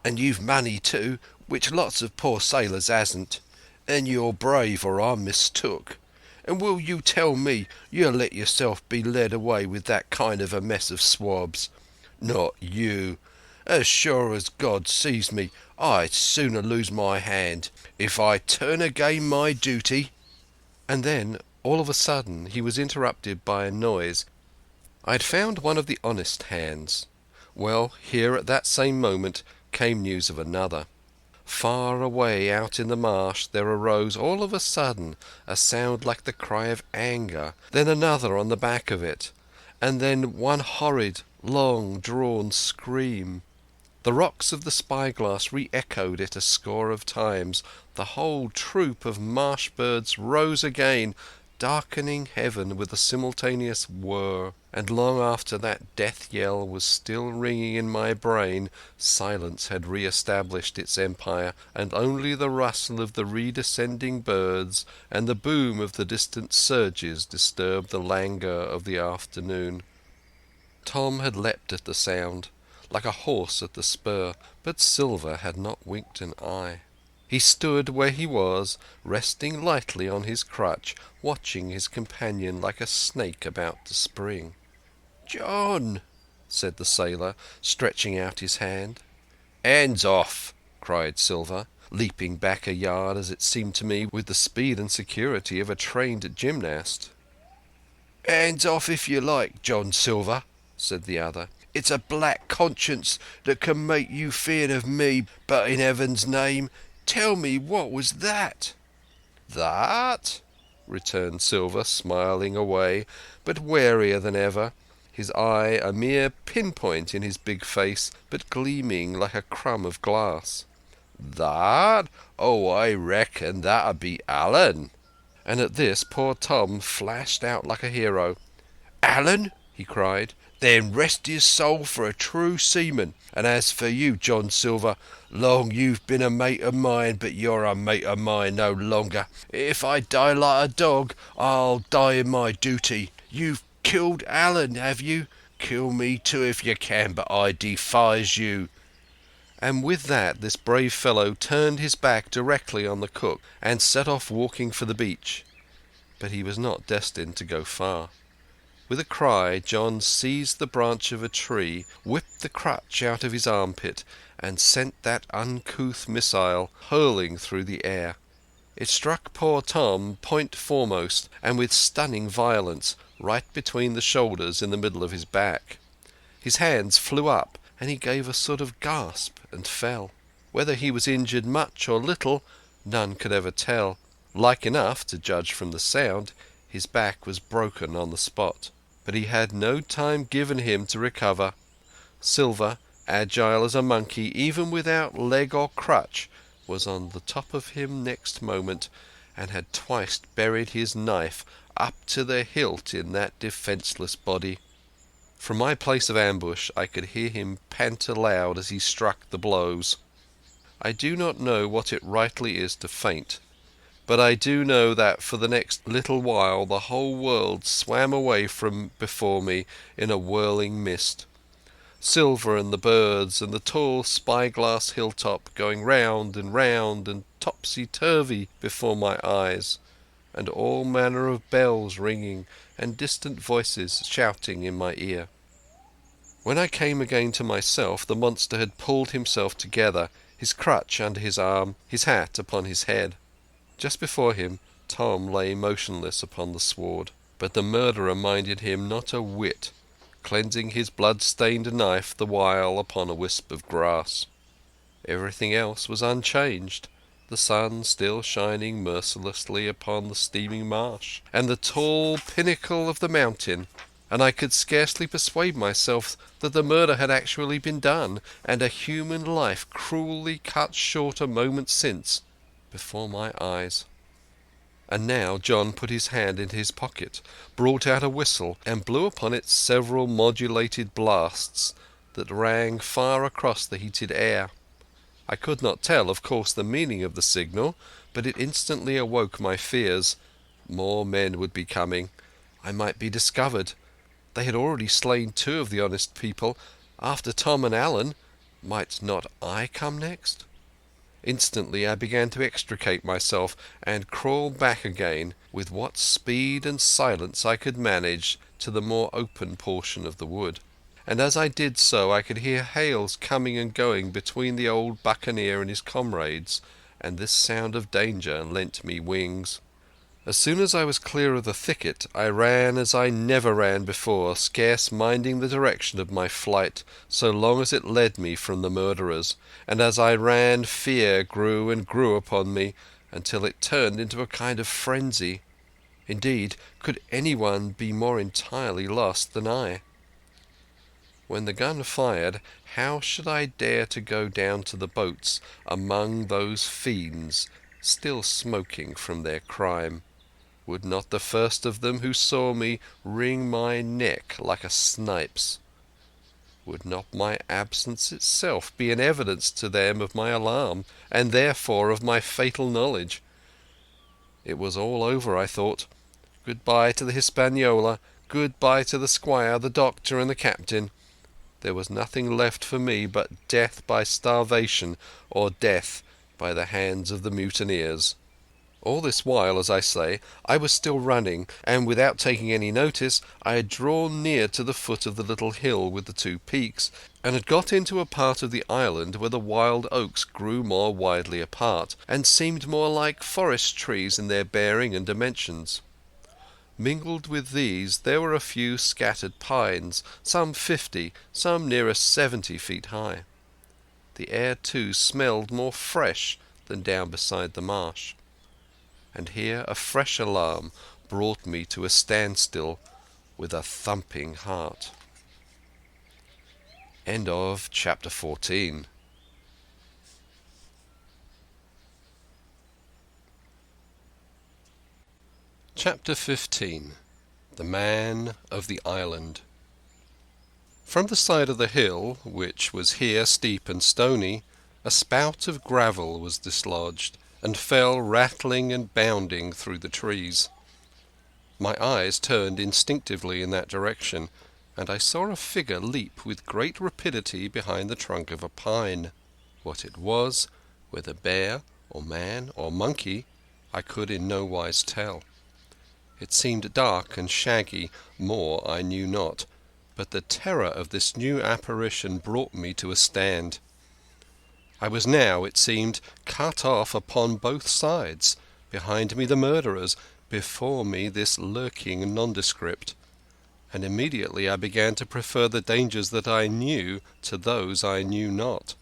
and you've money too, which lots of poor sailors hasn't, and you're brave or I'm mistook. And will you tell me you'll let yourself be led away with that kind of a mess of swabs? Not you. As sure as God sees me, I'd sooner lose my hand. If I turn again my duty—" And then, all of a sudden, he was interrupted by a noise. I had found one of the honest hands. Well, here at that same moment came news of another. Far away out in the marsh there arose all of a sudden a sound like the cry of anger, then another on the back of it, and then one horrid, long-drawn scream. The rocks of the spyglass re-echoed it a score of times. The whole troop of marsh birds rose again, darkening heaven with a simultaneous whir, and long after that death yell was still ringing in my brain, silence had re-established its empire, and only the rustle of the redescending birds and the boom of the distant surges disturbed the languor of the afternoon. Tom had leapt at the sound, like a horse at the spur, but Silver had not winked an eye. He stood where he was, resting lightly on his crutch, watching his companion like a snake about to spring. "John," said the sailor, stretching out his hand. "Hands off!" cried Silver, leaping back a yard, as it seemed to me, with the speed and security of a trained gymnast. "Hands off if you like, John Silver," said the other. "It's a black conscience that can make you feared of me, but in heaven's name, tell me what was that?" "That?" returned Silver, smiling away, but warier than ever, his eye a mere pinpoint in his big face, but gleaming like a crumb of glass. "That? Oh, I reckon that'll be Alan." And at this poor Tom flashed out like a hero. "Alan?" he cried. "Then rest his soul for a true seaman. And as for you, John Silver, long you've been a mate of mine, but you're a mate of mine no longer. If I die like a dog, I'll die in my duty. You've killed Alan, have you? Kill me too if you can, but I defies you." And with that this brave fellow turned his back directly on the cook and set off walking for the beach. But he was not destined to go far. With a cry, John seized the branch of a tree, whipped the crutch out of his armpit, and sent that uncouth missile hurling through the air. It struck poor Tom point foremost, and with stunning violence, right between the shoulders in the middle of his back. His hands flew up, and he gave a sort of gasp and fell. Whether he was injured much or little, none could ever tell. Like enough, to judge from the sound, his back was broken on the spot. But he had no time given him to recover. Silver, agile as a monkey, even without leg or crutch, was on the top of him next moment, and had twice buried his knife up to the hilt in that defenceless body. From my place of ambush I could hear him pant aloud as he struck the blows. I do not know what it rightly is to faint, but I do know that for the next little while the whole world swam away from before me in a whirling mist. Silver and the birds and the tall spyglass hilltop going round and topsy-turvy before my eyes, and all manner of bells ringing and distant voices shouting in my ear. When I came again to myself, the monster had pulled himself together, his crutch under his arm, his hat upon his head. Just before him, Tom lay motionless upon the sward, but the murderer minded him not a whit, cleansing his blood-stained knife the while upon a wisp of grass. Everything else was unchanged, the sun still shining mercilessly upon the steaming marsh and the tall pinnacle of the mountain, and I could scarcely persuade myself that the murder had actually been done, and a human life cruelly cut short a moment since, before my eyes. And now John put his hand into his pocket, brought out a whistle, and blew upon it several modulated blasts that rang far across the heated air. I could not tell, of course, the meaning of the signal, but it instantly awoke my fears. More men would be coming. I might be discovered. They had already slain 2 of the honest people. After Tom and Alan, might not I come next? Instantly I began to extricate myself and crawl back again, with what speed and silence I could manage, to the more open portion of the wood. And as I did so I could hear hails coming and going between the old buccaneer and his comrades, and this sound of danger lent me wings. As soon as I was clear of the thicket, I ran as I never ran before, scarce minding the direction of my flight, so long as it led me from the murderers, and as I ran fear grew and grew upon me, until it turned into a kind of frenzy. Indeed, could anyone be more entirely lost than I? When the gun fired, how should I dare to go down to the boats among those fiends still smoking from their crime? Would not the first of them who saw me wring my neck like a snipe's? Would not my absence itself be an evidence to them of my alarm, and therefore of my fatal knowledge? It was all over, I thought. Goodbye to the Hispaniola, goodbye to the squire, the doctor, and the captain. There was nothing left for me but death by starvation or death by the hands of the mutineers. All this while, as I say, I was still running, and without taking any notice I had drawn near to the foot of the little hill with the two peaks, and had got into a part of the island where the wild oaks grew more widely apart, and seemed more like forest trees in their bearing and dimensions. Mingled with these there were a few scattered pines, some 50, some nearer 70 feet high. The air too smelled more fresh than down beside the marsh. And here a fresh alarm brought me to a standstill with a thumping heart. End of chapter 14. Chapter 15. The Man of the Island. From the side of the hill, which was here steep and stony, a spout of gravel was dislodged, and fell rattling and bounding through the trees. My eyes turned instinctively in that direction, and I saw a figure leap with great rapidity behind the trunk of a pine. What it was, whether bear or man or monkey, I could in no wise tell. It seemed dark and shaggy, more I knew not, but the terror of this new apparition brought me to a stand. I was now, it seemed, cut off upon both sides, behind me the murderers, before me this lurking nondescript, and immediately I began to prefer the dangers that I knew to those I knew not.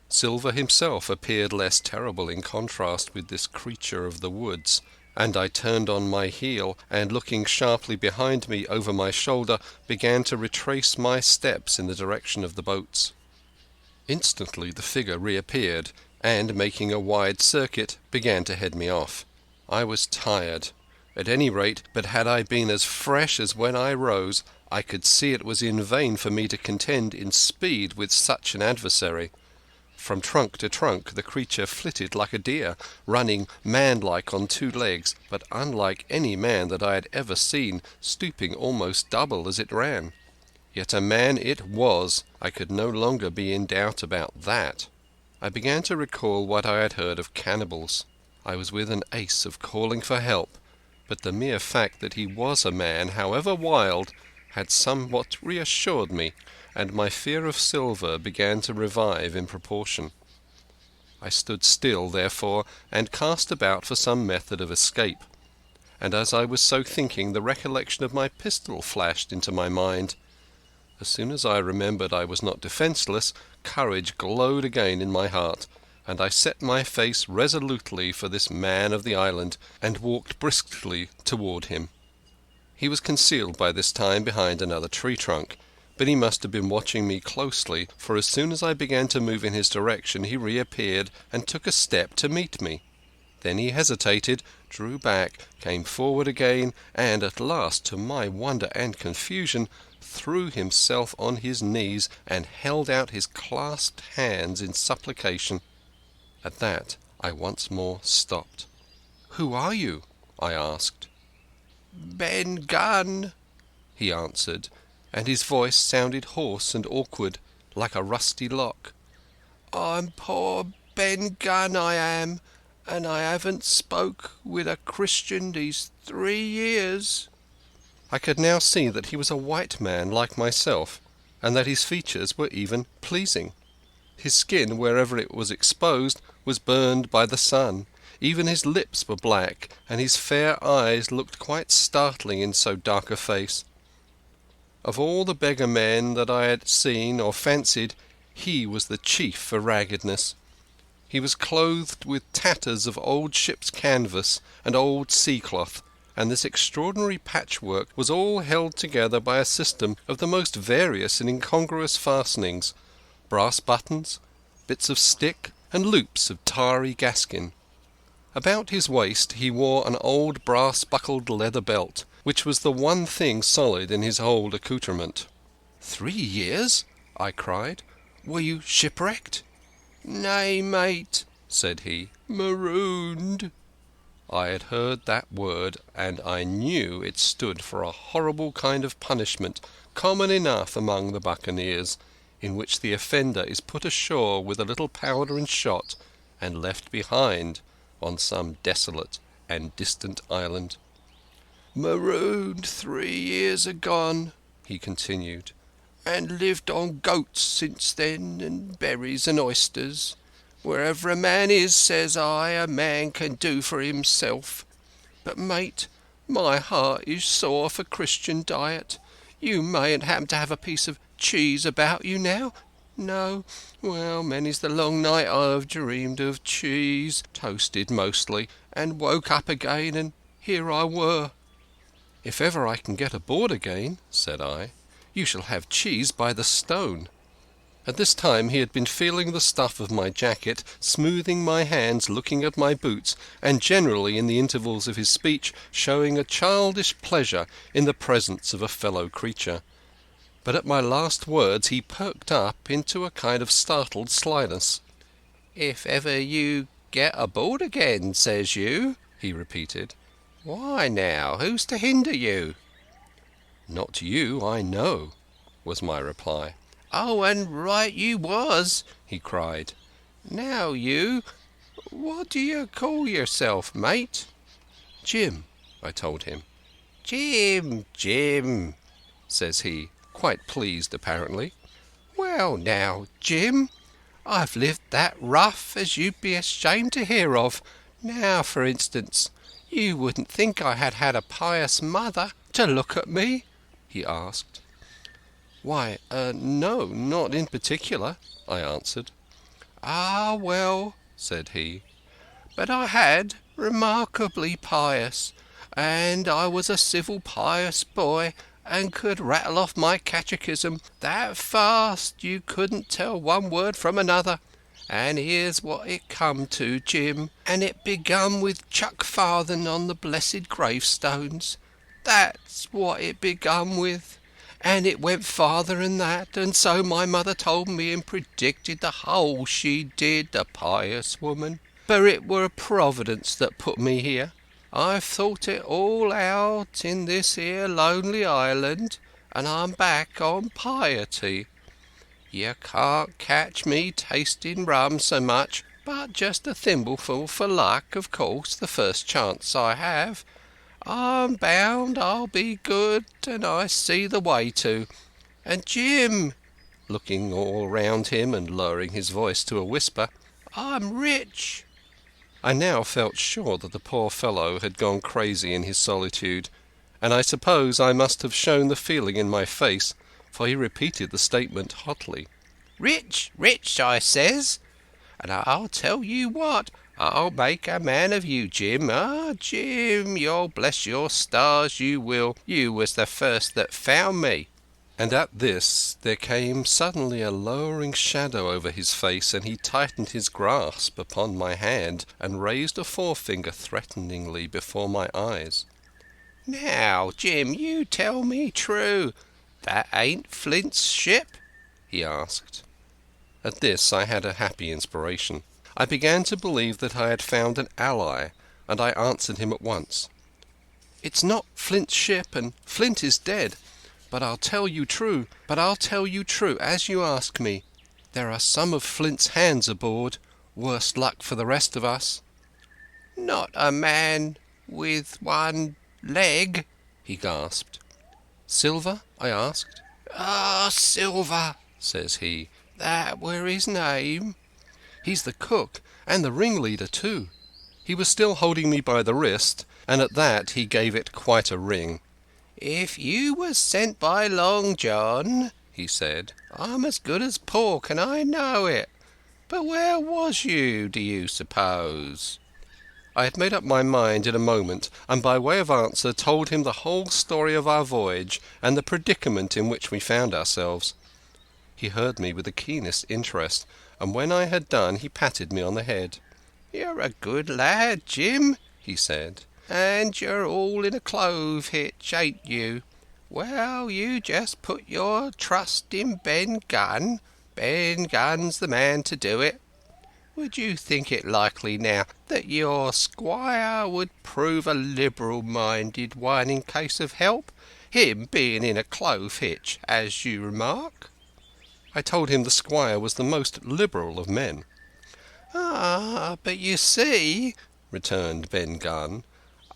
Silver himself appeared less terrible in contrast with this creature of the woods, and I turned on my heel, and looking sharply behind me over my shoulder, began to retrace my steps in the direction of the boats. Instantly the figure reappeared, and, making a wide circuit, began to head me off. I was tired, at any rate, but had I been as fresh as when I rose, I could see it was in vain for me to contend in speed with such an adversary. From trunk to trunk the creature flitted like a deer, running man-like on two legs, but unlike any man that I had ever seen, stooping almost double as it ran. Yet a man it was. I could no longer be in doubt about that. I began to recall what I had heard of cannibals. I was within an ace of calling for help, but the mere fact that he was a man, however wild, had somewhat reassured me, and my fear of Silver began to revive in proportion. I stood still, therefore, and cast about for some method of escape, and as I was so thinking the recollection of my pistol flashed into my mind. As soon as I remembered I was not defenceless, courage glowed again in my heart, and I set my face resolutely for this man of the island, and walked briskly toward him. He was concealed by this time behind another tree trunk, but he must have been watching me closely, for as soon as I began to move in his direction he reappeared and took a step to meet me. Then he hesitated, drew back, came forward again, and at last, to my wonder and confusion, threw himself on his knees and held out his clasped hands in supplication. At that I once more stopped. "Who are you?" I asked. "Ben Gunn," he answered, and his voice sounded hoarse and awkward, like a rusty lock. "I'm poor Ben Gunn, I am, and I haven't spoke with a Christian these 3 years." I could now see that he was a white man like myself, and that his features were even pleasing. His skin, wherever it was exposed, was burned by the sun. Even his lips were black, and his fair eyes looked quite startling in so dark a face. Of all the beggar men that I had seen or fancied, he was the chief for raggedness. He was clothed with tatters of old ship's canvas and old sea-cloth, and this extraordinary patchwork was all held together by a system of the most various and incongruous fastenings, brass buttons, bits of stick, and loops of tarry gaskin. About his waist he wore an old brass-buckled leather belt, which was the one thing solid in his whole accoutrement. 3 years? I cried. Were you shipwrecked? Nay, mate, said he, marooned. I had heard that word, and I knew it stood for a horrible kind of punishment common enough among the buccaneers, in which the offender is put ashore with a little powder and shot and left behind on some desolate and distant island. Marooned 3 years agone, he continued, and lived on goats since then, and berries and oysters. Wherever a man is, says I, a man can do for himself. But, mate, my heart is sore for Christian diet. You mayn't happen to have a piece of cheese about you now? No? Well, many's the long night I've dreamed of cheese, toasted mostly, and woke up again, and here I were. If ever I can get aboard again, said I, you shall have cheese by the stone. At this time he had been feeling the stuff of my jacket, smoothing my hands, looking at my boots, and generally in the intervals of his speech showing a childish pleasure in the presence of a fellow creature. But at my last words he perked up into a kind of startled slyness. "If ever you get aboard again, says you," he repeated. "Why now, who's to hinder you?" "Not you, I know," was my reply. "Oh, and right you was," he cried. "Now what do you call yourself, mate?" "Jim," I told him. "Jim, Jim," says he, quite pleased apparently. "Well now, Jim, I've lived that rough as you'd be ashamed to hear of. Now, for instance, you wouldn't think I had had a pious mother to look at me?" he asked. "Why, no, not in particular," I answered. "Ah, well," said he, "but I had, remarkably pious, and I was a civil pious boy, and could rattle off my catechism that fast you couldn't tell one word from another. And here's what it come to, Jim, and it begun with chuck farthing on the blessed gravestones. That's what it begun with. And it went farther than that, and so my mother told me and predicted the whole she did, the pious woman. But it were Providence that put me here. I've thought it all out in this here lonely island, and I'm back on piety. You can't catch me tasting rum so much, but just a thimbleful for luck, of course, the first chance I have. I'm bound I'll be good, and I see the way to. And Jim," looking all round him and lowering his voice to a whisper, "I'm rich." I now felt sure that the poor fellow had gone crazy in his solitude, and I suppose I must have shown the feeling in my face, for he repeated the statement hotly. "Rich, rich, I says. And I'll tell you what, I'll make a man of you, Jim. Ah, Jim, you'll bless your stars, you will. You was the first that found me." And at this there came suddenly a lowering shadow over his face, and he tightened his grasp upon my hand and raised a forefinger threateningly before my eyes. "Now, Jim, you tell me true. That ain't Flint's ship?" he asked. At this I had a happy inspiration. I began to believe that I had found an ally, and I answered him at once. "It's not Flint's ship, and Flint is dead. But I'll tell you true, as you ask me. There are some of Flint's hands aboard, worse luck for the rest of us." "Not a man with one leg?" he gasped. "Silver?" I asked. "Ah, Silver," says he. "That were his name." "He's the cook, and the ringleader too." He was still holding me by the wrist, and at that he gave it quite a wring. "If you was sent by Long John," he said, "I'm as good as pork, and I know it. But where was you, do you suppose?" I had made up my mind in a moment, and by way of answer told him the whole story of our voyage and the predicament in which we found ourselves. He heard me with the keenest interest, and when I had done he patted me on the head. "You're a good lad, Jim," he said, "and you're all in a clove hitch, ain't you? Well, you just put your trust in Ben Gunn. Ben Gunn's the man to do it. Would you think it likely now that your squire would prove a liberal-minded one in case of help, him being in a clove hitch, as you remark?" I told him the squire was the most liberal of men. "Ah, but you see," returned Ben Gunn,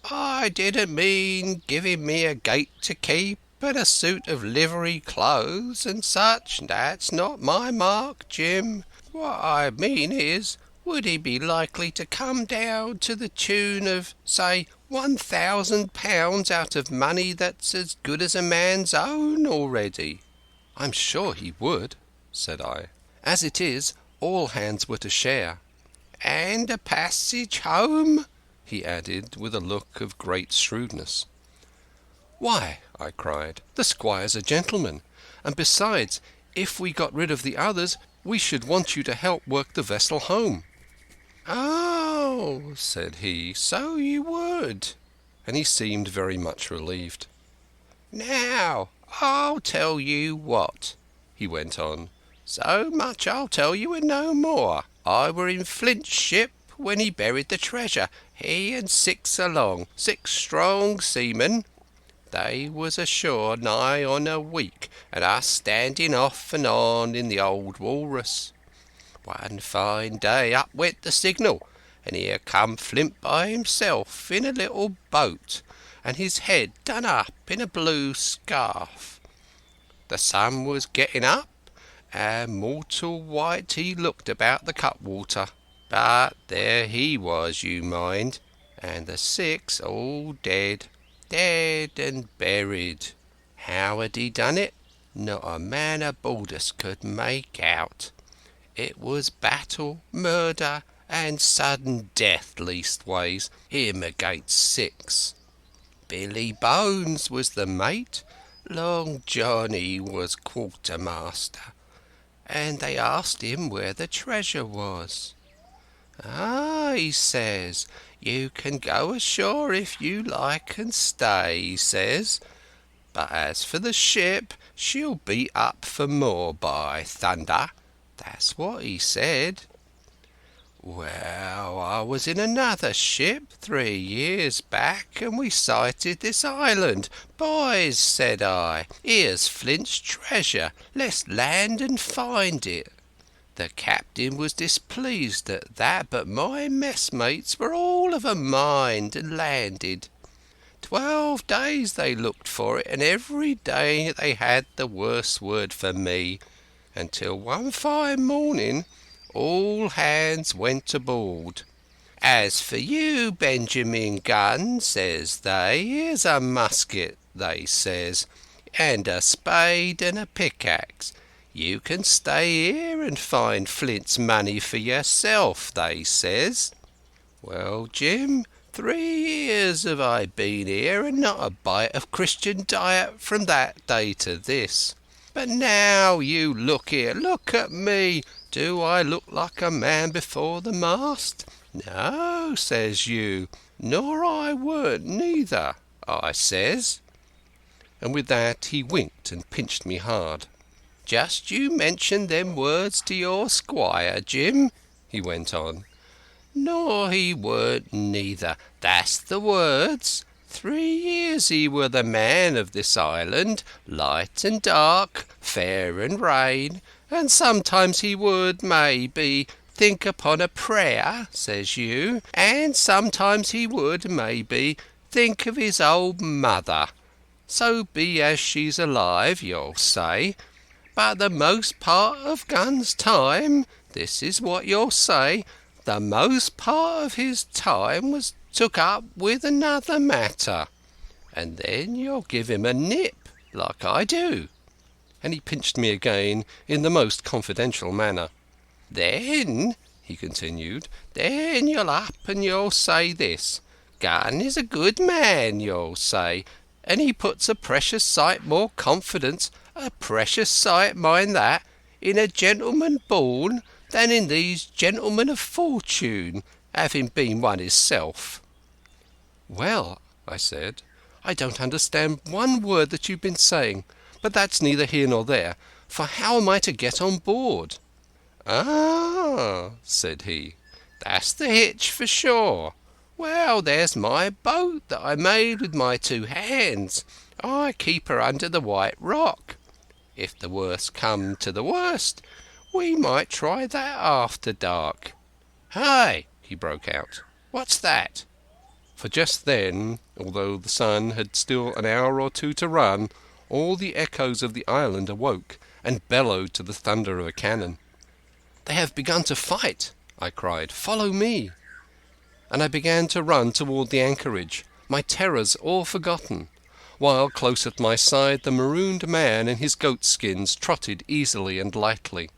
"I didn't mean giving me a gate to keep and a suit of livery clothes and such. That's not my mark, Jim. What I mean is, would he be likely to come down to the tune of, say, £1,000 out of money that's as good as a man's own already?" "I'm sure he would," said I. "As it is, all hands were to share." "And a passage home?" he added with a look of great shrewdness. "Why," I cried, "the squire's a gentleman, and besides, if we got rid of the others, we should want you to help work the vessel home." "Oh," said he, "so you would." And he seemed very much relieved. "Now, I'll tell you what," he went on. "So much I'll tell you and no more. I were in Flint's ship when he buried the treasure, he and 6 along, 6 strong seamen. They was ashore nigh on a week, and us standing off and on in the old walrus. One fine day up went the signal, and here come Flint by himself in a little boat, and his head done up in a blue scarf. The sun was getting up, and mortal white he looked about the cutwater. But there he was, you mind, and the 6 all dead, dead and buried. How had he done it? Not a man aboard us could make out. It was battle, murder, and sudden death, leastways, him against 6. Billy Bones was the mate, Long Johnny was quartermaster, and they asked him where the treasure was. 'Ah,' he says, 'you can go ashore if you like and stay,' he says, 'but as for the ship, she'll be up for more, by thunder.' That's what he said. Well, I was in another ship 3 years back, and we sighted this island. 'Boys,' said I, 'here's Flint's treasure. Let's land and find it.' The captain was displeased at that, but my messmates were all of a mind and landed. 12 days they looked for it, and every day they had the worst word for me, until one fine morning all hands went aboard. 'As for you, Benjamin Gunn,' says they, 'here's a musket,' they says, 'and a spade and a pickaxe. You can stay here and find Flint's money for yourself,' they says. Well, Jim, 3 years have I been here, and not a bite of Christian diet from that day to this. But now you look here, look at me. Do I look like a man before the mast? No, says you, nor I weren't neither, I says." And with that he winked and pinched me hard. "Just you mention them words to your squire, Jim," he went on. "Nor he weren't neither, that's the words. 3 years he were the man of this island, light and dark, fair and rain, and sometimes he would, maybe, think upon a prayer, says you, and sometimes he would, maybe, think of his old mother. So be as she's alive, you'll say. But the most part of Gunn's time, this is what you'll say, the most part of his time was took up with another matter. And then you'll give him a nip, like I do." And he pinched me again in the most confidential manner. "Then," he continued, "then you'll up and you'll say this. Gunn is a good man, you'll say, and he puts a precious sight more confidence, a precious sight, mind that, in a gentleman born than in these gentlemen of fortune, having been one hisself." "Well," I said, "I don't understand one word that you've been saying, but that's neither here nor there, for how am I to get on board?" "Ah," said he, "that's the hitch for sure. Well, there's my boat that I made with my 2 hands. I keep her under the White Rock. If the worst come to the worst, we might try that after dark. Hey," he broke out, "what's that?" For just then, although the sun had still an hour or two to run, all the echoes of the island awoke and bellowed to the thunder of a cannon. "They have begun to fight," I cried. "Follow me." And I began to run toward the anchorage, my terrors all forgotten, while close at my side the marooned man in his goatskins trotted easily and lightly.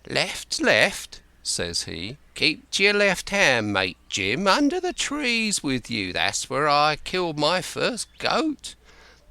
"Left, left," says he. "Keep to your left hand, mate Jim, under the trees with you. That's where I killed my first goat.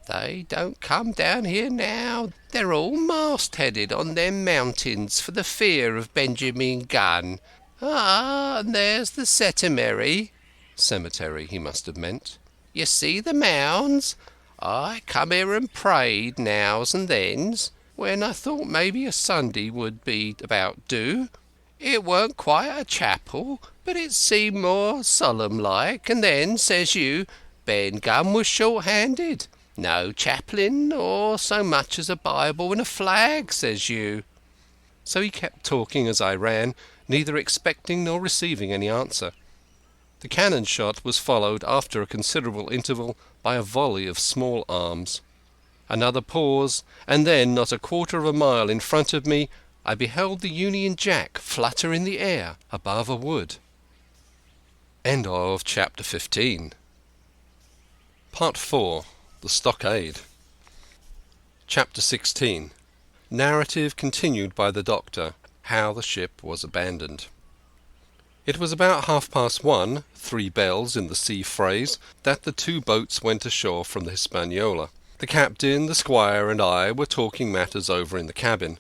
They don't come down here now. They're all mast-headed on them mountains for the fear of Benjamin Gunn. Ah, and there's the cemetery." Cemetery, he must have meant. "You see the mounds? I come here and prayed nows and thens, when I thought maybe a Sunday would be about due. It weren't quite a chapel, but it seemed more solemn-like, and then, says you, Ben Gunn was short-handed. No chaplain, or so much as a Bible and a flag, says you." So he kept talking as I ran, neither expecting nor receiving any answer. The cannon shot was followed, after a considerable interval, by a volley of small arms. Another pause, and then, not a quarter of a mile in front of me, I beheld the Union Jack flutter in the air above a wood. End of chapter 15. Part 4. The Stockade. Chapter 16. Narrative continued by the Doctor. How the ship was abandoned. It was about 1:30, 3 bells in the sea phrase, that the 2 boats went ashore from the Hispaniola. The captain, the squire, and I were talking matters over in the cabin.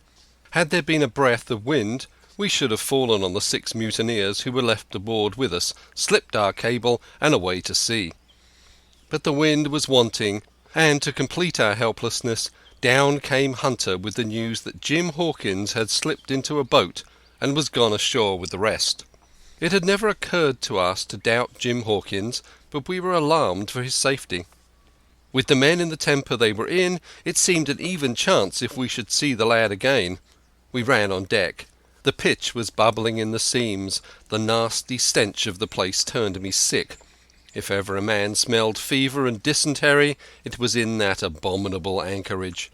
Had there been a breath of wind, we should have fallen on the 6 mutineers who were left aboard with us, slipped our cable, and away to sea. But the wind was wanting, and to complete our helplessness, down came Hunter with the news that Jim Hawkins had slipped into a boat and was gone ashore with the rest. It had never occurred to us to doubt Jim Hawkins, but we were alarmed for his safety. With the men in the temper they were in, it seemed an even chance if we should see the lad again. We ran on deck. The pitch was bubbling in the seams. The nasty stench of the place turned me sick. If ever a man smelled fever and dysentery, it was in that abominable anchorage.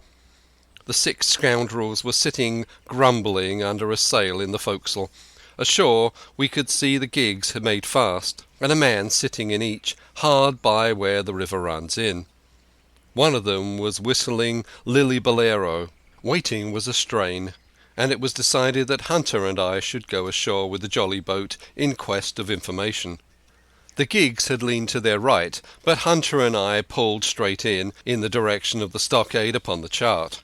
The 6 scoundrels were sitting grumbling under a sail in the forecastle. Ashore we could see the gigs had made fast, and a man sitting in each, hard by where the river runs in. One of them was whistling Lily Bolero. Waiting was a strain, and it was decided that Hunter and I should go ashore with the jolly boat in quest of information. The gigs had leaned to their right, but Hunter and I pulled straight in the direction of the stockade upon the chart.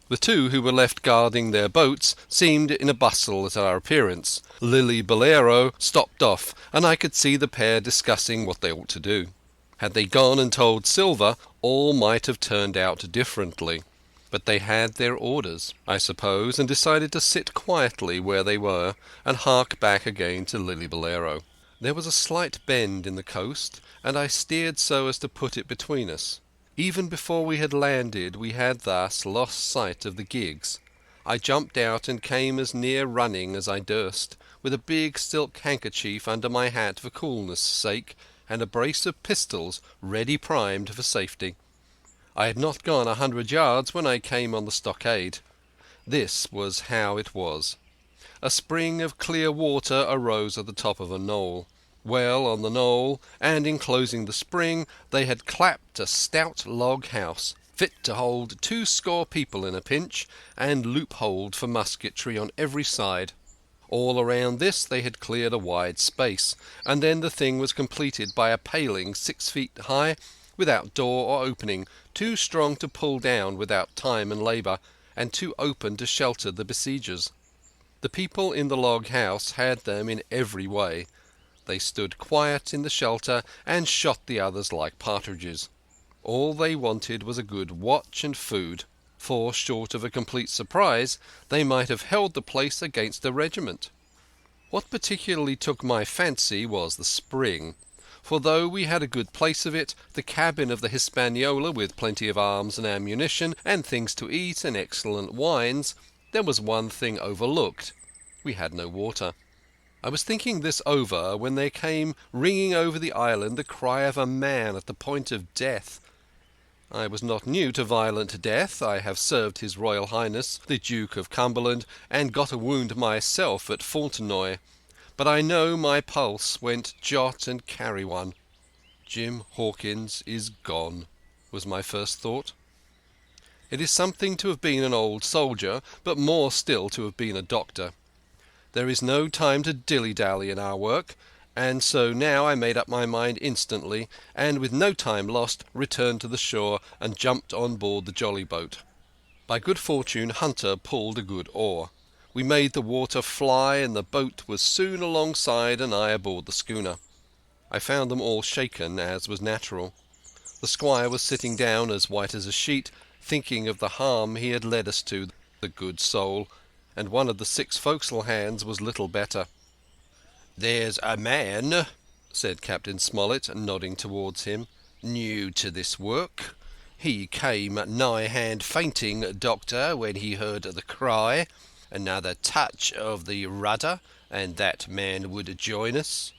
The 2 who were left guarding their boats seemed in a bustle at our appearance. Lily Bolero stopped off, and I could see the pair discussing what they ought to do. Had they gone and told Silver, all might have turned out differently. But they had their orders, I suppose, and decided to sit quietly where they were and hark back again to Lily Bolero. There was a slight bend in the coast, and I steered so as to put it between us. Even before we had landed we had thus lost sight of the gigs. I jumped out and came as near running as I durst, with a big silk handkerchief under my hat for coolness' sake, and a brace of pistols ready primed for safety. I had not gone 100 yards when I came on the stockade. This was how it was. A spring of clear water arose at the top of a knoll. Well on the knoll, and enclosing the spring, they had clapped a stout log house, fit to hold 20 people in a pinch, and loopholed for musketry on every side. All around this they had cleared a wide space, and then the thing was completed by a paling 6 feet high, without door or opening, too strong to pull down without time and labour, and too open to shelter the besiegers. The people in the log house had them in every way. They stood quiet in the shelter and shot the others like partridges. All they wanted was a good watch and food, for, short of a complete surprise, they might have held the place against a regiment. What particularly took my fancy was the spring, for though we had a good place of it, the cabin of the Hispaniola with plenty of arms and ammunition and things to eat and excellent wines, there was one thing overlooked. We had no water. I was thinking this over when there came ringing over the island the cry of a man at the point of death. I was not new to violent death. I have served His Royal Highness the Duke of Cumberland and got a wound myself at Fontenoy, but I know my pulse went jot and carry one. Jim Hawkins is gone, was my first thought. It is something to have been an old soldier, but more still to have been a doctor. There is no time to dilly-dally in our work, and so now I made up my mind instantly, and with no time lost returned to the shore and jumped on board the jolly boat. By good fortune Hunter pulled a good oar. We made the water fly, and the boat was soon alongside and I aboard the schooner. I found them all shaken, as was natural. The squire was sitting down as white as a sheet, thinking of the harm he had led us to, the good soul, and one of the 6 forecastle hands was little better. "There's a man," said Captain Smollett, nodding towards him, "new to this work. He came nigh-hand fainting, Doctor, when he heard the cry. Another touch of the rudder, and that man would join us."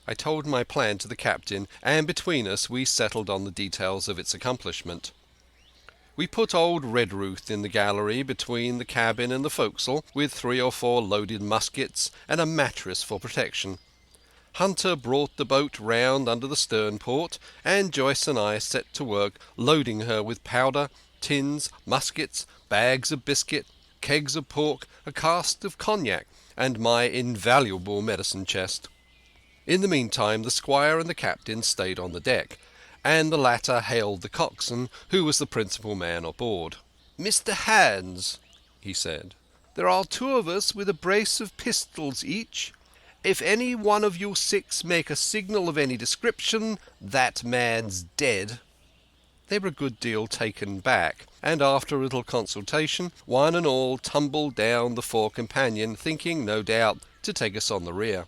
I told my plan to the captain, and between us we settled on the details of its accomplishment. We put old Redruth in the gallery between the cabin and the forecastle, with 3 or 4 loaded muskets and a mattress for protection. Hunter brought the boat round under the stern port, and Joyce and I set to work loading her with powder, tins, muskets, bags of biscuit, kegs of pork, a cask of cognac, and my invaluable medicine chest. In the meantime the squire and the captain stayed on the deck, and the latter hailed the coxswain, who was the principal man aboard. "Mr. Hans," he said, "there are 2 of us with a brace of pistols each. If any one of you 6 make a signal of any description, that man's dead." They were a good deal taken back, and after a little consultation, one and all tumbled down the fore companion, thinking, no doubt, to take us on the rear.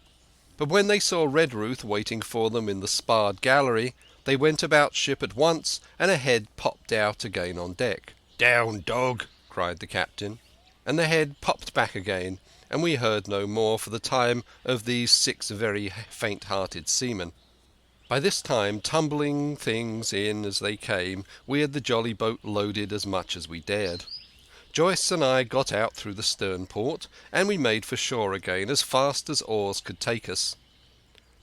But when they saw Redruth waiting for them in the sparred gallery, they went about ship at once, and a head popped out again on deck. "Down, dog!" cried the captain, and the head popped back again, and we heard no more for the time of these 6 very faint-hearted seamen. By this time, tumbling things in as they came, we had the jolly boat loaded as much as we dared. Joyce and I got out through the stern port, and we made for shore again as fast as oars could take us.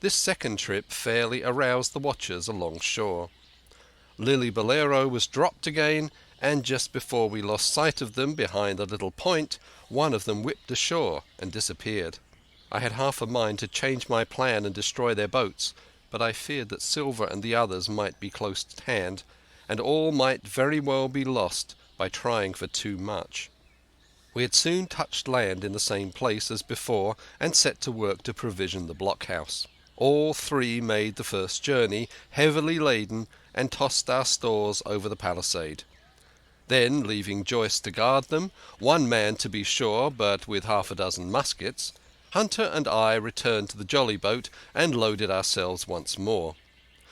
This second trip fairly aroused the watchers along shore. Lily Bolero was dropped again, and just before we lost sight of them behind a little point, one of them whipped ashore and disappeared. I had half a mind to change my plan and destroy their boats, but I feared that Silver and the others might be close at hand, and all might very well be lost by trying for too much. We had soon touched land in the same place as before, and set to work to provision the blockhouse. All 3 made the first journey, heavily laden, and tossed our stores over the palisade. Then, leaving Joyce to guard them, 1 man to be sure, but with half a dozen muskets, Hunter and I returned to the jolly boat and loaded ourselves once more.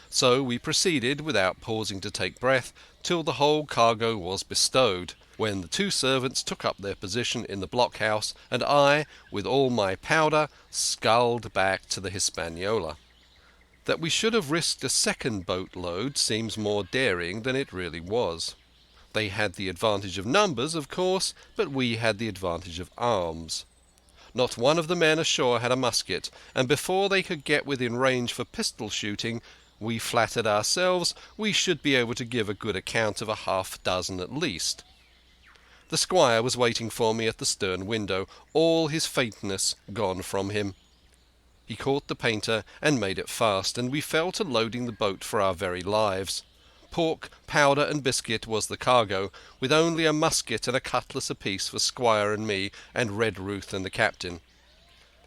So we proceeded, without pausing to take breath, till the whole cargo was bestowed, when the 2 servants took up their position in the blockhouse, and I, with all my powder, sculled back to the Hispaniola. That we should have risked a second boat-load seems more daring than it really was. They had the advantage of numbers, of course, but we had the advantage of arms. Not one of the men ashore had a musket, and before they could get within range for pistol shooting, we flattered ourselves we should be able to give a good account of a half-dozen at least. The squire was waiting for me at the stern window, all his faintness gone from him. He caught the painter and made it fast, and we fell to loading the boat for our very lives. Pork, powder and biscuit was the cargo, with only a musket and a cutlass apiece for Squire and me, and Redruth and the captain.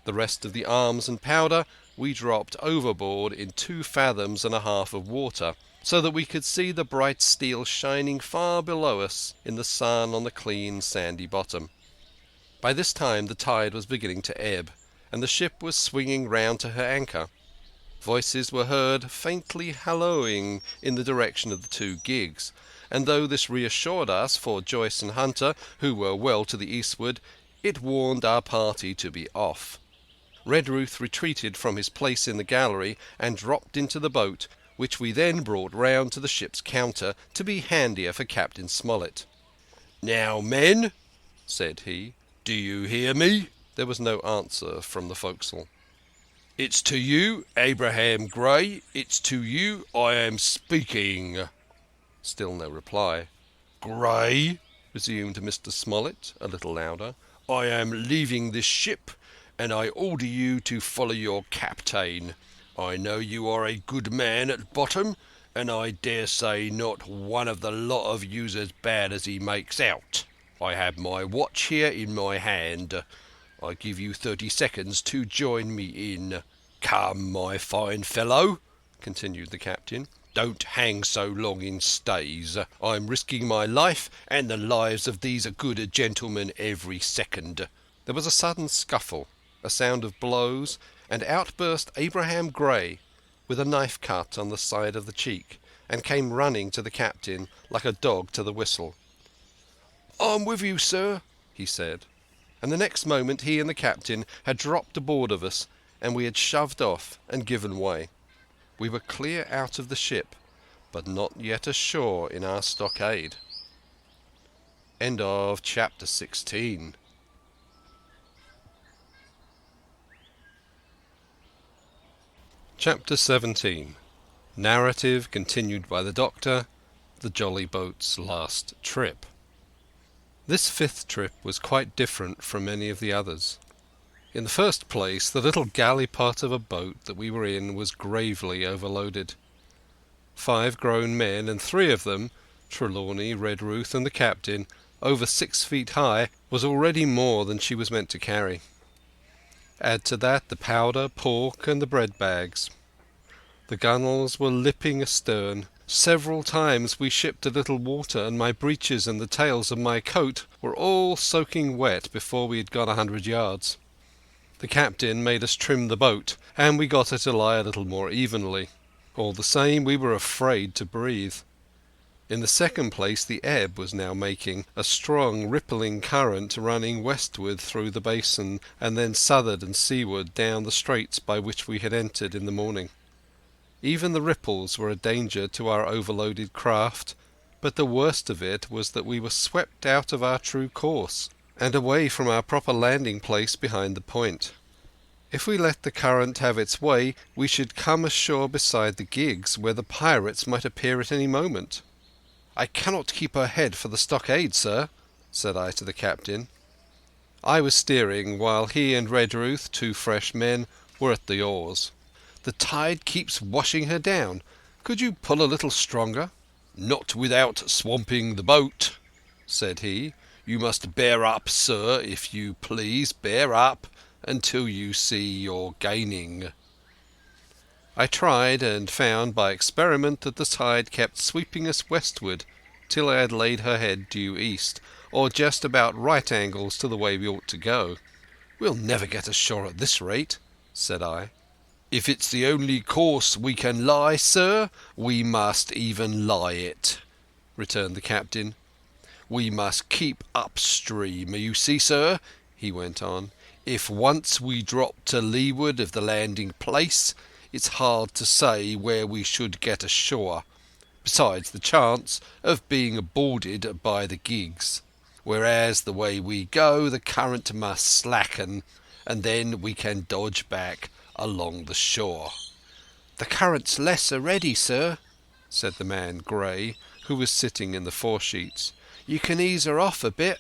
The rest of the arms and powder we dropped overboard in 2 fathoms and a half of water, so that we could see the bright steel shining far below us in the sun on the clean sandy bottom. By this time the tide was beginning to ebb, and the ship was swinging round to her anchor. Voices were heard faintly hallooing in the direction of the 2 gigs, and though this reassured us for Joyce and Hunter, who were well to the eastward, it warned our party to be off. Redruth retreated from his place in the gallery and dropped into the boat, which we then brought round to the ship's counter to be handier for Captain Smollett. "Now, men," said he, "do you hear me?" There was no answer from the forecastle. "It's to you, Abraham Gray, it's to you I am speaking." Still no reply. "Gray," resumed Mr. Smollett, a little louder, "I am leaving this ship, and I order you to follow your captain. I know you are a good man at bottom, and I dare say not one of the lot of you's as bad as he makes out. I have my watch here in my hand. I give you 30 seconds to join me in. Come, my fine fellow," continued the captain, "don't hang so long in stays. I'm risking my life and the lives of these good gentlemen every second." There was a sudden scuffle, a sound of blows, and out burst Abraham Gray with a knife cut on the side of the cheek, and came running to the captain like a dog to the whistle. "I'm with you, sir," he said, and the next moment he and the captain had dropped aboard of us, and we had shoved off and given way. We were clear out of the ship, but not yet ashore in our stockade. End of chapter 16. Chapter 17. Narrative continued by the Doctor, the jolly boat's last trip. This 5th trip was quite different from any of the others. In the first place, the little galley-pot of a boat that we were in was gravely overloaded. 5 grown men, and 3 of them, Trelawney, Redruth and the captain, over 6 feet high, was already more than she was meant to carry. Add to that the powder, pork and the bread bags. The gunwales were lipping astern. Several times we shipped a little water, and my breeches and the tails of my coat were all soaking wet before we had gone 100 yards. The captain made us trim the boat, and we got her to lie a little more evenly. All the same, we were afraid to breathe. In the second place, the ebb was now making a strong rippling current running westward through the basin, and then southward and seaward down the straits by which we had entered in the morning. Even the ripples were a danger to our overloaded craft, but the worst of it was that we were swept out of our true course, and away from our proper landing place behind the point. If we let the current have its way, we should come ashore beside the gigs, where the pirates might appear at any moment. "I cannot keep her head for the stockade, sir," said I to the captain. I was steering, while he and Redruth, 2 fresh men, were at the oars. "The tide keeps washing her down. Could you pull a little stronger?" "Not without swamping the boat," said he. "You must bear up, sir, if you please, bear up until you see you're gaining." I tried, and found by experiment that the tide kept sweeping us westward till I had laid her head due east, or just about right angles to the way we ought to go. "We'll never get ashore at this rate," said I. "If it's the only course we can lie, sir, we must even lie it," returned the captain. "We must keep upstream. You see, sir," he went on, "if once we drop to leeward of the landing place, it's hard to say where we should get ashore, besides the chance of being boarded by the gigs. Whereas the way we go, the current must slacken, and then we can dodge back along the shore." "The current's less already, sir," said the man Gray, who was sitting in the foresheets. "You can ease her off a bit."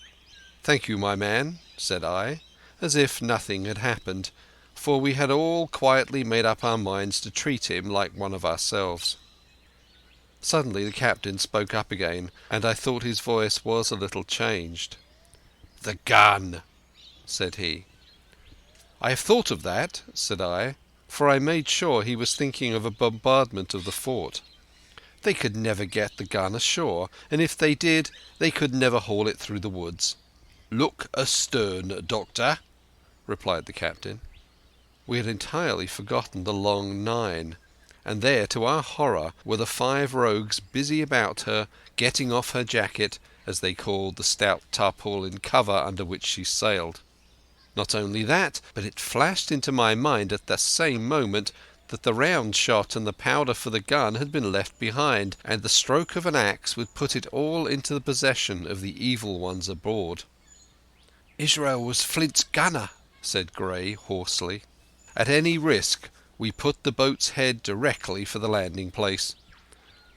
"Thank you, my man," said I, as if nothing had happened, for we had all quietly made up our minds to treat him like one of ourselves. Suddenly the captain spoke up again, and I thought his voice was a little changed. "The gun," said he. "I have thought of that," said I, for I made sure he was thinking of a bombardment of the fort. They could never get the gun ashore, and if they did, they could never haul it through the woods. "Look astern, Doctor," replied the captain. We had entirely forgotten the long 9, and there, to our horror, were the 5 rogues busy about her, getting off her jacket, as they called the stout tarpaulin cover under which she sailed. Not only that, but it flashed into my mind at the same moment that the round shot and the powder for the gun had been left behind, and the stroke of an axe would put it all into the possession of the evil ones aboard. Israel was Flint's gunner, said Gray hoarsely. At any risk, we put the boat's head directly for the landing place.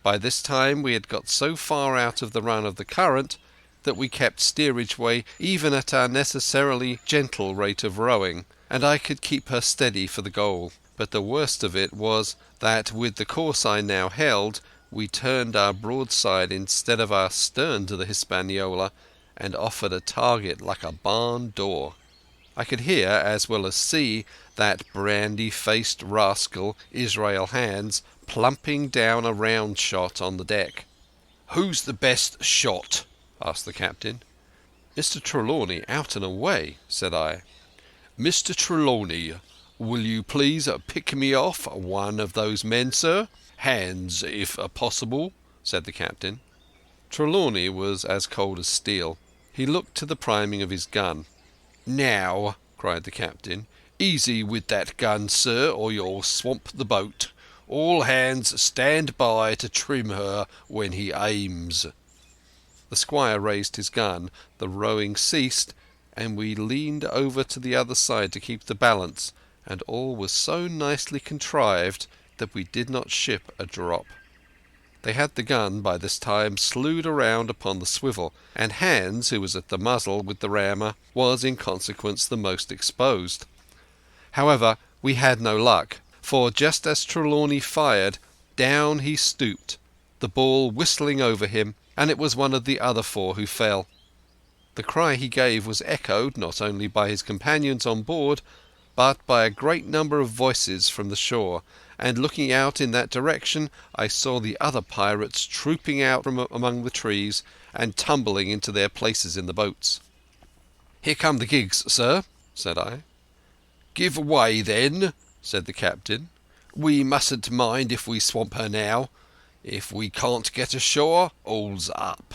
By this time we had got so far out of the run of the current that we kept steerage way even at our necessarily gentle rate of rowing, and I could keep her steady for the goal. But the worst of it was that with the course I now held, we turned our broadside instead of our stern to the Hispaniola, and offered a target like a barn door. I could hear, as well as see, that brandy-faced rascal, Israel Hands, plumping down a round shot on the deck. "Who's the best shot?" asked the captain. "Mr. Trelawney, out and away," said I. "Mr. Trelawney, will you please pick me off one of those men, sir? Hands, if possible," said the captain. Trelawney was as cold as steel. He looked to the priming of his gun. "Now," cried the captain, "easy with that gun, sir, or you'll swamp the boat. All hands stand by to trim her when he aims." The squire raised his gun, the rowing ceased, and we leaned over to the other side to keep the balance, and all was so nicely contrived that we did not ship a drop. They had the gun by this time slewed around upon the swivel, and Hands, who was at the muzzle with the rammer, was in consequence the most exposed. However, we had no luck, for just as Trelawney fired, down he stooped, the ball whistling over him, and it was one of the other 4 who fell. The cry he gave was echoed not only by his companions on board, but by a great number of voices from the shore, and looking out in that direction I saw the other pirates trooping out from among the trees and tumbling into their places in the boats. "Here come the gigs, sir," said I. "Give way, then," said the captain. "We mustn't mind if we swamp her now. If we can't get ashore, all's up."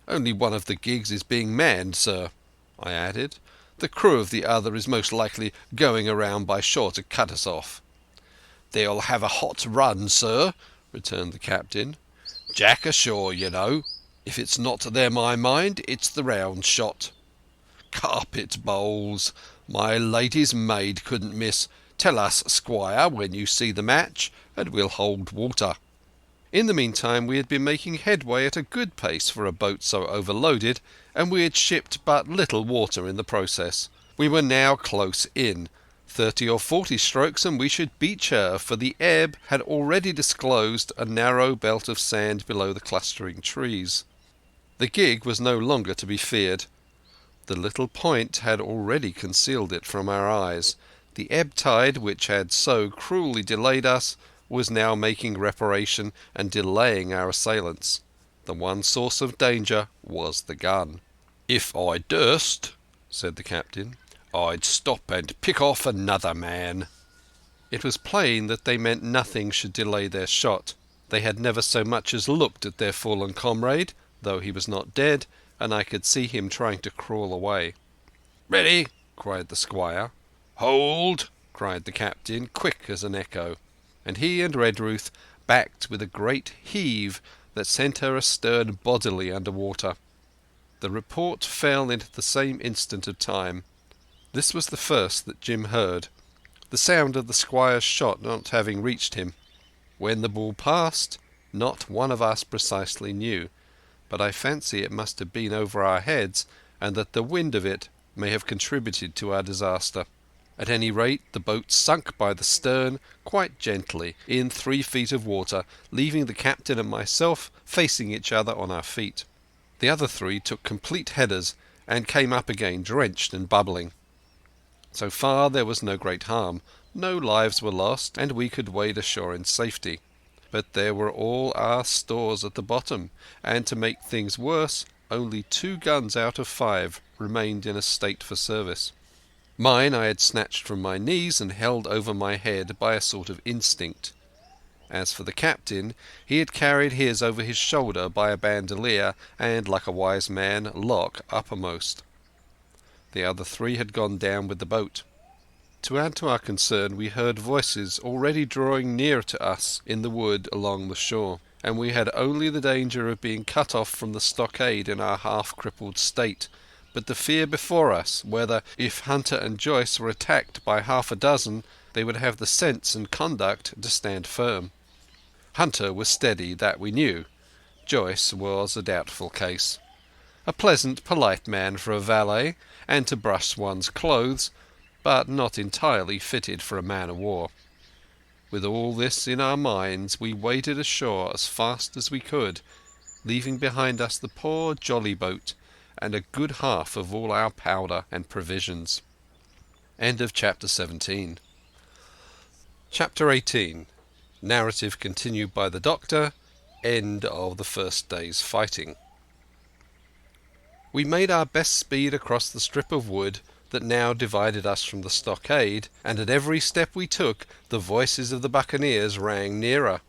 "Only one of the gigs is being manned, sir," I added. "The crew of the other is most likely going around by shore to cut us off." "They'll have a hot run, sir," returned the captain. "Jack ashore, you know. If it's not there, my mind, it's the round shot. Carpet bowls! My lady's maid couldn't miss. Tell us, squire, when you see the match, and we'll hold water." In the meantime we had been making headway at a good pace for a boat so overloaded, and we had shipped but little water in the process. We were now close in. 30 or 40 strokes and we should beach her, for the ebb had already disclosed a narrow belt of sand below the clustering trees. The gig was no longer to be feared. The little point had already concealed it from our eyes. The ebb tide, which had so cruelly delayed us, was now making reparation and delaying our assailants. The one source of danger was the gun. "If I durst," said the captain, "I'd stop and pick off another man." It was plain that they meant nothing should delay their shot. They had never so much as looked at their fallen comrade, though he was not dead, and I could see him trying to crawl away. "Ready!" cried the squire. "Hold!" cried the captain, quick as an echo, and he and Redruth backed with a great heave that sent her astern bodily under water. The report fell into the same instant of time. This was the first that Jim heard, the sound of the squire's shot not having reached him. When the ball passed, not one of us precisely knew, but I fancy it must have been over our heads, and that the wind of it may have contributed to our disaster. At any rate, the boat sunk by the stern quite gently in 3 feet of water, leaving the captain and myself facing each other on our feet. The other 3 took complete headers and came up again drenched and bubbling. So far there was no great harm, no lives were lost, and we could wade ashore in safety. But there were all our stores at the bottom, and to make things worse, only 2 guns out of 5 remained in a state for service. Mine I had snatched from my knees and held over my head by a sort of instinct. As for the captain, he had carried his over his shoulder by a bandolier and, like a wise man, lock uppermost. The other 3 had gone down with the boat. To add to our concern, we heard voices already drawing near to us in the wood along the shore, and we had only the danger of being cut off from the stockade in our half-crippled state, but the fear before us whether, if Hunter and Joyce were attacked by half a dozen, they would have the sense and conduct to stand firm. Hunter was steady, that we knew. Joyce was a doubtful case. A pleasant, polite man for a valet, and to brush one's clothes, but not entirely fitted for a man-of-war. With all this in our minds, we waded ashore as fast as we could, leaving behind us the poor jolly boat and a good half of all our powder and provisions. End of Chapter 17. Chapter 18. Narrative continued by the Doctor. End of the first day's fighting. We made our best speed across the strip of wood that now divided us from the stockade, and at every step we took the voices of the buccaneers rang nearer.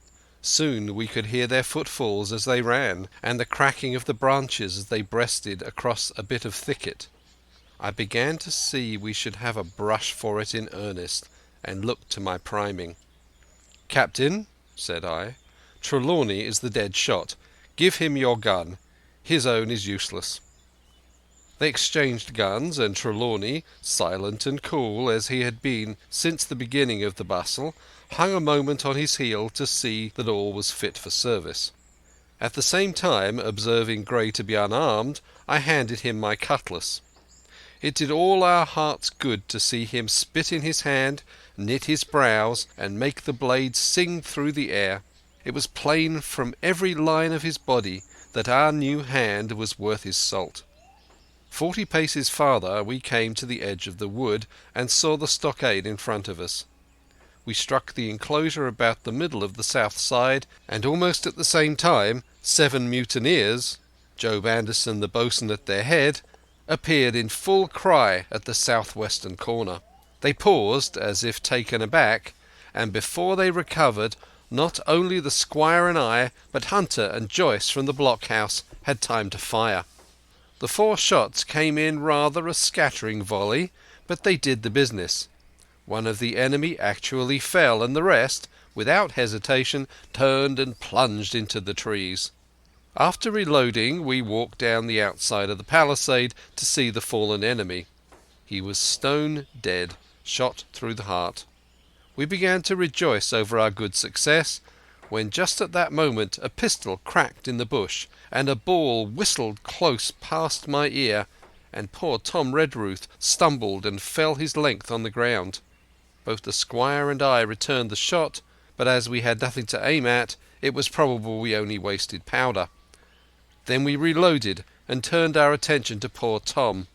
Soon we could hear their footfalls as they ran, and the cracking of the branches as they breasted across a bit of thicket. I began to see we should have a brush for it in earnest, and looked to my priming. "Captain," said I, "Trelawney is the dead shot. Give him your gun. His own is useless." They exchanged guns, and Trelawney, silent and cool as he had been since the beginning of the bustle, hung a moment on his heel to see that all was fit for service. At the same time, observing Gray to be unarmed, I handed him my cutlass. It did all our hearts good to see him spit in his hand, knit his brows, and make the blade sing through the air. It was plain from every line of his body that our new hand was worth his salt. 40 paces farther we came to the edge of the wood and saw the stockade in front of us. We struck the enclosure about the middle of the south side, and almost at the same time 7 mutineers, Job Anderson the boatswain at their head, appeared in full cry at the southwestern corner. They paused as if taken aback, and before they recovered, not only the squire and I, but Hunter and Joyce from the blockhouse had time to fire. The 4 shots came in rather a scattering volley, but they did the business. One of the enemy actually fell, and the rest, without hesitation, turned and plunged into the trees. After reloading, we walked down the outside of the palisade to see the fallen enemy. He was stone dead, shot through the heart. We began to rejoice over our good success, when just at that moment a pistol cracked in the bush, and a ball whistled close past my ear, and poor Tom Redruth stumbled and fell his length on the ground. Both the squire and I returned the shot, but as we had nothing to aim at, it was probable we only wasted powder. Then we reloaded and turned our attention to poor Tom.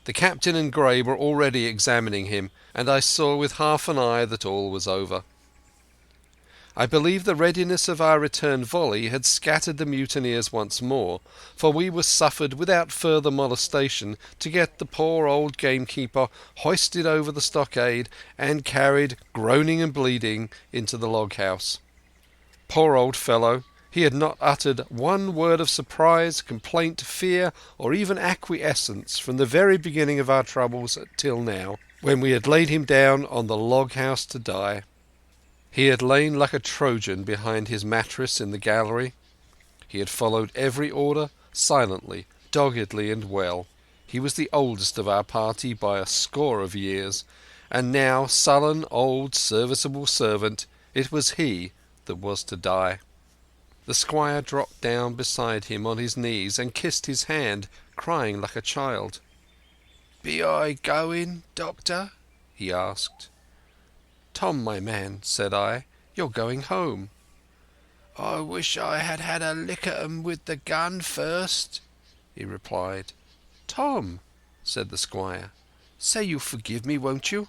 The captain and Gray were already examining him, and I saw with half an eye that all was over. I believe the readiness of our return volley had scattered the mutineers once more, for we were suffered without further molestation to get the poor old gamekeeper hoisted over the stockade and carried, groaning and bleeding, into the log-house. Poor old fellow! He had not uttered one word of surprise, complaint, fear, or even acquiescence from the very beginning of our troubles till now, when we had laid him down on the log-house to die. He had lain like a Trojan behind his mattress in the gallery. He had followed every order silently, doggedly, and well. He was the oldest of our party by a score of years, and now, sullen, old, serviceable servant, it was he that was to die. The squire dropped down beside him on his knees and kissed his hand, crying like a child. "Be I going, Doctor?" he asked. "Tom, my man," said I, "you're going home." "I wish I had had a lick at 'em with the gun first," he replied. "Tom," said the squire, "say you forgive me, won't you?"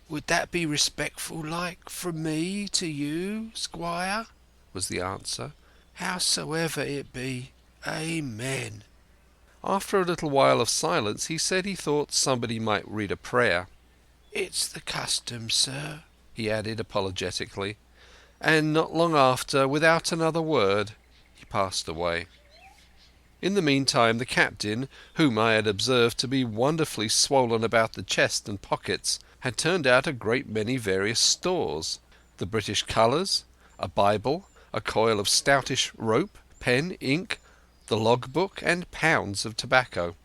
Would that be respectful like from me to you, Squire? Was the answer. Howsoever it be, Amen. After a little while of silence he said he thought somebody might read a prayer. It's the custom, sir, He added apologetically, and not long after, without another word, he passed away. In the meantime the captain, whom I had observed to be wonderfully swollen about the chest and pockets, had turned out a great many various stores: the British colours, a Bible, a coil of stoutish rope, pen, ink, the log-book, and pounds of tobacco.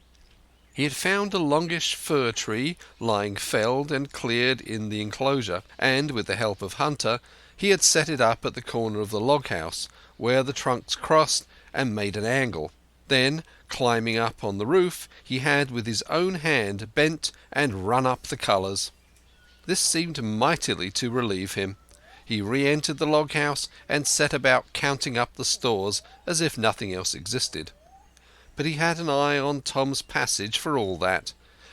He had found a longish fir tree lying felled and cleared in the enclosure, and, with the help of Hunter, he had set it up at the corner of the log-house, where the trunks crossed and made an angle. Then, climbing up on the roof, he had with his own hand bent and run up the colours. This seemed mightily to relieve him. He re-entered the log-house and set about counting up the stores as if nothing else existed. But he had an eye on Tom's passage for all that,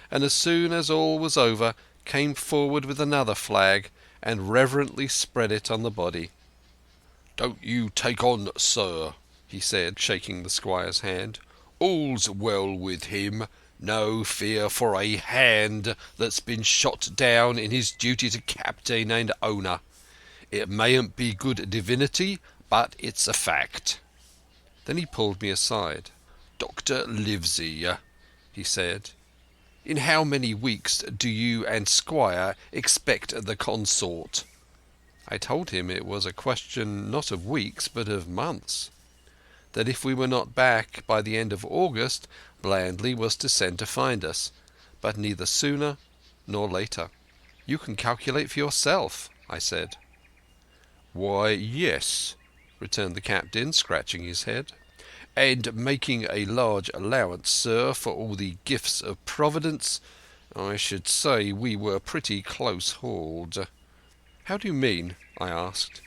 and as soon as all was over came forward with another flag and reverently spread it on the body. "Don't you take on, sir," he said, shaking the squire's hand. "All's well with him. No fear for a hand that's been shot down in his duty to captain and owner. It mayn't be good divinity, but it's a fact." Then he pulled me aside. "Dr. Livesey," he said, "In how many weeks do you and Squire expect the consort?" I told him it was a question not of weeks but of months. That if we were not back by the end of August, Blandley was to send to find us, but neither sooner nor later. "You can calculate for yourself," I said. "Why, yes," returned the captain, scratching his head. "And making a large allowance, sir, for all the gifts of Providence, I should say we were pretty close hauled." "How do you mean?" I asked.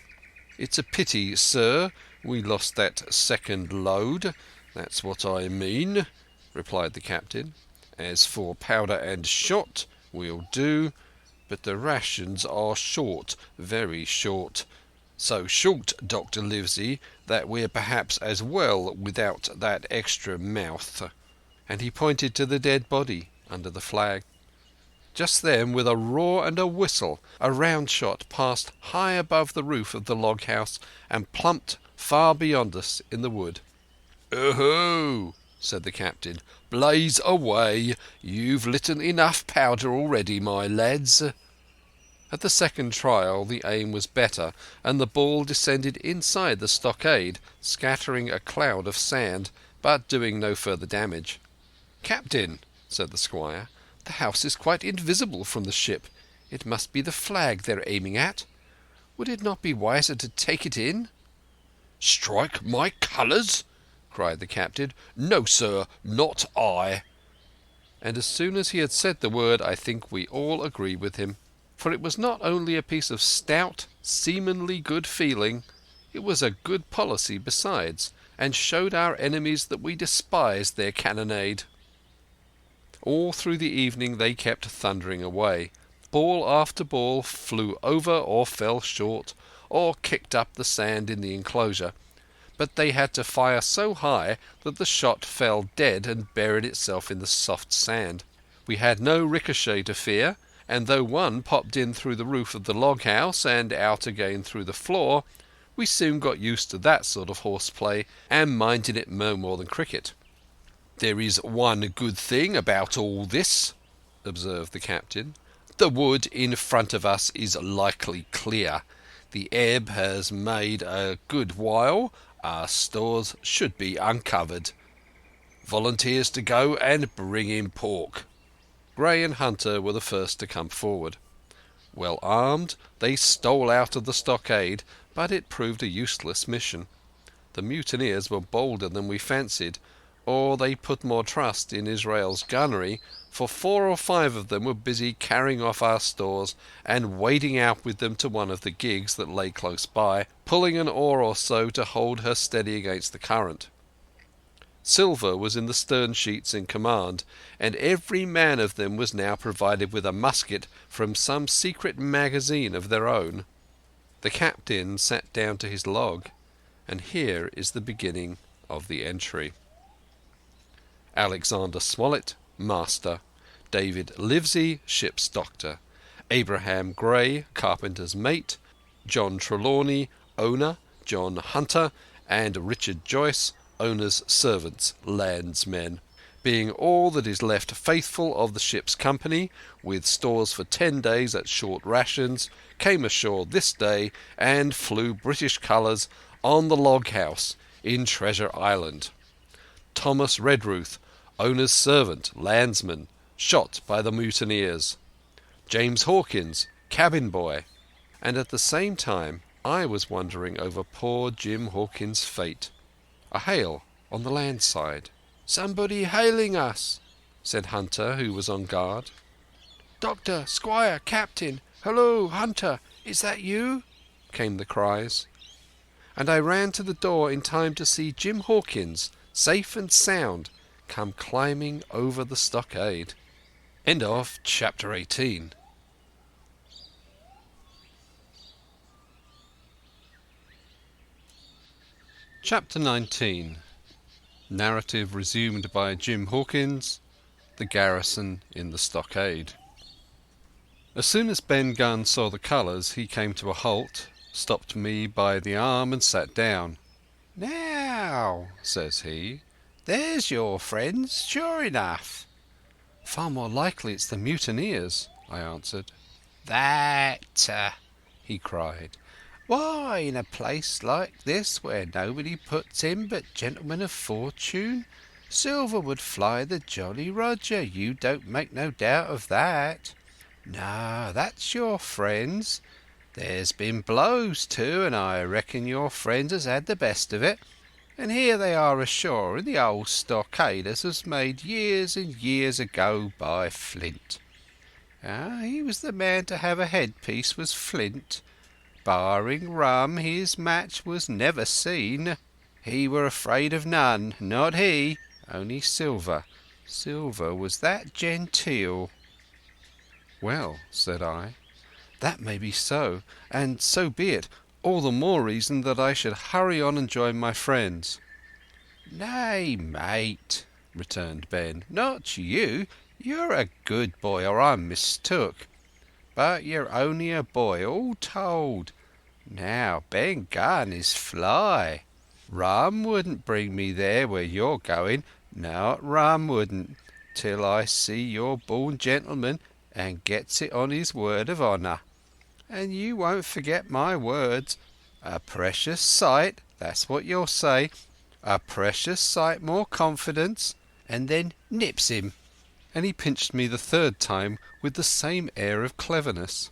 "It's a pity, sir, we lost that second load, that's what I mean," replied the captain. "As for powder and shot, we'll do, but the rations are short, very short. So short, Dr. Livesey, that we're perhaps as well without that extra mouth." And he pointed to the dead body under the flag. Just then, with a roar and a whistle, a round shot passed high above the roof of the log-house and plumped far beyond us in the wood. "Oh-ho!" said the captain. "Blaze away! You've litten enough powder already, my lads." At the second trial the aim was better, and the ball descended inside the stockade, scattering a cloud of sand, but doing no further damage. "Captain," said the squire, "the house is quite invisible from the ship. It must be the flag they're aiming at. Would it not be wiser to take it in?" "Strike my colours!" cried the captain. "No, sir, not I." And as soon as he had said the word, I think we all agreed with him. For it was not only a piece of stout, seamanly good feeling, it was a good policy besides, and showed our enemies that we despised their cannonade. All through the evening they kept thundering away. Ball after ball flew over or fell short, or kicked up the sand in the enclosure, but they had to fire so high that the shot fell dead and buried itself in the soft sand. We had no ricochet to fear, and though one popped in through the roof of the log-house and out again through the floor, we soon got used to that sort of horseplay and minded it no more than cricket. "There is one good thing about all this," observed the captain. "The wood in front of us is likely clear. The ebb has made a good while. Our stores should be uncovered. Volunteers to go and bring in pork." Gray and Hunter were the first to come forward. Well armed, they stole out of the stockade, but it proved a useless mission. The mutineers were bolder than we fancied, or they put more trust in Israel's gunnery, for 4 or 5 of them were busy carrying off our stores and wading out with them to one of the gigs that lay close by, pulling an oar or so to hold her steady against the current. Silver was in the stern sheets in command, and every man of them was now provided with a musket from some secret magazine of their own. The captain sat down to his log, and here is the beginning of the entry. Alexander Smollett, master. David Livesey, ship's doctor. Abraham Gray, carpenter's mate. John Trelawney, owner. John Hunter and Richard Joyce, owner's servants, landsmen, being all that is left faithful of the ship's company, with stores for 10 days at short rations, came ashore this day and flew British colours on the log house in Treasure Island. Thomas Redruth, owner's servant, landsman, shot by the mutineers. James Hawkins, cabin boy. And at the same time I was wondering over poor Jim Hawkins' fate. A hail on the land side. "Somebody hailing us," said Hunter, who was on guard. "Doctor, Squire, Captain, hello, Hunter, is that you?" came the cries. And I ran to the door in time to see Jim Hawkins, safe and sound, come climbing over the stockade. End of Chapter 18. Chapter 19. Narrative resumed by Jim Hawkins. The garrison in the stockade. As soon as Ben Gunn saw the colours, he came to a halt, stopped me by the arm and sat down. "Now," says he, "there's your friends, sure enough." "Far more likely it's the mutineers," I answered. "That," he cried. "Why, in a place like this, where nobody puts in but gentlemen of fortune, silver would fly the Jolly Roger, you don't make no doubt of that. No, that's your friends. There's been blows too, and I reckon your friends has had the best of it. And here they are ashore in the old stockade as was made years and years ago by Flint. He was the man to have a headpiece, was Flint. Barring rum, his match was never seen. He were afraid of none, not he, only Silver. Silver was that genteel." "Well," said I, "that may be so, and so be it. All the more reason that I should hurry on and join my friends." "Nay, mate," returned Ben, "not you. You're a good boy, or I'm mistook. But you're only a boy, all told. Now, Ben Gunn is fly. Rum wouldn't bring me there where you're going, not rum wouldn't, till I see you're born gentleman and gets it on his word of honour. And you won't forget my words. A precious sight, that's what you'll say, a precious sight more confidence, and then nips him." And he pinched me the third time with the same air of cleverness.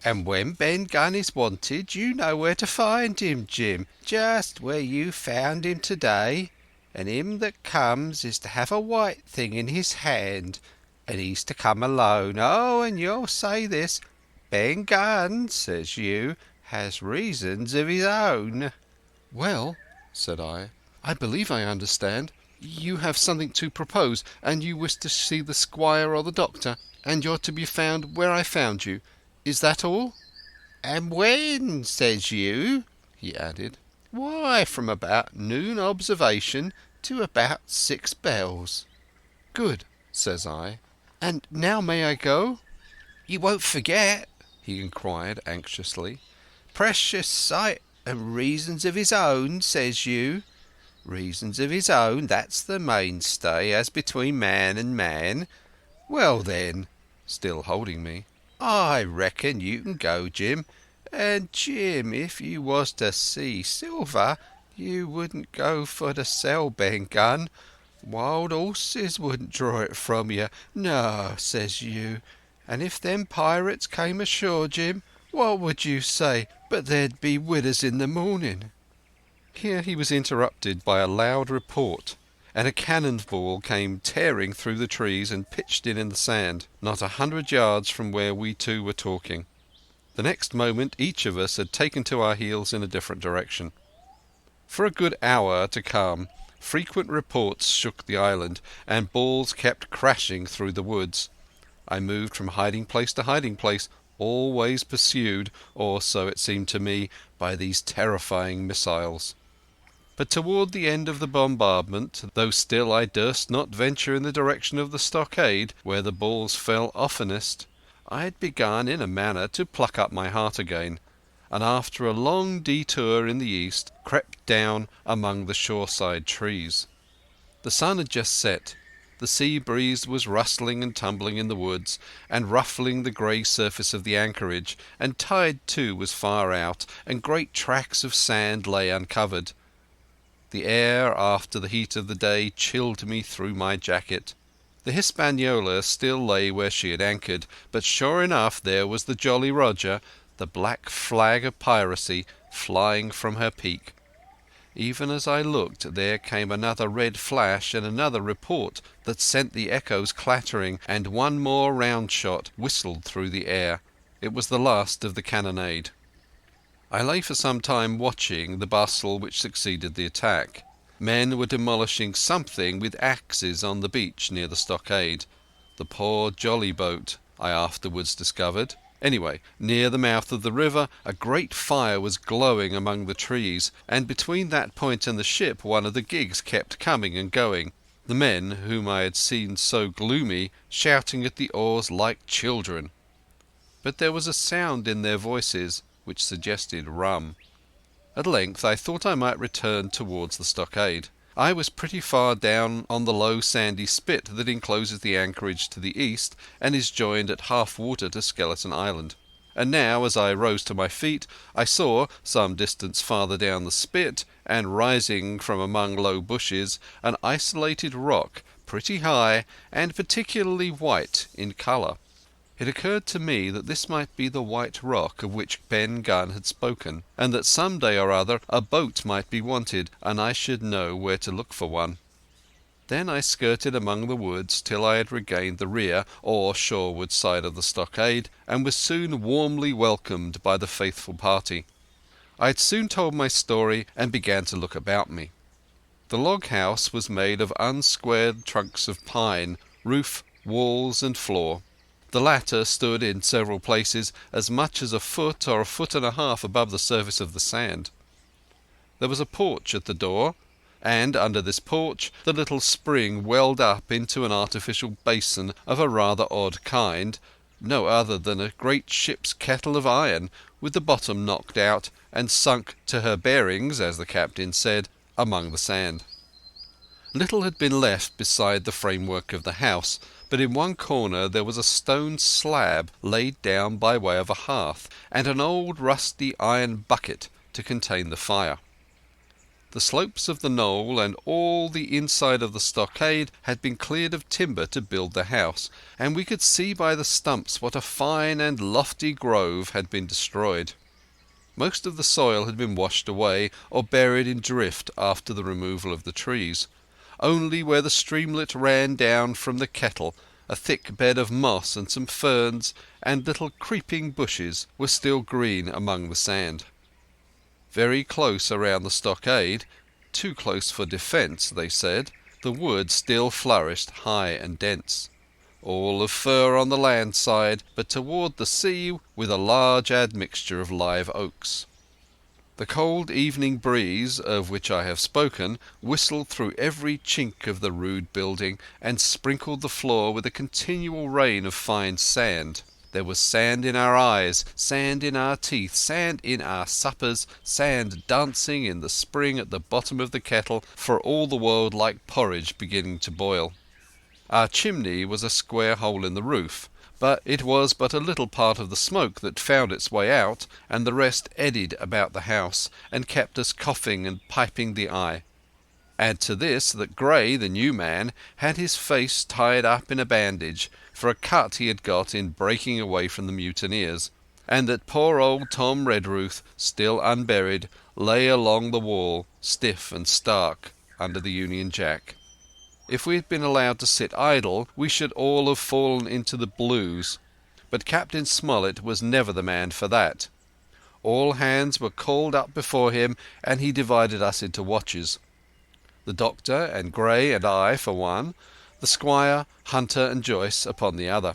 "And when Ben Gunn is wanted, you know where to find him, Jim, just where you found him today. And him that comes is to have a white thing in his hand, and he's to come alone. Oh, and you'll say this, Ben Gunn, says you, has reasons of his own." "Well," said I believe I understand. You have something to propose, and you wish to see the squire or the doctor, and you're to be found where I found you. Is that all?" "And when, says you?" he added. "Why, from about noon observation to about 6 bells." "Good," says I. "And now may I go?" "You won't forget?" he inquired anxiously. "Precious sight and reasons of his own, says you. Reasons of his own, that's the mainstay, as between man and man. Well then," still holding me, "I reckon you can go, Jim. And Jim, if you was to see silver, you wouldn't go for to sell Ben Gunn. Wild horses wouldn't draw it from you. No, says you. And if them pirates came ashore, Jim, what would you say but there'd be widows in the morning?" Here he was interrupted by a loud report, and a cannon ball came tearing through the trees and pitched in the sand, not 100 yards from where we two were talking. The next moment each of us had taken to our heels in a different direction. For a good hour to come, Frequent reports shook the island, and balls kept crashing through the woods. I moved from hiding place to hiding place, always pursued, or so it seemed to me, by these terrifying missiles. But toward the end of the bombardment, though still I durst not venture in the direction of the stockade, where the balls fell oftenest, I had begun in a manner to pluck up my heart again, and after a long detour in the east crept down among the shoreside trees. The sun had just set. The sea breeze was rustling and tumbling in the woods, and ruffling the grey surface of the anchorage, and tide too was far out, and great tracts of sand lay uncovered. The air, after the heat of the day, chilled me through my jacket. The Hispaniola still lay where she had anchored, but sure enough there was the Jolly Roger, the black flag of piracy, flying from her peak. Even as I looked there came another red flash and another report that sent the echoes clattering, and one more round shot whistled through the air. It was the last of the cannonade. I lay for some time watching the bustle which succeeded the attack. Men were demolishing something with axes on the beach near the stockade. The poor jolly boat, I afterwards discovered. Anyway, near the mouth of the river a great fire was glowing among the trees, and between that point and the ship one of the gigs kept coming and going, the men, whom I had seen so gloomy, shouting at the oars like children. But there was a sound in their voices which suggested rum. At length I thought I might return towards the stockade. I was pretty far down on the low sandy spit that encloses the anchorage to the east and is joined at half water to Skeleton Island. And now, as I rose to my feet, I saw, some distance farther down the spit, and rising from among low bushes, an isolated rock, pretty high and particularly white in colour. It occurred to me that this might be the White Rock of which Ben Gunn had spoken, and that some day or other a boat might be wanted, and I should know where to look for one. Then I skirted among the woods till I had regained the rear or shoreward side of the stockade, and was soon warmly welcomed by the faithful party. I had soon told my story and began to look about me. The log house was made of unsquared trunks of pine, roof, walls and floor. The latter stood in several places as much as a foot or a foot and a half above the surface of the sand. There was a porch at the door, and under this porch the little spring welled up into an artificial basin of a rather odd kind, no other than a great ship's kettle of iron, with the bottom knocked out and sunk to her bearings, as the captain said, among the sand. Little had been left beside the framework of the house, but in one corner there was a stone slab laid down by way of a hearth, and an old rusty iron bucket to contain the fire. The slopes of the knoll and all the inside of the stockade had been cleared of timber to build the house, and we could see by the stumps what a fine and lofty grove had been destroyed. Most of the soil had been washed away or buried in drift after the removal of the trees. Only where the streamlet ran down from the kettle, a thick bed of moss and some ferns and little creeping bushes were still green among the sand. Very close around the stockade, too close for defence, they said, the wood still flourished high and dense. All of fir on the land side, but toward the sea with a large admixture of live oaks. The cold evening breeze, of which I have spoken, whistled through every chink of the rude building and sprinkled the floor with a continual rain of fine sand. There was sand in our eyes, sand in our teeth, sand in our suppers, sand dancing in the spring at the bottom of the kettle, for all the world like porridge beginning to boil. Our chimney was a square hole in the roof, but it was but a little part of the smoke that found its way out, and the rest eddied about the house and kept us coughing and piping the eye. Add to this that Gray, the new man, had his face tied up in a bandage for a cut he had got in breaking away from the mutineers, and that poor old Tom Redruth, still unburied, lay along the wall, stiff and stark, under the Union Jack. If we had been allowed to sit idle, we should all have fallen into the blues, but Captain Smollett was never the man for that. All hands were called up before him, and he divided us into watches. the Doctor and Gray and I for one, the Squire, Hunter and Joyce upon the other.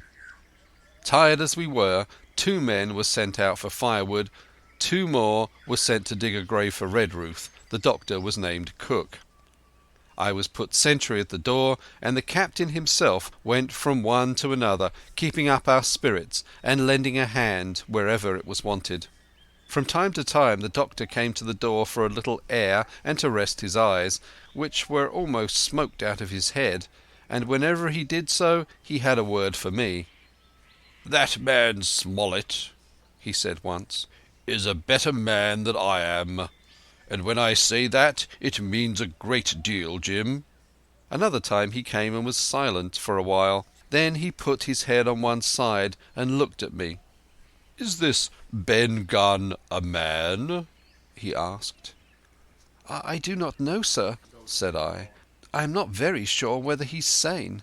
Tired as we were, 2 men were sent out for firewood, 2 more were sent to dig a grave for Redruth. The Doctor was named cook. I was put sentry at the door, and the captain himself went from one to another, keeping up our spirits and lending a hand wherever it was wanted. From time to time the Doctor came to the door for a little air and to rest his eyes, which were almost smoked out of his head, and whenever he did so he had a word for me. "That man Smollett," he said once, "is a better man than I am. And when I say that, it means a great deal, Jim." Another time he came and was silent for a while. Then he put his head on one side and looked at me. "Is this Ben Gunn a man?" he asked. I do not know, sir," said I. "I am not very sure whether he's sane."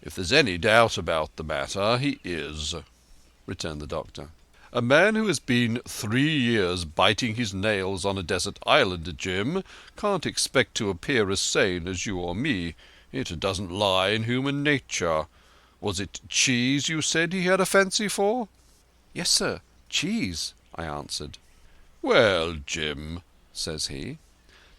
"If there's any doubt about the matter, he is," returned the Doctor. "A man who has been 3 years biting his nails on a desert island, Jim, can't expect to appear as sane as you or me. It doesn't lie in human nature. Was it cheese you said he had a fancy for?" "Yes, sir, cheese," I answered. "Well, Jim," says he,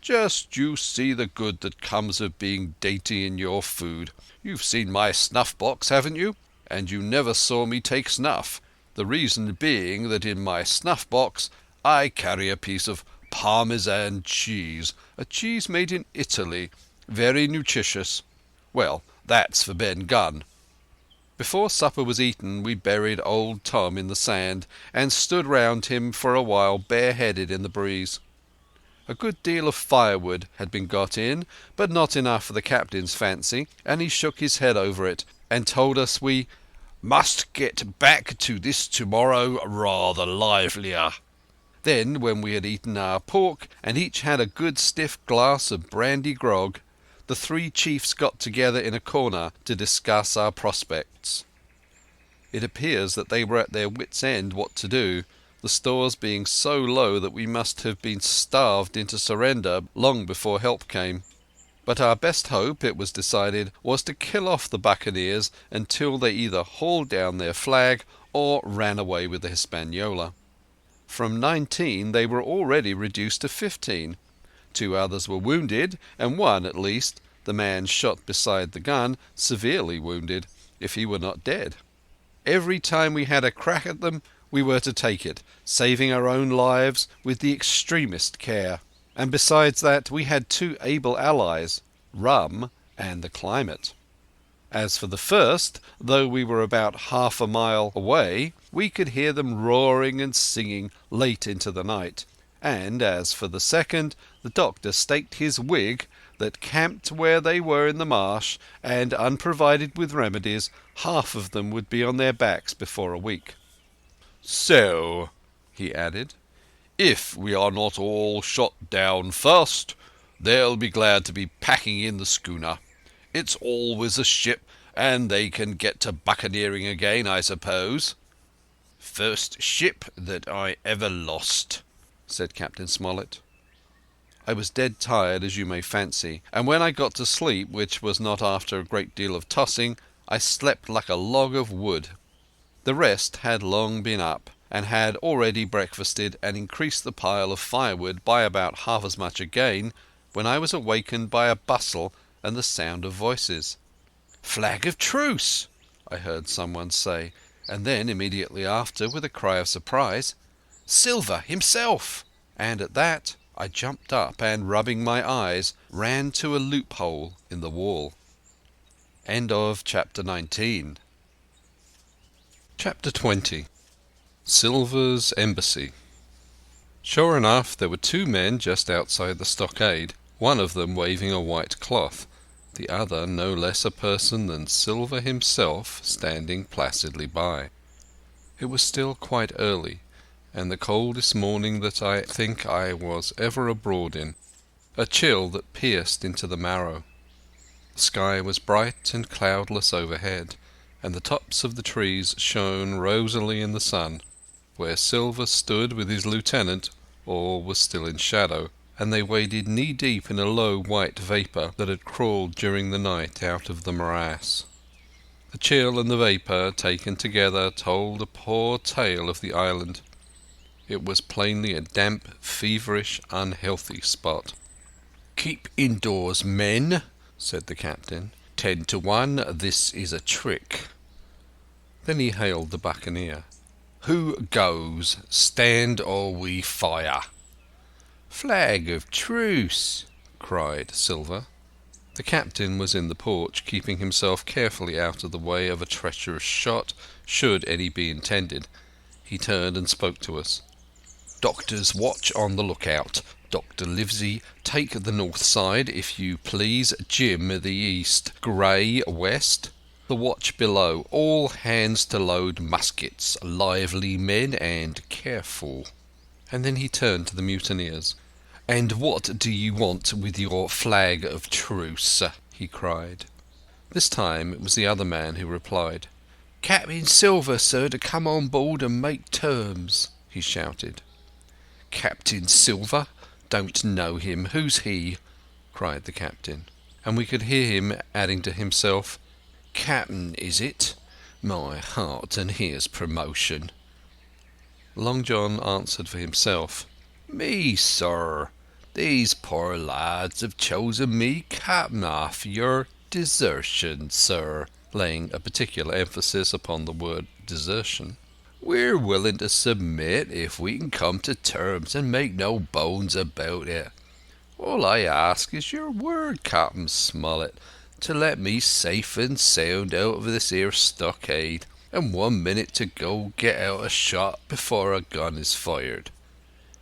"just you see the good that comes of being dainty in your food. You've seen my snuff-box, haven't you? And you never saw me take snuff. The reason being that in my snuff-box I carry a piece of Parmesan cheese, a cheese made in Italy, very nutritious. Well, that's for Ben Gunn." Before supper was eaten we buried old Tom in the sand and stood round him for a while bareheaded in the breeze. A good deal of firewood had been got in, but not enough for the captain's fancy, and he shook his head over it and told us we "must get back to this tomorrow rather livelier." Then, when we had eaten our pork and each had a good stiff glass of brandy grog, the 3 chiefs got together in a corner to discuss our prospects. It appears that they were at their wits' end what to do, the stores being so low that we must have been starved into surrender long before help came. But our best hope, it was decided, was to kill off the buccaneers until they either hauled down their flag or ran away with the Hispaniola. From 19 they were already reduced to 15. 2 others were wounded, and one, at least, the man shot beside the gun, severely wounded, if he were not dead. Every time we had a crack at them, we were to take it, saving our own lives with the extremest care. And besides that, we had 2 able allies, rum and the climate. As for the first, though we were about half a mile away, we could hear them roaring and singing late into the night. And as for the second, the Doctor staked his wig that camped where they were in the marsh, and unprovided with remedies, half of them would be on their backs before a week. "So," he added, "if we are not all shot down first, they'll be glad to be packing in the schooner. It's always a ship, and they can get to buccaneering again, I suppose." "First ship that I ever lost," said Captain Smollett. I was dead tired, as you may fancy, and when I got to sleep, which was not after a great deal of tossing, I slept like a log of wood. The rest had long been up, and had already breakfasted and increased the pile of firewood by about half as much again, when I was awakened by a bustle and the sound of voices. "Flag of truce!" I heard someone say, and then immediately after, with a cry of surprise, "Silver himself!" And at that I jumped up and, rubbing my eyes, ran to a loophole in the wall. End of Chapter 19. Chapter 20. Silver's Embassy. Sure enough, there were 2 men just outside the stockade, one of them waving a white cloth, the other no less a person than Silver himself standing placidly by. It was still quite early, and the coldest morning that I think I was ever abroad in, a chill that pierced into the marrow. The sky was bright and cloudless overhead, and the tops of the trees shone rosily in the sun. Where Silver stood with his lieutenant all was still in shadow, and they waded knee-deep in a low white vapour that had crawled during the night out of the morass. The chill and the vapour, taken together, told a poor tale of the island. It was plainly a damp, feverish, unhealthy spot. "Keep indoors, men," said the captain. 10 to 1, this is a trick. Then he hailed the buccaneer. "Who goes? Stand or we fire." "Flag of truce!" cried Silver. The captain was in the porch, keeping himself carefully out of the way of a treacherous shot, should any be intended. He turned and spoke to us. "Doctor's watch on the lookout. Dr. Livesey, take the north side, if you please. Jim, the east. Gray, west. The watch below. All hands to load muskets. Lively, men, and careful." And then he turned to the mutineers. "And what do you want with your flag of truce?" he cried. This time it was the other man who replied. "Captain Silver, sir, to come on board and make terms," he shouted. "Captain Silver? Don't know him. Who's he?" cried the captain. And we could hear him adding to himself, "Captain, is it? My heart, and here's promotion." Long John answered for himself. "Me, sir. These poor lads have chosen me captain after your desertion, sir," laying a particular emphasis upon the word desertion. "We're willing to submit if we can come to terms and make no bones about it. All I ask is your word, Captain Smollett, to let me safe and sound out of this here stockade, and 1 minute to go get out a shot before a gun is fired."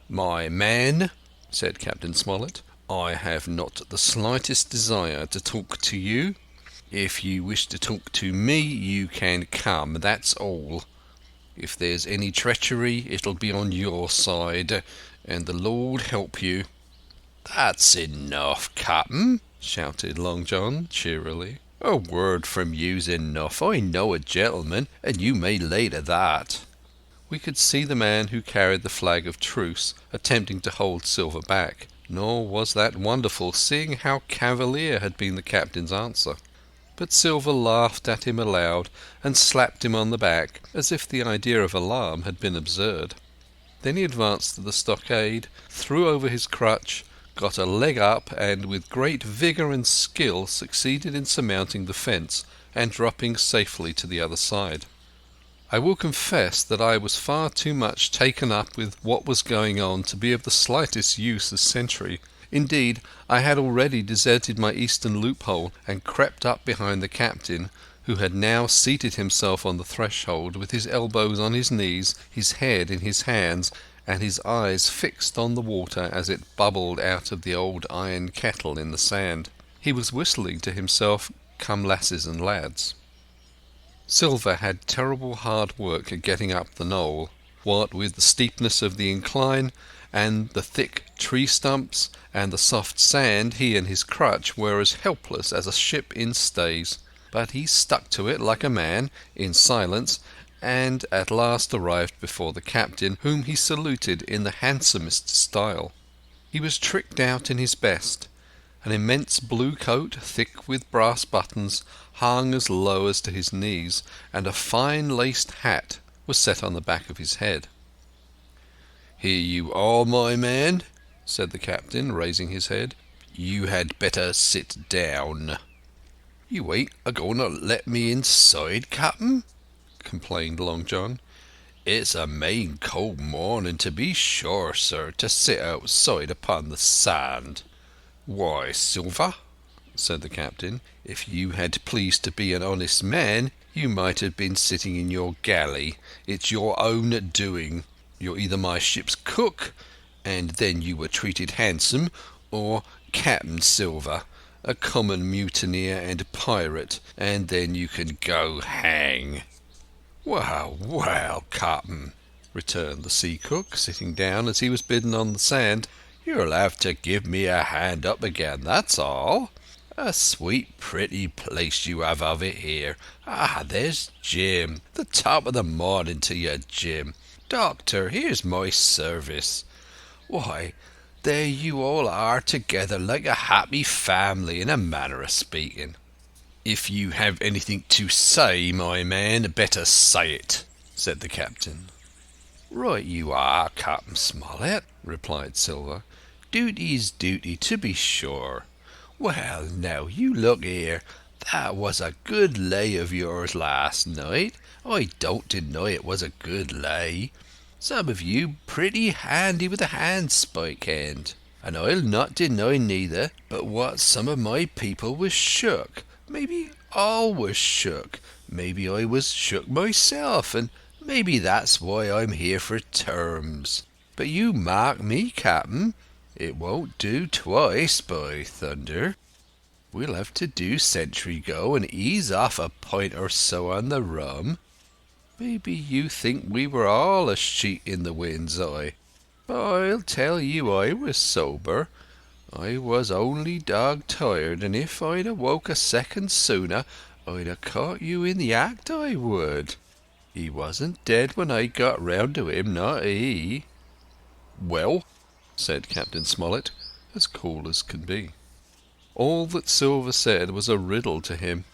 "My man," said Captain Smollett, "I have not the slightest desire to talk to you. If you wish to talk to me, you can come, that's all. If there's any treachery, it'll be on your side, and the Lord help you." "That's enough, Captain," shouted Long John cheerily. "A word from you's enough. I know a gentleman, and you may lay to that." We could see the man who carried the flag of truce attempting to hold Silver back, nor was that wonderful, seeing how cavalier had been the captain's answer. But Silver laughed at him aloud and slapped him on the back, as if the idea of alarm had been absurd. Then he advanced to the stockade, threw over his crutch, got a leg up, and with great vigour and skill succeeded in surmounting the fence and dropping safely to the other side. I will confess that I was far too much taken up with what was going on to be of the slightest use as sentry. Indeed, I had already deserted my eastern loophole and crept up behind the captain, who had now seated himself on the threshold with his elbows on his knees, his head in his hands, and his eyes fixed on the water as it bubbled out of the old iron kettle in the sand. He was whistling to himself, "Come lasses and lads." Silver had terrible hard work at getting up the knoll, what with the steepness of the incline and the thick tree stumps and the soft sand. He and his crutch were as helpless as a ship in stays, but he stuck to it like a man, in silence, and at last arrived before the captain, whom he saluted in the handsomest style. He was tricked out in his best. An immense blue coat, thick with brass buttons, hung as low as to his knees, and a fine laced hat was set on the back of his head. "Here you are, my man," said the captain, raising his head. "You had better sit down." "You ain't a-going to let me inside, Captain?" complained Long John. "It's a main cold morning, to be sure, sir, to sit outside upon the sand." "Why, Silver," said the captain, "if you had pleased to be an honest man, you might have been sitting in your galley. It's your own doing. You're either my ship's cook, and then you were treated handsome, or Captain Silver, a common mutineer and pirate, and then you can go hang." "Well, well, Captain," returned the sea cook, sitting down as he was bidden on the sand, "you'll have to give me a hand up again, that's all. A sweet pretty place you have of it here. Ah, there's Jim. The top of the morning to you, Jim. Doctor, here's my service. Why, There you all are together like a happy family, in a manner of speaking." "If you have anything to say, my man, better say it," said the captain. "Right you are, Captain Smollett," replied Silver. "Duty's duty, to be sure. Well, now, you look here. That was a good lay of yours last night. I don't deny it was a good lay. Some of you pretty handy with a handspike end. And I'll not deny neither but what some of my people was shook. Maybe all was shook. Maybe I was shook myself, and maybe that's why I'm here for terms. But you mark me, Captain, it won't do twice, by thunder. We'll have to do sentry go and ease off a pint or so on the rum. Maybe you think we were all a sheet in the wind's eye, but I'll tell you I was sober. I was only dog tired, and if I'd awoke a second sooner, I'd have caught you in the act, I would. He wasn't dead when I got round to him, not he." "Well," said Captain Smollett, as cool as could be. All that Silver said was a riddle to him,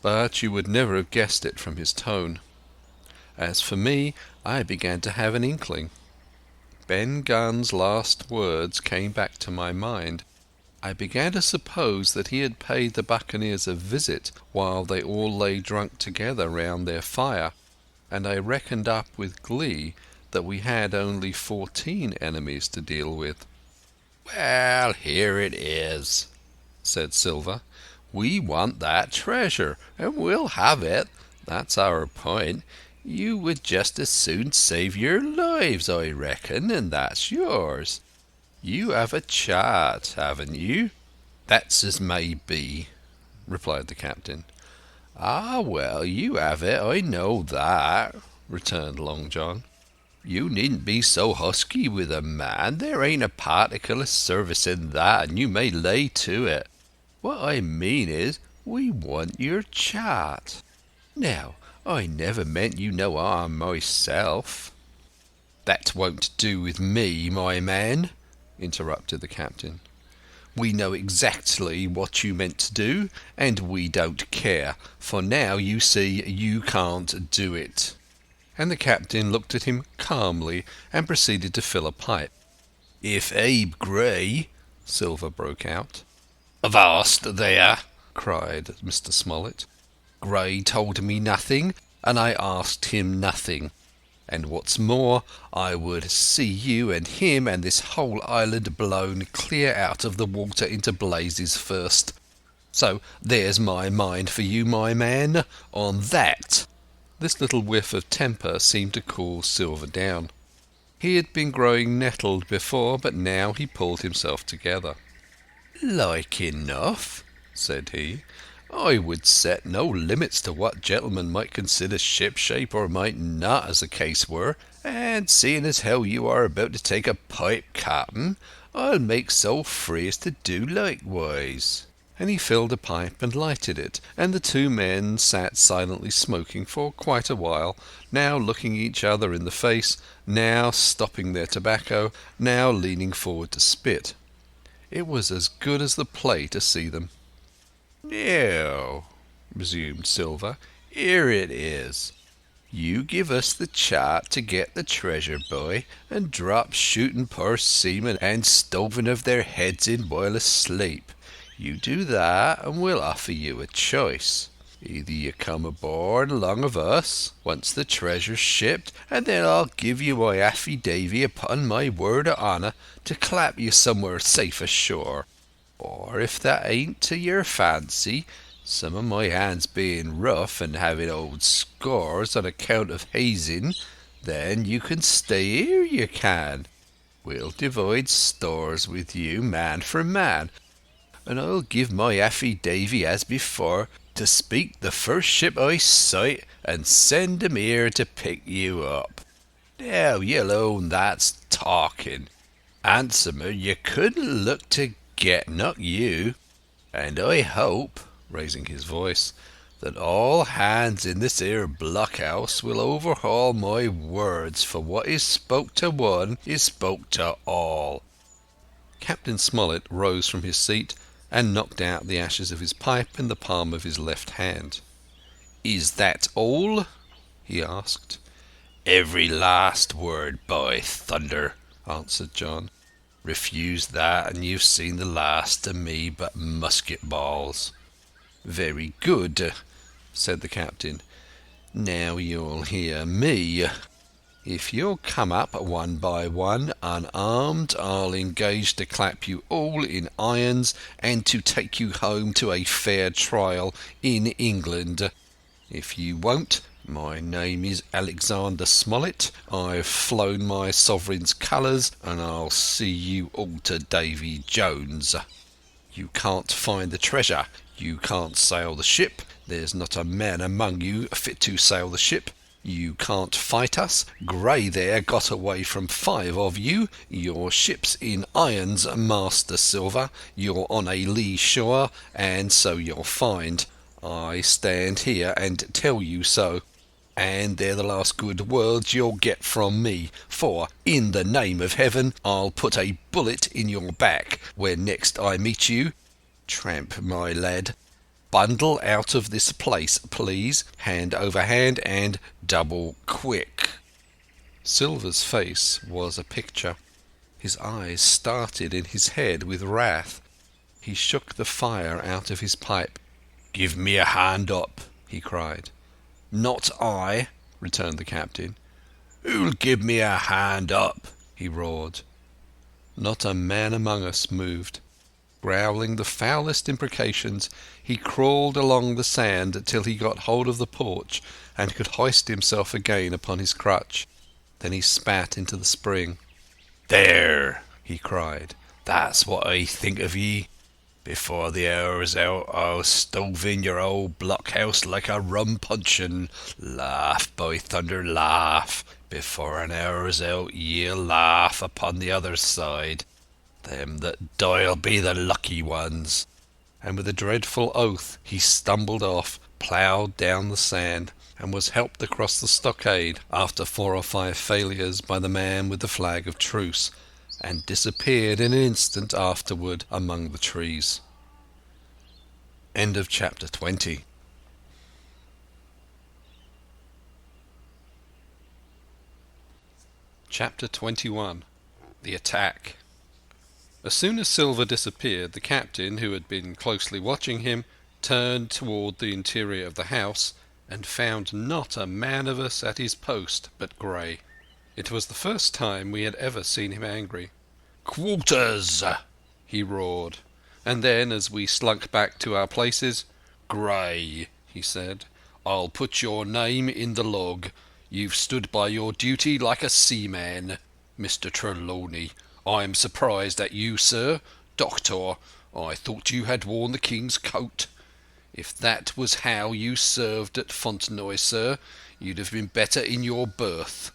but you would never have guessed it from his tone. As for me, I began to have an inkling. Ben Gunn's last words came back to my mind. I began to suppose that he had paid the buccaneers a visit while they all lay drunk together round their fire, and I reckoned up with glee that we had only 14 enemies to deal with. "Well, here it is," said Silver. "We want that treasure, and we'll have it. That's our point. You would just as soon save your lives, I reckon, and that's yours. You have a chart, haven't you?" "That's as may be," replied the captain. "Ah, well, you have it, I know that," returned Long John. "You needn't be so husky with a man. There ain't a particle of service in that, and you may lay to it. What I mean is, we want your chart. Now, I never meant you no harm myself." "That won't do with me, my man," interrupted the captain. "We know exactly what you meant to do, and we don't care, for now you see you can't do it." And the captain looked at him calmly and proceeded to fill a pipe. "If Abe Gray—" Silver broke out. "Avast there!" cried Mr. Smollett. "Gray told me nothing, and I asked him nothing. And what's more, I would see you and him and this whole island blown clear out of the water into blazes first. So there's my mind for you, my man, on that." This little whiff of temper seemed to cool Silver down. He had been growing nettled before, but now he pulled himself together. "Like enough," said he. "I would set no limits to what gentlemen might consider ship-shape or might not, as the case were, and seeing as how you are about to take a pipe, Captain, I'll make so free as to do likewise." And he filled a pipe and lighted it, and the two men sat silently smoking for quite a while, now looking each other in the face, now stopping their tobacco, now leaning forward to spit. It was as good as the play to see them. "Now," resumed Silver, "here it is. You give us the chart to get the treasure by, and drop shooting poor seamen and stoving of their heads in while asleep. You do that, and we'll offer you a choice. Either you come aboard along of us, once the treasure's shipped, and then I'll give you my affidavy upon my word of honour to clap you somewhere safe ashore. Or if that ain't to your fancy, some of my hands being rough and having old scores on account of hazing, then you can stay here, you can. We'll divide stores with you, man for man, and I'll give my affidavy as before to speak the first ship I sight and send 'em here to pick you up. Now you'll own that's talking. Handsomer you couldn't look to get, not you. And I hope," raising his voice, "that all hands in this here blockhouse will overhaul my words, for what is spoke to one is spoke to all." Captain Smollett rose from his seat and knocked out the ashes of his pipe in the palm of his left hand. "Is that all?" he asked. Every last word, by thunder," answered John. "Refuse that, and you've seen the last of me but musket balls." "Very good," said the captain. "Now you'll hear me. If you'll come up one by one, unarmed, I'll engage to clap you all in irons and to take you home to a fair trial in England. If you won't, my name is Alexander Smollett. I've flown my sovereign's colours, and I'll see you all to Davy Jones. You can't find the treasure. You can't sail the ship. There's not a man among you fit to sail the ship. You can't fight us. Gray there got away from 5 of you. Your ship's in irons, Master Silver. You're on a lee shore, and so you'll find. I stand here and tell you so. And they're the last good words you'll get from me, for, in the name of heaven, I'll put a bullet in your back when next I meet you. Tramp, my lad. Bundle out of this place, please, hand over hand, and double quick." Silver's face was a picture. His eyes started in his head with wrath. He shook the fire out of his pipe. "Give me a hand up," he cried. "Not I," returned the captain. "Who'll give me a hand up?" he roared. Not a man among us moved. Growling the foulest imprecations, he crawled along the sand till he got hold of the porch and could hoist himself again upon his crutch. Then he spat into the spring. "There," he cried. "That's what I think of ye. Before the hour's out, I'll stove in your old blockhouse like a rum puncheon. Laugh, by thunder, laugh. Before an hour's out, ye'll laugh upon the other side. Them that die'll be the lucky ones." And with a dreadful oath he stumbled off, ploughed down the sand, and was helped across the stockade after 4 or 5 failures by the man with the flag of truce, and disappeared in an instant afterward among the trees. End of chapter 20. Chapter 21. The Attack. As soon as Silver disappeared, the captain, who had been closely watching him, turned toward the interior of the house and found not a man of us at his post but Gray. It was the first time we had ever seen him angry. "Quarters!" he roared, and then, as we slunk back to our places, "Gray," he said, "I'll put your name in the log. You've stood by your duty like a seaman. Mr. Trelawney, I'm surprised at you, sir. Doctor, I thought you had worn the King's coat. If that was how you served at Fontenoy, sir, you'd have been better in your berth."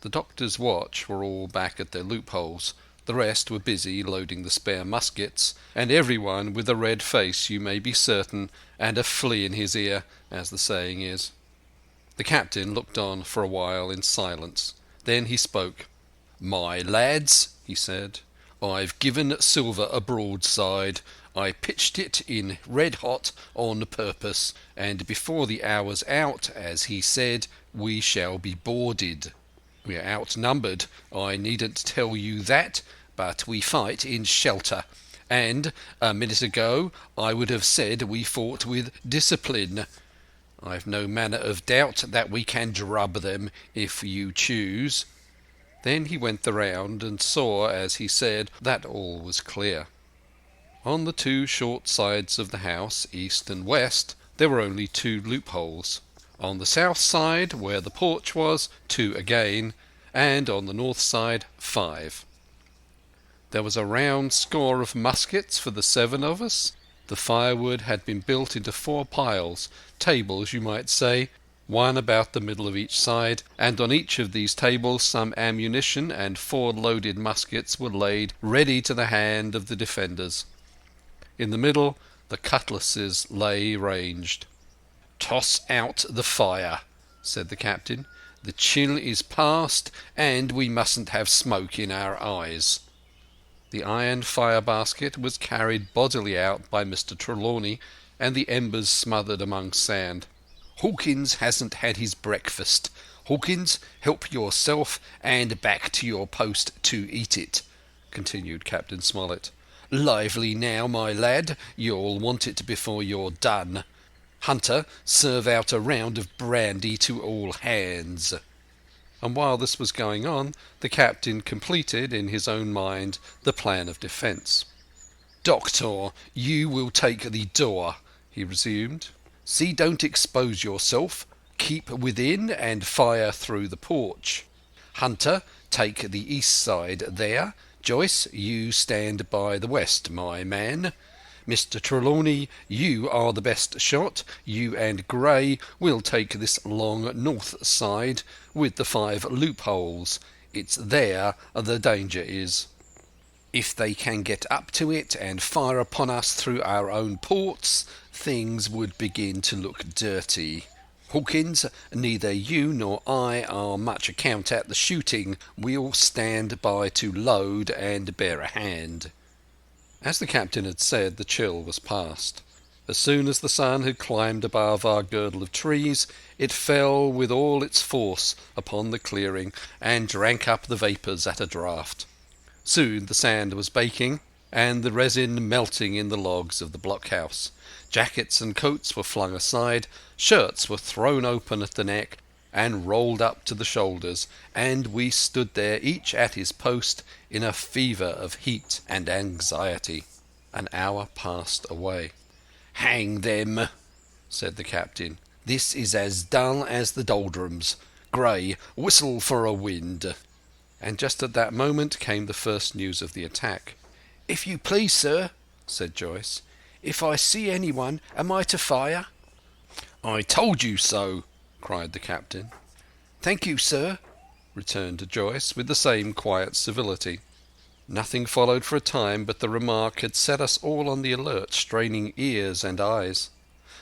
The doctor's watch were all back at their loopholes. The rest were busy loading the spare muskets, and everyone with a red face, you may be certain, and a flea in his ear, as the saying is. The captain looked on for a while in silence. Then he spoke. "My lads," he said, "I've given Silver a broadside. I pitched it in red hot on purpose, and before the hour's out, as he said, we shall be boarded. We are outnumbered, I needn't tell you that, but we fight in shelter, and a minute ago I would have said we fought with discipline. I've no manner of doubt that we can drub them if you choose." Then he went the round and saw, as he said, that all was clear. On the 2 short sides of the house, east and west, there were only 2 loopholes. On the south side, where the porch was, 2 again, and on the north side 5. There was a round score of muskets for the 7 of us. The firewood had been built into 4 piles, tables you might say, one about the middle of each side, and on each of these tables some ammunition and 4 loaded muskets were laid ready to the hand of the defenders. In the middle the cutlasses lay ranged. "Toss out the fire," said the captain. "The chill is past, and we mustn't have smoke in our eyes." The iron fire basket was carried bodily out by Mr. Trelawney, and the embers smothered among sand. "Hawkins hasn't had his breakfast. Hawkins, help yourself and back to your post to eat it," continued Captain Smollett. "Lively now, my lad, you'll want it before you're done. Hunter, serve out a round of brandy to all hands." And while this was going on, the captain completed in his own mind the plan of defence. "Doctor, you will take the door," he resumed. "See, don't expose yourself. Keep within and fire through the porch. Hunter, take the east side there. Joyce, you stand by the west, my man. Mr. Trelawney, you are the best shot. You and Gray will take this long north side with the 5 loopholes. It's there the danger is. If they can get up to it and fire upon us through our own ports, things would begin to look dirty. Hawkins, neither you nor I are much account at the shooting. We'll stand by to load and bear a hand." As the captain had said, the chill was past. As soon as the sun had climbed above our girdle of trees, it fell with all its force upon the clearing and drank up the vapours at a draught. Soon the sand was baking, and the resin melting in the logs of the blockhouse. Jackets and coats were flung aside, shirts were thrown open at the neck and rolled up to the shoulders, and we stood there, each at his post, in a fever of heat and anxiety. An hour passed away. "Hang them," said the captain. "This is as dull as the doldrums. Gray, whistle for a wind." And just at that moment came the first news of the attack. "If you please, sir," said Joyce, "if I see anyone, am I to fire?" "I told you so," cried the captain. "Thank you, sir," returned Joyce with the same quiet civility. Nothing followed for a time, but the remark had set us all on the alert, straining ears and eyes.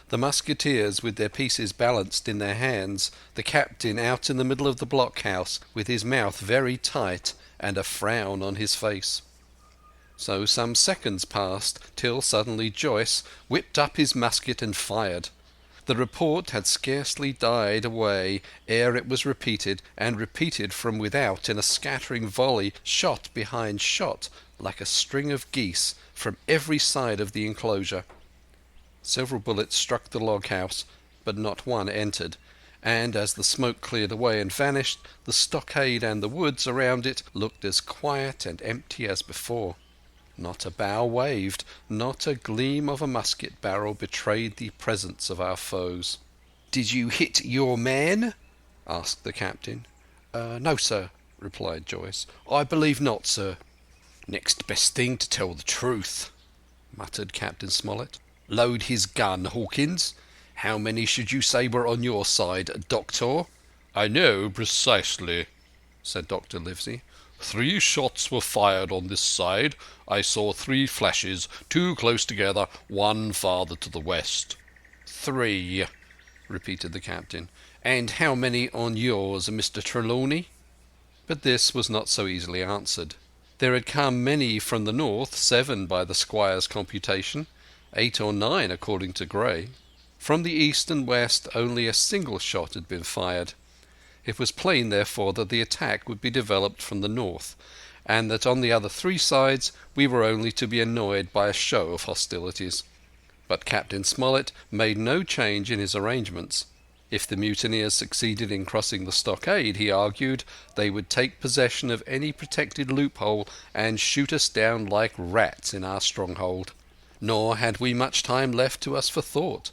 The musketeers with their pieces balanced in their hands, the captain out in the middle of the blockhouse with his mouth very tight and a frown on his face. So some seconds passed, till suddenly Joyce whipped up his musket and fired. The report had scarcely died away ere it was repeated, and repeated from without in a scattering volley, shot behind shot, like a string of geese, from every side of the enclosure. Several bullets struck the log-house, but not one entered, and as the smoke cleared away and vanished, the stockade and the woods around it looked as quiet and empty as before. Not a bough waved, not a gleam of a musket barrel betrayed the presence of our foes. "Did you hit your man?" asked the captain. "No, sir," replied Joyce. "I believe not, sir." "Next best thing to tell the truth," muttered Captain Smollett. "Load his gun, Hawkins. How many should you say were on your side, Doctor?" "I know precisely," said Dr. Livesey. 3 shots were fired on this side. I saw 3 flashes, 2 close together, 1 farther to the west." "3," repeated the captain. "And how many on yours, Mr. Trelawney?" But this was not so easily answered. There had come many from the north, 7 by the squire's computation, 8 or 9 according to Gray. From the east and west only a single shot had been fired. It was plain, therefore, that the attack would be developed from the north, and that on the other 3 sides we were only to be annoyed by a show of hostilities. But Captain Smollett made no change in his arrangements. If the mutineers succeeded in crossing the stockade, he argued, they would take possession of any protected loophole and shoot us down like rats in our stronghold. Nor had we much time left to us for thought.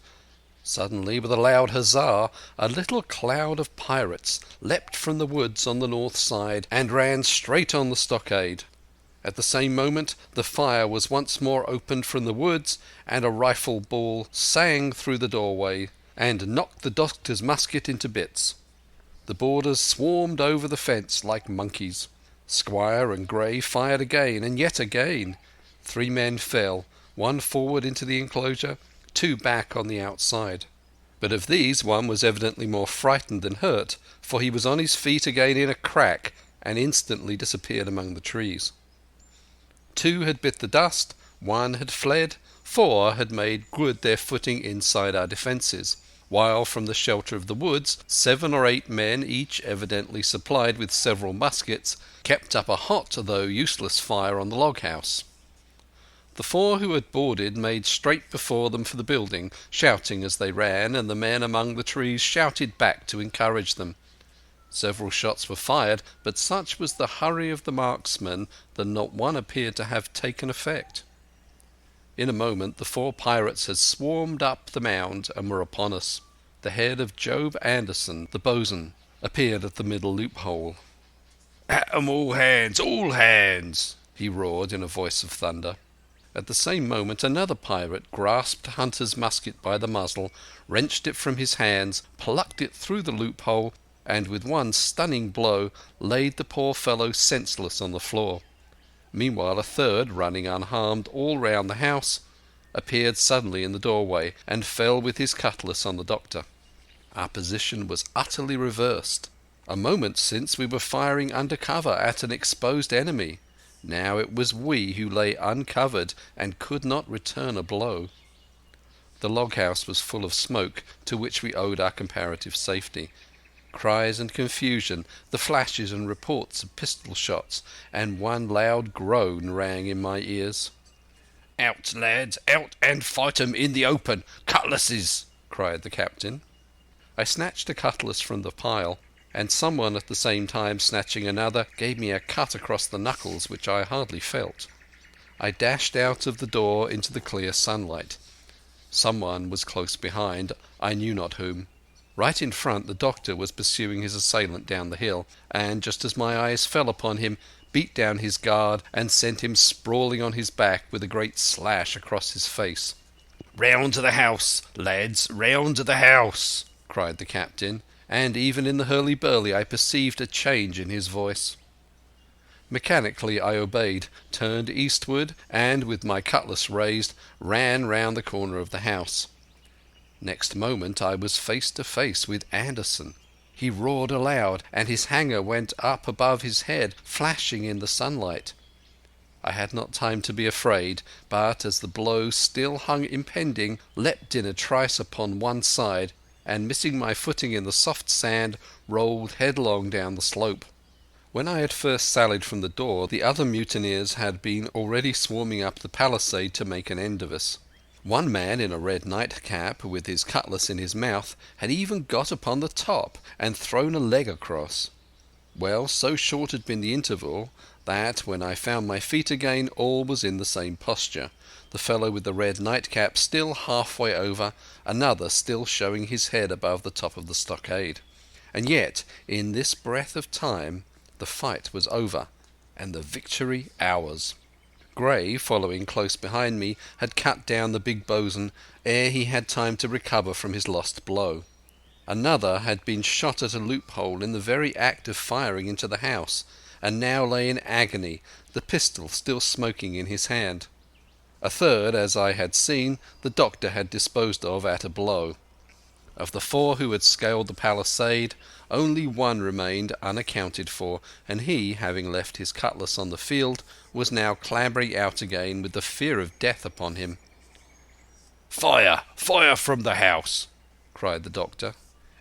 Suddenly, with a loud huzzah, a little cloud of pirates leapt from the woods on the north side and ran straight on the stockade. At the same moment the fire was once more opened from the woods, and a rifle ball sang through the doorway and knocked the doctor's musket into bits. The boarders swarmed over the fence like monkeys. Squire and Gray fired again and yet again. 3 men fell, 1 forward into the enclosure, 2 back on the outside. But of these 1 was evidently more frightened than hurt, for he was on his feet again in a crack and instantly disappeared among the trees. 2 had bit the dust, 1 had fled, 4 had made good their footing inside our defences, while from the shelter of the woods 7 or 8 men, each evidently supplied with several muskets, kept up a hot though useless fire on the log house. The 4 who had boarded made straight before them for the building, shouting as they ran, and the men among the trees shouted back to encourage them. Several shots were fired, but such was the hurry of the marksmen that not one appeared to have taken effect. In a moment the 4 pirates had swarmed up the mound and were upon us. The head of Job Anderson, the boatswain, appeared at the middle loophole. "At 'em, all hands!" he roared in a voice of thunder. At the same moment another pirate grasped Hunter's musket by the muzzle, wrenched it from his hands, plucked it through the loophole, and with one stunning blow laid the poor fellow senseless on the floor. Meanwhile a third, running unharmed all round the house, appeared suddenly in the doorway and fell with his cutlass on the doctor. Our position was utterly reversed. A moment since we were firing under cover at an exposed enemy. Now it was we who lay uncovered and could not return a blow. The log house was full of smoke, to which we owed our comparative safety. Cries and confusion, the flashes and reports of pistol shots, and one loud groan rang in my ears. "Out, lads, out and fight 'em in the open! Cutlasses!" cried the captain. I snatched a cutlass from the pile, and someone at the same time snatching another gave me a cut across the knuckles which I hardly felt. I dashed out of the door into the clear sunlight. Someone was close behind, I knew not whom. Right in front the doctor was pursuing his assailant down the hill, and just as my eyes fell upon him, beat down his guard and sent him sprawling on his back with a great slash across his face. "Round to the house, lads, round to the house!" cried the captain, and even in the hurly-burly I perceived a change in his voice. Mechanically I obeyed, turned eastward, and with my cutlass raised, ran round the corner of the house. Next moment I was face to face with Anderson. He roared aloud, and his hanger went up above his head, flashing in the sunlight. I had not time to be afraid, but as the blow still hung impending, leapt in a trice upon one side, and missing my footing in the soft sand, rolled headlong down the slope. When I had first sallied from the door, the other mutineers had been already swarming up the palisade to make an end of us. One man in a red nightcap, with his cutlass in his mouth, had even got upon the top and thrown a leg across. Well, so short had been the interval that, when I found my feet again, all was in the same posture, the fellow with the red nightcap still halfway over, another still showing his head above the top of the stockade. And yet, in this breath of time, the fight was over, and the victory ours. Gray, following close behind me, had cut down the big boatswain ere he had time to recover from his lost blow. Another had been shot at a loophole in the very act of firing into the house, and now lay in agony, the pistol still smoking in his hand. A third, as I had seen, the doctor had disposed of at a blow. Of the 4 who had scaled the palisade, only one remained unaccounted for, and he, having left his cutlass on the field, was now clambering out again with the fear of death upon him. "Fire! Fire from the house!" cried the doctor.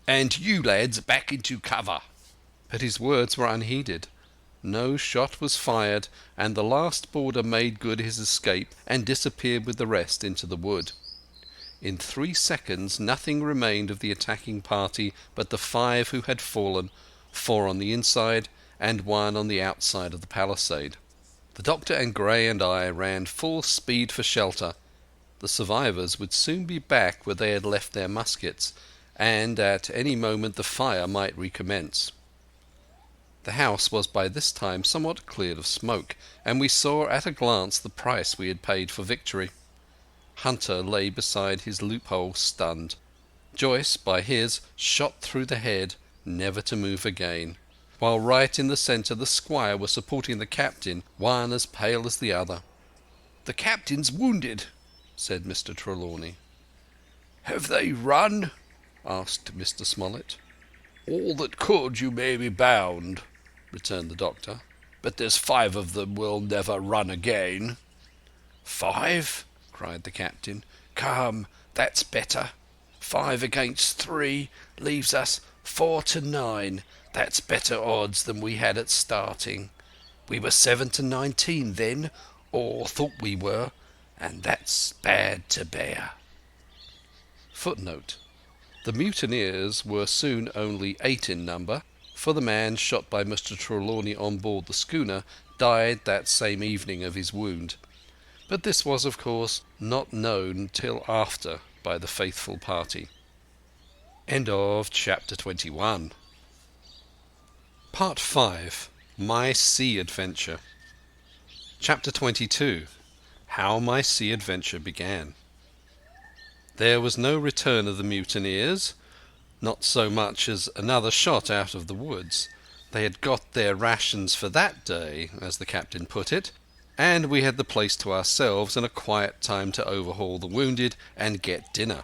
"And you lads back into cover!" But his words were unheeded. No shot was fired, and the last boarder made good his escape and disappeared with the rest into the wood. In 3 seconds nothing remained of the attacking party but the 5 who had fallen, 4 on the inside and 1 on the outside of the palisade. The doctor and Gray and I ran full speed for shelter. The survivors would soon be back where they had left their muskets, and at any moment the fire might recommence. The house was by this time somewhat cleared of smoke, and we saw at a glance the price we had paid for victory. Hunter lay beside his loophole stunned. Joyce, by his, shot through the head, never to move again, while right in the centre the squire was supporting the captain, one as pale as the other. "The captain's wounded," said Mr. Trelawney. "Have they run?" asked Mr. Smollett. "All that could, you may be bound," returned the doctor. but there's 5 of them will never run again." "5?" cried the captain. "Come, that's better. 5 against 3 leaves us 4 to 9. That's better odds than we had at starting. We were 7 to 19 then, or thought we were, and that's bad to bear." Footnote: the mutineers were soon only 8 in number, for the man shot by Mr. Trelawney on board the schooner died that same evening of his wound. But this was, of course, not known till after by the faithful party. End of chapter 21. Part 5. My Sea Adventure. Chapter 22. How my sea adventure began. There was no return of the mutineers, not so much as another shot out of the woods. They had got their rations for that day, as the captain put it, and we had the place to ourselves and a quiet time to overhaul the wounded and get dinner.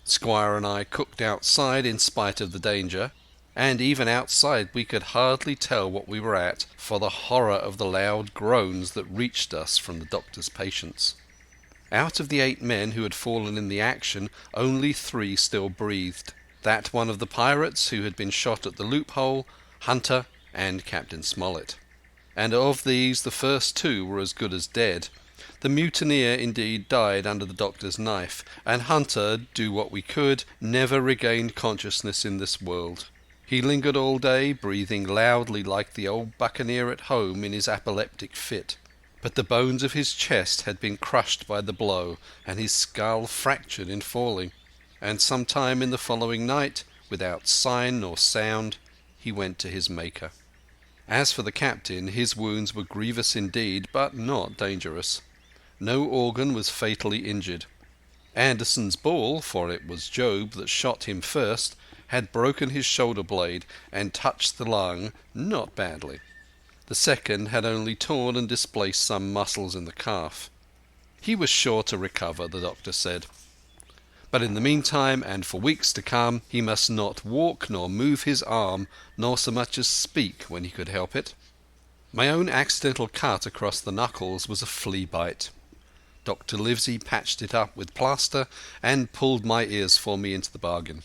Squire and I cooked outside in spite of the danger, and even outside we could hardly tell what we were at for the horror of the loud groans that reached us from the doctor's patients. Out of the 8 men who had fallen in the action, only 3 still breathed. That one of the pirates who had been shot at the loophole, Hunter, and Captain Smollett. And of these the first 2 were as good as dead. The mutineer indeed died under the doctor's knife, and Hunter, do what we could, never regained consciousness in this world. He lingered all day, breathing loudly like the old buccaneer at home in his apoplectic fit. But the bones of his chest had been crushed by the blow, and his skull fractured in falling. And some time in the following night, without sign nor sound, he went to his Maker. As for the captain, his wounds were grievous indeed, but not dangerous. No organ was fatally injured. Anderson's ball, for it was Job that shot him first, had broken his shoulder blade and touched the lung not badly. The second had only torn and displaced some muscles in the calf. He was sure to recover, the doctor said. But in the meantime, and for weeks to come, he must not walk nor move his arm, nor so much as speak when he could help it. My own accidental cut across the knuckles was a flea bite. Dr. Livesey patched it up with plaster and pulled my ears for me into the bargain.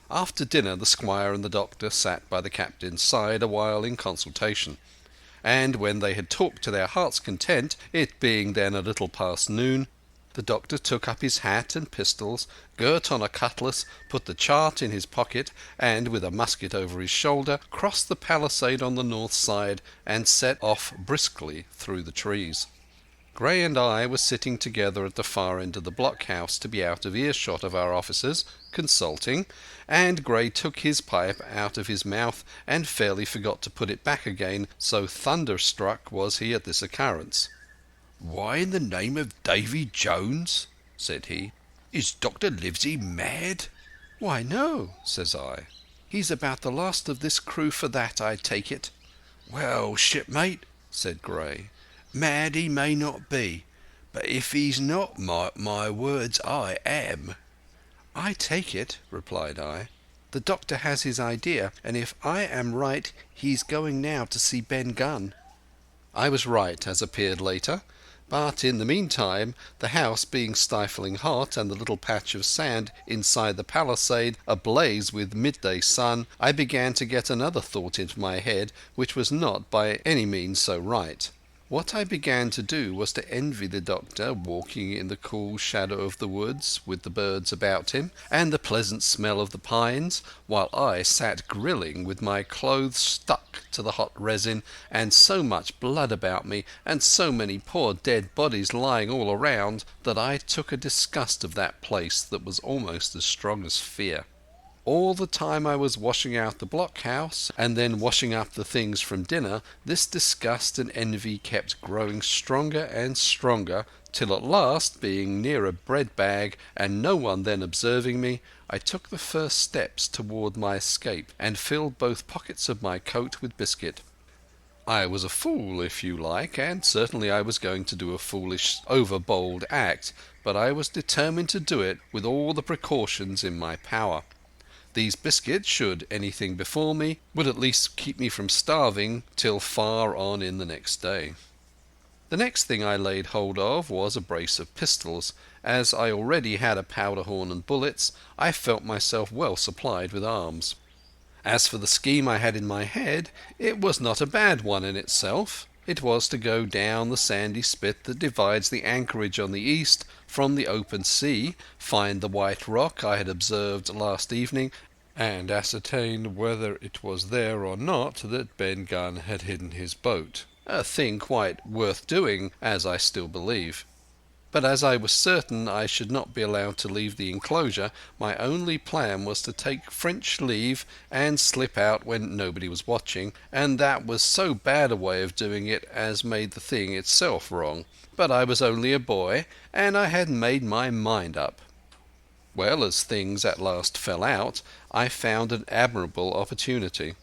After dinner the squire and the doctor sat by the captain's side a while in consultation, and when they had talked to their heart's content, it being then a little past noon, the doctor took up his hat and pistols, girt on a cutlass, put the chart in his pocket, and, with a musket over his shoulder, crossed the palisade on the north side and set off briskly through the trees. Gray and I were sitting together at the far end of the blockhouse to be out of earshot of our officers, consulting, and Gray took his pipe out of his mouth and fairly forgot to put it back again, so thunderstruck was he at this occurrence. "Why in the name of Davy Jones," said he, "is Dr. Livesey mad?" "Why, no," says I. "He's about the last of this crew for that, I take it." "Well, shipmate," said Gray, "mad he may not be, but if he's not, mark my words, I am." "I take it," replied I. "The doctor has his idea, and if I am right, he's going now to see Ben Gunn." I was right, as appeared later, but in the meantime, the house being stifling hot and the little patch of sand inside the palisade ablaze with midday sun, I began to get another thought into my head which was not by any means so right. What I began to do was to envy the doctor walking in the cool shadow of the woods with the birds about him and the pleasant smell of the pines, while I sat grilling with my clothes stuck to the hot resin and so much blood about me and so many poor dead bodies lying all around that I took a disgust of that place that was almost as strong as fear. All the time I was washing out the blockhouse and then washing up the things from dinner, this disgust and envy kept growing stronger and stronger, till at last, being near a bread bag and no one then observing me, I took the first steps toward my escape and filled both pockets of my coat with biscuit. I was a fool, if you like, and certainly I was going to do a foolish, over-bold act, but I was determined to do it with all the precautions in my power. These biscuits, should anything befall me, would at least keep me from starving till far on in the next day. The next thing I laid hold of was a brace of pistols. As I already had a powder horn and bullets, I felt myself well supplied with arms. As for the scheme I had in my head, it was not a bad one in itself. It was to go down the sandy spit that divides the anchorage on the east from the open sea, find the white rock I had observed last evening, and ascertain whether it was there or not that Ben Gunn had hidden his boat. A thing quite worth doing, as I still believe. But as I was certain I should not be allowed to leave the enclosure, my only plan was to take French leave and slip out when nobody was watching, and that was so bad a way of doing it as made the thing itself wrong. But I was only a boy, and I had made my mind up. Well, as things at last fell out, I found an admirable opportunity.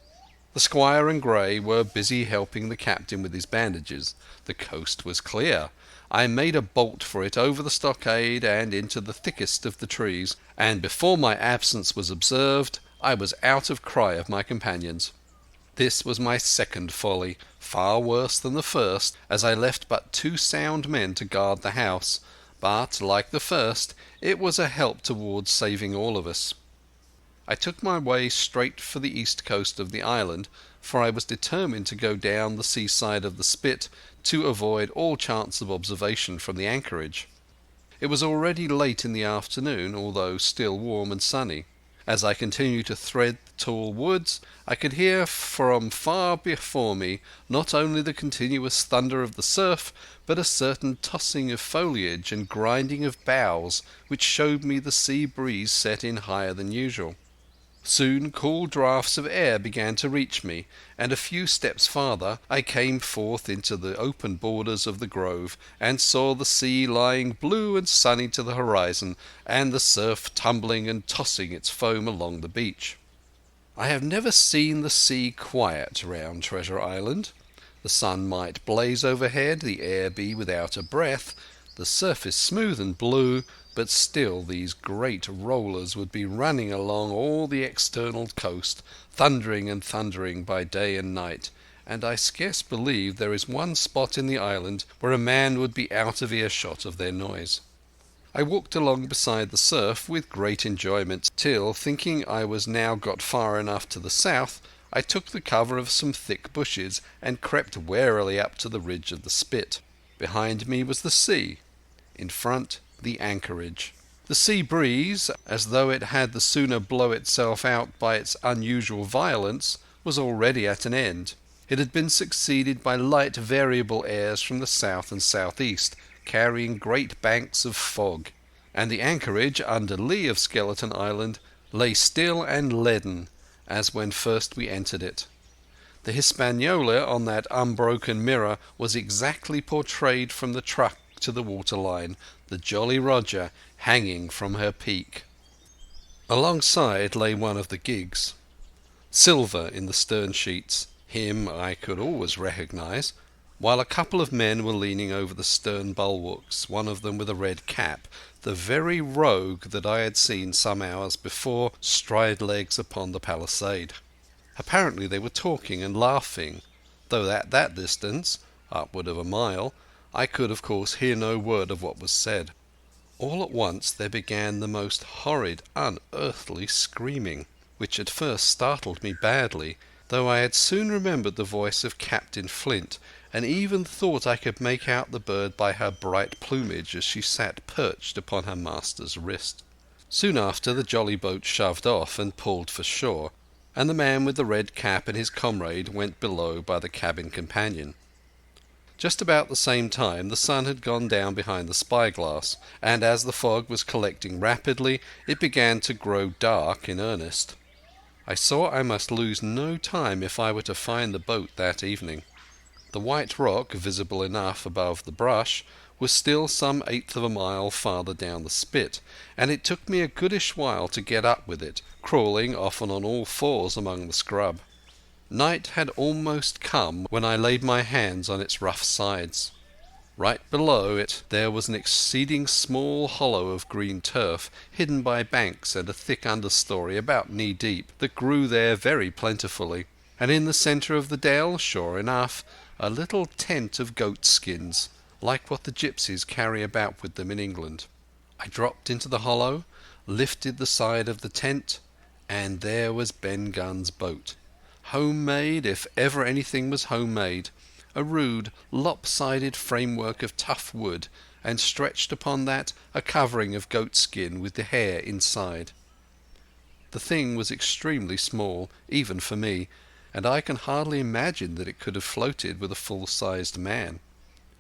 The squire and Gray were busy helping the captain with his bandages. The coast was clear. I made a bolt for it over the stockade and into the thickest of the trees, and before my absence was observed, I was out of cry of my companions. This was my second folly, far worse than the first, as I left but 2 sound men to guard the house, but, like the first, it was a help towards saving all of us. I took my way straight for the east coast of the island, for I was determined to go down the seaside of the spit to avoid all chance of observation from the anchorage. It was already late in the afternoon, although still warm and sunny. As I continued to thread the tall woods, I could hear from far before me not only the continuous thunder of the surf, but a certain tossing of foliage and grinding of boughs which showed me the sea breeze set in higher than usual. Soon cool draughts of air began to reach me, and a few steps farther I came forth into the open borders of the grove, and saw the sea lying blue and sunny to the horizon, and the surf tumbling and tossing its foam along the beach. I have never seen the sea quiet round Treasure Island. The sun might blaze overhead, the air be without a breath, the surface smooth and blue, but still these great rollers would be running along all the external coast, thundering and thundering by day and night, and I scarce believe there is one spot in the island where a man would be out of earshot of their noise. I walked along beside the surf with great enjoyment, till, thinking I was now got far enough to the south, I took the cover of some thick bushes and crept warily up to the ridge of the spit. Behind me was the sea. In front, the anchorage. The sea breeze, as though it had the sooner blow itself out by its unusual violence, was already at an end. It had been succeeded by light variable airs from the south and southeast, carrying great banks of fog, and the anchorage under lee of Skeleton Island lay still and leaden as when first we entered it. The Hispaniola on that unbroken mirror was exactly portrayed from the truck to the waterline, the Jolly Roger hanging from her peak. Alongside lay one of the gigs. Silver in the stern sheets, him I could always recognize, while a couple of men were leaning over the stern bulwarks, one of them with a red cap, the very rogue that I had seen some hours before stride legs upon the palisade. Apparently they were talking and laughing, though at that distance, upward of a mile, I could of course hear no word of what was said. All at once there began the most horrid, unearthly screaming, which at first startled me badly, though I had soon remembered the voice of Captain Flint, and even thought I could make out the bird by her bright plumage as she sat perched upon her master's wrist. Soon after the jolly boat shoved off and pulled for shore, and the man with the red cap and his comrade went below by the cabin companion. Just about the same time the sun had gone down behind the spyglass, and as the fog was collecting rapidly, it began to grow dark in earnest. I saw I must lose no time if I were to find the boat that evening. The white rock, visible enough above the brush, was still some eighth of a mile farther down the spit, and it took me a goodish while to get up with it, crawling often on all fours among the scrub. Night had almost come when I laid my hands on its rough sides. Right below it there was an exceeding small hollow of green turf, hidden by banks and a thick understory about knee-deep, that grew there very plentifully, and in the centre of the dell, sure enough, a little tent of goat skins, like what the gipsies carry about with them in England. I dropped into the hollow, lifted the side of the tent, and there was Ben Gunn's boat. Homemade, if ever anything was homemade, a rude, lopsided framework of tough wood, and stretched upon that a covering of goat skin with the hair inside. The thing was extremely small, even for me, and I can hardly imagine that it could have floated with a full-sized man.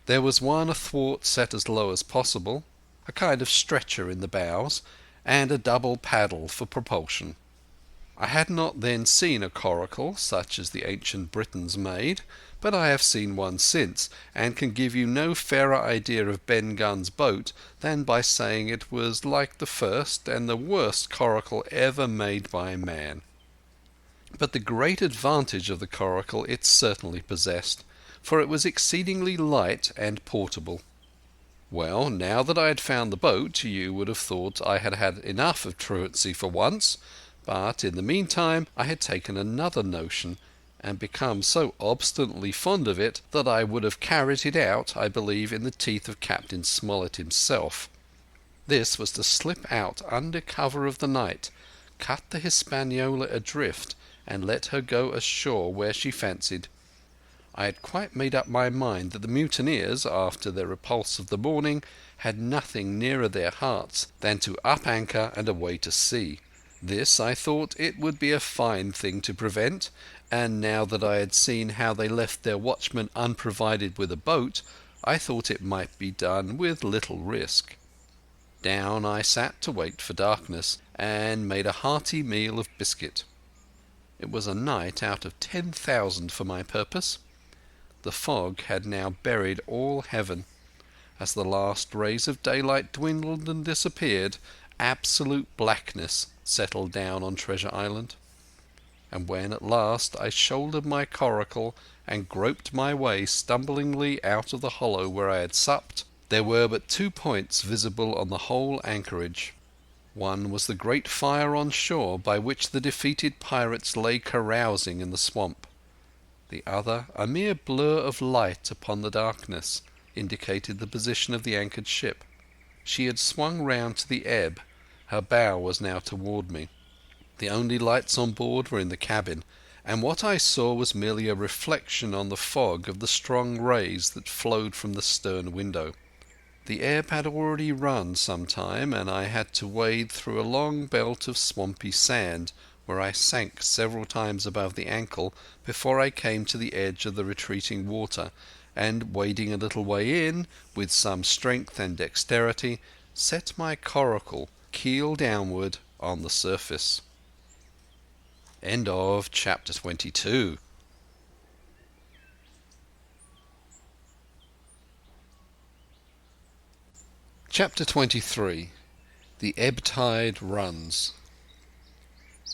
There was one athwart set as low as possible, a kind of stretcher in the bows, and a double paddle for propulsion. I had not then seen a coracle such as the ancient Britons made, but I have seen one since, and can give you no fairer idea of Ben Gunn's boat than by saying it was like the first and the worst coracle ever made by man. But the great advantage of the coracle it certainly possessed, for it was exceedingly light and portable. Well, now that I had found the boat, you would have thought I had had enough of truancy for once, but in the meantime I had taken another notion, and become so obstinately fond of it that I would have carried it out, I believe, in the teeth of Captain Smollett himself. This was to slip out under cover of the night, cut the Hispaniola adrift, and let her go ashore where she fancied. I had quite made up my mind that the mutineers, after their repulse of the morning, had nothing nearer their hearts than to up anchor and away to sea. This, I thought, it would be a fine thing to prevent, and now that I had seen how they left their watchman unprovided with a boat, I thought it might be done with little risk. Down I sat to wait for darkness, and made a hearty meal of biscuit. It was a night out of 10,000 for my purpose. The fog had now buried all heaven. As the last rays of daylight dwindled and disappeared, absolute blackness settled down on Treasure Island. And when at last I shouldered my coracle and groped my way stumblingly out of the hollow where I had supped, there were but 2 points visible on the whole anchorage. One was the great fire on shore by which the defeated pirates lay carousing in the swamp. The other, a mere blur of light upon the darkness, indicated the position of the anchored ship. She had swung round to the ebb. Her bow was now toward me. The only lights on board were in the cabin, and what I saw was merely a reflection on the fog of the strong rays that flowed from the stern window. The ebb had already run some time, and I had to wade through a long belt of swampy sand, where I sank several times above the ankle before I came to the edge of the retreating water, and wading a little way in, with some strength and dexterity, set my coracle keel downward on the surface. End of chapter 22. Chapter 23. The Ebb Tide Runs.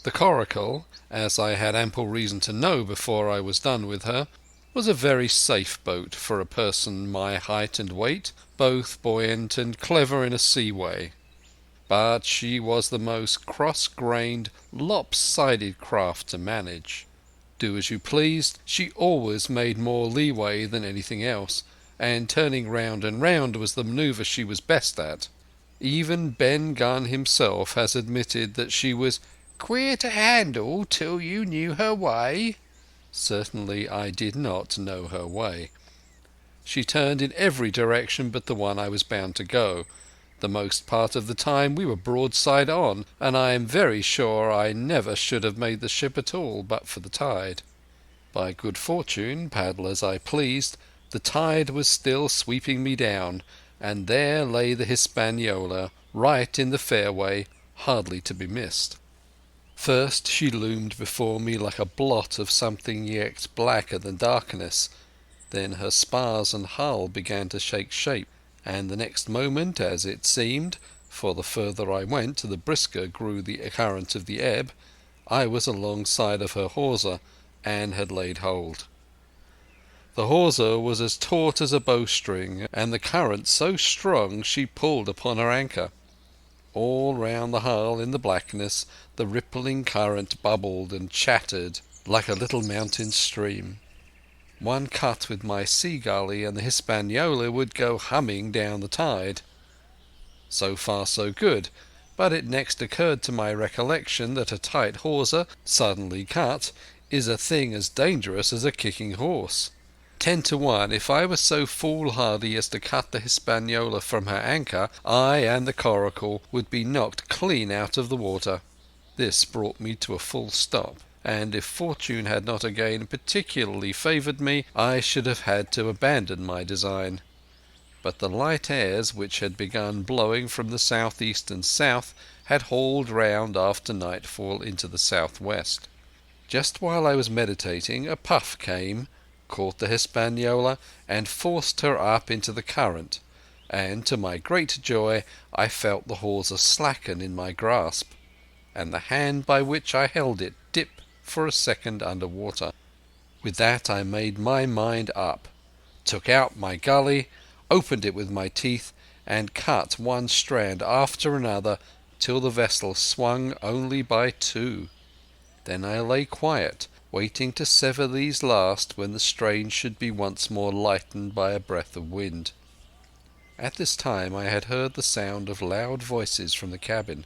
The coracle, as I had ample reason to know before I was done with her, was a very safe boat for a person my height and weight, both buoyant and clever in a sea way. But she was the most cross-grained, lopsided craft to manage. Do as you pleased, she always made more leeway than anything else, and turning round and round was the manoeuvre she was best at. Even Ben Gunn himself has admitted that she was "queer to handle till you knew her way." Certainly I did not know her way. She turned in every direction but the one I was bound to go. The most part of the time we were broadside on, and I am very sure I never should have made the ship at all but for the tide. By good fortune, paddle as I pleased, the tide was still sweeping me down, and there lay the Hispaniola, right in the fairway, hardly to be missed. First she loomed before me like a blot of something yet blacker than darkness. Then her spars and hull began to take shape, and the next moment, as it seemed, for the further I went the brisker grew the current of the ebb, I was alongside of her hawser and had laid hold. The hawser was as taut as a bowstring, and the current so strong she pulled upon her anchor. All round the hull in the blackness the rippling current bubbled and chattered like a little mountain stream. One cut with my sea gully and the Hispaniola would go humming down the tide. So far so good, but it next occurred to my recollection that a tight hawser, suddenly cut, is a thing as dangerous as a kicking horse. 10 to 1, if I was so foolhardy as to cut the Hispaniola from her anchor, I and the coracle would be knocked clean out of the water. This brought me to a full stop, and if fortune had not again particularly favoured me, I should have had to abandon my design. But the light airs which had begun blowing from the southeast and south had hauled round after nightfall into the southwest. Just while I was meditating, a puff came, caught the Hispaniola, and forced her up into the current, and to my great joy I felt the hawser slacken in my grasp, and the hand by which I held it dip for a second under water. With that I made my mind up, took out my gully, opened it with my teeth, and cut one strand after another till the vessel swung only by 2. Then I lay quiet, waiting to sever these last when the strain should be once more lightened by a breath of wind. At this time I had heard the sound of loud voices from the cabin,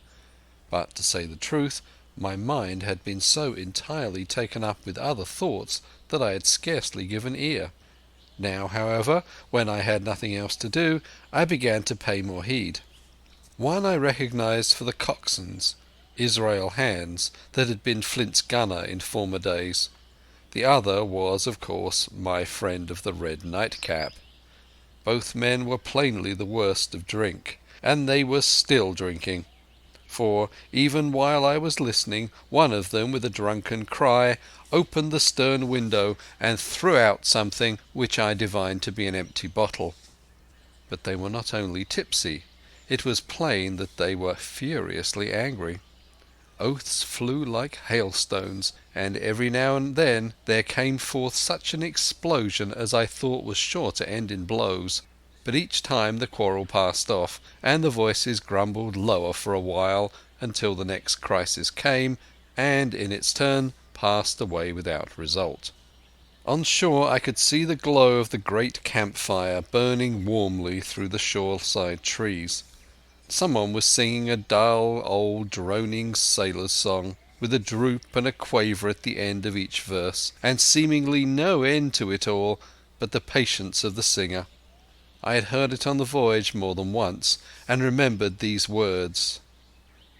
but, to say the truth, my mind had been so entirely taken up with other thoughts that I had scarcely given ear. Now, however, when I had nothing else to do, I began to pay more heed. One I recognized for the coxswains, Israel Hands, that had been Flint's gunner in former days. The other was, of course, my friend of the red nightcap. Both men were plainly the worst of drink, and they were still drinking. For, even while I was listening, one of them, with a drunken cry, opened the stern window and threw out something which I divined to be an empty bottle. But they were not only tipsy. It was plain that they were furiously angry. Oaths flew like hailstones, and every now and then there came forth such an explosion as I thought was sure to end in blows. But each time the quarrel passed off, and the voices grumbled lower for a while until the next crisis came, and in its turn passed away without result. On shore I could see the glow of the great campfire burning warmly through the shoreside trees. Someone was singing a dull, old, droning sailor's song, with a droop and a quaver at the end of each verse, and seemingly no end to it all but the patience of the singer. I had heard it on the voyage more than once, and remembered these words: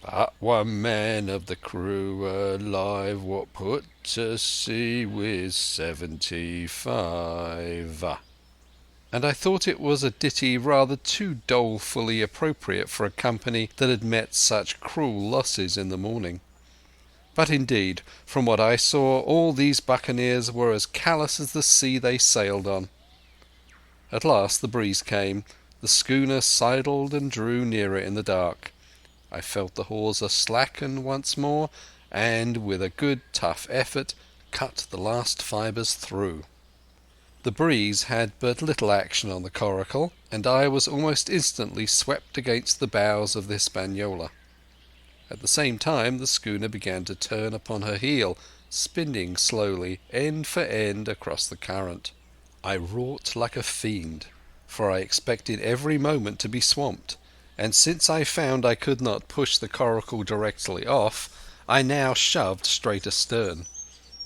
"But one man of the crew alive what put to sea with 75. And I thought it was a ditty rather too dolefully appropriate for a company that had met such cruel losses in the morning. But indeed, from what I saw, all these buccaneers were as callous as the sea they sailed on. At last the breeze came, the schooner sidled and drew nearer in the dark. I felt the hawser slacken once more, and with a good tough effort cut the last fibres through. The breeze had but little action on the coracle, and I was almost instantly swept against the bows of the Hispaniola. At the same time the schooner began to turn upon her heel, spinning slowly, end for end, across the current. I wrought like a fiend, for I expected every moment to be swamped, and since I found I could not push the coracle directly off, I now shoved straight astern.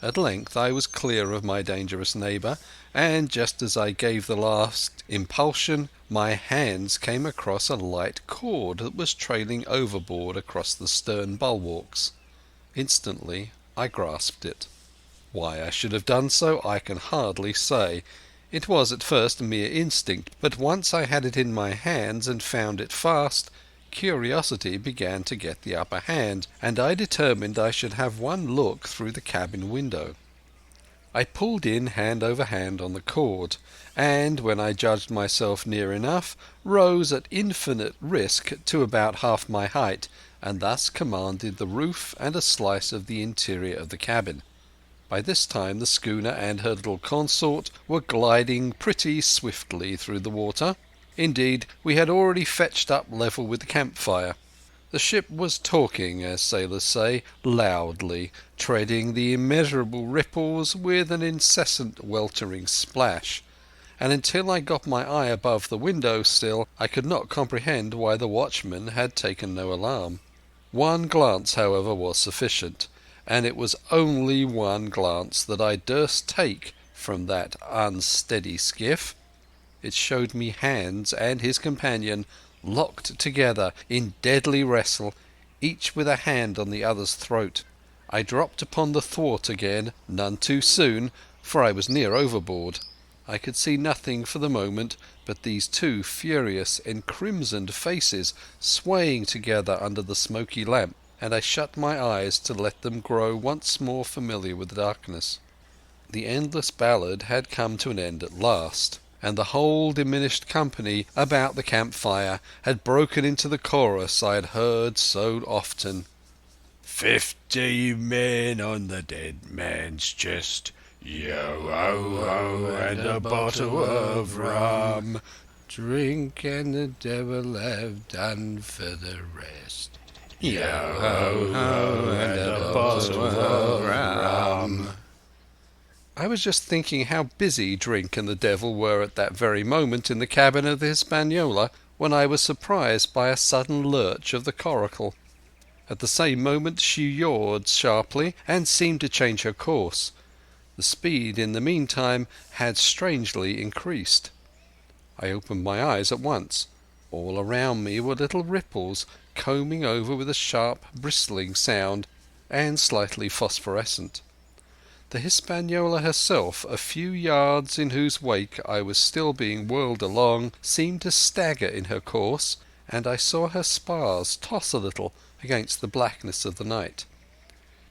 At length I was clear of my dangerous neighbour, and just as I gave the last impulsion, my hands came across a light cord that was trailing overboard across the stern bulwarks. Instantly I grasped it. Why I should have done so I can hardly say. It was at first mere instinct, but once I had it in my hands and found it fast, curiosity began to get the upper hand, and I determined I should have one look through the cabin window. I pulled in hand over hand on the cord, and, when I judged myself near enough, rose at infinite risk to about half my height, and thus commanded the roof and a slice of the interior of the cabin. By this time the schooner and her little consort were gliding pretty swiftly through the water. Indeed, we had already fetched up level with the campfire. The ship was talking, as sailors say, loudly, treading the immeasurable ripples with an incessant weltering splash, and until I got my eye above the window sill I could not comprehend why the watchman had taken no alarm. One glance, however, was sufficient, and it was only one glance that I durst take from that unsteady skiff. It showed me Hans and his companion locked together in deadly wrestle, each with a hand on the other's throat. I dropped upon the thwart again, none too soon, for I was near overboard. I could see nothing for the moment but these two furious, encrimsoned faces swaying together under the smoky lamp, and I shut my eyes to let them grow once more familiar with the darkness. The endless ballad had come to an end at last, and the whole diminished company about the campfire had broken into the chorus I had heard so often. 50 men on the dead man's chest, yo-ho-ho, and a bottle of rum. Drink and the devil have done for the rest. Yo-ho-ho, and a bottle of rum. I was just thinking how busy Drink and the Devil were at that very moment in the cabin of the Hispaniola when I was surprised by a sudden lurch of the coracle. At the same moment she yawed sharply and seemed to change her course. The speed in the meantime had strangely increased. I opened my eyes at once. All around me were little ripples combing over with a sharp bristling sound and slightly phosphorescent. The Hispaniola herself, a few yards in whose wake I was still being whirled along, seemed to stagger in her course, and I saw her spars toss a little against the blackness of the night.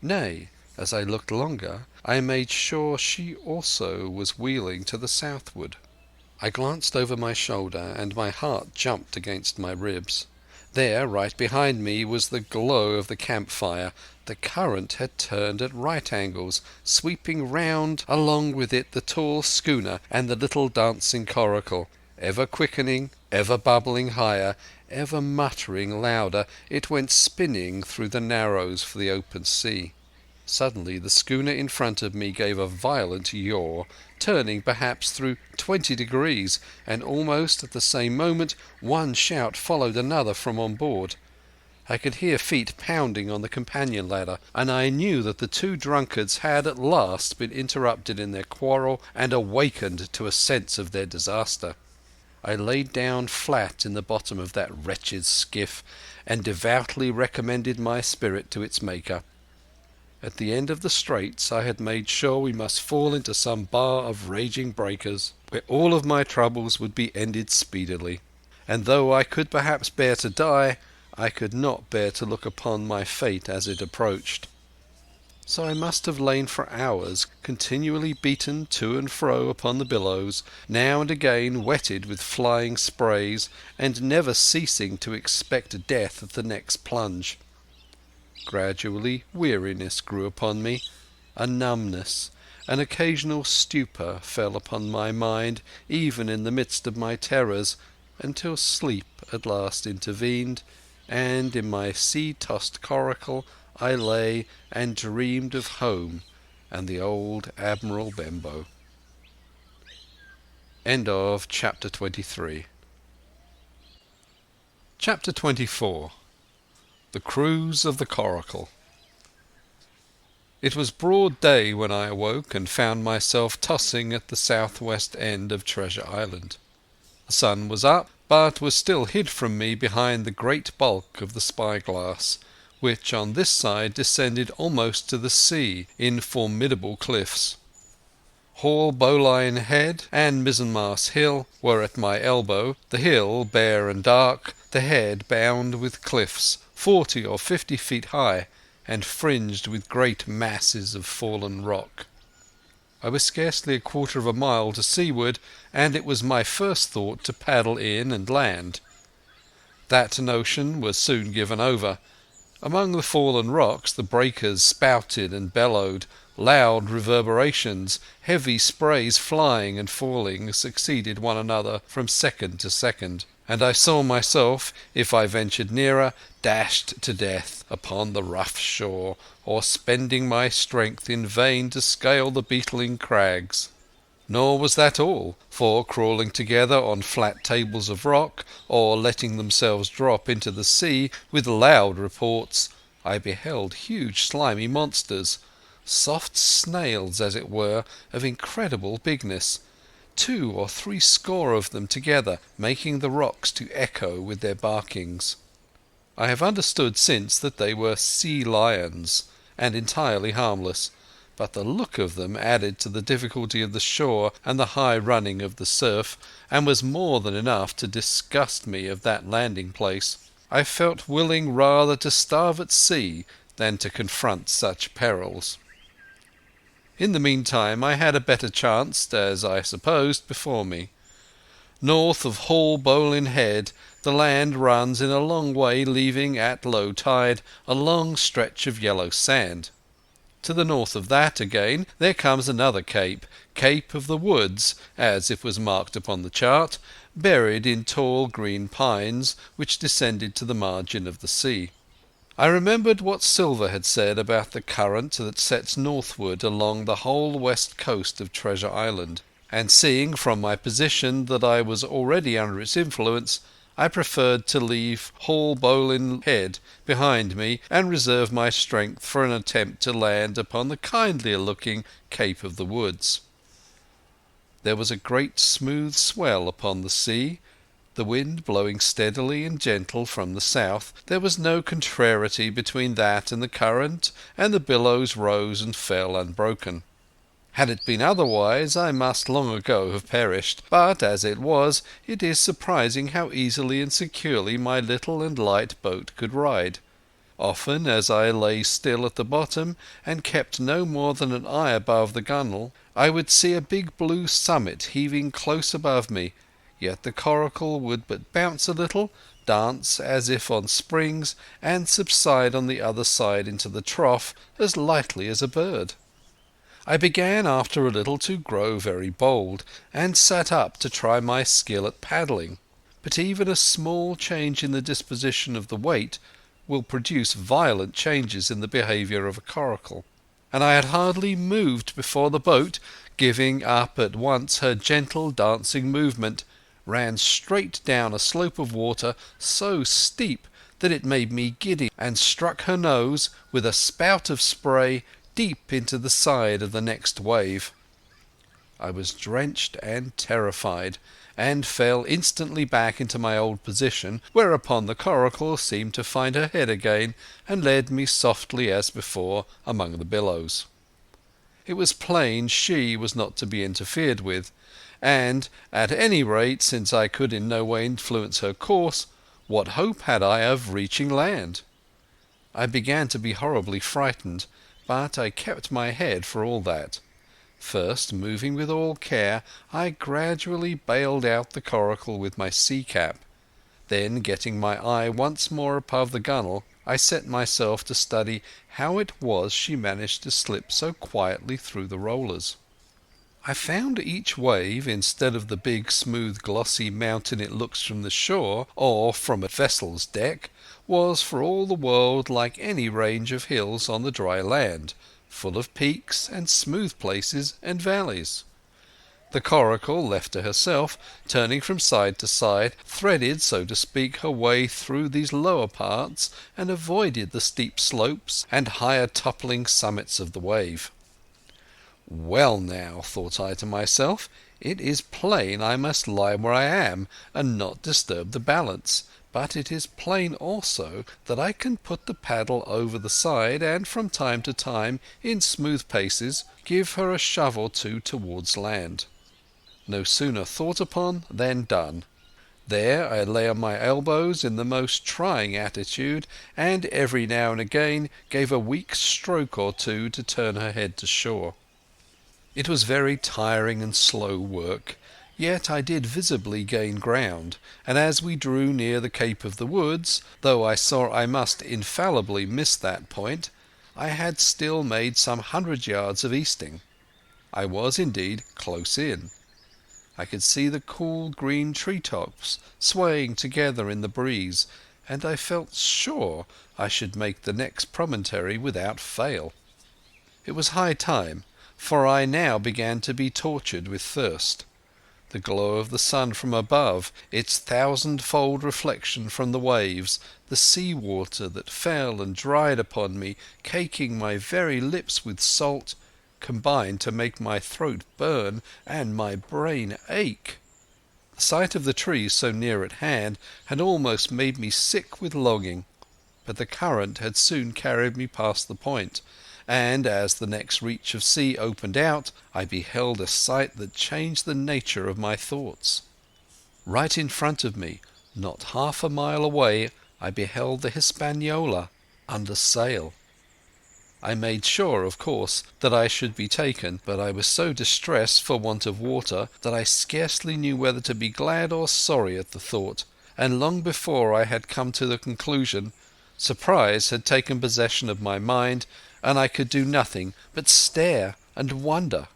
Nay, as I looked longer, I made sure she also was wheeling to the southward. I glanced over my shoulder, and my heart jumped against my ribs. There, right behind me, was the glow of the campfire. The current had turned at right angles, sweeping round along with it the tall schooner and the little dancing coracle. Ever quickening, ever bubbling higher, ever muttering louder, it went spinning through the narrows for the open sea. Suddenly the schooner in front of me gave a violent yaw, turning perhaps through 20 degrees, and almost at the same moment one shout followed another from on board. I could hear feet pounding on the companion ladder, and I knew that the two drunkards had at last been interrupted in their quarrel and awakened to a sense of their disaster. I laid down flat in the bottom of that wretched skiff and devoutly recommended my spirit to its Maker. At the end of the straits I had made sure we must fall into some bar of raging breakers, where all of my troubles would be ended speedily, and though I could perhaps bear to die, I could not bear to look upon my fate as it approached. So I must have lain for hours, continually beaten to and fro upon the billows, now and again wetted with flying sprays, and never ceasing to expect death at the next plunge. Gradually weariness grew upon me, a numbness, an occasional stupor fell upon my mind even in the midst of my terrors, until sleep at last intervened, and in my sea-tossed coracle I lay and dreamed of home and the old Admiral Benbow. End of Chapter 23. Chapter 24. The Cruise of the Coracle. It was broad day when I awoke and found myself tossing at the southwest end of Treasure Island. The sun was up, but was still hid from me behind the great bulk of the spyglass, which on this side descended almost to the sea in formidable cliffs. Hall Bowline Head and Mizzenmast Hill were at my elbow, the hill bare and dark, the head bound with cliffs 40 or 50 feet high and fringed with great masses of fallen rock. I was scarcely a quarter of a mile to seaward, and it was my first thought to paddle in and land. That notion was soon given over. Among the fallen rocks the breakers spouted and bellowed, Loud reverberations, heavy sprays flying and falling, succeeded one another from second to second, and I saw myself, if I ventured nearer, dashed to death upon the rough shore, or spending my strength in vain to scale the beetling crags. Nor was that all, for crawling together on flat tables of rock, or letting themselves drop into the sea with loud reports, I beheld huge slimy monsters, soft snails as it were, of incredible bigness, 2 or 3 score of them together, making the rocks to echo with their barkings. I have understood since that they were sea lions, and entirely harmless, but the look of them added to the difficulty of the shore and the high running of the surf, and was more than enough to disgust me of that landing place. I felt willing rather to starve at sea than to confront such perils. In the meantime I had a better chance, as I supposed, before me. North of Haulbowline Head the land runs in a long way, leaving at low tide a long stretch of yellow sand. To the north of that again there comes another cape, Cape of the Woods, as it was marked upon the chart, buried in tall green pines which descended to the margin of the sea. I remembered what Silver had said about the current that sets northward along the whole west coast of Treasure Island, and seeing from my position that I was already under its influence, I preferred to leave Haulbowline Head behind me and reserve my strength for an attempt to land upon the kindlier looking Cape of the Woods. There was a great smooth swell upon the sea, the wind blowing steadily and gentle from the south. There was no contrariety between that and the current, and the billows rose and fell unbroken. Had it been otherwise I must long ago have perished, but as it was, it is surprising how easily and securely my little and light boat could ride. Often as I lay still at the bottom and kept no more than an eye above the gunwale, I would see a big blue summit heaving close above me, yet the coracle would but bounce a little, dance as if on springs, and subside on the other side into the trough as lightly as a bird. I began after a little to grow very bold, and sat up to try my skill at paddling. But even a small change in the disposition of the weight will produce violent changes in the behaviour of a coracle, and I had hardly moved before the boat, giving up at once her gentle dancing movement, ran straight down a slope of water so steep that it made me giddy, and struck her nose with a spout of spray deep into the side of the next wave. I was drenched and terrified, and fell instantly back into my old position, whereupon the coracle seemed to find her head again, and led me softly as before among the billows. It was plain she was not to be interfered with, and, at any rate, since I could in no way influence her course, what hope had I of reaching land? I began to be horribly frightened, but I kept my head for all that. First, moving with all care, I gradually bailed out the coracle with my sea-cap. Then, getting my eye once more above the gunwale, I set myself to study how it was she managed to slip so quietly through the rollers. I found each wave, instead of the big smooth glossy mountain it looks from the shore or from a vessel's deck, was for all the world like any range of hills on the dry land, full of peaks and smooth places and valleys. The coracle, left to herself, turning from side to side, threaded, so to speak, her way through these lower parts and avoided the steep slopes and higher toppling summits of the wave. Well now, thought I to myself, it is plain I must lie where I am and not disturb the balance, but it is plain also that I can put the paddle over the side and from time to time, in smooth paces, give her a shove or two towards land. No sooner thought upon than done. There I lay on my elbows in the most trying attitude, and every now and again gave a weak stroke or two to turn her head to shore. It was very tiring and slow work, yet I did visibly gain ground, and as we drew near the Cape of the Woods, though I saw I must infallibly miss that point, I had still made some 100 yards of easting. I was indeed close in. I could see the cool green tree-tops swaying together in the breeze, and I felt sure I should make the next promontory without fail. It was high time, for I now began to be tortured with thirst. The glow of the sun from above, its thousand-fold reflection from the waves, the sea-water that fell and dried upon me, caking my very lips with salt, combined to make my throat burn and my brain ache. The sight of the trees so near at hand had almost made me sick with longing, but the current had soon carried me past the point, and as the next reach of sea opened out, I beheld a sight that changed the nature of my thoughts. Right in front of me, not half a mile away, I beheld the Hispaniola under sail. I made sure, of course, that I should be taken, but I was so distressed for want of water that I scarcely knew whether to be glad or sorry at the thought, and long before I had come to the conclusion, surprise had taken possession of my mind, and I could do nothing but stare and wonder.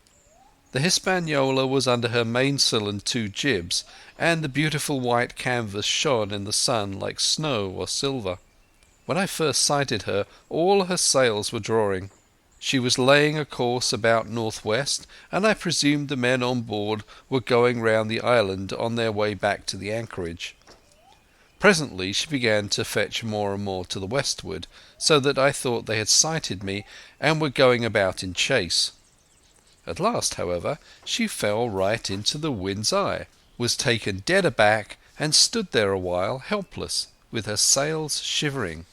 The Hispaniola was under her mainsail and 2 jibs, and the beautiful white canvas shone in the sun like snow or silver. When I first sighted her, all her sails were drawing. She was laying a course about northwest, and I presumed the men on board were going round the island on their way back to the anchorage. Presently she began to fetch more and more to the westward, so that I thought they had sighted me and were going about in chase. At last, however, she fell right into the wind's eye, was taken dead aback, and stood there a while helpless, with her sails shivering.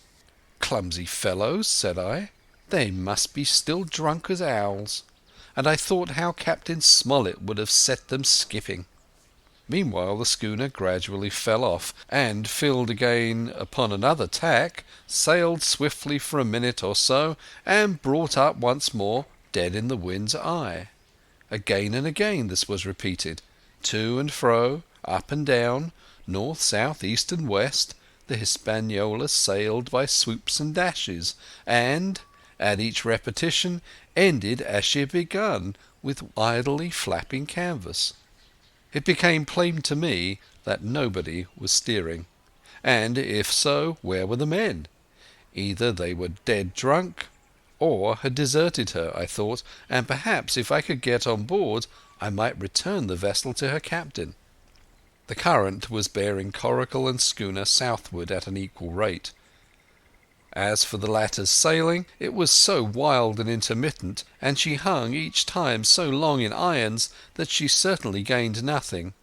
"Clumsy fellows," said I, "they must be still drunk as owls," and I thought how Captain Smollett would have set them skipping. Meanwhile the schooner gradually fell off, and filled again upon another tack, sailed swiftly for a minute or so, and brought up once more dead in the wind's eye. Again and again this was repeated. To and fro, up and down, north, south, east and west, the Hispaniola sailed by swoops and dashes, and, at each repetition, ended as she had begun, with idly flapping canvas. It became plain to me that nobody was steering, and if so, where were the men? Either they were dead drunk, or had deserted her, I thought, and perhaps if I could get on board I might return the vessel to her captain. The current was bearing coracle and schooner southward at an equal rate. As for the latter's sailing, it was so wild and intermittent, and she hung each time so long in irons, that she certainly gained nothing,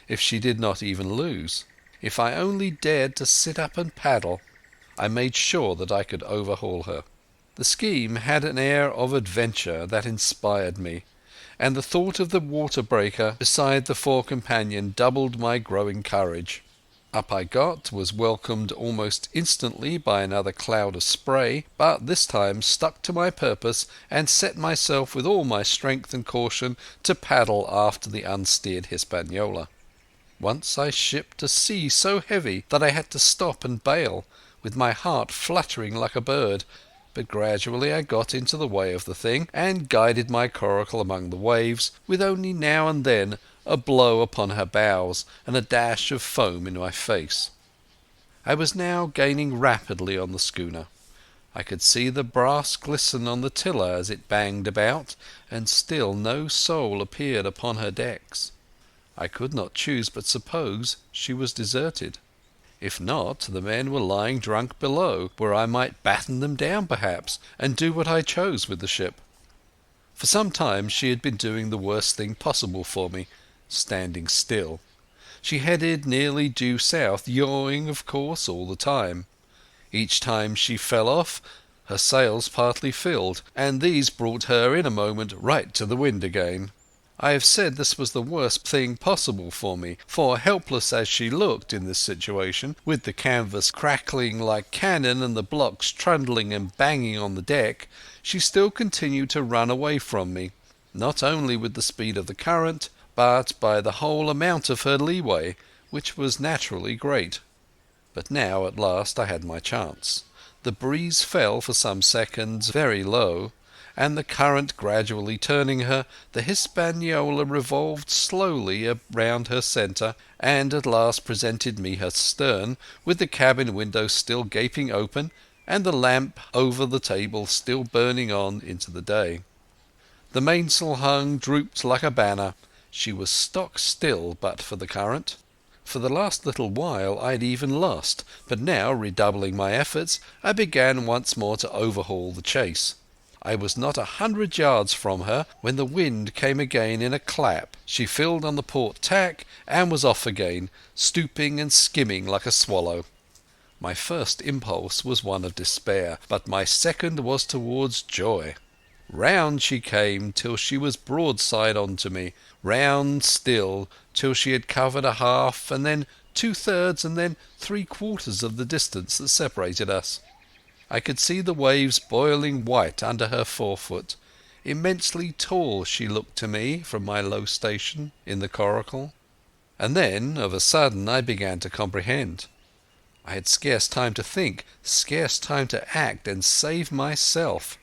if she did not even lose. If I only dared to sit up and paddle, I made sure that I could overhaul her. The scheme had an air of adventure that inspired me, and the thought of the water-breaker beside the fore-companion doubled my growing courage. Up I got, was welcomed almost instantly by another cloud of spray, but this time stuck to my purpose and set myself with all my strength and caution to paddle after the unsteered Hispaniola. Once I shipped a sea so heavy that I had to stop and bail, with my heart fluttering like a bird, but gradually I got into the way of the thing, and guided my coracle among the waves, with only now and then a blow upon her bows and a dash of foam in my face. I was now gaining rapidly on the schooner. I could see the brass glisten on the tiller as it banged about, and still no soul appeared upon her decks. I could not choose but suppose she was deserted. If not, the men were lying drunk below, where I might batten them down perhaps, and do what I chose with the ship. For some time she had been doing the worst thing possible for me, standing still. She headed nearly due south, yawing of course all the time. Each time she fell off, her sails partly filled, and these brought her in a moment right to the wind again. I have said this was the worst thing possible for me, for helpless as she looked in this situation, with the canvas crackling like cannon and the blocks trundling and banging on the deck, she still continued to run away from me, not only with the speed of the current, but by the whole amount of her leeway, which was naturally great. But now at last I had my chance. The breeze fell for some seconds very low, and the current gradually turning her, the Hispaniola revolved slowly round her centre, and at last presented me her stern, with the cabin window still gaping open, and the lamp over the table still burning on into the day. The mainsail hung drooped like a banner. She was stock still but for the current. For the last little while I had even lost, but now, redoubling my efforts, I began once more to overhaul the chase. I was not 100 yards from her when the wind came again in a clap. She filled on the port tack and was off again, stooping and skimming like a swallow. My first impulse was one of despair, but my second was towards joy. Round she came till she was broadside on to me, round still till she had covered a half and then 2/3 and then 3/4 of the distance that separated us. I could see the waves boiling white under her forefoot. Immensely tall she looked to me from my low station in the coracle. And then of a sudden I began to comprehend. I had scarce time to think, scarce time to act and save myself.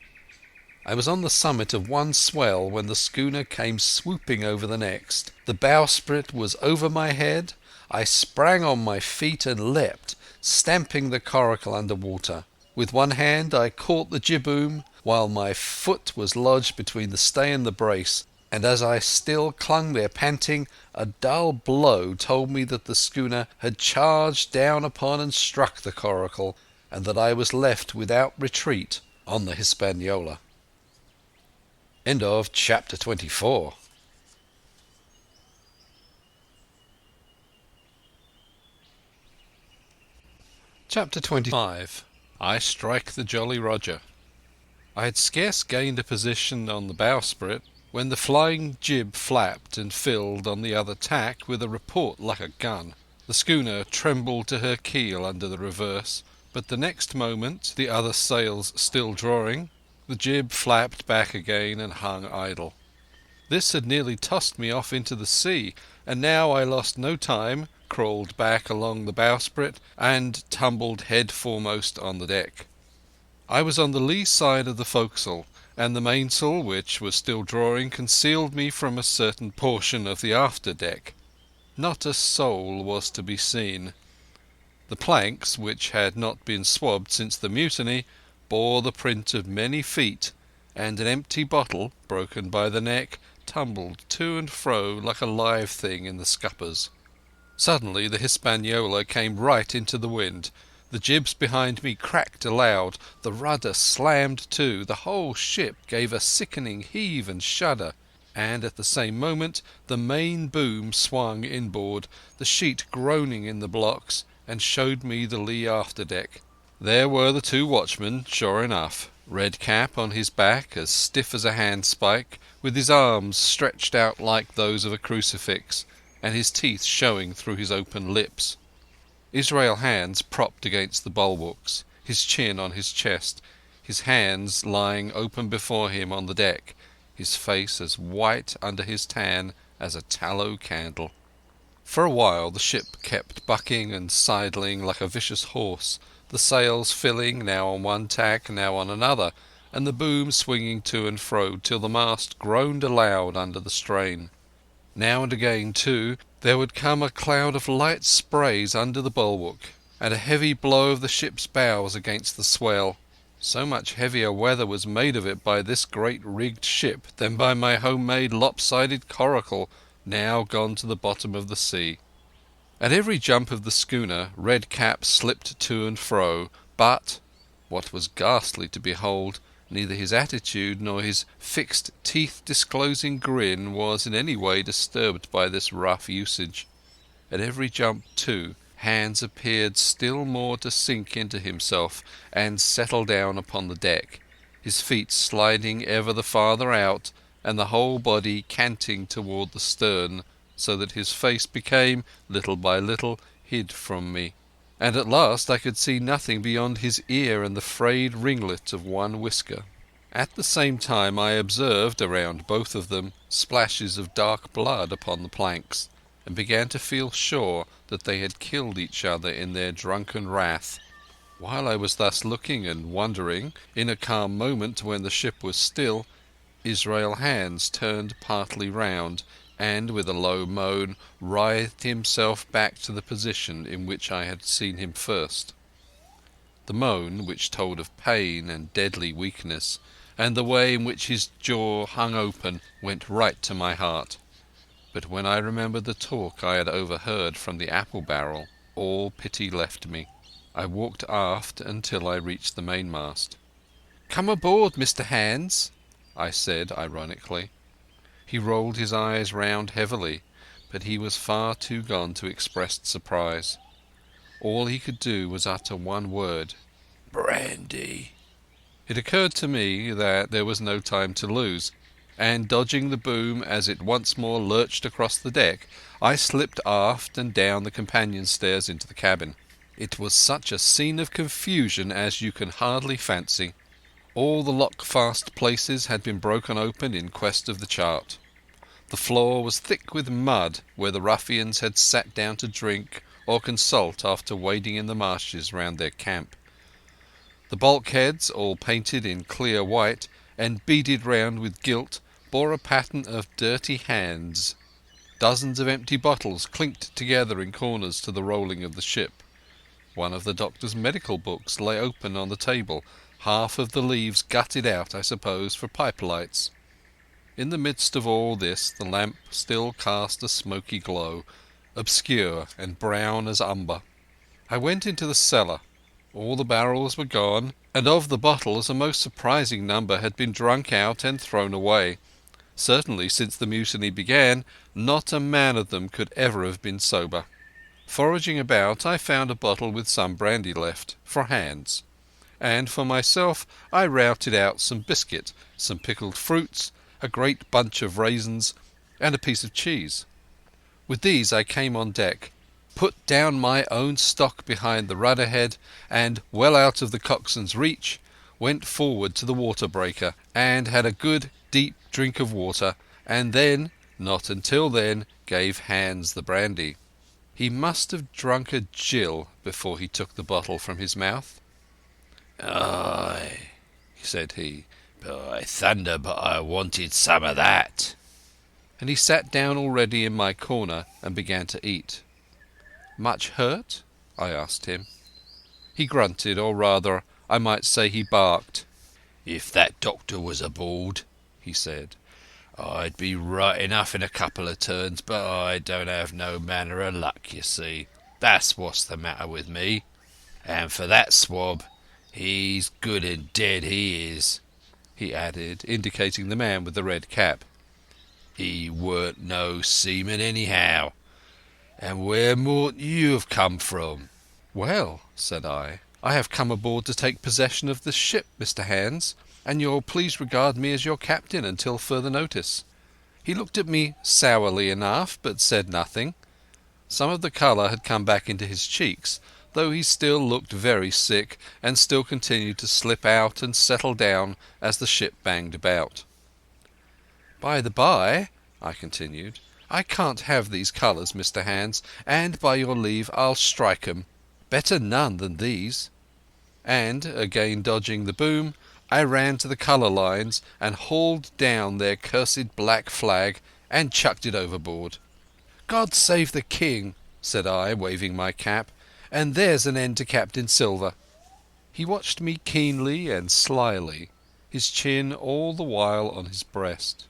I was on the summit of one swell when the schooner came swooping over the next. The bowsprit was over my head. I sprang on my feet and leapt, stamping the coracle under water. With one hand I caught the jibboom, while my foot was lodged between the stay and the brace, and as I still clung there panting, a dull blow told me that the schooner had charged down upon and struck the coracle, and that I was left without retreat on the Hispaniola. End of chapter 24. Chapter 25. I strike the Jolly Roger. I had scarce gained a position on the bowsprit when the flying jib flapped and filled on the other tack with a report like a gun. The schooner trembled to her keel under the reverse, but the next moment, the other sails still drawing, the jib flapped back again and hung idle. This had nearly tossed me off into the sea, and now I lost no time, crawled back along the bowsprit, and tumbled head foremost on the deck. I was on the lee side of the forecastle, and the mainsail, which was still drawing, concealed me from a certain portion of the after deck. Not a soul was to be seen. The planks, which had not been swabbed since the mutiny, bore the print of many feet, and an empty bottle, broken by the neck, tumbled to and fro like a live thing in the scuppers. Suddenly the Hispaniola came right into the wind. The jibs behind me cracked aloud, the rudder slammed to, the whole ship gave a sickening heave and shudder, and at the same moment the main boom swung inboard, the sheet groaning in the blocks, and showed me the lee after deck. There were the two watchmen, sure enough. Red Cap on his back, as stiff as a handspike, with his arms stretched out like those of a crucifix, and his teeth showing through his open lips. Israel Hands propped against the bulwarks, his chin on his chest, his hands lying open before him on the deck, his face as white under his tan as a tallow candle. For a while the ship kept bucking and sidling like a vicious horse, the sails filling now on one tack, now on another, and the boom swinging to and fro till the mast groaned aloud under the strain. Now and again, too, there would come a cloud of light sprays under the bulwark, and a heavy blow of the ship's bows against the swell. So much heavier weather was made of it by this great rigged ship than by my home-made lopsided coracle, now gone to the bottom of the sea. At every jump of the schooner Red Cap slipped to and fro, but, what was ghastly to behold, neither his attitude nor his fixed teeth-disclosing grin was in any way disturbed by this rough usage. At every jump, too, Hands appeared still more to sink into himself and settle down upon the deck, his feet sliding ever the farther out, and the whole body canting toward the stern, so that his face became, little by little, hid from me, and at last I could see nothing beyond his ear and the frayed ringlet of one whisker. At the same time I observed, around both of them, splashes of dark blood upon the planks, and began to feel sure that they had killed each other in their drunken wrath. While I was thus looking and wondering, in a calm moment when the ship was still, Israel Hands turned partly round and, with a low moan, writhed himself back to the position in which I had seen him first. The moan, which told of pain and deadly weakness, and the way in which his jaw hung open, went right to my heart. But when I remembered the talk I had overheard from the apple barrel, all pity left me. I walked aft until I reached the mainmast. "Come aboard, Mr. Hands," I said ironically. He rolled his eyes round heavily, but he was far too gone to express surprise. All he could do was utter one word: "Brandy." It occurred to me that there was no time to lose, and dodging the boom as it once more lurched across the deck, I slipped aft and down the companion stairs into the cabin. It was such a scene of confusion as you can hardly fancy. All the lock-fast places had been broken open in quest of the chart. The floor was thick with mud where the ruffians had sat down to drink or consult after wading in the marshes round their camp. The bulkheads, all painted in clear white and beaded round with gilt, bore a pattern of dirty hands. Dozens of empty bottles clinked together in corners to the rolling of the ship. One of the doctor's medical books lay open on the table, half of the leaves gutted out, I suppose, for pipe lights. In the midst of all this the lamp still cast a smoky glow, obscure and brown as umber. I went into the cellar. All the barrels were gone, and of the bottles a most surprising number had been drunk out and thrown away. Certainly since the mutiny began, not a man of them could ever have been sober. Foraging about, I found a bottle with some brandy left, for Hands, and for myself I routed out some biscuit, some pickled fruits, a great bunch of raisins, and a piece of cheese. With these I came on deck, put down my own stock behind the rudder-head, and, well out of the coxswain's reach, went forward to the water-breaker and had a good deep drink of water, and then, not until then, gave Hands the brandy. He must have drunk a gill before he took the bottle from his mouth. "Aye," said he, "by thunder, but I wanted some of that." And he sat down already in my corner and began to eat. "Much hurt?" I asked him. He grunted, or rather, I might say he barked. "If that doctor was aboard," he said, "I'd be right enough in a couple of turns, but I don't have no manner of luck, you see. That's what's the matter with me. And for that swab, he's good and dead, he is," he added, indicating the man with the red cap. "He weren't no seaman anyhow. And where mought you have come from?" "Well," said I have come aboard to take possession of this ship, Mr. Hands, and you'll please regard me as your captain until further notice." He looked at me sourly enough, but said nothing. Some of the colour had come back into his cheeks, though he still looked very sick, and still continued to slip out and settle down as the ship banged about. "By the by," I continued, "I can't have these colours, Mr. Hands, and by your leave I'll strike 'em. Better none than these." And, again dodging the boom, I ran to the colour lines and hauled down their cursed black flag and chucked it overboard. "God save the King," said I, waving my cap, "and there's an end to Captain Silver." He watched me keenly and slyly, his chin all the while on his breast.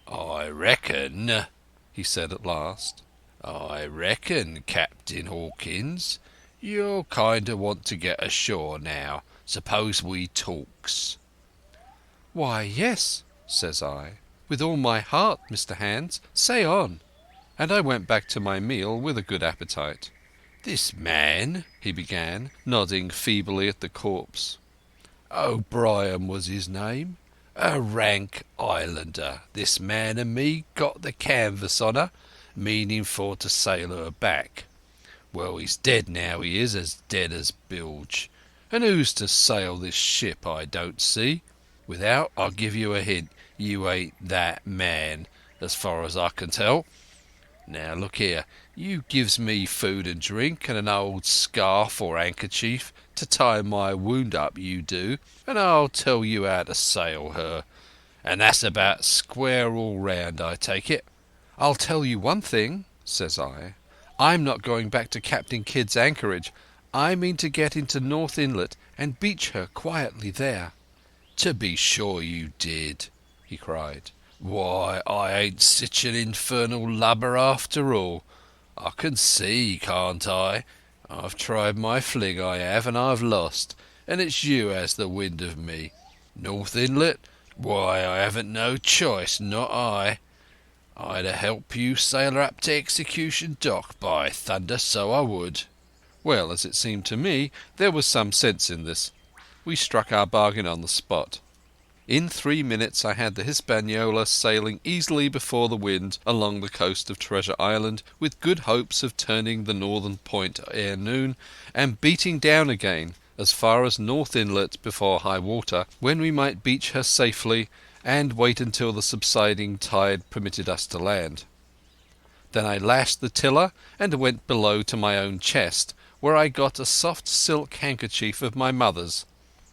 "I reckon," he said at last, "I reckon, Captain Hawkins, you'll kind of want to get ashore now. Suppose we talks?" "Why, yes," says I, "with all my heart, Mr. Hands. Say on." And I went back to my meal with a good appetite. "This man," he began, Nodding feebly at the corpse. "O'Brien was his name. A rank islander. This man and me got the canvas on her, meaning for to sail her back. Well, he's dead now, he is, as dead as bilge. And who's to sail this ship, I don't see. Without, I'll give you a hint, you ain't that man, as far as I can tell. Now look here, you gives me food and drink and an old scarf or handkerchief to tie my wound up, you do, and I'll tell you how to sail her. And that's about square all round, I take it." "I'll tell you one thing," says I. "I'm not going back to Captain Kidd's anchorage. I mean to get into North Inlet and beach her quietly there." "To be sure you did," he cried. "Why, I ain't sich an infernal lubber after all. I can see, can't I? I've tried my fling, I have, and I've lost, and it's you has the wind of me. North Inlet? Why, I haven't no choice, not I. I'd help you sail her up to Execution Dock, by thunder, so I would." Well, as it seemed to me, there was some sense in this. We struck our bargain on the spot. In 3 minutes I had the Hispaniola sailing easily before the wind along the coast of Treasure Island, with good hopes of turning the northern point ere noon, and beating down again as far as North Inlet before high water, when we might beach her safely and wait until the subsiding tide permitted us to land. Then I lashed the tiller and went below to my own chest, where I got a soft silk handkerchief of my mother's.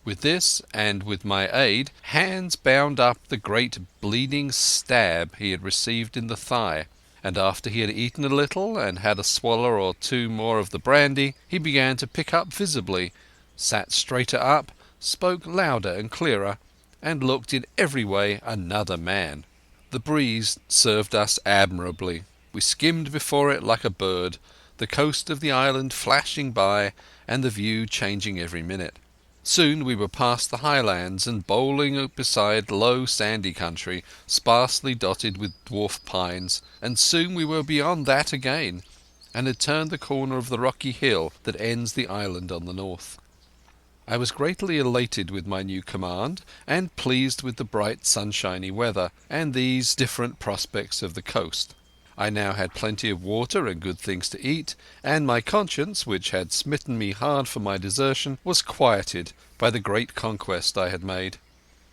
With this, and with my aid, Hans bound up the great bleeding stab he had received in the thigh, and after he had eaten a little and had a swallow or two more of the brandy, he began to pick up visibly, sat straighter up, spoke louder and clearer, and looked in every way another man. The breeze served us admirably. We skimmed before it like a bird, the coast of the island flashing by and the view changing every minute. Soon we were past the highlands and bowling beside low sandy country, sparsely dotted with dwarf pines, and soon we were beyond that again, and had turned the corner of the rocky hill that ends the island on the north. I was greatly elated with my new command, and pleased with the bright sunshiny weather, and these different prospects of the coast. I now had plenty of water and good things to eat, and my conscience, which had smitten me hard for my desertion, was quieted by the great conquest I had made.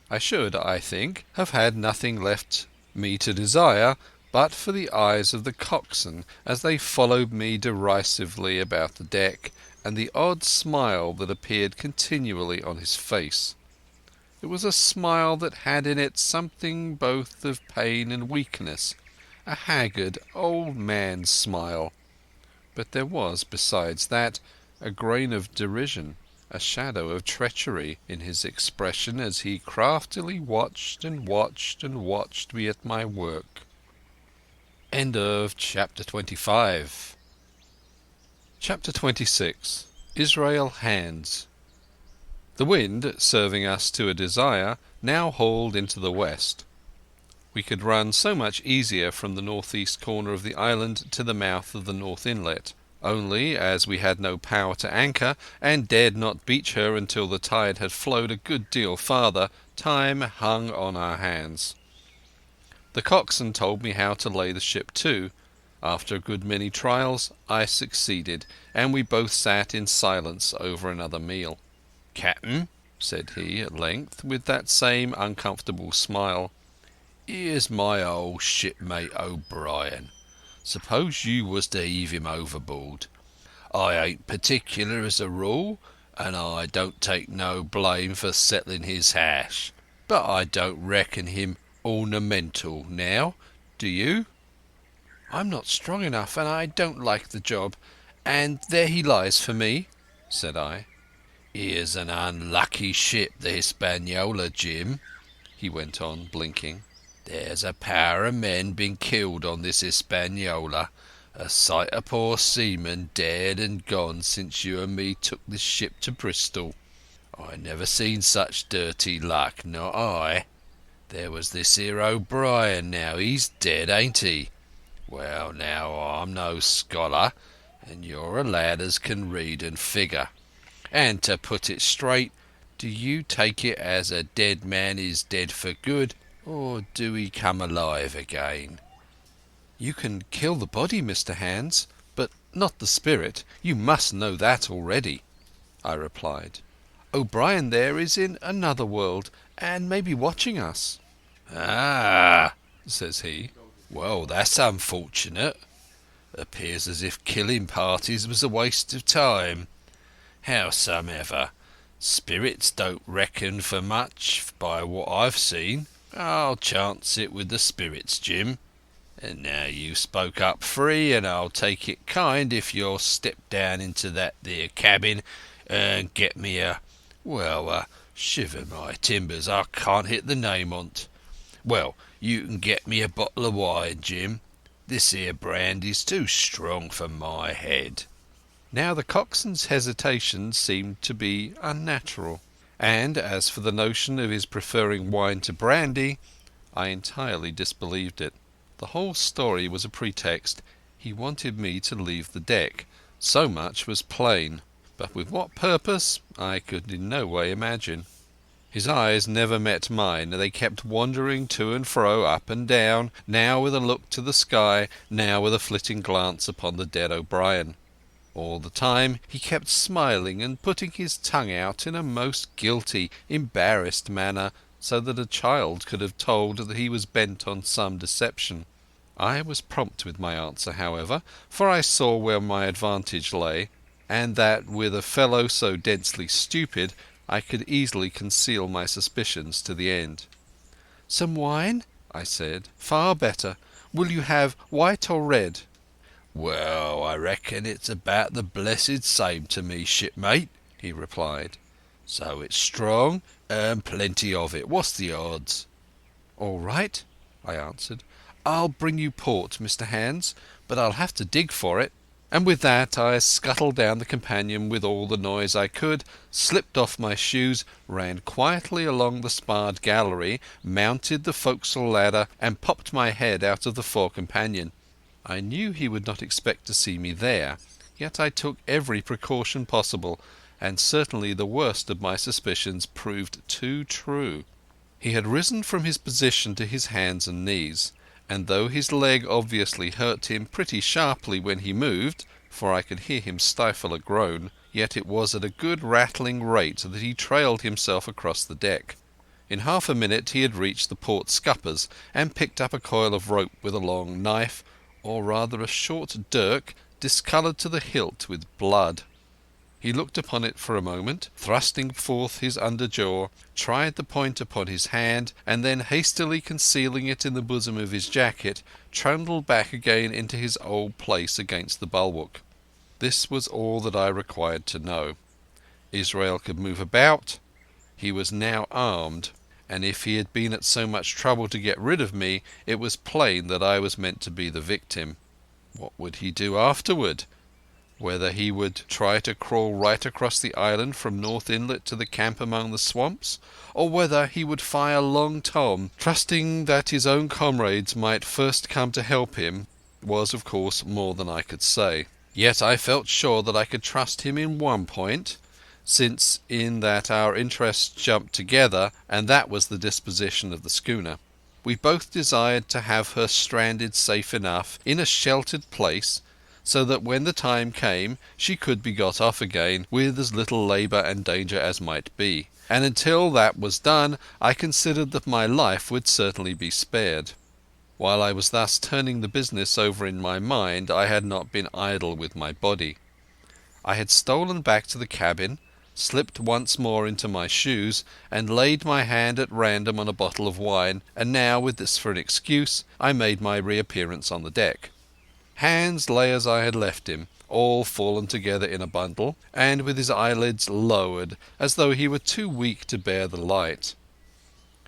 I should, I think, have had nothing left me to desire but for the eyes of the coxswain as they followed me derisively about the deck, and the odd smile that appeared continually on his face. It was a smile that had in it something both of pain and weakness, a haggard old man's smile, but there was, besides that, a grain of derision, a shadow of treachery in his expression as he craftily watched and watched and watched me at my work. End of Chapter 25. Chapter 26. Israel Hands. The wind, serving us to a desire, now hauled into the west. We could run so much easier from the northeast corner of the island to the mouth of the North Inlet. Only, as we had no power to anchor, and dared not beach her until the tide had flowed a good deal farther, time hung on our hands. The coxswain told me how to lay the ship to. After a good many trials I succeeded, and we both sat in silence over another meal. "Captain," said he at length, with that same uncomfortable smile, "here's my old shipmate O'Brien. Suppose you was to heave him overboard. I ain't particular as a rule, and I don't take no blame for settling his hash, but I don't reckon him ornamental now, do you?" "I'm not strong enough, and I don't like the job, and there he lies for me," said I. "Here's an unlucky ship, the Hispaniola, Jim," he went on, blinking. "There's a power of men been killed on this Hispaniola, a sight of poor seamen dead and gone since you and me took this ship to Bristol. I never seen such dirty luck, not I. There was this here O'Brien now, he's dead, ain't he? Well, now, I'm no scholar, and you're a lad as can read and figure. And to put it straight, do you take it as a dead man is dead for good, or do he come alive again?" "You can kill the body, Mr. Hands, but not the spirit. You must know that already," I replied. "O'Brien there is in another world, and may be watching us." "Ah," says he. "Well, that's unfortunate. Appears as if killing parties was a waste of time. Howsomever, spirits don't reckon for much by what I've seen. I'll chance it with the spirits, Jim. And now you've spoke up free, and I'll take it kind if you'll step down into that there cabin and get me shiver my timbers, I can't hit the name on't. Well, you can get me a bottle of wine, Jim. This here brandy's too strong for my head." Now the coxswain's hesitation seemed to be unnatural, and as for the notion of his preferring wine to brandy, I entirely disbelieved it. The whole story was a pretext. He wanted me to leave the deck. So much was plain. But with what purpose I could in no way imagine. His eyes never met mine. They kept wandering to and fro, up and down, now with a look to the sky, now with a flitting glance upon the dead O'Brien. All the time he kept smiling and putting his tongue out in a most guilty, embarrassed manner, so that a child could have told that he was bent on some deception. I was prompt with my answer, however, for I saw where my advantage lay, and that with a fellow so densely stupid I could easily conceal my suspicions to the end. "Some wine?" I said. "Far better. Will you have white or red?" "Well, I reckon it's about the blessed same to me, shipmate," he replied. "So it's strong and plenty of it. What's the odds?" "All right," I answered. "I'll bring you port, Mr Hands, but I'll have to dig for it." And with that I scuttled down the companion with all the noise I could, slipped off my shoes, ran quietly along the sparred gallery, mounted the forecastle ladder, and popped my head out of the fore companion. I knew he would not expect to see me there, yet I took every precaution possible, and certainly the worst of my suspicions proved too true. He had risen from his position to his hands and knees, and though his leg obviously hurt him pretty sharply when he moved, for I could hear him stifle a groan, yet it was at a good rattling rate that he trailed himself across the deck. In half a minute he had reached the port scuppers and picked up a coil of rope with a long knife, or rather a short dirk, discoloured to the hilt with blood. He looked upon it for a moment, thrusting forth his under jaw, tried the point upon his hand, and then hastily concealing it in the bosom of his jacket, trundled back again into his old place against the bulwark. This was all that I required to know. Israel could move about. He was now armed, and if he had been at so much trouble to get rid of me, it was plain that I was meant to be the victim. What would he do afterward? Whether he would try to crawl right across the island from North Inlet to the camp among the swamps, or whether he would fire Long Tom, trusting that his own comrades might first come to help him, was of course more than I could say. Yet I felt sure that I could trust him in one point, since in that our interests jumped together, and that was the disposition of the schooner. We both desired to have her stranded safe enough in a sheltered place, so that when the time came she could be got off again with as little labour and danger as might be. And until that was done I considered that my life would certainly be spared. While I was thus turning the business over in my mind I had not been idle with my body. I had stolen back to the cabin, slipped once more into my shoes, and laid my hand at random on a bottle of wine, and now, with this for an excuse, I made my reappearance on the deck. Hands lay as I had left him, all fallen together in a bundle, and with his eyelids lowered, as though he were too weak to bear the light.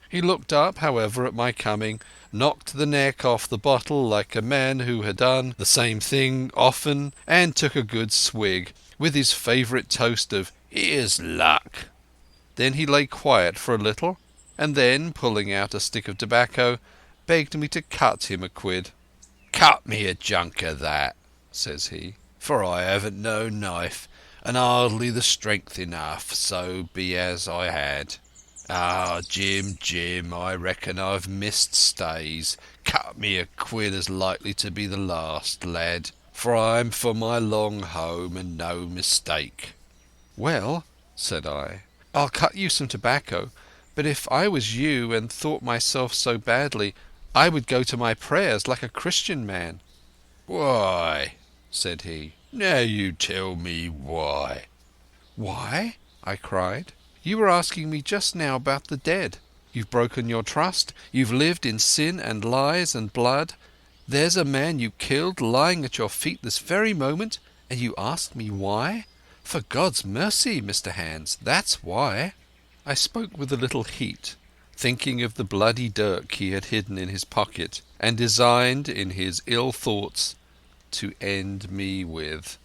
He looked up, however, at my coming, knocked the neck off the bottle like a man who had done the same thing often, and took a good swig, with his favourite toast of "Here's luck." Then he lay quiet for a little, and then, pulling out a stick of tobacco, begged me to cut him a quid. "Cut me a junk of that," says he, "for I haven't no knife, and hardly the strength enough, so be as I had. Ah, Jim, I reckon I've missed stays. Cut me a quid as likely to be the last, lad, for I'm for my long home and no mistake." "Well," said I, "I'll cut you some tobacco, but if I was you and thought myself so badly, I would go to my prayers like a Christian man." "Why?" said he. "Now you tell me why." "Why?" I cried. "You were asking me just now about the dead. You've broken your trust. You've lived in sin and lies and blood. There's a man you killed lying at your feet this very moment, and you ask me why? For God's mercy, Mr. Hans, that's why." I spoke with a little heat, thinking of the bloody dirk he had hidden in his pocket and designed in his ill thoughts to end me with.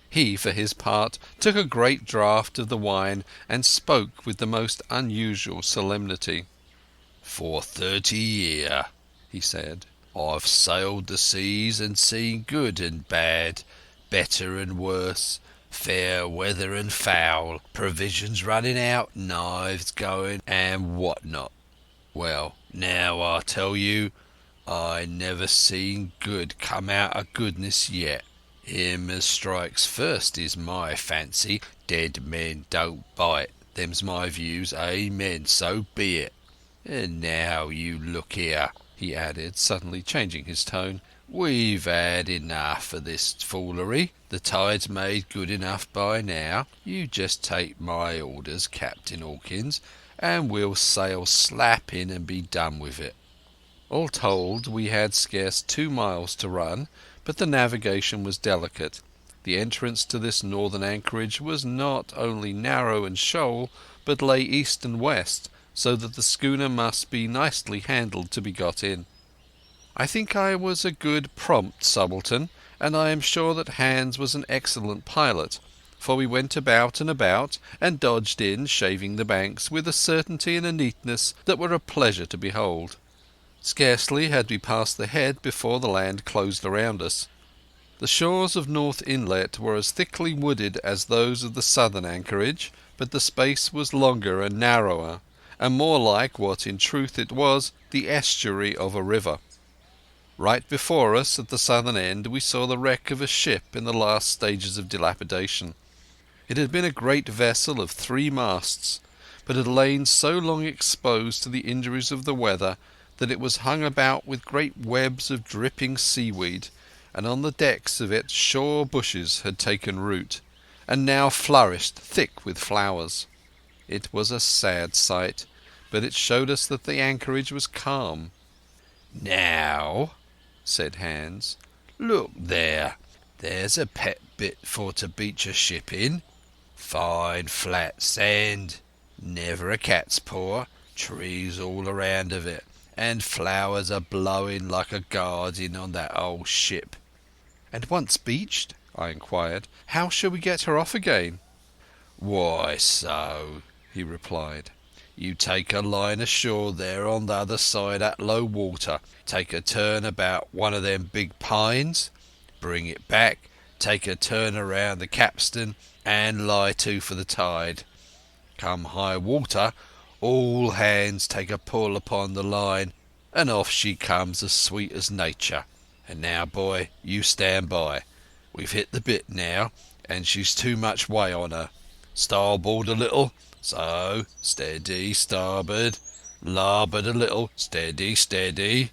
He, for his part, took a great draught of the wine and spoke with the most unusual solemnity. "For 30 year," he said, "I've sailed the seas and seen good and bad, better and worse, fair weather and foul, provisions running out, knives going, and what not. Well, now I tell you, I never seen good come out of goodness yet. Him as strikes first is my fancy. Dead men don't bite. Them's my views. Amen. So be it. And now you look here," he added, suddenly changing his tone. "We've had enough of this foolery. The tide's made good enough by now. You just take my orders, Captain Hawkins, and we'll sail slap in and be done with it." All told, we had scarce 2 miles to run, but the navigation was delicate. The entrance to this northern anchorage was not only narrow and shoal, but lay east and west, so that the schooner must be nicely handled to be got in. I think I was a good prompt subaltern, and I am sure that Hans was an excellent pilot, for we went about and dodged in, shaving the banks, with a certainty and a neatness that were a pleasure to behold. Scarcely had we passed the head before the land closed around us. The shores of North Inlet were as thickly wooded as those of the southern anchorage, but the space was longer and narrower, and more like what in truth it was, the estuary of a river. Right before us at the southern end we saw the wreck of a ship in the last stages of dilapidation. It had been a great vessel of 3 masts, but had lain so long exposed to the injuries of the weather that it was hung about with great webs of dripping seaweed, and on the decks of it shore bushes had taken root, and now flourished thick with flowers. It was a sad sight, but it showed us that the anchorage was calm. "Now," said Hans, "look there. There's a pet bit for to beach a ship in. Fine flat sand, never a cat's paw, trees all around of it, and flowers are blowing like a garden on that old ship." "And once beached," I inquired, "how shall we get her off again?" "Why so," he replied. "You take a line ashore there on the other side at low water, take a turn about one of them big pines, bring it back, take a turn around the capstan, and lie to for the tide. Come high water, all hands take a pull upon the line, and off she comes as sweet as nature. And now, boy, you stand by. We've hit the bit now, and she's too much way on her. Starboard a little, so, steady, starboard. Larboard a little, steady, steady."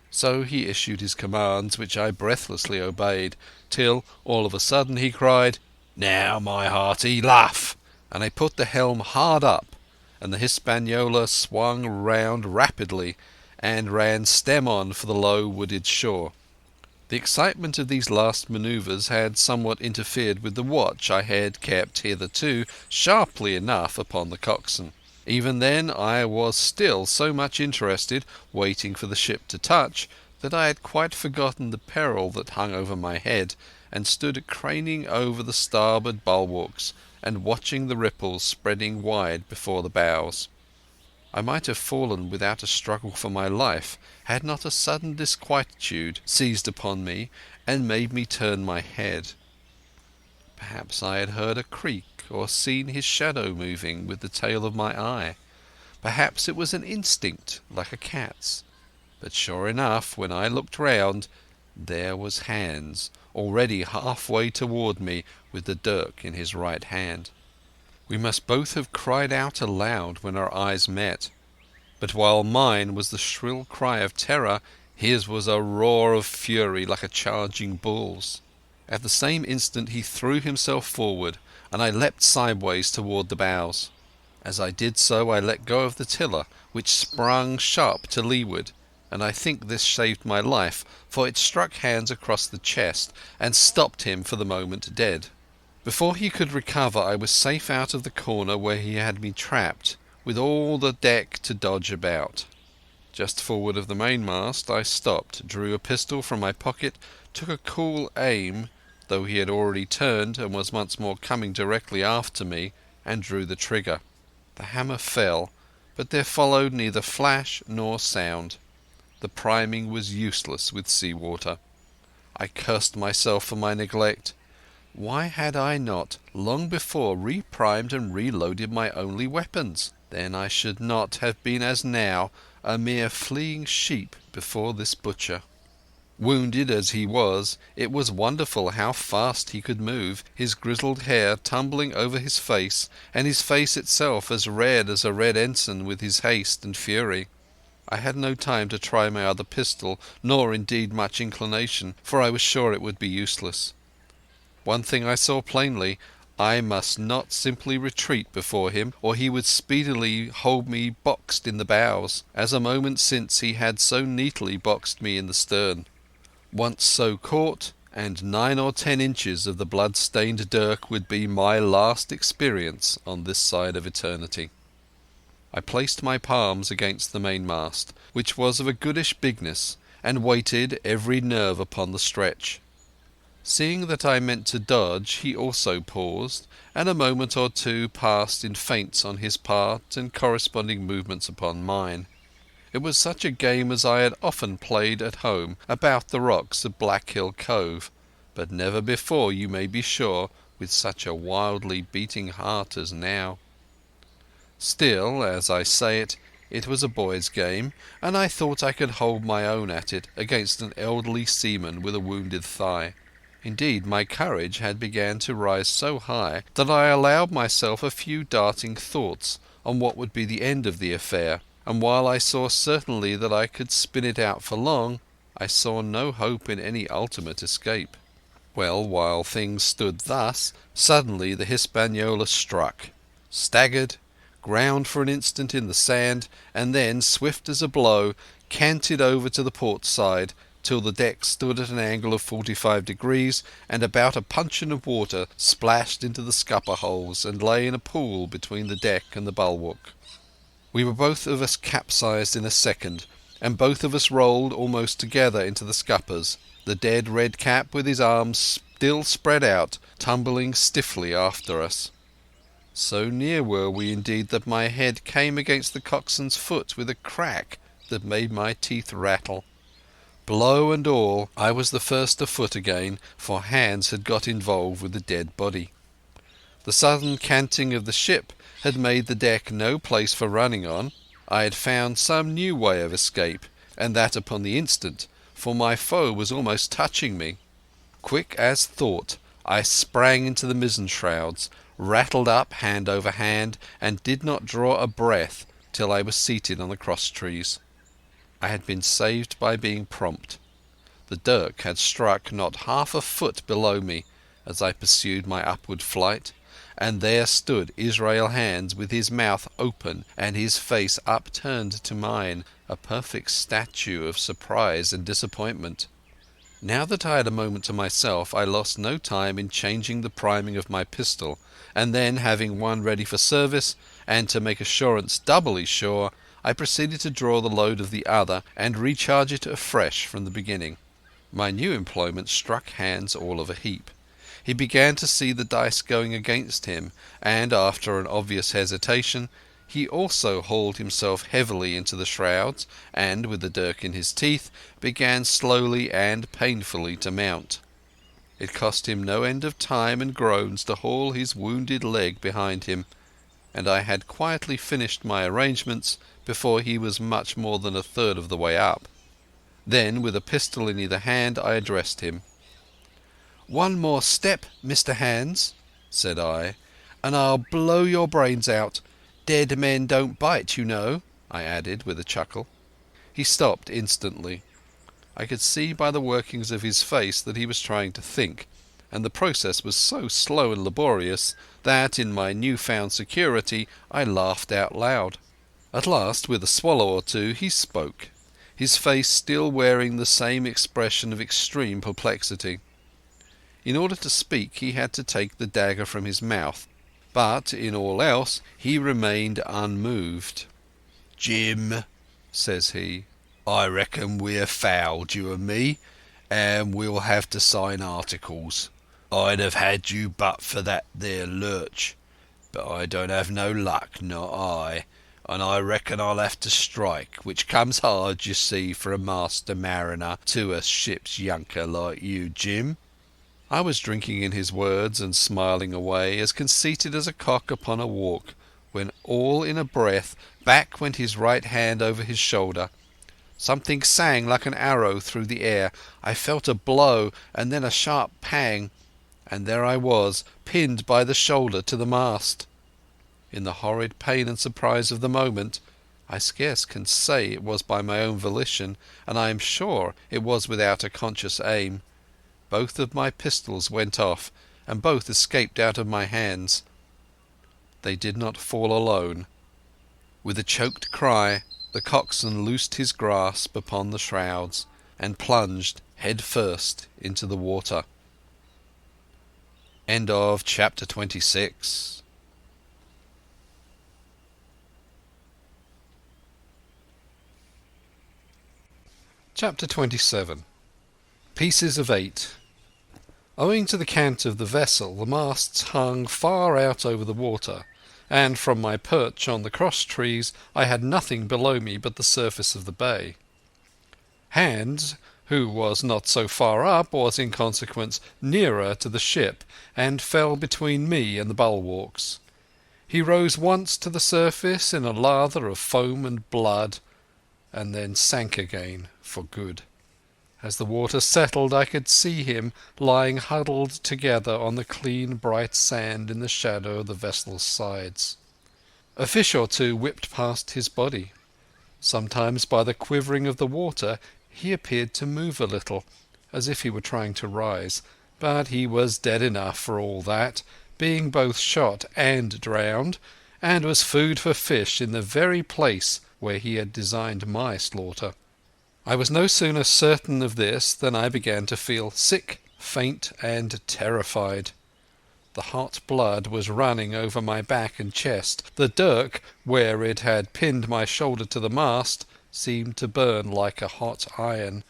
So he issued his commands, which I breathlessly obeyed, till all of a sudden he cried, "Now, my hearty, luff!" and I put the helm hard up, and the Hispaniola swung round rapidly and ran stem on for the low wooded shore. The excitement of these last manoeuvres had somewhat interfered with the watch I had kept hitherto sharply enough upon the coxswain. Even then I was still so much interested, waiting for the ship to touch, that I had quite forgotten the peril that hung over my head, and stood craning over the starboard bulwarks and watching the ripples spreading wide before the bows. I might have fallen without a struggle for my life had not a sudden disquietude seized upon me and made me turn my head. Perhaps I had heard a creak or seen his shadow moving with the tail of my eye. Perhaps it was an instinct like a cat's. But sure enough, when I looked round, there was Hans already halfway toward me with the dirk in his right hand. We must both have cried out aloud when our eyes met, but while mine was the shrill cry of terror, his was a roar of fury like a charging bull's. At the same instant he threw himself forward, and I leapt sideways toward the bows. As I did so I let go of the tiller, which sprung sharp to leeward, and I think this saved my life, for it struck Hans across the chest and stopped him for the moment dead. Before he could recover I was safe out of the corner where he had me trapped, with all the deck to dodge about. Just forward of the mainmast I stopped, drew a pistol from my pocket, took a cool aim, though he had already turned and was once more coming directly after me, and drew the trigger. The hammer fell, but there followed neither flash nor sound. The priming was useless with sea water. I cursed myself for my neglect. Why had I not long before reprimed and reloaded my only weapons? Then I should not have been as now, a mere fleeing sheep before this butcher. Wounded as he was, it was wonderful how fast he could move, his grizzled hair tumbling over his face, and his face itself as red as a red ensign with his haste and fury. I had no time to try my other pistol, nor indeed much inclination, for I was sure it would be useless. One thing I saw plainly: I must not simply retreat before him, or he would speedily hold me boxed in the bows, as a moment since he had so neatly boxed me in the stern. Once so caught, and 9 or 10 inches of the blood-stained dirk would be my last experience on this side of eternity. I placed my palms against the mainmast, which was of a goodish bigness, and waited, every nerve upon the stretch. Seeing that I meant to dodge, he also paused, and a moment or two passed in feints on his part and corresponding movements upon mine. It was such a game as I had often played at home about the rocks of Black Hill Cove, but never before, you may be sure, with such a wildly beating heart as now. Still, as I say it was a boy's game, and I thought I could hold my own at it against an elderly seaman with a wounded thigh. Indeed, my courage had begun to rise so high that I allowed myself a few darting thoughts on what would be the end of the affair, and while I saw certainly that I could spin it out for long, I saw no hope in any ultimate escape. Well, while things stood thus, suddenly the Hispaniola struck, staggered, ground for an instant in the sand, and then, swift as a blow, canted over to the port side, till the deck stood at an angle of 45 degrees, and about a puncheon of water splashed into the scupper holes and lay in a pool between the deck and the bulwark. We were both of us capsized in a second, and both of us rolled almost together into the scuppers, the dead red cap with his arms still spread out, tumbling stiffly after us. So near were we indeed that my head came against the coxswain's foot with a crack that made my teeth rattle. Blow and all, I was the first afoot again, for Hans had got involved with the dead body. The sudden canting of the ship had made the deck no place for running on. I had found some new way of escape, and that upon the instant, for my foe was almost touching me. Quick as thought, I sprang into the mizzen shrouds, rattled up hand over hand, and did not draw a breath till I was seated on the cross-trees. I had been saved by being prompt. The dirk had struck not half a foot below me as I pursued my upward flight, and there stood Israel Hands with his mouth open and his face upturned to mine, a perfect statue of surprise and disappointment. Now that I had a moment to myself, I lost no time in changing the priming of my pistol, and then, having one ready for service, and to make assurance doubly sure, I proceeded to draw the load of the other and recharge it afresh from the beginning. My new employment struck Hans all of a heap. He began to see the dice going against him, and after an obvious hesitation, he also hauled himself heavily into the shrouds, and, with the dirk in his teeth, began slowly and painfully to mount. It cost him no end of time and groans to haul his wounded leg behind him, and I had quietly finished my arrangements before he was much more than a third of the way up. Then, with a pistol in either hand, I addressed him. "One more step, Mr. Hans," said I, "and I'll blow your brains out. Dead men don't bite, you know," I added with a chuckle. He stopped instantly. I could see by the workings of his face that he was trying to think, and the process was so slow and laborious that in my new-found security I laughed out loud. At last, with a swallow or two, he spoke, his face still wearing the same expression of extreme perplexity. In order to speak he had to take the dagger from his mouth, but in all else he remained unmoved. "Jim," says he, "I reckon we're fouled, you and me, and we'll have to sign articles. I'd have had you but for that there lurch, but I don't have no luck, not I, and I reckon I'll have to strike, which comes hard, you see, for a master mariner to a ship's yunker like you, Jim." I was drinking in his words and smiling away, as conceited as a cock upon a walk, when all in a breath back went his right hand over his shoulder. Something sang like an arrow through the air. I felt a blow and then a sharp pang, and there I was, pinned by the shoulder to the mast. In the horrid pain and surprise of the moment, I scarce can say it was by my own volition, and I am sure it was without a conscious aim. Both of my pistols went off, and both escaped out of my hands. They did not fall alone. With a choked cry, the coxswain loosed his grasp upon the shrouds and plunged head first into the water. End of chapter 26. Chapter 27. Pieces of 8. Owing to the cant of the vessel, the masts hung far out over the water, and from my perch on the cross-trees I had nothing below me but the surface of the bay. Hans, who was not so far up, was in consequence nearer to the ship, and fell between me and the bulwarks. He rose once to the surface in a lather of foam and blood, and then sank again for good. As the water settled I could see him lying huddled together on the clean bright sand in the shadow of the vessel's sides. A fish or two whipped past his body. Sometimes by the quivering of the water he appeared to move a little, as if he were trying to rise, but he was dead enough for all that, being both shot and drowned, and was food for fish in the very place where he had designed my slaughter. I was no sooner certain of this than I began to feel sick, faint, and terrified. The hot blood was running over my back and chest. The dirk, where it had pinned my shoulder to the mast, seemed to burn like a hot iron.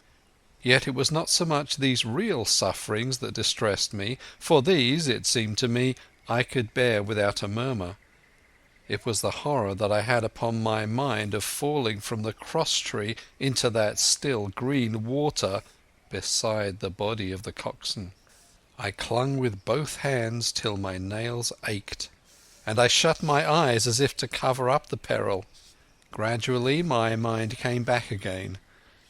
Yet it was not so much these real sufferings that distressed me, for these, it seemed to me, I could bear without a murmur. It was the horror that I had upon my mind of falling from the cross-tree into that still green water beside the body of the coxswain. I clung with both hands till my nails ached, and I shut my eyes as if to cover up the peril. Gradually my mind came back again.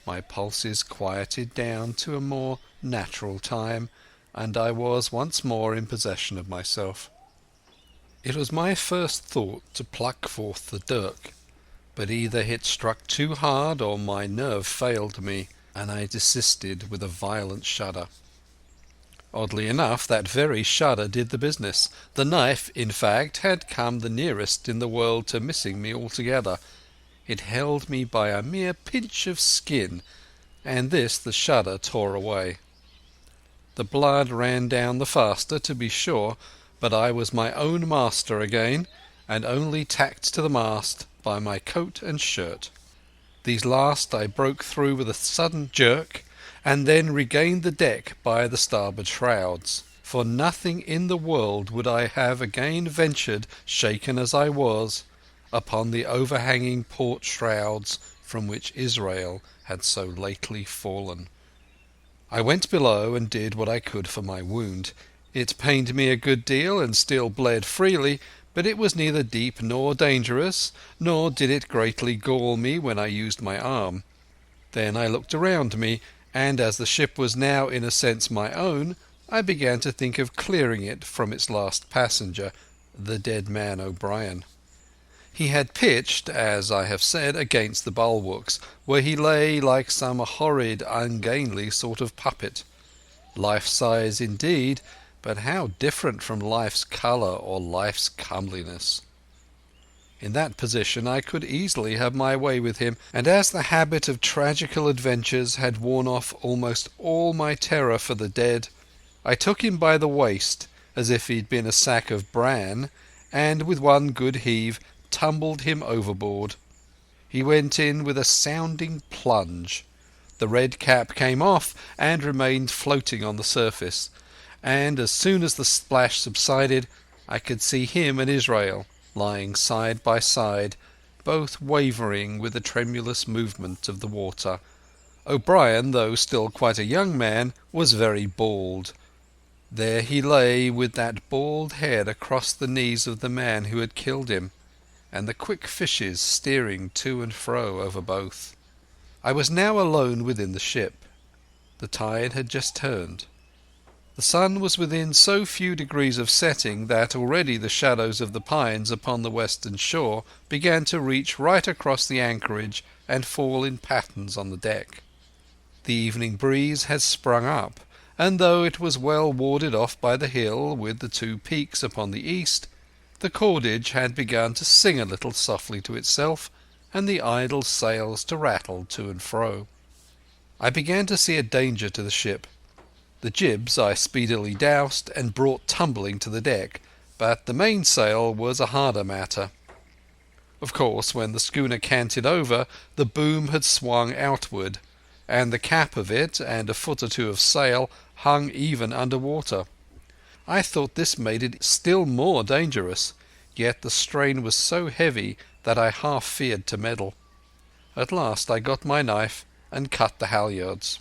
My pulses quieted down to a more natural time, and I was once more in possession of myself. It was my first thought to pluck forth the dirk, but either it struck too hard or my nerve failed me, and I desisted with a violent shudder. Oddly enough, that very shudder did the business. The knife, in fact, had come the nearest in the world to missing me altogether. It held me by a mere pinch of skin, and this the shudder tore away. The blood ran down the faster, to be sure, but I was my own master again, and only tacked to the mast by my coat and shirt. These last I broke through with a sudden jerk, and then regained the deck by the starboard shrouds. For nothing in the world would I have again ventured, shaken as I was, upon the overhanging port shrouds from which Israel had so lately fallen. I went below and did what I could for my wound. It pained me a good deal and still bled freely, but it was neither deep nor dangerous, nor did it greatly gall me when I used my arm. Then I looked around me, and as the ship was now in a sense my own, I began to think of clearing it from its last passenger, the dead man O'Brien. He had pitched, as I have said, against the bulwarks, where he lay like some horrid, ungainly sort of puppet. Life-size indeed, but how different from life's colour or life's comeliness. In that position I could easily have my way with him, and as the habit of tragical adventures had worn off almost all my terror for the dead, I took him by the waist as if he'd been a sack of bran, and with one good heave tumbled him overboard. He went in with a sounding plunge. The red cap came off and remained floating on the surface, and as soon as the splash subsided I could see him and Israel lying side by side, both wavering with the tremulous movement of the water. O'Brien, though still quite a young man, was very bald. There he lay with that bald head across the knees of the man who had killed him, and the quick fishes steering to and fro over both. I was now alone within the ship. The tide had just turned. The sun was within so few degrees of setting that already the shadows of the pines upon the western shore began to reach right across the anchorage and fall in patterns on the deck. The evening breeze had sprung up, and though it was well warded off by the hill with the two peaks upon the east, the cordage had begun to sing a little softly to itself, and the idle sails to rattle to and fro. I began to see a danger to the ship. The jibs I speedily doused and brought tumbling to the deck, but the mainsail was a harder matter. Of course, when the schooner canted over, the boom had swung outward, and the cap of it and a foot or two of sail hung even under water. I thought this made it still more dangerous, yet the strain was so heavy that I half feared to meddle. At last I got my knife and cut the halyards.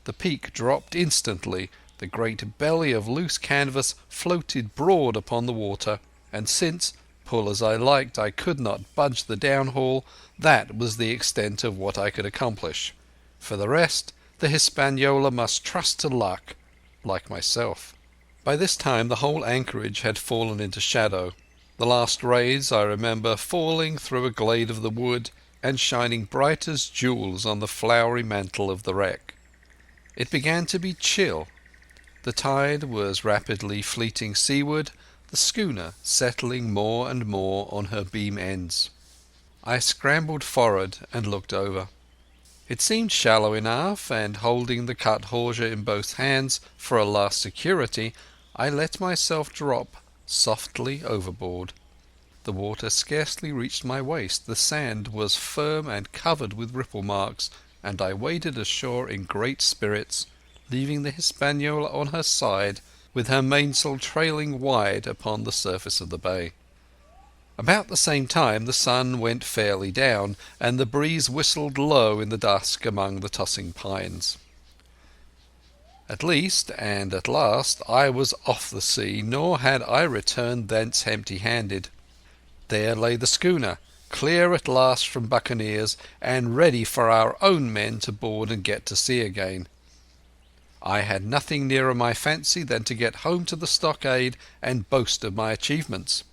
The peak dropped instantly, the great belly of loose canvas floated broad upon the water, and since, pull as I liked, I could not budge the downhaul, that was the extent of what I could accomplish. For the rest, the Hispaniola must trust to luck, like myself. By this time the whole anchorage had fallen into shadow. The last rays, I remember, falling through a glade of the wood and shining bright as jewels on the flowery mantle of the wreck. It began to be chill. The tide was rapidly fleeting seaward, the schooner settling more and more on her beam ends. I scrambled forward and looked over. It seemed shallow enough, and holding the cut hawser in both hands for a last security, I let myself drop softly overboard. The water scarcely reached my waist, the sand was firm and covered with ripple marks, and I waded ashore in great spirits, leaving the Hispaniola on her side with her mainsail trailing wide upon the surface of the bay. About the same time the sun went fairly down, and the breeze whistled low in the dusk among the tossing pines. At least, and at last, I was off the sea, nor had I returned thence empty-handed. There lay the schooner, clear at last from buccaneers, and ready for our own men to board and get to sea again. I had nothing nearer my fancy than to get home to the stockade and boast of my achievements.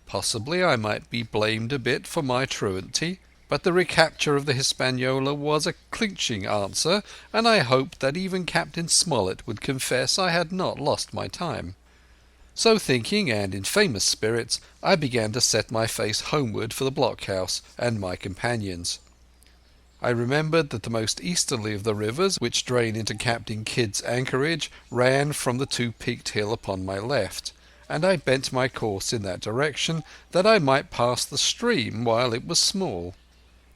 Possibly I might be blamed a bit for my truancy, but the recapture of the Hispaniola was a clinching answer, and I hoped that even Captain Smollett would confess I had not lost my time. So thinking, and in famous spirits, I began to set my face homeward for the blockhouse and my companions. I remembered that the most easterly of the rivers which drain into Captain Kidd's anchorage ran from the two-peaked hill upon my left, and I bent my course in that direction that I might pass the stream while it was small.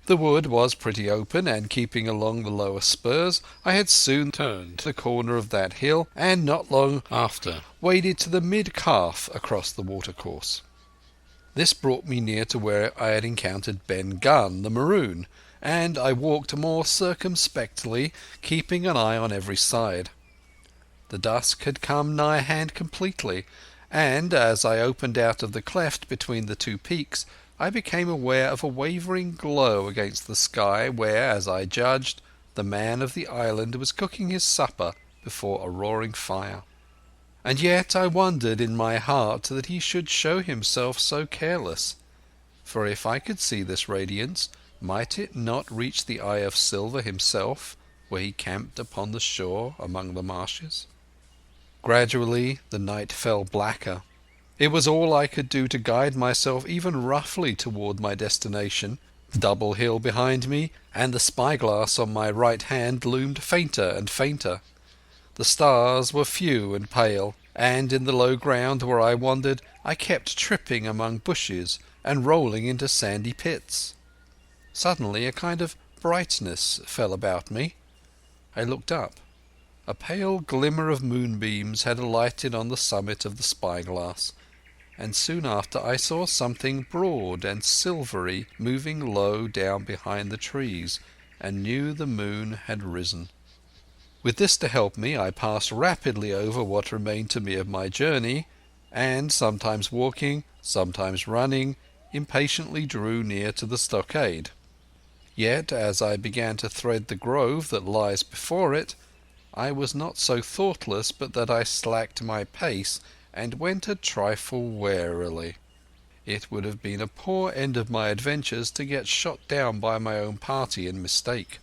The wood was pretty open, and keeping along the lower spurs, I had soon turned the corner of that hill, and not long after waded to the mid-calf across the watercourse. This brought me near to where I had encountered Ben Gunn, the Maroon, and I walked more circumspectly, keeping an eye on every side. The dusk had come nigh hand completely, and as I opened out of the cleft between the two peaks, I became aware of a wavering glow against the sky where, as I judged, the man of the island was cooking his supper before a roaring fire. And yet I wondered in my heart that he should show himself so careless, for if I could see this radiance, might it not reach the Eye of Silver himself, where he camped upon the shore among the marshes. Gradually the night fell blacker. It was all I could do to guide myself even roughly toward my destination. Double Hill behind me and the spyglass on my right hand loomed fainter and fainter. The stars were few and pale, and in the low ground where I wandered I kept tripping among bushes and rolling into sandy pits. Suddenly a kind of brightness fell about me. I looked up. A pale glimmer of moonbeams had alighted on the summit of the spyglass, and soon after I saw something broad and silvery moving low down behind the trees, and knew the moon had risen. With this to help me I passed rapidly over what remained to me of my journey, and, sometimes walking, sometimes running, impatiently drew near to the stockade. Yet as I began to thread the grove that lies before it, I was not so thoughtless but that I slacked my pace and went a trifle warily. It would have been a poor end of my adventures to get shot down by my own party in mistake.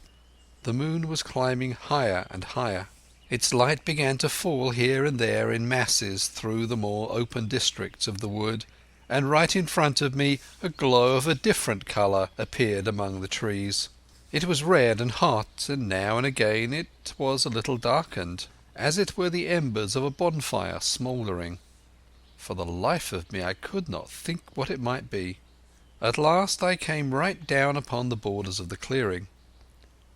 The moon was climbing higher and higher. Its light began to fall here and there in masses through the more open districts of the wood, and right in front of me a glow of a different colour appeared among the trees. It was red and hot, and now and again it was a little darkened, as it were the embers of a bonfire smouldering. For the life of me I could not think what it might be. At last I came right down upon the borders of the clearing.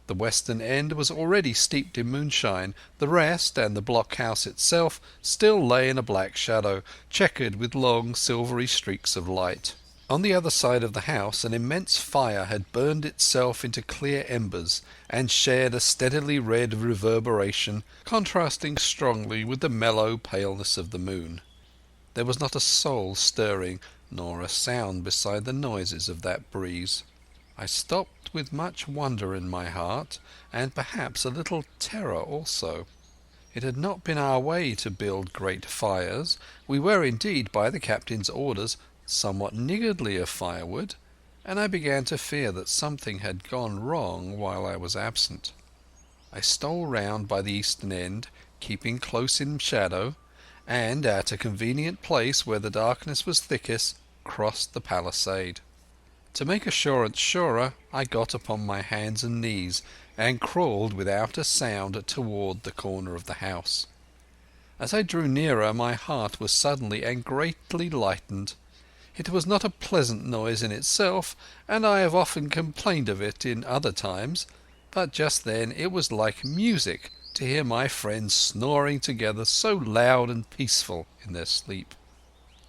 The western end was already steeped in moonshine. The rest, and the blockhouse itself, still lay in a black shadow, checkered with long silvery streaks of light. On the other side of the house an immense fire had burned itself into clear embers, and shed a steadily red reverberation, contrasting strongly with the mellow paleness of the moon. There was not a soul stirring, nor a sound beside the noises of that breeze. I stopped with much wonder in my heart, and perhaps a little terror also. It had not been our way to build great fires. We were indeed, by the captain's orders, somewhat niggardly of firewood, and I began to fear that something had gone wrong while I was absent. I stole round by the eastern end, keeping close in shadow, and at a convenient place where the darkness was thickest, crossed the palisade. To make assurance surer, I got upon my hands and knees and crawled without a sound toward the corner of the house. As I drew nearer my heart was suddenly and greatly lightened. It was not a pleasant noise in itself, and I have often complained of it in other times, but just then it was like music to hear my friends snoring together so loud and peaceful in their sleep.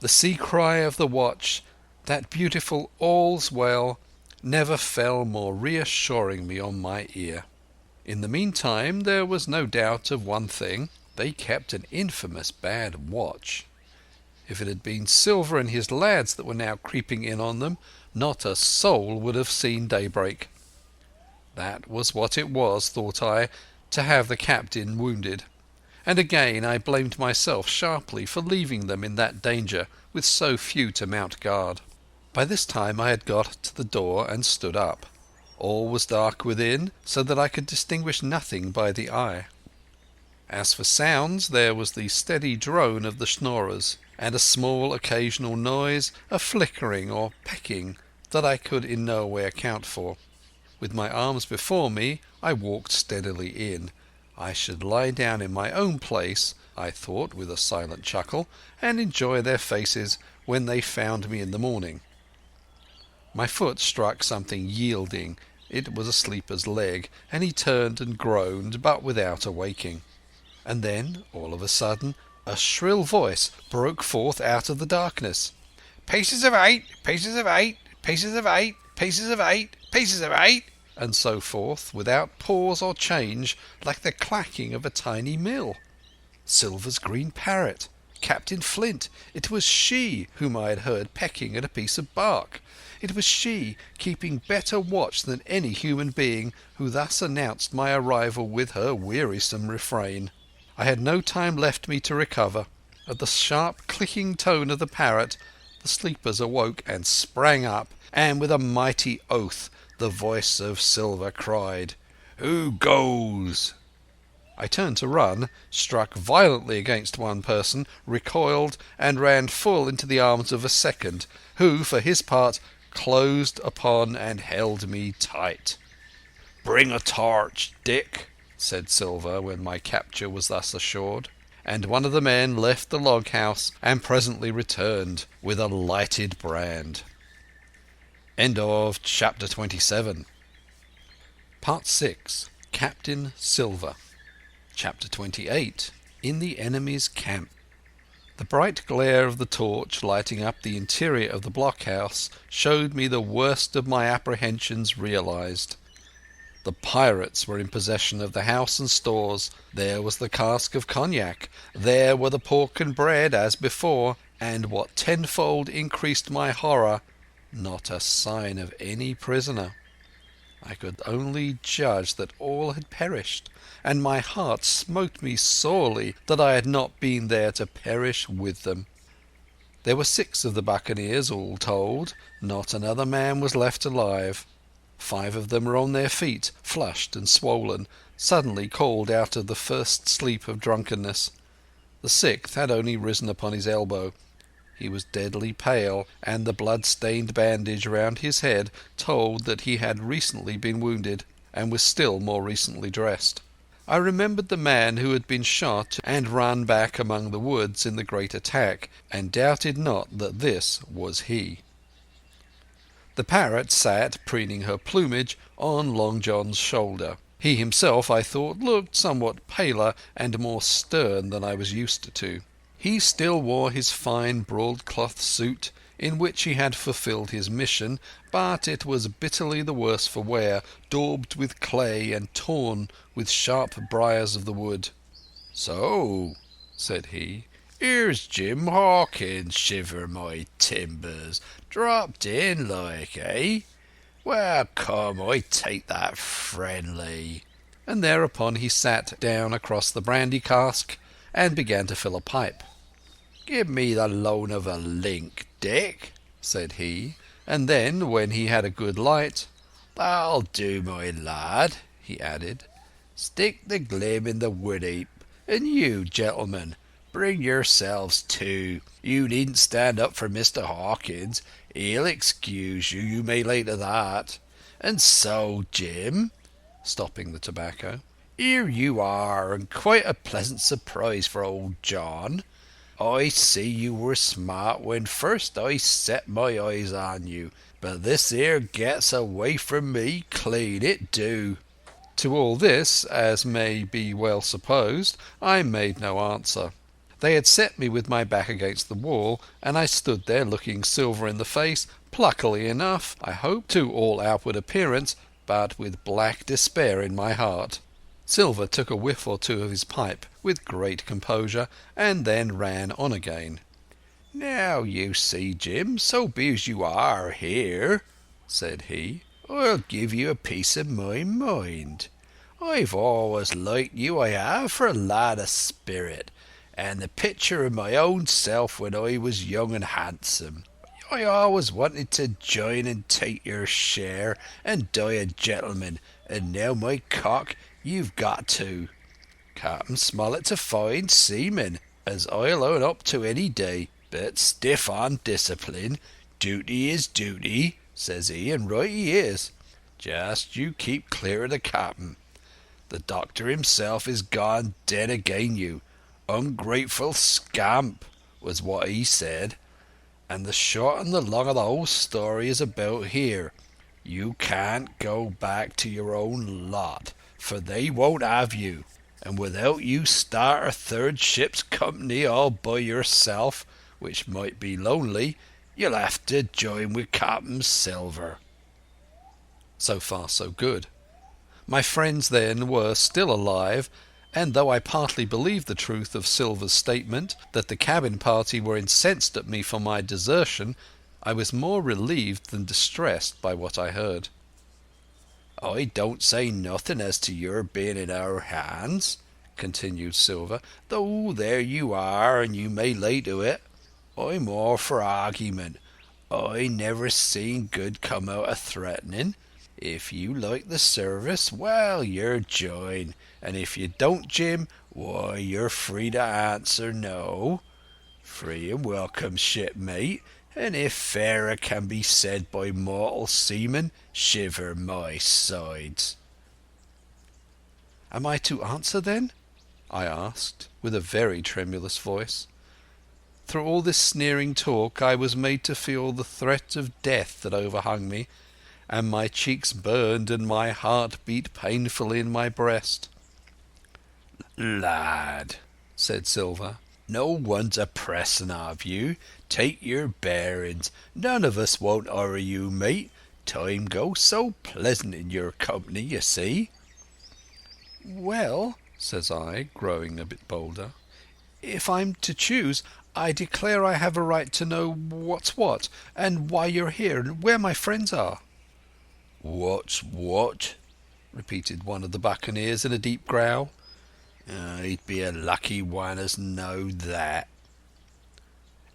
The sea-cry of the watch, that beautiful "All's well," never fell more reassuringly on my ear. In the meantime there was no doubt of one thing: they kept an infamous bad watch. If it had been Silver and his lads that were now creeping in on them, not a soul would have seen daybreak. That was what it was, thought I, to have the captain wounded, and again I blamed myself sharply for leaving them in that danger with so few to mount guard. By this time I had got to the door and stood up. All was dark within, so that I could distinguish nothing by the eye. As for sounds, there was the steady drone of the schnorrers, and a small occasional noise, a flickering or pecking, that I could in no way account for. With my arms before me, I walked steadily in. I should lie down in my own place, I thought with a silent chuckle, and enjoy their faces when they found me in the morning. My foot struck something yielding. It was a sleeper's leg, and he turned and groaned, but without awaking. And then, all of a sudden, a shrill voice broke forth out of the darkness. "Pieces of 8, pieces of 8, pieces of 8, pieces of 8, pieces of 8, and so forth, without pause or change, like the clacking of a tiny mill. Silver's green parrot, Captain Flint. It was she whom I had heard pecking at a piece of bark. It was she, keeping better watch than any human being, who thus announced my arrival with her wearisome refrain. I had no time left me to recover. At the sharp clicking tone of the parrot, the sleepers awoke and sprang up, and with a mighty oath the voice of Silver cried, Who goes? I turned to run, struck violently against one person, recoiled, and ran full into the arms of a second, who, for his part, closed upon and held me tight. Bring a torch, Dick, said Silver when my capture was thus assured, and one of the men left the log-house and presently returned with a lighted brand. End of Chapter 27. Part 6. Captain Silver. Chapter 28. In the enemy's camp. The bright glare of the torch lighting up the interior of the blockhouse showed me the worst of my apprehensions realized. The pirates were in possession of the house and stores. There was the cask of cognac. There were the pork and bread as before, and what tenfold increased my horror, not a sign of any prisoner. I could only judge that all had perished, and my heart smote me sorely that I had not been there to perish with them. There were 6 of the buccaneers all told. Not another man was left alive. 5 of them were on their feet, flushed and swollen, suddenly called out of the first sleep of drunkenness. The 6th had only risen upon his elbow. He was deadly pale, and the blood-stained bandage round his head told that he had recently been wounded, and was still more recently dressed. I remembered the man who had been shot and run back among the woods in the great attack, and doubted not that this was he. The parrot sat, preening her plumage, on Long John's shoulder. He himself, I thought, looked somewhat paler and more stern than I was used to. He still wore his fine broadcloth suit, in which he had fulfilled his mission, but it was bitterly the worse for wear, daubed with clay and torn with sharp briars of the wood. "So," said he, "here's Jim Hawkins, shiver my timbers. Dropped in like, eh? Well, come, I take that friendly." And thereupon he sat down across the brandy cask and began to fill a pipe. "Give me the loan of a link, Dick," said he, and then, when he had a good light, "That'll do, my lad," he added. "Stick the glim in the wood heap, and you, gentlemen, bring yourselves too. You needn't stand up for Mr. Hawkins. He'll excuse you, you may lay to that. And so, Jim," stopping the tobacco, "here you are, and quite a pleasant surprise for old John. I see you were smart when first I set my eyes on you, but this here gets away from me clean, it do." To all this, as may be well supposed, I made no answer. They had set me with my back against the wall, and I stood there looking Silver in the face, pluckily enough, I hope, to all outward appearance, but with black despair in my heart. Silver took a whiff or two of his pipe with great composure, and then ran on again. "Now you see, Jim, so be as you are here," said he, "I'll give you a piece of my mind. I've always liked you, I have, for a lad of spirit, and the picture of my own self when I was young and handsome. I always wanted to join and take your share and die a gentleman, and now, my cock, you've got to. Captain Smollett's a fine seaman, as I'll own up to any day, but stiff on discipline. Duty is duty, says he, and right he is. Just you keep clear of the captain. The doctor himself is gone dead again you. Ungrateful scamp, was what he said. And the short and the long of the whole story is about here. You can't go back to your own lot, for they won't have you. And without you start a third ship's company all by yourself, which might be lonely, you'll have to join with Captain Silver." So far so good. My friends then were still alive, and though I partly believed the truth of Silver's statement that the cabin party were incensed at me for my desertion, I was more relieved than distressed by what I heard. "I don't say nothing as to your being in our hands," continued Silver, "though there you are, and you may lay to it. I'm all for argument. I never seen good come out of threatening. If you like the service, well, you're joined, and if you don't, Jim, why, you're free to answer no. Free and welcome, shipmate, and if fairer can be said by mortal seamen, shiver my sides." "Am I to answer then?" I asked, with a very tremulous voice. Through all this sneering talk I was made to feel the threat of death that overhung me, and my cheeks burned and my heart beat painfully in my breast. "Lad," said Silver, "no one's a pressing of you. Take your bearings. None of us won't hurry you, mate. Time goes so pleasant in your company, you see." "Well," says I, growing a bit bolder, "if I'm to choose, I declare I have a right to know what's what, and why you're here, and where my friends are." "What's what?" repeated one of the buccaneers in a deep growl. "He'd be a lucky one as knowed that.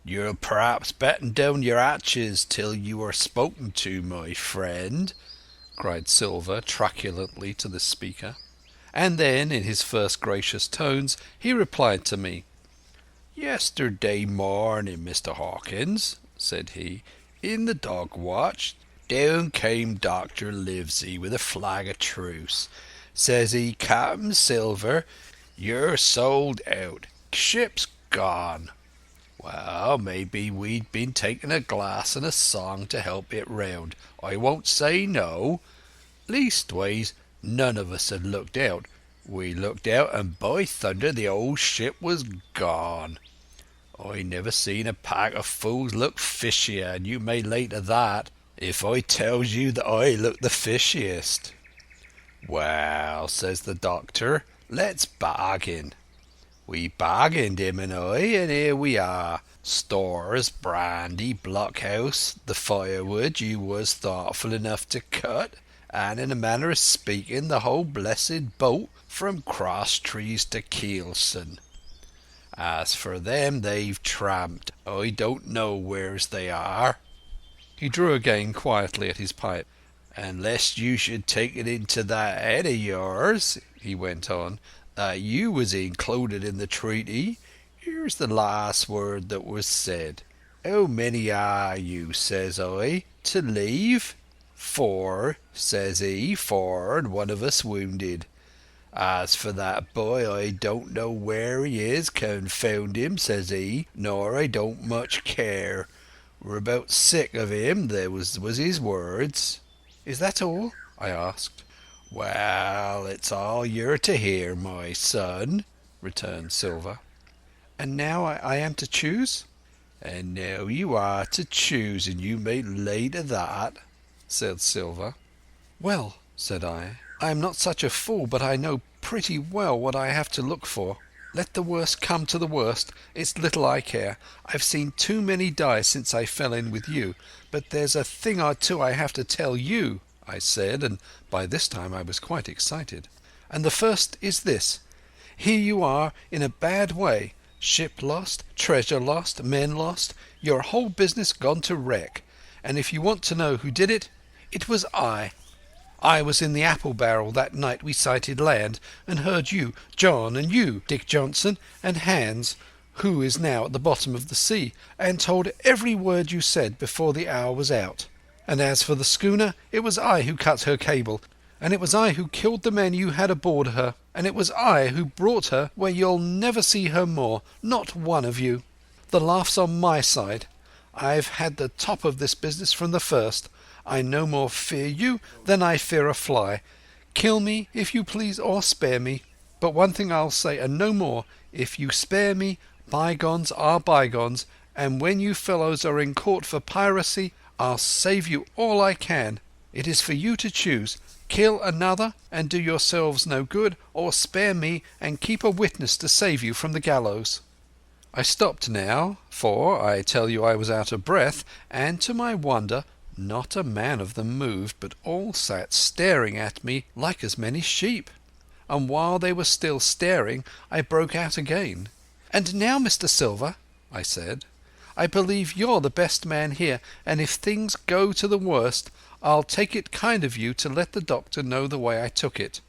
You'll perhaps batten down your hatches till you are spoken to, my friend," cried Silver truculently to the speaker. And then, in his first gracious tones, he replied to me. "Yesterday morning, Mr. Hawkins," said he, "in the dog watch, down came Dr. Livesey with a flag of truce. Says he, 'Captain Silver, you're sold out. Ship's gone.' Well, maybe we'd been taking a glass and a song to help it round. I won't say no. Leastways, none of us had looked out. We looked out, and by thunder, the old ship was gone. I never seen a pack of fools look fishier, and you may lay to that if I tells you that I look the fishiest. Well, says the doctor, let's bargain. We bargained, him and I, and here we are. Stores, brandy, blockhouse, the firewood you was thoughtful enough to cut, and in a manner of speaking, the whole blessed boat from Crosstrees to Keelson. As for them, they've tramped. I don't know wheres they are." He drew again quietly at his pipe. "And lest you should take it into that head of yours," he went on, "that you was included in the treaty, here's the last word that was said. 'How many are you,' says I, 'to leave?' 'Four,' says he, 'four, and one of us wounded. As for that boy, I don't know where he is, confound him,' says he, 'nor I don't much care. We're about sick of him,' there was his words." "Is that all?" I asked. "Well, it's all you're to hear, my son," returned Silver. "And now I am to choose?" "And now you are to choose, and you may lay to that," said Silver. "Well," said I am not such a fool, but I know pretty well what I have to look for. Let the worst come to the worst, it's little I care. I've seen too many die since I fell in with you. But there's a thing or two I have to tell you," I said, and by this time I was quite excited. "And the first is this. Here you are in a bad way. Ship lost, treasure lost, men lost, your whole business gone to wreck. And if you want to know who did it, it was I. I was in the apple barrel that night we sighted land, and heard you, John, and you, Dick Johnson, and Hans, who is now at the bottom of the sea, and told every word you said before the hour was out. And as for the schooner, it was I who cut her cable, and it was I who killed the men you had aboard her, and it was I who brought her where you'll never see her more, not one of you. The laugh's on my side. I've had the top of this business from the first. I no more fear you than I fear a fly. Kill me, if you please, or spare me. But one thing I'll say, and no more. If you spare me, bygones are bygones, and when you fellows are in court for piracy, I'll save you all I can. It is for you to choose. Kill another and do yourselves no good, or spare me and keep a witness to save you from the gallows." I stopped now, for I tell you I was out of breath, and to my wonder not a man of them moved, but all sat staring at me like as many sheep. And while they were still staring, I broke out again. "And now, Mr. Silver," I said, "I believe you're the best man here, and if things go to the worst, I'll take it kind of you to let the doctor know the way I took it."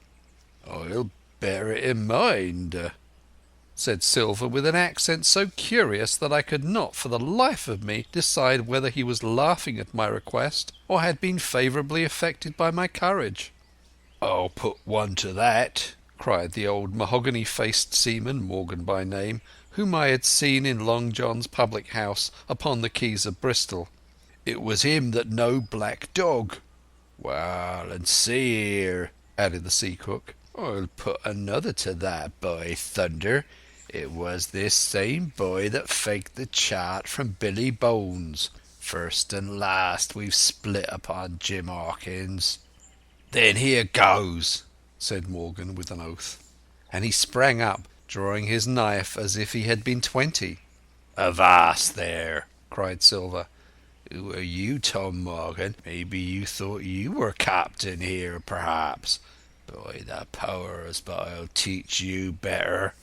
"I'll bear it in mind," said Silver, with an accent so curious that I could not for the life of me decide whether he was laughing at my request or had been favourably affected by my courage. "I'll put one to that," cried the old mahogany-faced seaman, Morgan by name, whom I had seen in Long John's public house upon the quays of Bristol. "It was him that knowed Black Dog. Well, and see here," added the sea cook, "I'll put another to that, by thunder. It was this same boy that faked the chart from Billy Bones. First and last we've split upon Jim Hawkins." "Then here goes," said Morgan with an oath. And he sprang up, drawing his knife as if he had been 20. "Avast there!" cried Silver. "Who are you, Tom Morgan? Maybe you thought you were captain here, perhaps. By the powers, but I'll teach you better.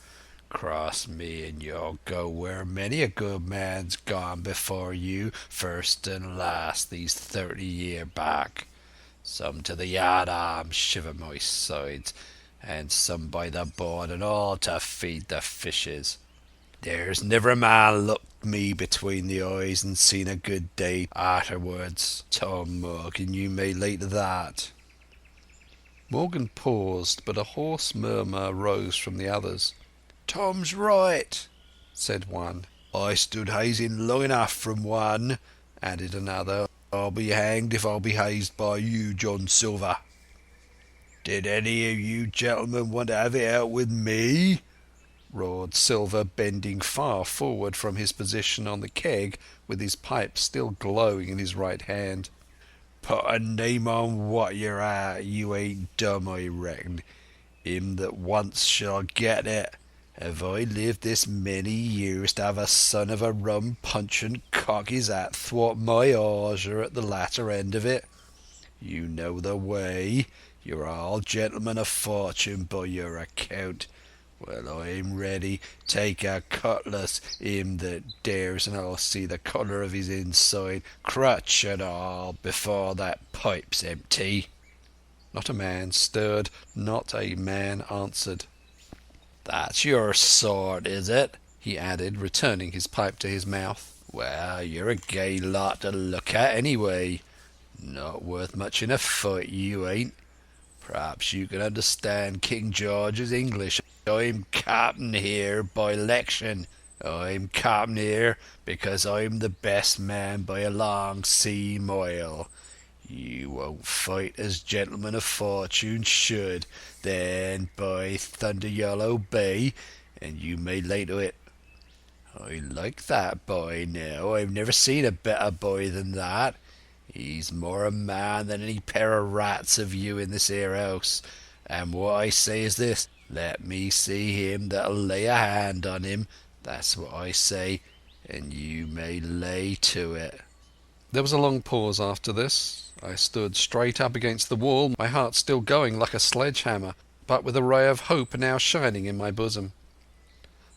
Cross me and you'll go where many a good man's gone before you, first and last, these 30 year back. Some to the yard arm, shiver my sides, and some by the board, and all to feed the fishes. There's never a man looked me between the eyes and seen a good day afterwards. Tom Morgan, you may lay to that." Morgan paused, but a hoarse murmur rose from the others. "Tom's right," said one. "I stood hazing long enough from one," added another. "I'll be hanged if I'll be hazed by you, John Silver." "Did any of you gentlemen want to have it out with me?" roared Silver, bending far forward from his position on the keg, with his pipe still glowing in his right hand. "Put a name on what you're at. You ain't dumb, I reckon. Him that once shall get it. Have I lived this many years to have a son of a rum punch and cock his hat thwart my hawser at the latter end of it? You know the way. You're all gentlemen of fortune by your account. Well, I'm ready. Take a cutlass, him that dares, and I'll see the colour of his inside, crutch and all, before that pipe's empty." Not a man stirred, not a man answered. "That's your sort, is it?" he added, returning his pipe to his mouth. "Well, you're a gay lot to look at, anyway. Not worth much in a fight, you ain't. Perhaps you can understand King George's English. I'm captain here by election. I'm captain here because I'm the best man by a long sea mile. You won't fight as gentlemen of fortune should. Then, by thunder, you'll obey, and you may lay to it. I like that boy now. I've never seen a better boy than that. He's more a man than any pair of rats of you in this here house. And what I say is this: let me see him that'll lay a hand on him. That's what I say, and you may lay to it." There was a long pause after this. I stood straight up against the wall, my heart still going like a sledgehammer, but with a ray of hope now shining in my bosom.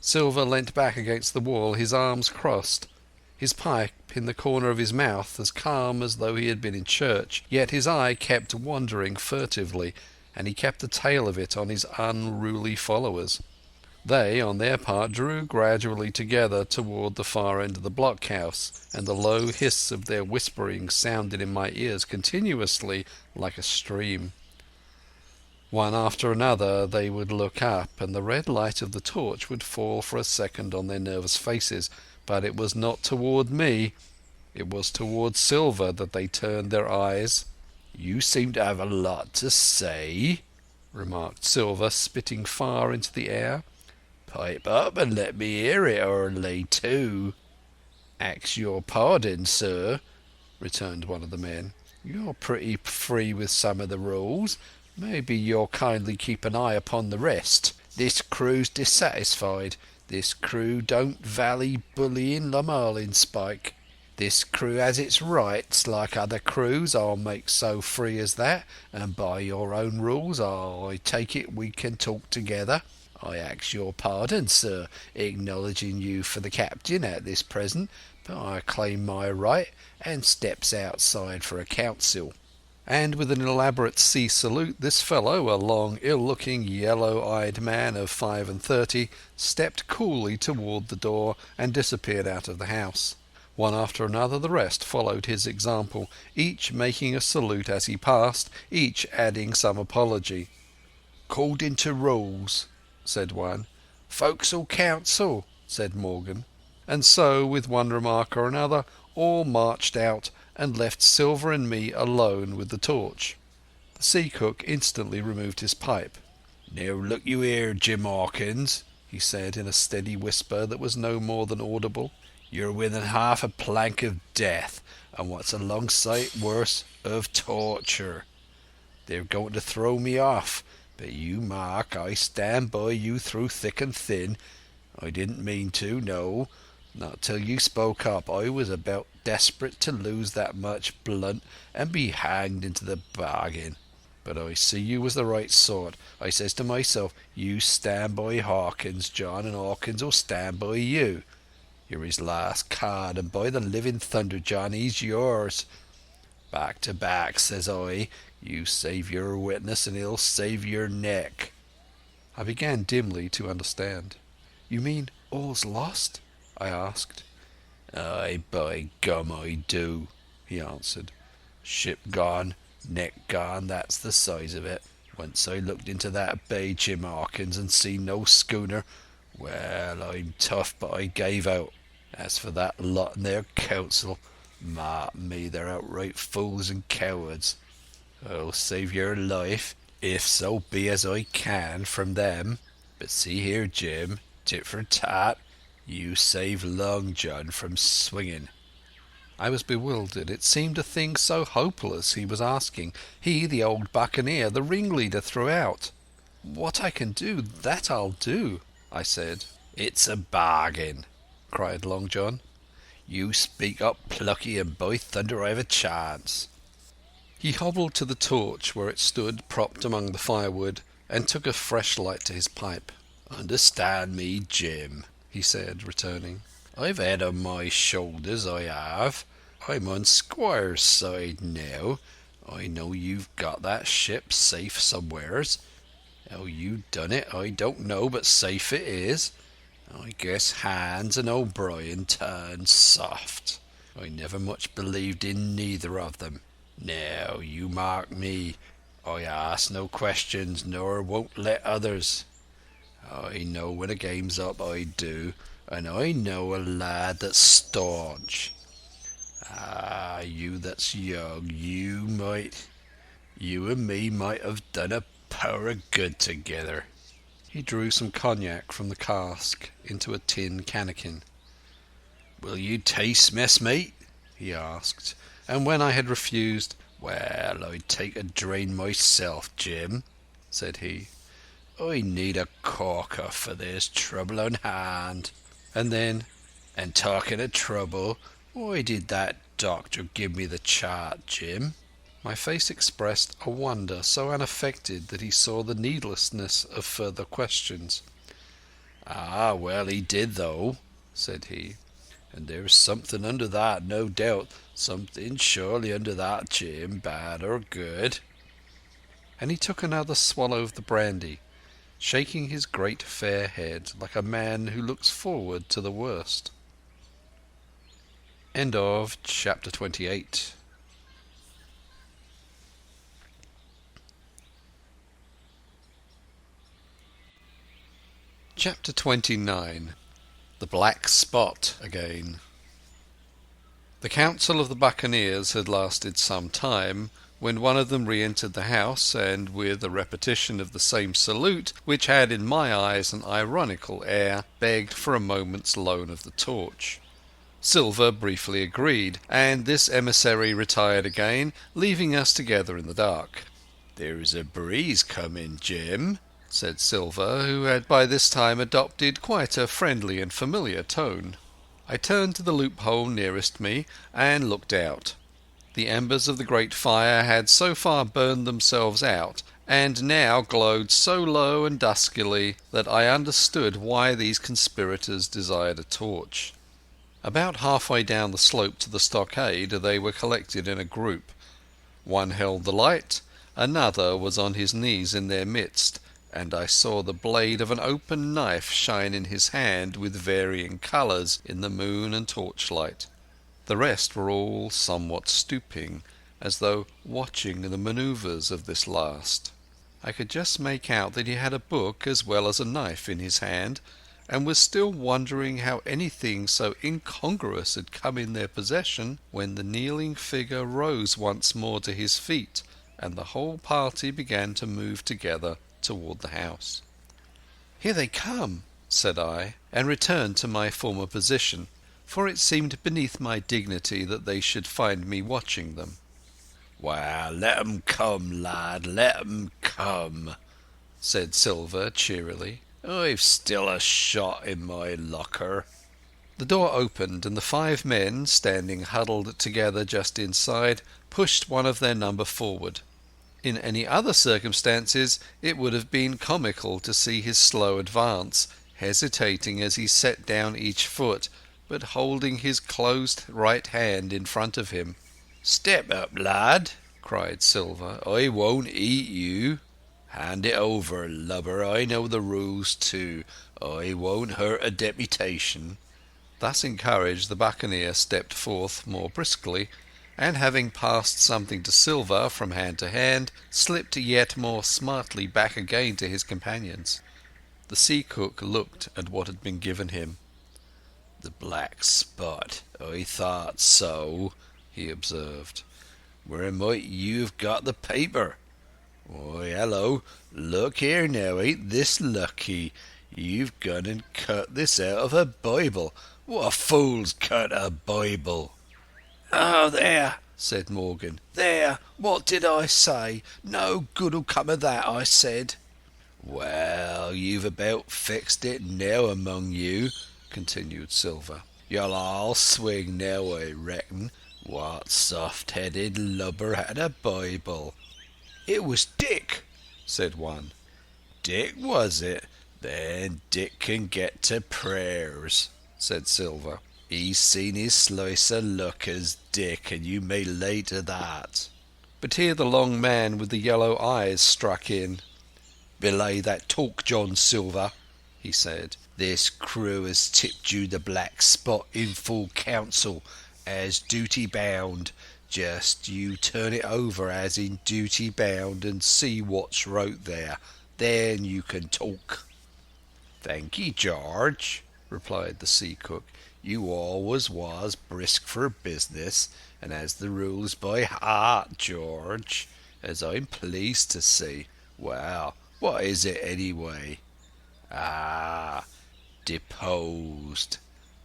Silver leant back against the wall, his arms crossed, his pipe in the corner of his mouth, as calm as though he had been in church, yet his eye kept wandering furtively, and he kept the tail of it on his unruly followers. They, on their part, drew gradually together toward the far end of the blockhouse, and the low hiss of their whispering sounded in my ears continuously like a stream. One after another they would look up, and the red light of the torch would fall for a second on their nervous faces, but it was not toward me, it was toward Silver that they turned their eyes. "You seem to have a lot to say," remarked Silver, spitting far into the air. "Pipe up and let me hear it, or lay to." "Ax your pardon, sir," returned one of the men. "You're pretty free with some of the rules. Maybe you'll kindly keep an eye upon the rest. This crew's dissatisfied. This crew don't vally bullying the marlinspike. This crew has its rights like other crews. I'll make so free as that, and by your own rules I take it we can talk together. I ask your pardon, sir, acknowledging you for the captain at this present, but I claim my right, and steps outside for a council." and with an elaborate sea salute this fellow, a long, ill-looking, yellow-eyed man of 35, stepped coolly toward the door and disappeared out of the house. One after another the rest followed his example, each making a salute as he passed, each adding some apology. "According to rules," said one. "Forecastle council," said Morgan. And so, with one remark or another, all marched out and left Silver and me alone with the torch. The sea cook instantly removed his pipe. "Now look you here, Jim Hawkins," he said in a steady whisper that was no more than audible. "You're within half a plank of death, and what's a long sight worse, of torture. They're going to throw me off, but you mark, I stand by you through thick and thin. I didn't mean to, no, not till you spoke up. I was about desperate to lose that much blunt and be hanged into the bargain. But I see you was the right sort. I says to myself, you stand by Hawkins, John, and Hawkins will stand by you. You're his last card, and by the living thunder, John, he's yours. Back to back, says I. You save your witness and he'll save your neck." I began dimly to understand. "You mean all's lost?" I asked. "Aye, by gum, I do," he answered. "Ship gone, neck gone, that's the size of it. Once I looked into that bay, Jim Hawkins, and seen no schooner, well, I'm tough, but I gave out. As for that lot in their council, mark me, they're outright fools and cowards. I'll save your life, if so be as I can, from them. But see here, Jim, tit for tat, you save Long John from swinging." I was bewildered. It seemed a thing so hopeless he was asking. He, the old buccaneer, the ringleader throughout. "What I can do, that I'll do," I said. "It's a bargain," cried Long John. "You speak up plucky, and by thunder I've a chance." He hobbled to the torch where it stood propped among the firewood, and took a fresh light to his pipe. "Understand me, Jim," he said, returning. "I've head on my shoulders, I have. I'm on Squire's side now. I know you've got that ship safe somewheres. How you done it I don't know, but safe it is. I guess Hans and O'Brien turned soft. I never much believed in neither of them. Now, you mark me. I ask no questions, nor won't let others. I know when a game's up, I do, and I know a lad that's staunch. Ah, you that's young, you and me might have done a power of good together." He drew some cognac from the cask into a tin cannikin. "Will you taste, messmate?" he asked, and when I had refused, "Well, I'd take a drain myself, Jim," said he. "I need a corker, for there's trouble on hand." And then, "And talking of trouble, why did that doctor give me the chart, Jim?" My face expressed a wonder so unaffected that he saw the needlessness of further questions. "Ah, well, he did, though," said he. "And there's something under that, no doubt. Something surely under that, Jim, bad or good." And he took another swallow of the brandy, shaking his great fair head like a man who looks forward to the worst. End of chapter 28. Chapter 29. The Black Spot Again. The council of the buccaneers had lasted some time, when one of them re-entered the house, and with a repetition of the same salute, which had in my eyes an ironical air, begged for a moment's loan of the torch. Silver briefly agreed, and this emissary retired again, leaving us together in the dark. "There's a breeze coming, Jim," said Silver, who had by this time adopted quite a friendly and familiar tone. I turned to the loophole nearest me and looked out. The embers of the great fire had so far burned themselves out, and now glowed so low and duskily that I understood why these conspirators desired a torch. About halfway down the slope to the stockade they were collected in a group. One held the light, another was on his knees in their midst, and I saw the blade of an open knife shine in his hand with varying colours in the moon and torchlight. The rest were all somewhat stooping, as though watching the manoeuvres of this last. I could just make out that he had a book as well as a knife in his hand, and was still wondering how anything so incongruous had come in their possession, when the kneeling figure rose once more to his feet, and the whole party began to move together toward the house. "Here they come," said I, and returned to my former position, for it seemed beneath my dignity that they should find me watching them. "Well, let 'em come, lad, let 'em come," said Silver cheerily. "I've still a shot in my locker." The door opened, and the 5 men, standing huddled together just inside, pushed one of their number forward. In any other circumstances it would have been comical to see his slow advance, hesitating as he set down each foot, but holding his closed right hand in front of him. "Step up, lad," cried Silver. "I won't eat you. Hand it over, lubber. I know the rules too. I won't hurt a deputation." Thus encouraged, the buccaneer stepped forth more briskly, and having passed something to Silver from hand to hand, slipped yet more smartly back again to his companions. The sea cook looked at what had been given him. "The black spot. I thought so," he observed. "Where might you have got the paper? Why, hello, look here now, ain't this lucky? You've gone and cut this out of a Bible. What fool's cut a Bible?" "Oh, there," said Morgan. "There, what did I say? No good'll come of that, I said." "Well, you've about fixed it now among you," continued Silver. "You'll all swing now, I reckon. What soft-headed lubber had a Bible?" "It was Dick," said one. "Dick, was it? Then Dick can get to prayers," said Silver. "He's seen his slice of luck as Dick, and you may lay to that." But here the long man with the yellow eyes struck in. "Belay that talk, John Silver," he said. "This crew has tipped you the black spot in full council, as duty bound. Just you turn it over as in duty bound and see what's wrote there. Then you can talk." "Thank ye, George," replied the sea cook. "You always was brisk for business, and has the rules by heart, George, as I'm pleased to see. Well, what is it anyway?" "Ah, deposed.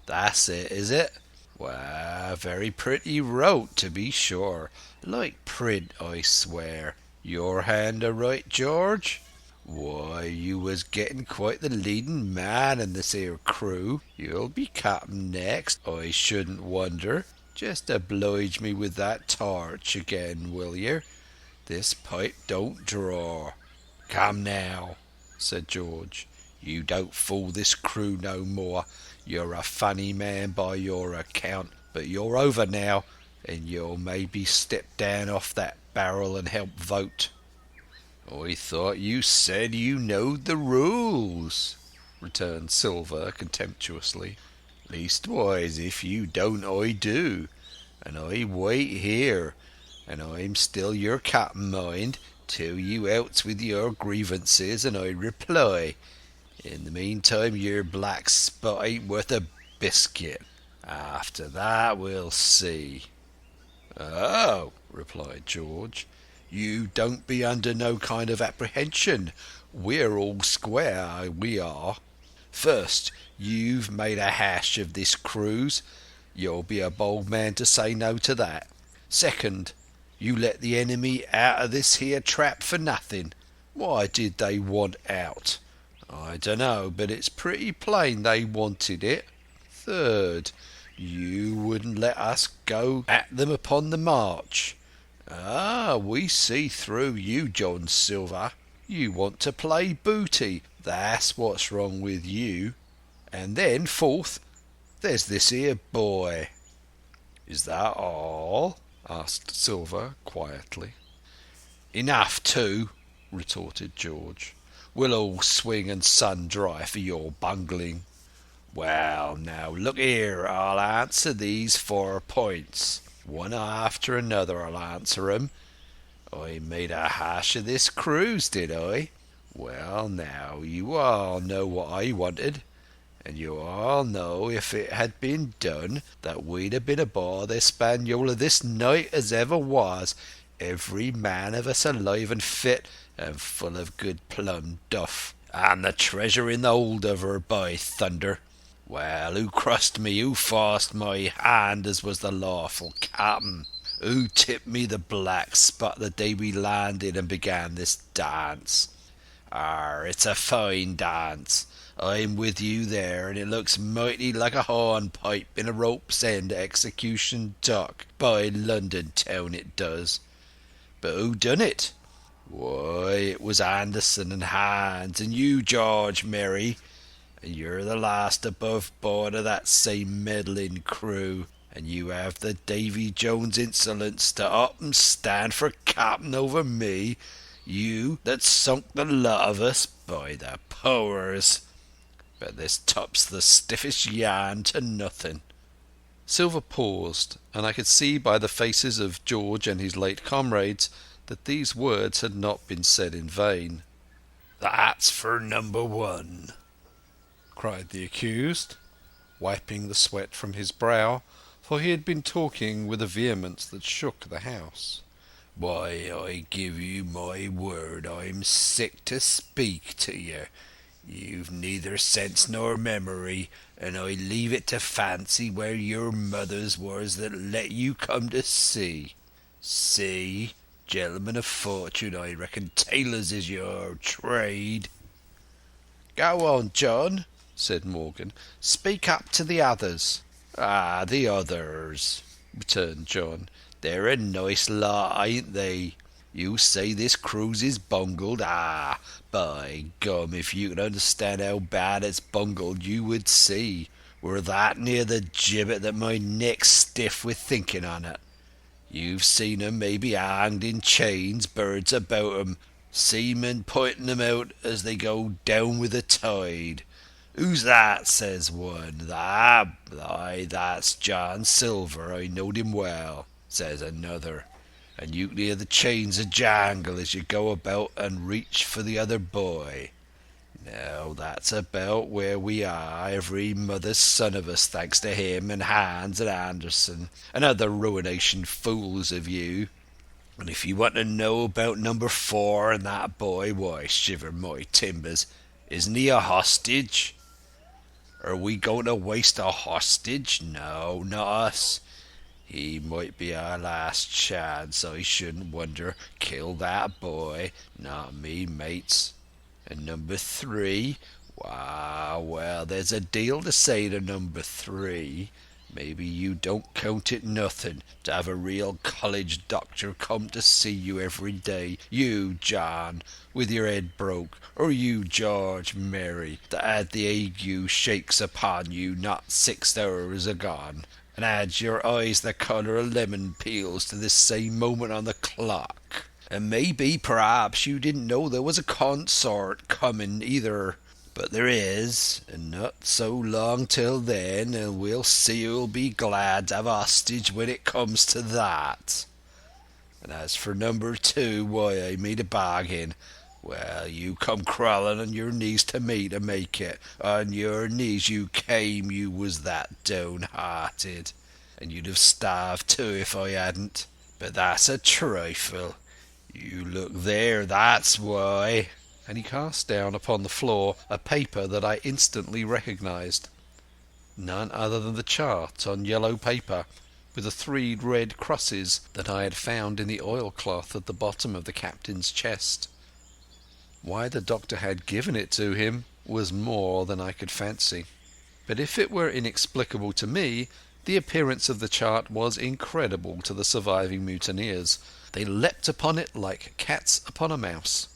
That's it, is it? Well, very pretty wrote, to be sure. Like print, I swear. Your hand a right, George? Why, you was getting quite the leading man in this here crew. You'll be captain next, I shouldn't wonder. Just oblige me with that torch again, will yer? This pipe don't draw." "Come now," said George. "You don't fool this crew no more. You're a funny man by your account, but you're over now, and you'll maybe step down off that barrel and help vote." "I thought you said you knowed the rules," returned Silver contemptuously. "Leastwise, if you don't, I do, and I wait here, and I'm still your captain, mind, till you outs with your grievances and I reply. In the meantime, your black spot ain't worth a biscuit. After that, we'll see." "Oh," replied George, "you don't be under no kind of apprehension. We're all square, we are. First, you've made a hash of this cruise. You'll be a bold man to say no to that. Second, you let the enemy out of this here trap for nothing. Why did they want out? I dunno, but it's pretty plain they wanted it. Third, you wouldn't let us go at them upon the march. Ah, we see through you, John Silver. You want to play booty. That's what's wrong with you. And then, fourth, there's this here boy." "Is that all?" asked Silver quietly. Enough too, retorted George. We'll all swing and sun dry for your bungling. Well, now, look here, I'll answer these 4 points. One after another I'll answer 'em. I made a hash of this cruise, did I? Well, now, you all know what I wanted, and you all know if it had been done that we'd have been aboard the Spaniola this night as ever was, every man of us alive and fit, and full of good plum duff, and the treasure in the hold of her, by thunder. Well, who crossed me, who forced my hand as was the lawful captain? Who tipped me the black spot the day we landed and began this dance? It's a fine dance. I'm with you there, and it looks mighty like a hornpipe in a rope's end at Execution Dock, by London town it does. But who done it? Why, it was Anderson and Hans, and you, George Merry, and you're the last above board of that same meddling crew, and you have the Davy Jones insolence to up and stand for captain over me, you that sunk the lot of us, by the powers. But this top's the stiffest yarn to nothing. Silver paused, and I could see by the faces of George and his late comrades that these words had not been said in vain. That's for number 1, cried the accused, wiping the sweat from his brow, for he had been talking with a vehemence that shook the house. Why, I give you my word I'm sick to speak to you. You've neither sense nor memory, and I leave it to fancy where your mothers was that let you come to sea. See, gentlemen of fortune, I reckon tailors is your trade. Go on, John, said Morgan. Speak up to the others. Ah, the others, returned John. They're a nice lot, ain't they? You say this cruise is bungled? Ah, by gum, if you could understand how bad it's bungled, you would see. We're that near the gibbet that my neck's stiff with thinking on it. You've seen 'em maybe hanged in chains, birds about 'em, seamen pointing 'em out as they go down with the tide. Who's that? Says one. Aye, that's John Silver, I knowed him well, says another. And you can hear the chains a jangle as you go about and reach for the other boy. Now that's about where we are, every mother's son of us, thanks to him and Hans and Anderson and other ruination fools of you. And if you want to know about number 4 and that boy, why, shiver my timbers, isn't he a hostage? Are we going to waste a hostage? No, not us. He might be our last chance, I shouldn't wonder. Kill that boy, not me, mates. And number 3? Well, there's a deal to say to number 3. Maybe you don't count it nothing to have a real college doctor come to see you every day. You, John, with your head broke, or you, George Merry, that had the ague shakes upon you not 6 hours agone, and had your eyes the colour of lemon peels to this same moment on the clock. And maybe, perhaps, you didn't know there was a consort coming either. But there is, and not so long till then, and we'll see who'll be glad to have hostage when it comes to that. And as for number 2, why, I made a bargain. Well, you come crawling on your knees to me to make it. On your knees you came, you was that downhearted. And you'd have starved too if I hadn't. But that's a trifle. You look there, that's why. And he cast down upon the floor a paper that I instantly recognized. None other than the chart on yellow paper, with the 3 red crosses that I had found in the oilcloth at the bottom of the captain's chest. Why the doctor had given it to him was more than I could fancy. But if it were inexplicable to me, the appearance of the chart was incredible to the surviving mutineers. They leapt upon it like cats upon a mouse.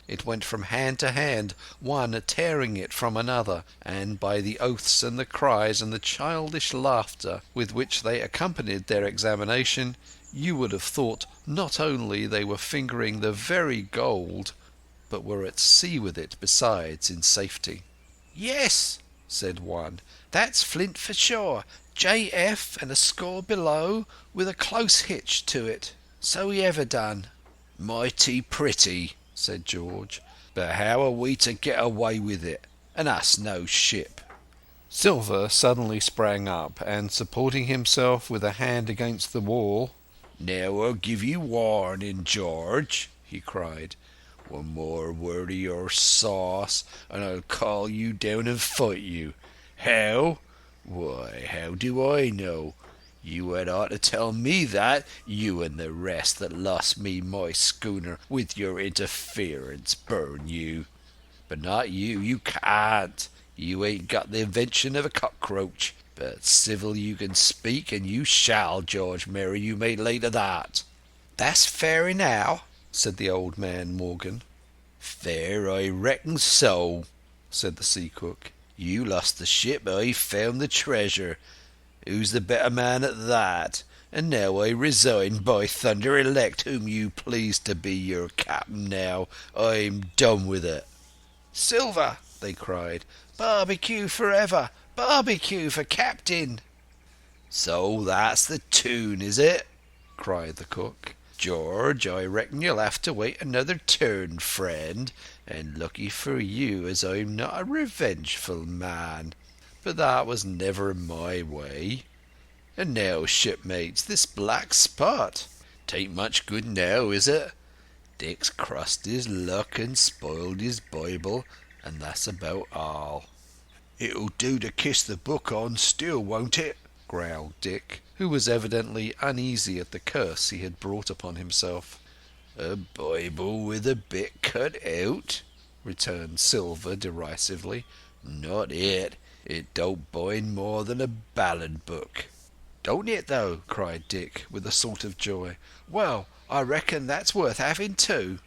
It went from hand to hand, one tearing it from another, and by the oaths and the cries and the childish laughter with which they accompanied their examination, you would have thought not only they were fingering the very gold, but were at sea with it besides in safety. "Yes," said one, "that's Flint for sure. J.F. and a score below, with a close hitch to it. So he ever done." "Mighty pretty," said George. "But how are we to get away with it, and us no ship?" Silver suddenly sprang up, and supporting himself with a hand against the wall— "Now I'll give you warning, George," he cried. "One more word of your sauce, and I'll call you down and fight you. How? Why, how do I know? You had ought to tell me that, you and the rest that lost me my schooner with your interference, burn you. But not you, you can't. You ain't got the invention of a cockroach. But civil you can speak, and you shall, George Mary, you may later that." "That's fair enow," said the old man Morgan. "Fair, I reckon so," said the sea cook. "You lost the ship, I found the treasure. Who's the better man at that? And now I resign, by thunder, elect whom you please to be your captain now. I'm done with it." "Silver!" they cried. "Barbecue forever! Barbecue for Captain!" "So that's the tune, is it?" cried the cook. "George, I reckon you'll have to wait another turn, friend, and lucky for you as I'm not a revengeful man. But that was never my way. And now, shipmates, this black spot. 'Tain't much good now, is it? Dick's crossed his luck and spoiled his Bible, and that's about all." "It'll do to kiss the book on still, won't it?" growled Dick, who was evidently uneasy at the curse he had brought upon himself. "A Bible with a bit cut out?" returned Silver derisively. "Not it. It don't bind more than a ballad book." "Don't it though?" cried Dick, with a sort of joy. "Well, I reckon that's worth having too."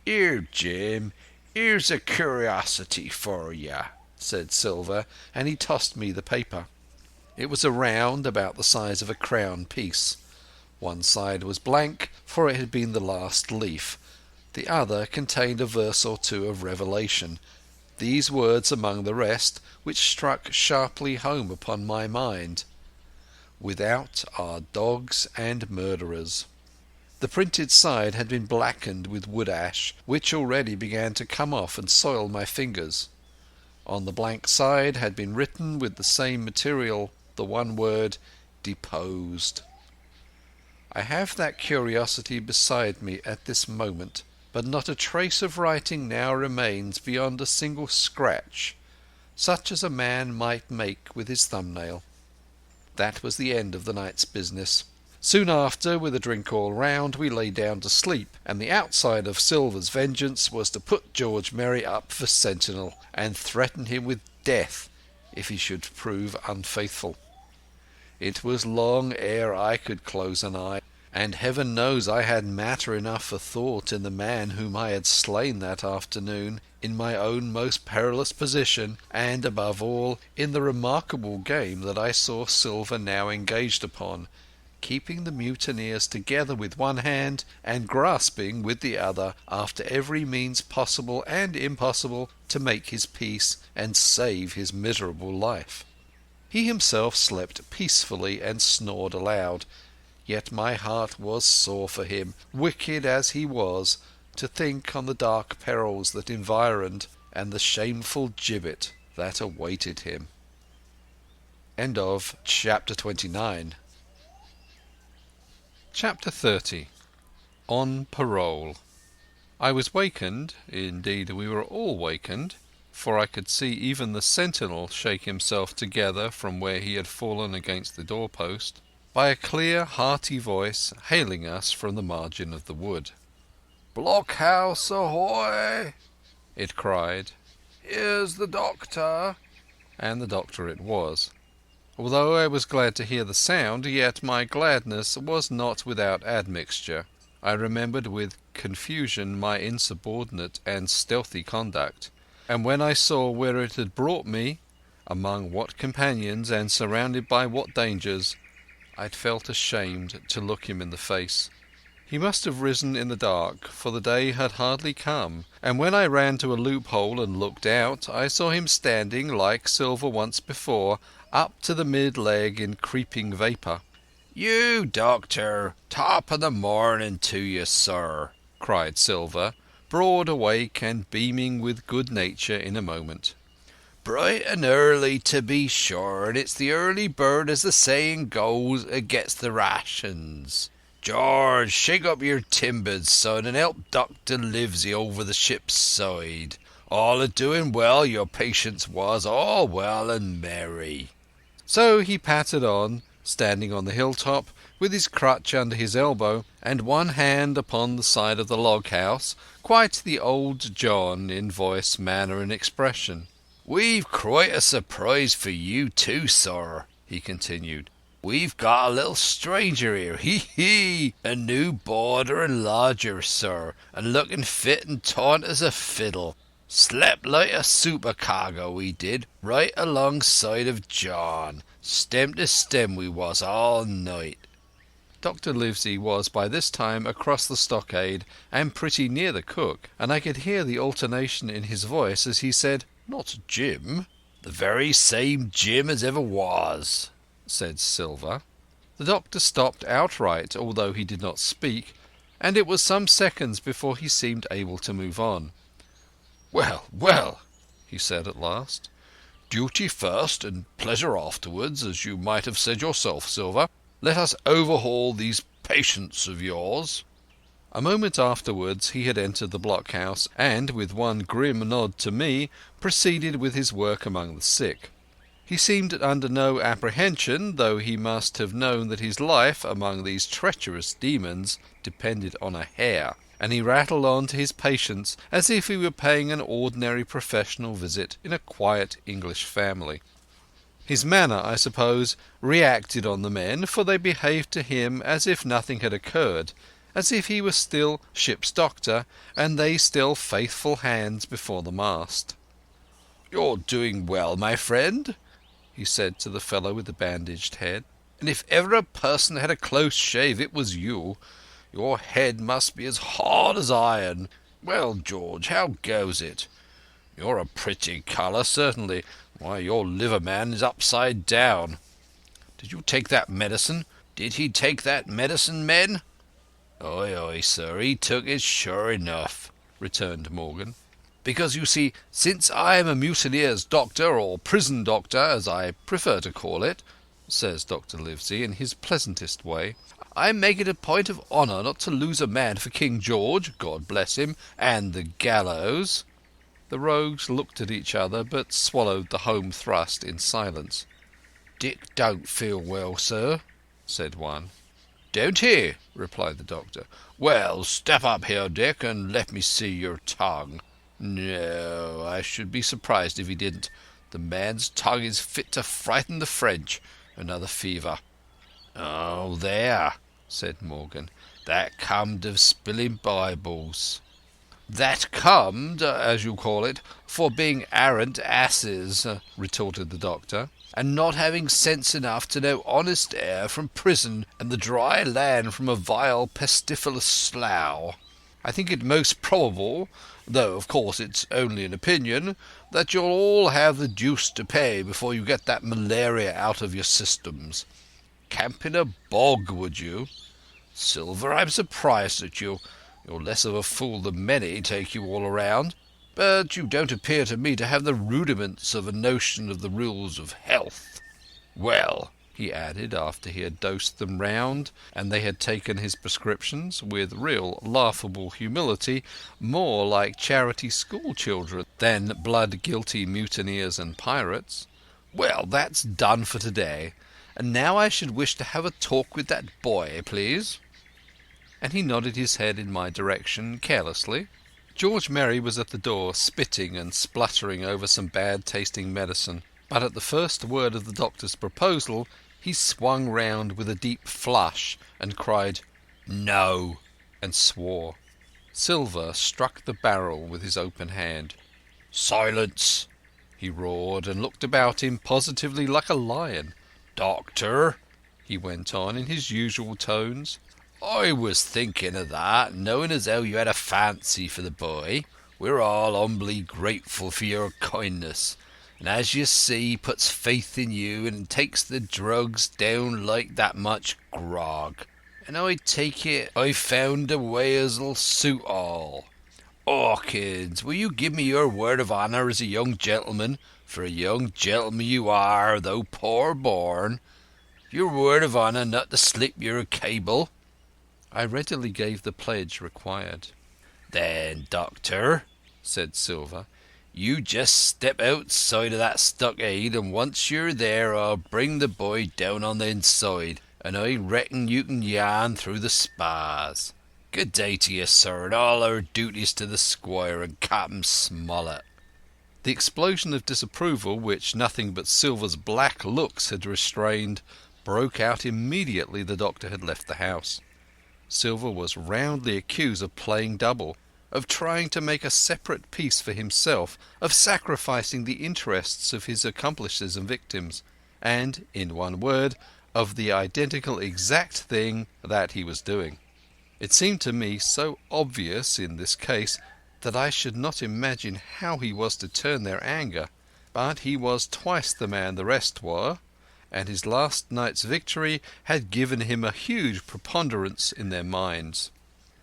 "Here, Jim, here's a curiosity for ya," said Silver, and he tossed me the paper. It was a round about the size of a crown piece. One side was blank, for it had been the last leaf. The other contained a verse or two of Revelation, these words among the rest, which struck sharply home upon my mind: "Without are dogs and murderers." The printed side had been blackened with wood ash, which already began to come off and soil my fingers. On the blank side had been written with the same material the one word, "Deposed." I have that curiosity beside me at this moment, but not a trace of writing now remains beyond a single scratch, such as a man might make with his thumbnail. That was the end of the night's business. Soon after, with a drink all round, we lay down to sleep, and the outside of Silver's vengeance was to put George Merry up for sentinel, and threaten him with death if he should prove unfaithful. It was long ere I could close an eye, and heaven knows I had matter enough for thought in the man whom I had slain that afternoon, in my own most perilous position, and, above all, in the remarkable game that I saw Silver now engaged upon, keeping the mutineers together with one hand, and grasping with the other after every means possible and impossible to make his peace and save his miserable life. He himself slept peacefully and snored aloud, yet my heart was sore for him, wicked as he was, to think on the dark perils that environed and the shameful gibbet that awaited him. End of Chapter 29. Chapter 30. On Parole. I was wakened, indeed we were all wakened, for I could see even the sentinel shake himself together from where he had fallen against the doorpost, by a clear, hearty voice hailing us from the margin of the wood. "Blockhouse ahoy!" it cried, "Here's the doctor." and the doctor it was. Although I was glad to hear the sound, yet my gladness was not without admixture. I remembered with confusion my insubordinate and stealthy conduct, and when I saw where it had brought me, among what companions and surrounded by what dangers, I'd felt ashamed to look him in the face. He must have risen in the dark, for the day had hardly come, and when I ran to a loophole and looked out, I saw him standing, like Silver once before, up to the mid-leg in creeping vapour. "You, Doctor! Top of the morning to you, sir!" cried Silver, broad awake and beaming with good nature in a moment. "Bright and early, to be sure, and it's the early bird, as the saying goes, that gets the rations. George, shake up your timbers, son, and help Dr. Livesey over the ship's side. All a doing well your patience was, all well and merry." So he pattered on, standing on the hilltop, with his crutch under his elbow, and one hand upon the side of the log-house, quite the old John in voice, manner, and expression. "We've quite a surprise for you too, sir," he continued. "We've got a little stranger here, hee! A new boarder and lodger, sir, and looking fit and taut as a fiddle. Slept like a supercargo, we did, right alongside of John. Stem to stem we was all night." Dr. Livesey was by this time across the stockade and pretty near the cook, and I could hear the alternation in his voice as he said, "Not Jim?" "The very same Jim as ever was," said Silver. The doctor stopped outright, although he did not speak, and it was some seconds before he seemed able to move on. Well, well, he said at last. Duty first and pleasure afterwards, as you might have said yourself, Silver. Let us overhaul these patients of yours. A moment afterwards he had entered the blockhouse, and, with one grim nod to me, proceeded with his work among the sick. He seemed under no apprehension, though he must have known that his life among these treacherous demons depended on a hair, and he rattled on to his patients as if he were paying an ordinary professional visit in a quiet English family. His manner, I suppose, reacted on the men, for they behaved to him as if nothing had occurred, as if he were still ship's doctor, and they still faithful hands before the mast. "You're doing well, my friend," he said to the fellow with the bandaged head, "and if ever a person had a close shave it was you. Your head must be as hard as iron. Well, George, how goes it? You're a pretty colour, certainly. Why, your liver man is upside down. Did you take that medicine? Did he take that medicine, men?" "Aye, aye, sir, he took it sure enough," returned Morgan. "Because, you see, since I am a mutineer's doctor, or prison doctor, as I prefer to call it," says Dr. Livesey in his pleasantest way, "I make it a point of honour not to lose a man for King George, God bless him, and the gallows." The rogues looked at each other, but swallowed the home thrust in silence. "Dick don't feel well, sir," said one. "Don't he?" replied the doctor. "Well, step up here, Dick, and let me see your tongue. No, I should be surprised if he didn't. The man's tongue is fit to frighten the French. Another fever." "Oh, there," said Morgan. "That comed of spilling Bibles." "That comed, as you call it, for being arrant asses," retorted the doctor, "and not having sense enough to know honest air from prison and the dry land from a vile pestifulous slough. I think it most probable, though of course it's only an opinion, that you'll all have the deuce to pay before you get that malaria out of your systems. Camp in a bog, would you? Silver, I'm surprised at you. You're less of a fool than many, take you all around. But you don't appear to me to have the rudiments of a notion of the rules of health. Well," he added, after he had dosed them round, and they had taken his prescriptions, with real laughable humility, more like charity school children than blood-guilty mutineers and pirates, "well, that's done for today. And now I should wish to have a talk with that boy, please." And he nodded his head in my direction carelessly. George Merry was at the door, spitting and spluttering over some bad-tasting medicine, but at the first word of the doctor's proposal he swung round with a deep flush and cried, "No!" and swore. Silver struck the barrel with his open hand. "Silence!" he roared, and looked about him positively like a lion. "Doctor!" he went on in his usual tones. I was thinking of that, knowing as how you had a fancy for the boy. We're all humbly grateful for your kindness, and as you see, he puts faith in you and takes the drugs down like that much grog. And I take it I've found a way as'll suit all. Hawkins, will you give me your word of honour as a young gentleman, for a young gentleman you are, though poor born, your word of honour not to slip your cable? I readily gave the pledge required. Then, Doctor, said Silver, you just step outside of that stockade, and once you're there I'll bring the boy down on the inside, and I reckon you can yarn through the spars. Good day to you, sir, and all our duties to the squire and Captain Smollett. The explosion of disapproval, which nothing but Silver's black looks had restrained, broke out immediately the doctor had left the house. Silver was roundly accused of playing double, of trying to make a separate peace for himself, of sacrificing the interests of his accomplices and victims, and, in one word, of the identical exact thing that he was doing. It seemed to me so obvious in this case that I should not imagine how he was to turn their anger, but he was twice the man the rest were, and his last night's victory had given him a huge preponderance in their minds.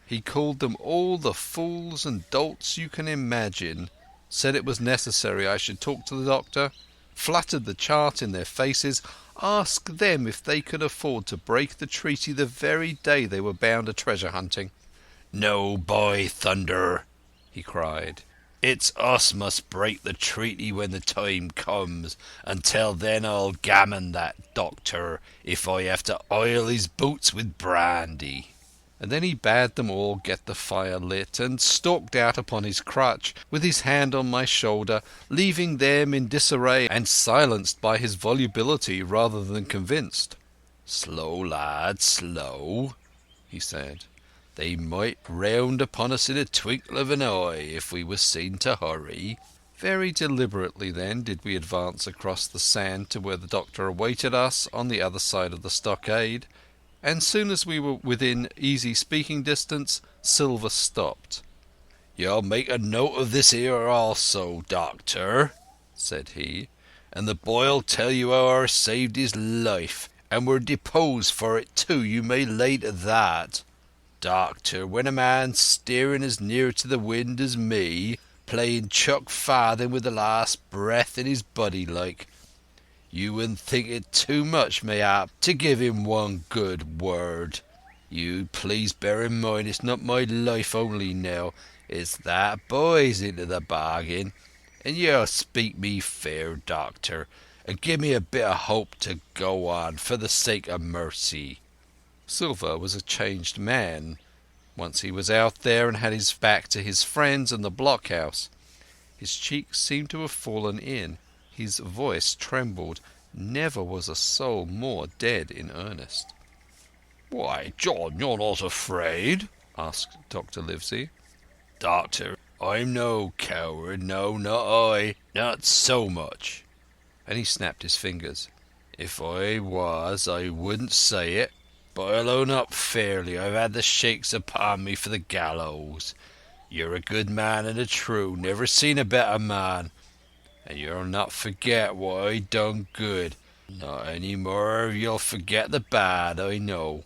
He called them all the fools and dolts you can imagine, said it was necessary I should talk to the doctor, fluttered the chart in their faces, asked them if they could afford to break the treaty the very day they were bound a treasure hunting. "No, by thunder," he cried. "It's us must break the treaty when the time comes. Until then I'll gammon that doctor if I have to oil his boots with brandy." And then he bade them all get the fire lit, and stalked out upon his crutch, with his hand on my shoulder, leaving them in disarray and silenced by his volubility rather than convinced. "Slow, lad, slow," he said. "They might round upon us in a twinkle of an eye if we were seen to hurry." Very deliberately then did we advance across the sand to where the doctor awaited us on the other side of the stockade, and soon as we were within easy speaking distance, Silver stopped. "You'll make a note of this here also, Doctor," said he, "and the boy'll tell you how I saved his life, and were deposed for it too, you may lay to that. Doctor, when a man's steering as near to the wind as me, playing chuck farthing with the last breath in his body like, you wouldn't think it too much, mayhap, to give him one good word. You please bear in mind it's not my life only now, it's that boy's into the bargain. And you'll speak me fair, Doctor, and give me a bit of hope to go on, for the sake of mercy." Silver was a changed man. Once he was out there and had his back to his friends and the blockhouse. His cheeks seemed to have fallen in. His voice trembled. Never was a soul more dead in earnest. "Why, John, you're not afraid?" asked Dr. Livesey. "Doctor, I'm no coward, no, not I, not so much." And he snapped his fingers. "If I was, I wouldn't say it. But I'll own up fairly, I've had the shakes upon me for the gallows. You're a good man and a true, never seen a better man. And you'll not forget what I done good, not any more you'll forget the bad, I know.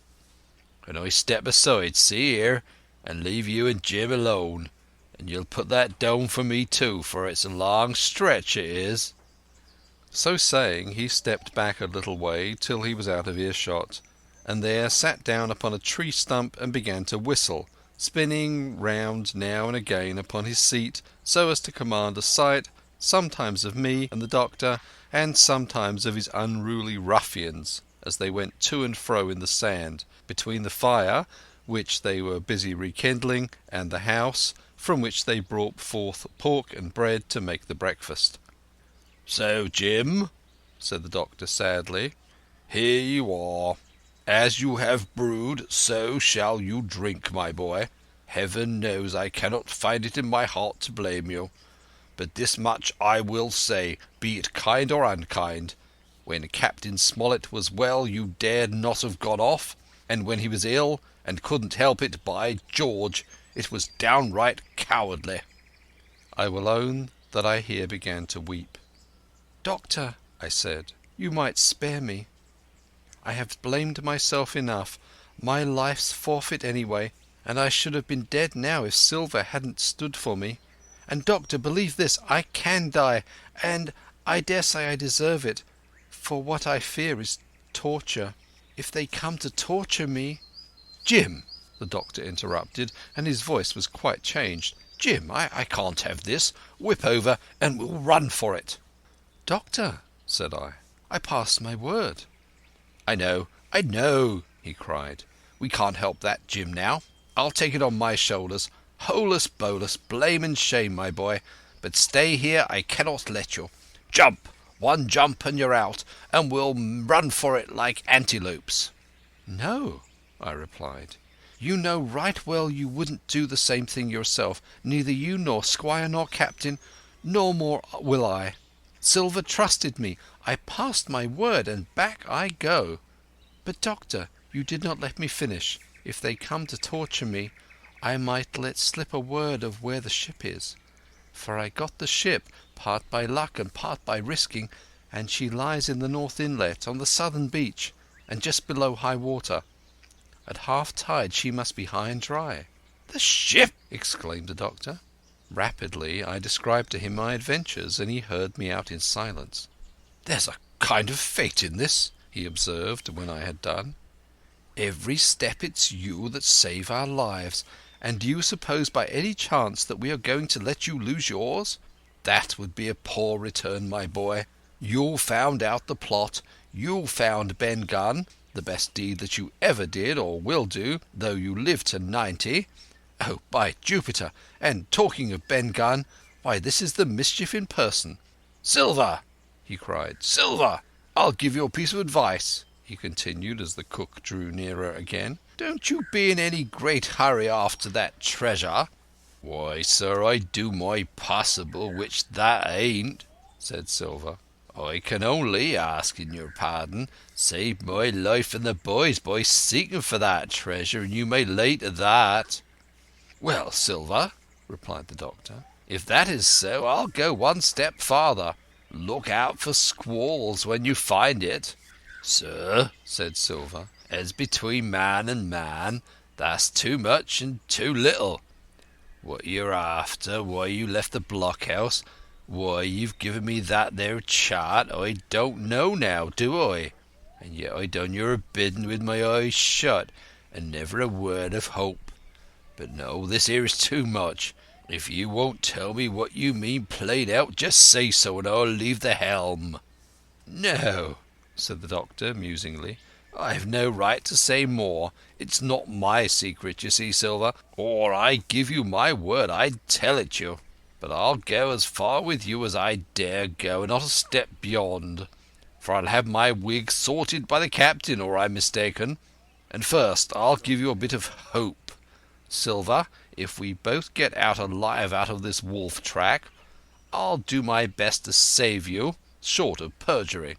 And I step aside, see here, and leave you and Jim alone, and you'll put that down for me too, for it's a long stretch it is." So saying, he stepped back a little way till he was out of earshot, and there sat down upon a tree stump and began to whistle, spinning round now and again upon his seat so as to command a sight, sometimes of me and the doctor, and sometimes of his unruly ruffians as they went to and fro in the sand, between the fire, which they were busy rekindling, and the house, from which they brought forth pork and bread to make the breakfast. "So, Jim," said the doctor sadly, "here you are. As you have brewed, so shall you drink, my boy. Heaven knows I cannot find it in my heart to blame you. But this much I will say, be it kind or unkind, When Captain Smollett was well you dared not have gone off, and when he was ill and couldn't help it, by George, it was downright cowardly." I will own that I here began to weep. "Doctor," I said, "you might spare me. I have blamed myself enough. My life's forfeit anyway, and I should have been dead now if Silver hadn't stood for me. And, Doctor, believe this, I can die, and I dare say I deserve it, for what I fear is torture. If they come to torture me—" "Jim!" the doctor interrupted, and his voice was quite changed. "Jim, I can't have this. Whip over and we'll run for it." "Doctor," said I passed my word." I know, he cried. "We can't help that, Jim, now. I'll take it on my shoulders. Holus bolus, blame and shame, my boy. But stay here I cannot let you. Jump! One jump and you're out, and we'll run for it like antelopes." "No," I replied. "You know right well you wouldn't do the same thing yourself. Neither you nor Squire nor Captain, nor more will I. Silver trusted me. I passed my word, and back I go. But, Doctor, you did not let me finish. If they come to torture me, I might let slip a word of where the ship is. For I got the ship, part by luck and part by risking, and she lies in the North Inlet on the southern beach, and just below high water. At half tide she must be high and dry." "The ship!" exclaimed the doctor. Rapidly I described to him my adventures, and he heard me out in silence. "There's a kind of fate in this," he observed when I had done. "Every step it's you that save our lives, and do you suppose by any chance that we are going to let you lose yours? That would be a poor return, my boy. You found out the plot, you found Ben Gunn, the best deed that you ever did or will do, though you live to 90. Oh, by Jupiter! And talking of Ben Gunn, why, this is the mischief in person. Silver!" he cried. "Silver! I'll give you a piece of advice," he continued as the cook drew nearer again. "Don't you be in any great hurry after that treasure." "Why, sir, I do my possible, which that ain't," said Silver. "I can only, asking your pardon, save my life and the boys by seeking for that treasure, and you may lay to that." "Well, Silver," replied the doctor, "if that is so, I'll go one step farther. Look out for squalls when you find it." "Sir," said Silver, "as between man and man, that's too much and too little. What you're after, why you left the blockhouse, why you've given me that there chart, I don't know now, do I? And yet I done your bidding with my eyes shut, and never a word of hope. But no, this here is too much. If you won't tell me what you mean played out, just say so, and I'll leave the helm." "No," said the doctor musingly, "I've no right to say more. It's not my secret, you see, Silver, or I give you my word I'd tell it you. But I'll go as far with you as I dare go, and not a step beyond. For I'll have my wig sorted by the captain, or I'm mistaken. And first I'll give you a bit of hope. Silver, if we both get out alive out of this wolf track, I'll do my best to save you, short of perjury."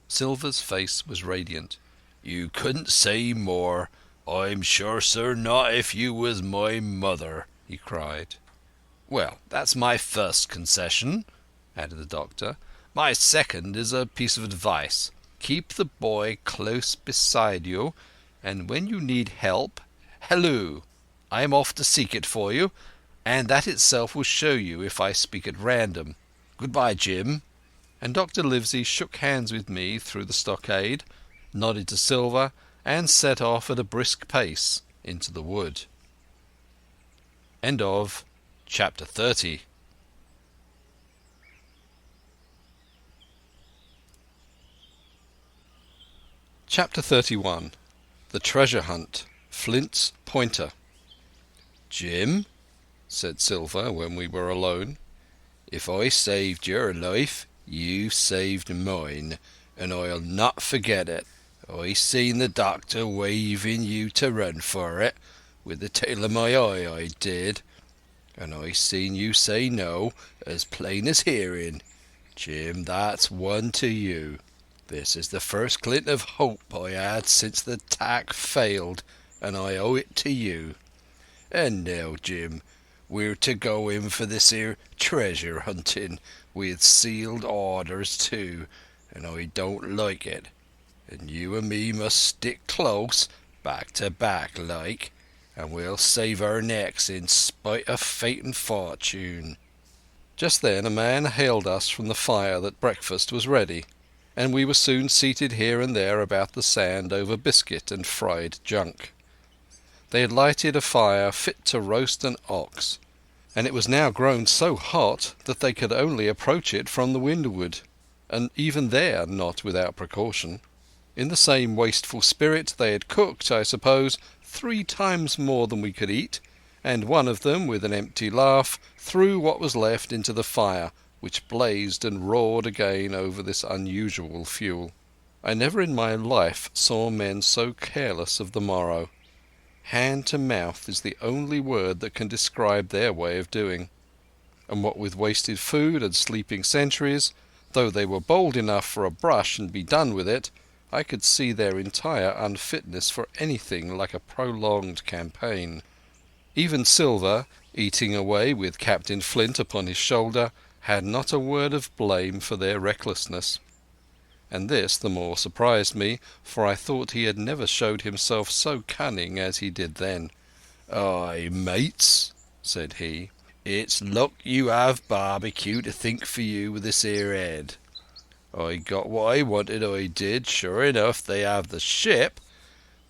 Silver's face was radiant. "You couldn't say more. I'm sure, sir, not if you was my mother," he cried. "Well, that's my first concession," added the doctor. "My second is a piece of advice. Keep the boy close beside you, and when you need help, halloo. I am off to seek it for you, and that itself will show you if I speak at random. Goodbye, Jim." And Dr. Livesey shook hands with me through the stockade, nodded to Silver, and set off at a brisk pace into the wood. End of Chapter 30. Chapter 31. The Treasure Hunt. Flint's Pointer. "Jim," said Silver when we were alone, "if I saved your life, you've saved mine, and I'll not forget it. I seen the doctor waving you to run for it, with the tail of my eye I did, and I seen you say no, as plain as hearing. Jim, that's one to you. This is the first glint of hope I had since the tack failed, and I owe it to you. And now, Jim, we're to go in for this here treasure hunting, with sealed orders too, and I don't like it. And you and me must stick close, back to back like, and we'll save our necks in spite of fate and fortune." Just then a man hailed us from the fire that breakfast was ready, and we were soon seated here and there about the sand over biscuit and fried junk. They had lighted a fire fit to roast an ox, and it was now grown so hot that they could only approach it from the windward, and even there not without precaution. In the same wasteful spirit they had cooked, I suppose, 3 times more than we could eat, and one of them, with an empty laugh, threw what was left into the fire, which blazed and roared again over this unusual fuel. I never in my life saw men so careless of the morrow. Hand to mouth is the only word that can describe their way of doing. And what with wasted food and sleeping sentries, though they were bold enough for a brush and be done with it, I could see their entire unfitness for anything like a prolonged campaign. Even Silver, eating away with Captain Flint upon his shoulder, had not a word of blame for their recklessness. And this the more surprised me, for I thought he had never showed himself so cunning as he did then. "Aye, mates," said he, "it's luck you have barbecue to think for you with this here head. I got what I wanted, I did. Sure enough, they have the ship.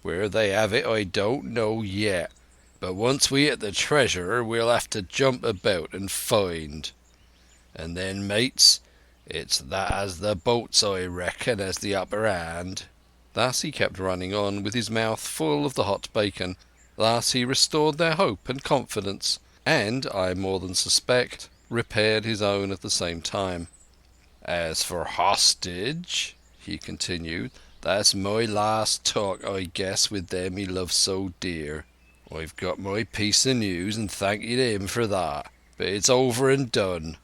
Where they have it I don't know yet, but once we hit the treasure we'll have to jump about and find. And then, mates, it's that as the boats, I reckon, has the upper hand." Thus he kept running on, with his mouth full of the hot bacon. Thus he restored their hope and confidence, and, I more than suspect, repaired his own at the same time. "As for hostage," he continued, "that's my last talk, I guess, with them he loves so dear. I've got my piece of news, and thank you to him for that, but it's over and done.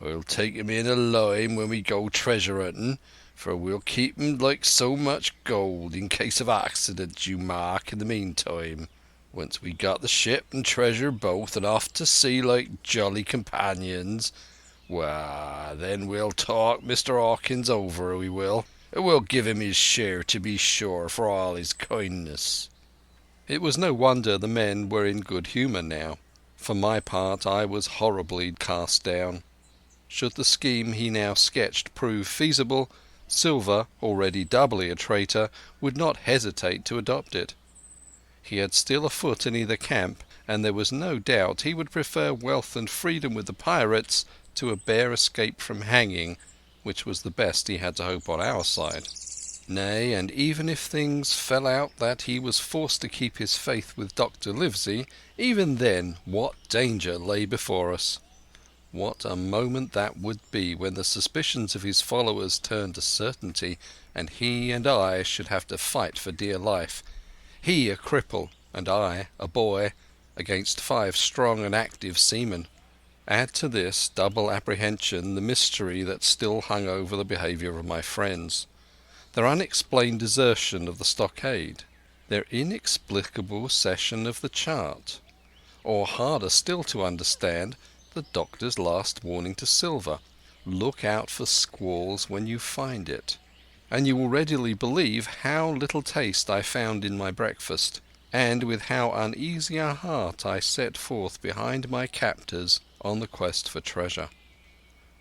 I'll take him in a line when we go treasure hunting, for we'll keep him like so much gold in case of accidents, you mark, in the meantime. Once we got the ship and treasure both, and off to sea like jolly companions, why, then we'll talk Mr. Hawkins over, we will, and we'll give him his share, to be sure, for all his kindness." It was no wonder the men were in good humour now. For my part, I was horribly cast down. Should the scheme he now sketched prove feasible, Silver, already doubly a traitor, would not hesitate to adopt it. He had still a foot in either camp, and there was no doubt he would prefer wealth and freedom with the pirates to a bare escape from hanging, which was the best he had to hope on our side. Nay, and even if things fell out that he was forced to keep his faith with Dr. Livesey, even then what danger lay before us! What a moment that would be when the suspicions of his followers turned to certainty, and he and I should have to fight for dear life, he a cripple and I a boy, against 5 strong and active seamen. Add to this double apprehension the mystery that still hung over the behaviour of my friends, their unexplained desertion of the stockade, their inexplicable cession of the chart, or harder still to understand, the doctor's last warning to Silver: "Look out for squalls when you find it." And you will readily believe how little taste I found in my breakfast, and with how uneasy a heart I set forth behind my captors on the quest for treasure.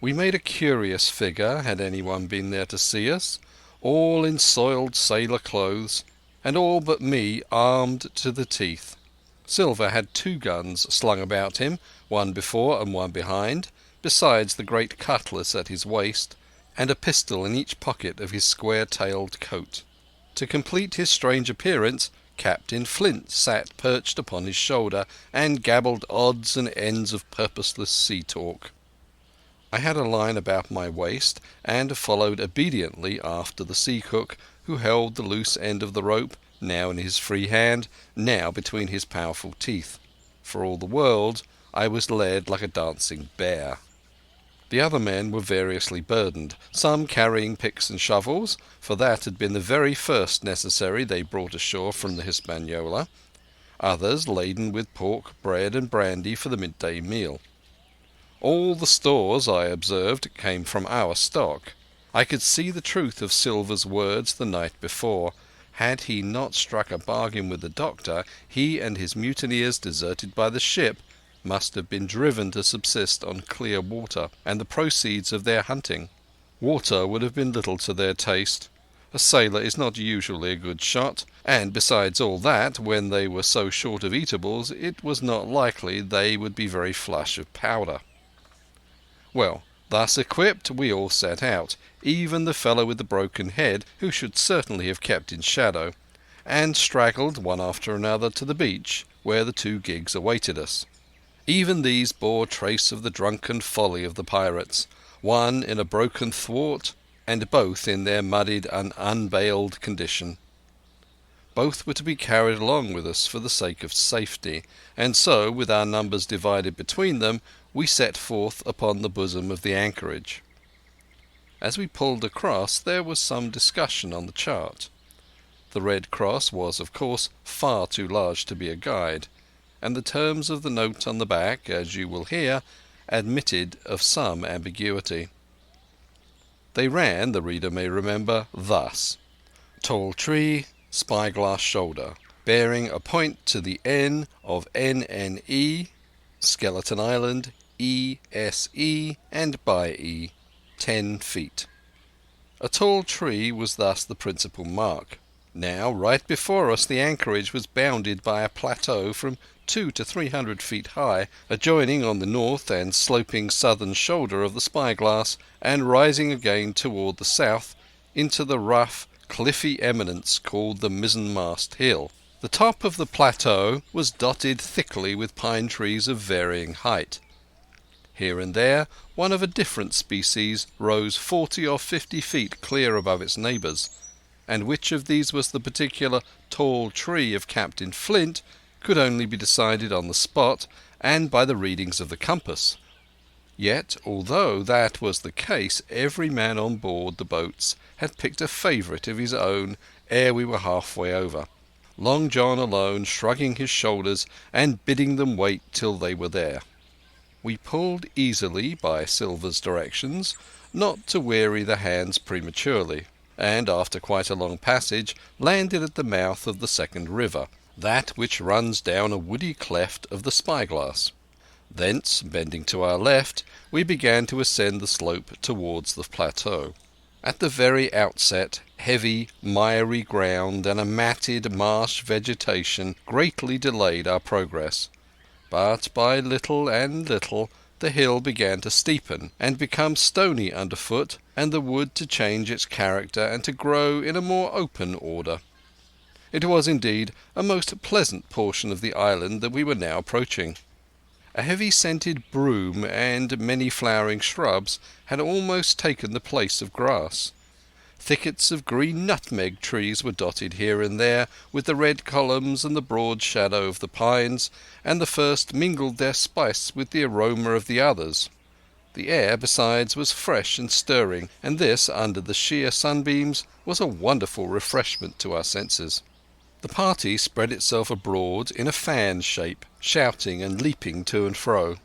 We made a curious figure, had anyone been there to see us, all in soiled sailor clothes, and all but me armed to the teeth. Silver had 2 guns slung about him, one before and one behind, besides the great cutlass at his waist, and a pistol in each pocket of his square-tailed coat. To complete his strange appearance, Captain Flint sat perched upon his shoulder and gabbled odds and ends of purposeless sea talk. I had a line about my waist, and followed obediently after the sea cook, who held the loose end of the rope, now in his free hand, now between his powerful teeth. For all the world, I was led like a dancing bear. The other men were variously burdened, some carrying picks and shovels, for that had been the very first necessary they brought ashore from the Hispaniola, others laden with pork, bread and brandy for the midday meal. All the stores, I observed, came from our stock. I could see the truth of Silver's words the night before. Had he not struck a bargain with the doctor, he and his mutineers, deserted by the ship, must have been driven to subsist on clear water and the proceeds of their hunting. Water would have been little to their taste. A sailor is not usually a good shot, and besides all that, when they were so short of eatables, it was not likely they would be very flush of powder. Well, thus equipped, we all set out, even the fellow with the broken head, who should certainly have kept in shadow, and straggled one after another to the beach, where the 2 gigs awaited us. Even these bore trace of the drunken folly of the pirates, one in a broken thwart, and both in their muddied and unbaled condition. Both were to be carried along with us for the sake of safety, and so, with our numbers divided between them, we set forth upon the bosom of the anchorage. As we pulled across, there was some discussion on the chart. The Red Cross was, of course, far too large to be a guide, and the terms of the note on the back, as you will hear, admitted of some ambiguity. They ran, the reader may remember, thus: Tall tree, spyglass shoulder, bearing a point to the N of NNE, Skeleton Island, ESE, and by E, 10 feet. A tall tree was thus the principal mark. Now, right before us, the anchorage was bounded by a plateau from 200 to 300 feet high, adjoining on the north and sloping southern shoulder of the spyglass, and rising again toward the south into the rough, cliffy eminence called the mizzenmast hill. The top of the plateau was dotted thickly with pine trees of varying height. Here and there, one of a different species rose 40 or 50 feet clear above its neighbours, and which of these was the particular tall tree of Captain Flint could only be decided on the spot and by the readings of the compass. Yet, although that was the case, every man on board the boats had picked a favourite of his own ere we were halfway over, Long John alone shrugging his shoulders and bidding them wait till they were there. We pulled easily by Silver's directions, not to weary the hands prematurely, and after quite a long passage landed at the mouth of the second river, that which runs down a woody cleft of the spyglass. Thence, bending to our left, we began to ascend the slope towards the plateau. At the very outset, heavy, miry ground and a matted marsh vegetation greatly delayed our progress, but by little and little the hill began to steepen and become stony underfoot, and the wood to change its character and to grow in a more open order. It was indeed a most pleasant portion of the island that we were now approaching. A heavy-scented broom and many flowering shrubs had almost taken the place of grass. Thickets of green nutmeg trees were dotted here and there with the red columns and the broad shadow of the pines, and the first mingled their spice with the aroma of the others. The air, besides, was fresh and stirring, and this, under the sheer sunbeams, was a wonderful refreshment to our senses. The party spread itself abroad in a fan shape, shouting and leaping to and fro.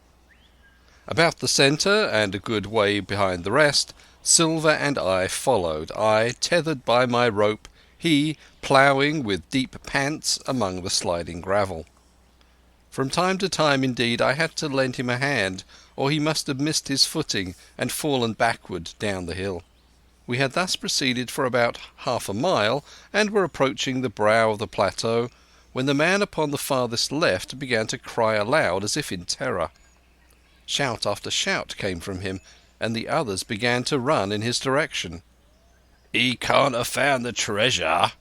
About the centre, and a good way behind the rest, Silver and I followed, I tethered by my rope, he ploughing with deep pants among the sliding gravel. From time to time, indeed, I had to lend him a hand, or he must have missed his footing and fallen backward down the hill. We had thus proceeded for about half a mile, and were approaching the brow of the plateau, when the man upon the farthest left began to cry aloud as if in terror. Shout after shout came from him, and the others began to run in his direction. "He can't have found the treasure,"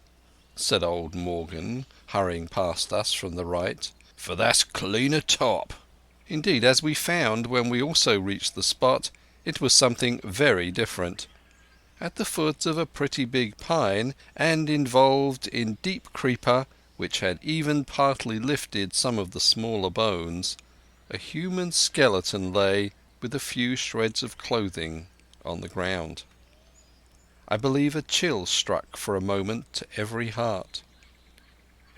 said old Morgan, hurrying past us from the right, "for that's clean atop." Indeed, as we found when we also reached the spot, it was something very different. At the foot of a pretty big pine, and involved in deep creeper, which had even partly lifted some of the smaller bones, a human skeleton lay, with a few shreds of clothing on the ground. I believe a chill struck for a moment to every heart.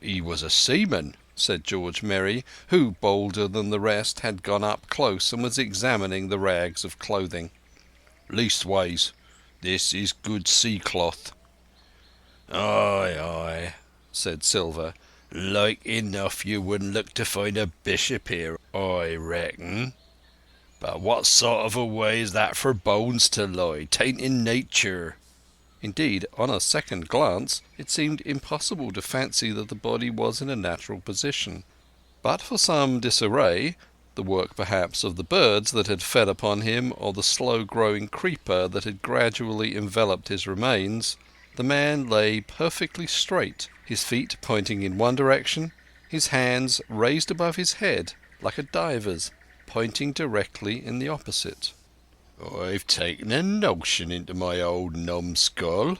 "He was a seaman," said George Merry, who, bolder than the rest, had gone up close and was examining the rags of clothing. "Leastways, this is good sea cloth." "Aye, aye," said Silver. "Like enough you wouldn't look to find a bishop here, I reckon. But what sort of a way is that for bones to lie, tainting nature?" Indeed, on a second glance, it seemed impossible to fancy that the body was in a natural position. But for some disarray, the work perhaps of the birds that had fed upon him or the slow-growing creeper that had gradually enveloped his remains, the man lay perfectly straight, his feet pointing in one direction, his hands raised above his head like a diver's, pointing directly in the opposite. "I've taken a notion into my old numbskull,"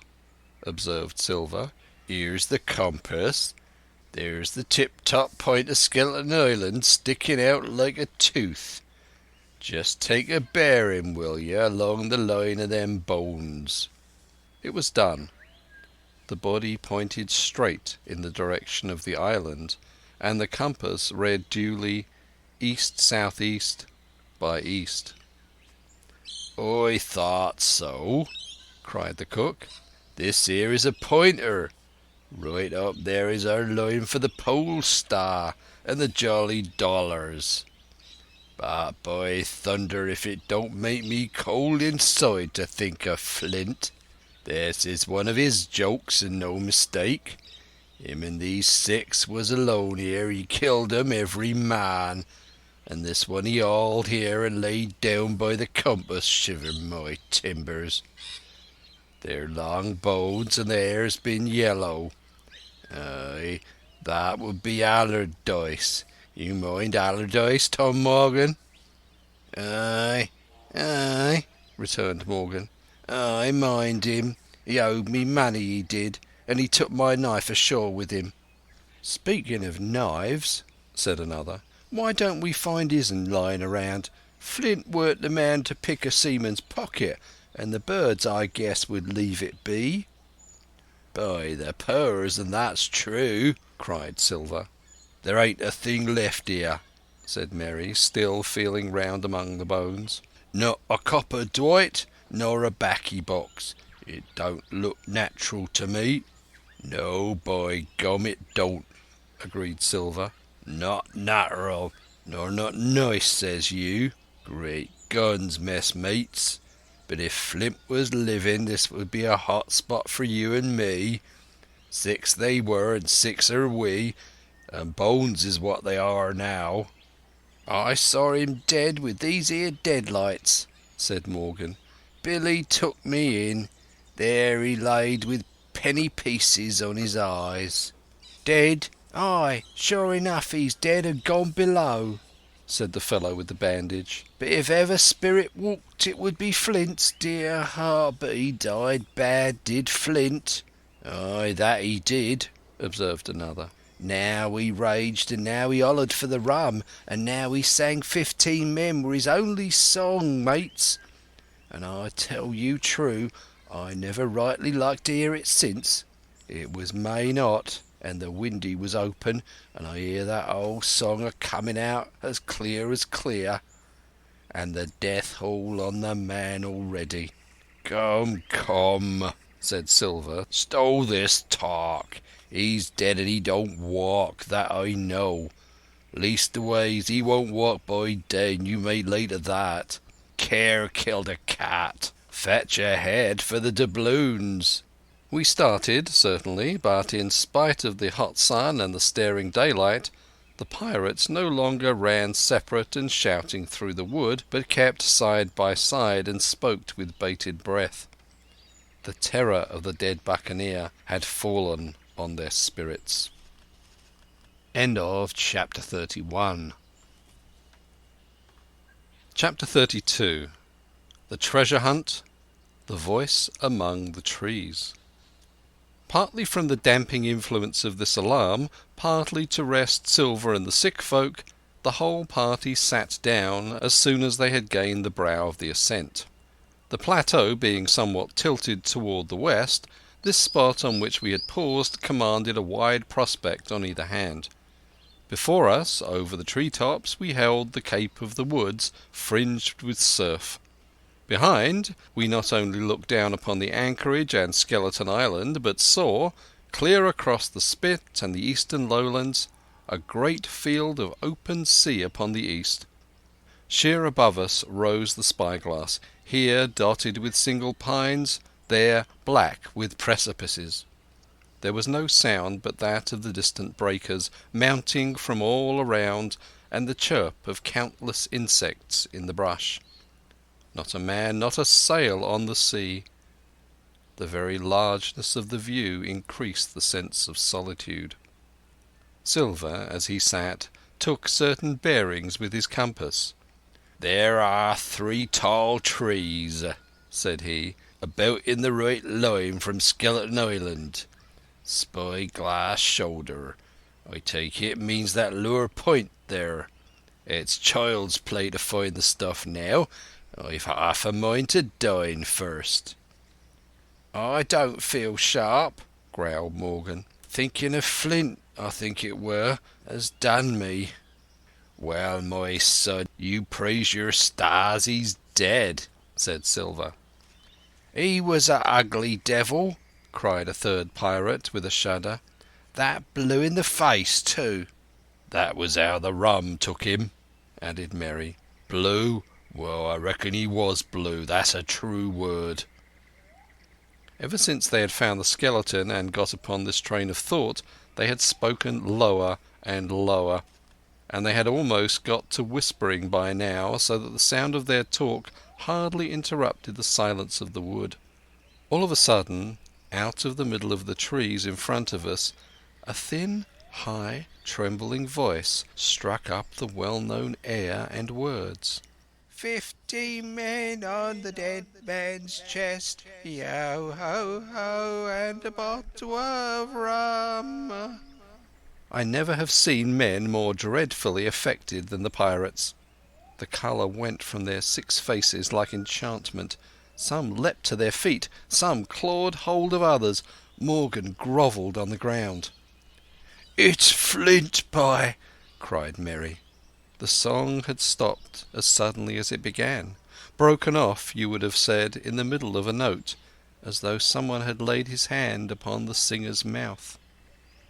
observed Silver. "Here's the compass. There's the tip-top point of Skeleton Island sticking out like a tooth. Just take a bearing, will ye, along the line of them bones." It was done. The body pointed straight in the direction of the island, and the compass read duly east-southeast by east. "I thought so," cried the cook. "This here is a pointer. Right up there is our line for the Pole Star and the Jolly Dollars. But by thunder, if it don't make me cold inside to think of Flint. This is one of his jokes and no mistake. Him and these 6 was alone here. He killed 'em every man. And this one he hauled here and laid down by the compass, shiver my timbers. They're long bones and their hair's been yellow. Aye, that would be Allardyce. You mind Allardyce, Tom Morgan?" "Aye, aye," returned Morgan. "I mind him. He owed me money, he did, and he took my knife ashore with him." "Speaking of knives," said another, "why don't we find his'n lying around? Flint weren't the man to pick a seaman's pocket, and the birds, I guess, would leave it be." "By the powers, and that's true!" cried Silver. "There ain't a thing left here," said Merry, still feeling round among the bones. "Not a copper Dwight, nor a baccy box. It don't look natural to me." "No, by gum, it don't," agreed Silver. "Not nat'ral, nor not nice, says you. Great guns, messmates! But if Flint was living, this would be a hot spot for you and me. 6 they were, and 6 are we, and bones is what they are now." "I saw him dead with these here deadlights," said Morgan. "Billy took me in. There he laid with penny pieces on his eyes." "Dead? Aye, sure enough he's dead and gone below," said the fellow with the bandage. "But if ever spirit walked it would be Flint's, dear heart. But he died bad, did Flint." "Aye, that he did," observed another. "Now he raged, and now he hollered for the rum, and now he sang 15 men were his only song, mates. And I tell you true, I never rightly liked to hear it since. It was main hot, and the windy was open, and I hear that old song a-coming out as clear, and the death haul on the man already." "Come, come," said Silver. "Stow this talk. He's dead and he don't walk, that I know. Leastways, he won't walk by day, and you may lay to that. Care killed a cat. Fetch a head for the doubloons." We started, certainly, but in spite of the hot sun and the staring daylight, the pirates no longer ran separate and shouting through the wood, but kept side by side and spoke with bated breath. The terror of the dead buccaneer had fallen on their spirits. End of Chapter 31. Chapter 32. The Treasure Hunt. The Voice Among the Trees. Partly from the damping influence of this alarm, partly to rest Silver and the sick folk, The whole party sat down as soon as they had gained the brow of the ascent. The plateau being somewhat tilted toward the west, this spot on which we had paused commanded a wide prospect on either hand. Before us, over the tree-tops, we held the cape of the woods fringed with surf. Behind, we not only looked down upon the anchorage and Skeleton Island, but saw, clear across the spit and the eastern lowlands, a great field of open sea upon the east. Sheer above us rose the spyglass, here dotted with single pines, there black with precipices. There was no sound but that of the distant breakers mounting from all around and the chirp of countless insects in the brush. Not a man, not a sail on the sea. The very largeness of the view increased the sense of solitude. Silver, as he sat, took certain bearings with his compass. "There are 3 tall trees," said he, "about in the right line from Skeleton Island. Spyglass shoulder. I take it means that lower point there. It's child's play to find the stuff now. I've half a mind to dine first." "I don't feel sharp," growled Morgan. "Thinking of Flint, I think it were, has done me." "Well, my son, you praise your stars he's dead," said Silver. "He was a ugly devil," cried a third pirate with a shudder. "That blue in the face, too." "That was how the rum took him," added Merry. "Blue? Well, I reckon he was blue. That's a true word." Ever since they had found the skeleton and got upon this train of thought, they had spoken lower and lower, and they had almost got to whispering by now, so that the sound of their talk hardly interrupted the silence of the wood. All of a sudden, out of the middle of the trees in front of us, a thin, high, trembling voice struck up the well-known air and words. 50 men on the dead man's chest, yo-ho-ho, and a bottle of rum. I never have seen men more dreadfully affected than the pirates. The colour went from their 6 faces like enchantment. Some leapt to their feet, some clawed hold of others. Morgan grovelled on the ground. "It's Flint, by!" cried Merry. The song had stopped as suddenly as it began, broken off, you would have said, in the middle of a note, as though someone had laid his hand upon the singer's mouth.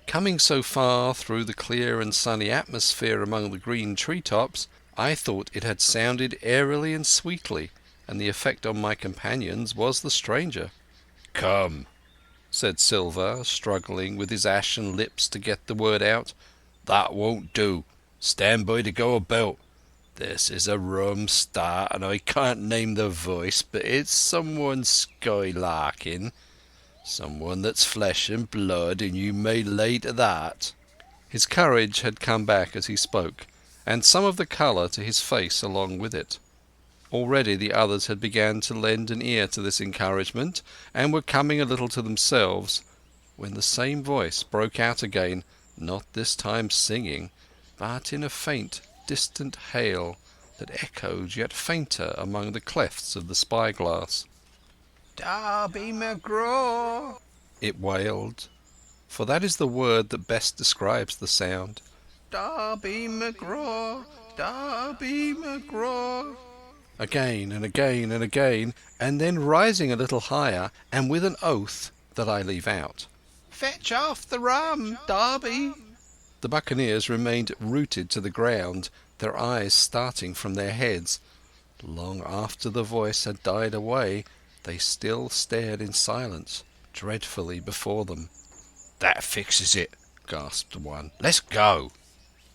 Coming so far through the clear and sunny atmosphere among the green tree-tops, I thought it had sounded airily and sweetly, and the effect on my companions was the stranger. "Come," said Silver, struggling with his ashen lips to get the word out. "That won't do. Stand by to go about. This is a rum start, and I can't name the voice, but it's someone skylarking. Someone that's flesh and blood, and you may lay to that." His courage had come back as he spoke, and some of the colour to his face along with it. Already the others had begun to lend an ear to this encouragement, and were coming a little to themselves, when the same voice broke out again, not this time singing, but in a faint, distant hail that echoed yet fainter among the clefts of the spyglass. "Darby McGraw," it wailed, for that is the word that best describes the sound. "Darby McGraw, Darby McGraw." Again and again and again, and then rising a little higher, and with an oath that I leave out. "Fetch off the rum, Darby." The buccaneers remained rooted to the ground, their eyes starting from their heads. Long after the voice had died away, they still stared in silence, dreadfully before them. "That fixes it," gasped one. "Let's go."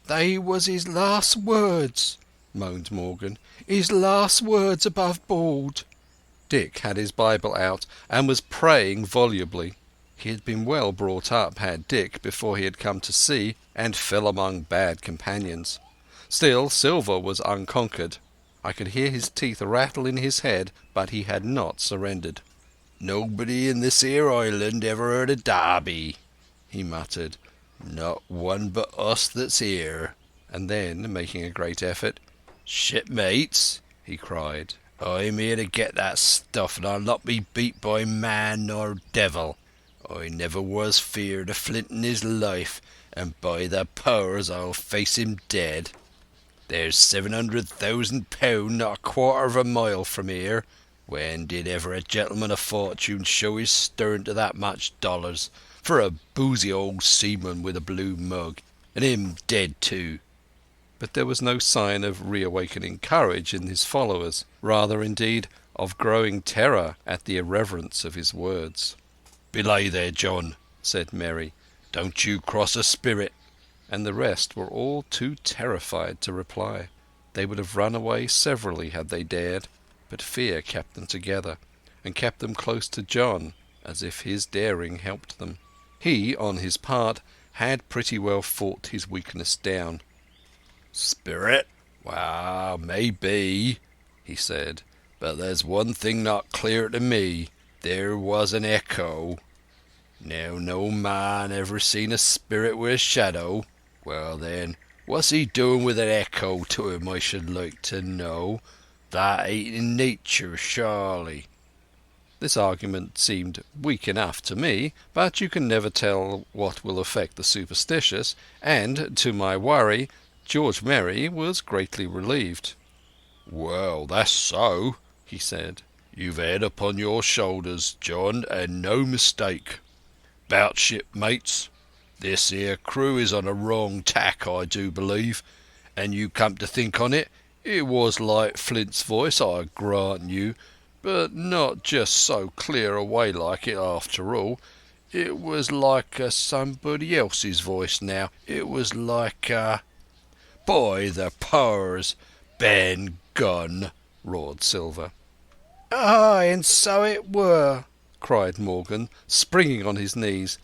"They was his last words," moaned Morgan. "His last words above board." Dick had his Bible out and was praying volubly. He had been well brought up, had Dick, before he had come to sea, and fell among bad companions. Still, Silver was unconquered. I could hear his teeth rattle in his head, but he had not surrendered. "Nobody in this here island ever heard of Darby," he muttered. "Not one but us that's here." and then, making a great effort, "Shipmates," he cried, "I'm here to get that stuff, and I'll not be beat by man nor devil. I never was feared of Flint in his life, and by the powers I'll face him dead. There's £700,000 not a quarter of a mile from here. When did ever a gentleman of fortune show his stern to that much dollars for a boozy old seaman with a blue mug, and him dead too?" But there was no sign of reawakening courage in his followers, rather indeed of growing terror at the irreverence of his words. "Belay there, John," said Mary. "Don't you cross a spirit." And the rest were all too terrified to reply. They would have run away severally had they dared, but fear kept them together, and kept them close to John, as if his daring helped them. He, on his part, had pretty well fought his weakness down. "Spirit? Well, maybe," he said. "But there's one thing not clear to me. There was an echo. Now, no man ever seen a spirit with a shadow. Well then, what's he doing with an echo to him, I should like to know? That ain't in nature, surely." This argument seemed weak enough to me, but you can never tell what will affect the superstitious, and, to my worry, George Merry was greatly relieved. "Well, that's so," he said. "You've head upon your shoulders, John, and no mistake. 'Bout shipmates, this here crew is on a wrong tack, I do believe, and you come to think on it, it was like Flint's voice, I grant you, but not just so clear away like it after all. It was like somebody else's voice now. It was like By the powers, Ben Gunn!" roared Silver. "Aye, and so it were," cried Morgan, springing on his knees.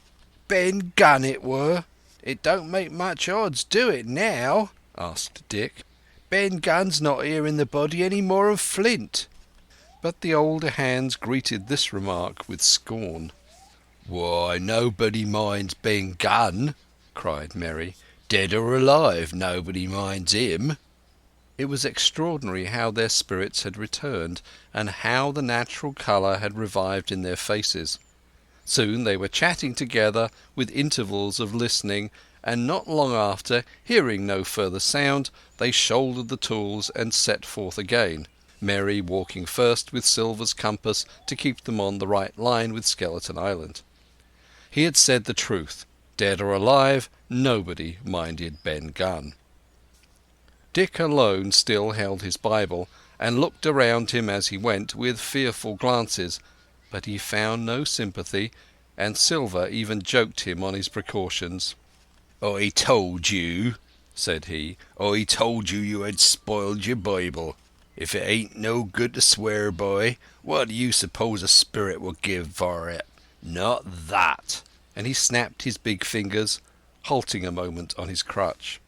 "Ben Gunn it were." "It don't make much odds, do it now?" asked Dick. "Ben Gunn's not here in the body any more of Flint." But the older hands greeted this remark with scorn. "Why, nobody minds Ben Gunn," cried Merry. "Dead or alive, nobody minds him." It was extraordinary how their spirits had returned, and how the natural colour had revived in their faces. Soon they were chatting together, with intervals of listening, and not long after, hearing no further sound, they shouldered the tools and set forth again, Mary walking first with Silver's compass to keep them on the right line with Skeleton Island. He had said the truth. Dead or alive, nobody minded Ben Gunn. Dick alone still held his Bible, and looked around him as he went with fearful glances, but he found no sympathy, and Silver even joked him on his precautions. "I told you," said he, "I told you had spoiled your Bible. If it ain't no good to swear by, what do you suppose a spirit will give for it? Not that." And he snapped his big fingers, halting a moment on his crutch.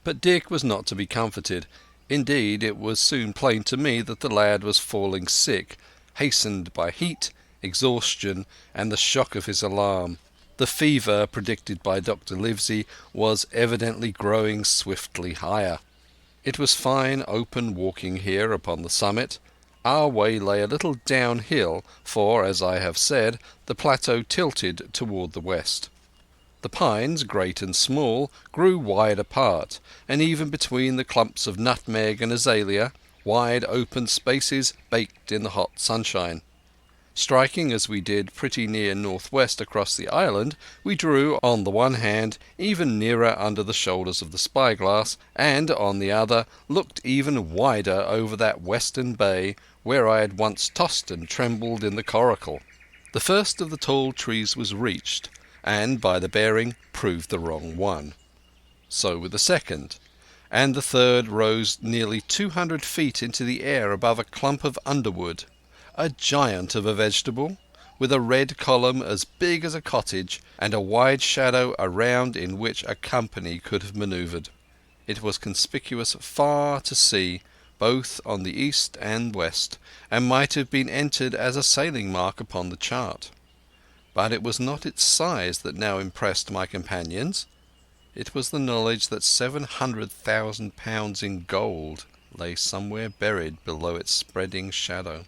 But Dick was not to be comforted. Indeed, it was soon plain to me that the lad was falling sick, hastened by heat, exhaustion, and the shock of his alarm. The fever predicted by Dr. Livesey was evidently growing swiftly higher. It was fine open walking here upon the summit. Our way lay a little downhill, for, as I have said, the plateau tilted toward the west. The pines, great and small, grew wide apart, and even between the clumps of nutmeg and azalea, wide open spaces baked in the hot sunshine. Striking as we did pretty near northwest across the island, we drew, on the one hand, even nearer under the shoulders of the spyglass, and, on the other, looked even wider over that western bay where I had once tossed and trembled in the coracle. The first of the tall trees was reached, and, by the bearing, proved the wrong one. So with the second, and the third rose nearly 200 feet into the air above a clump of underwood. A giant of a vegetable, with a red column as big as a cottage, and a wide shadow around in which a company could have manoeuvred. It was conspicuous far to sea, both on the east and west, and might have been entered as a sailing mark upon the chart. But it was not its size that now impressed my companions. It was the knowledge that £700,000 in gold lay somewhere buried below its spreading shadow.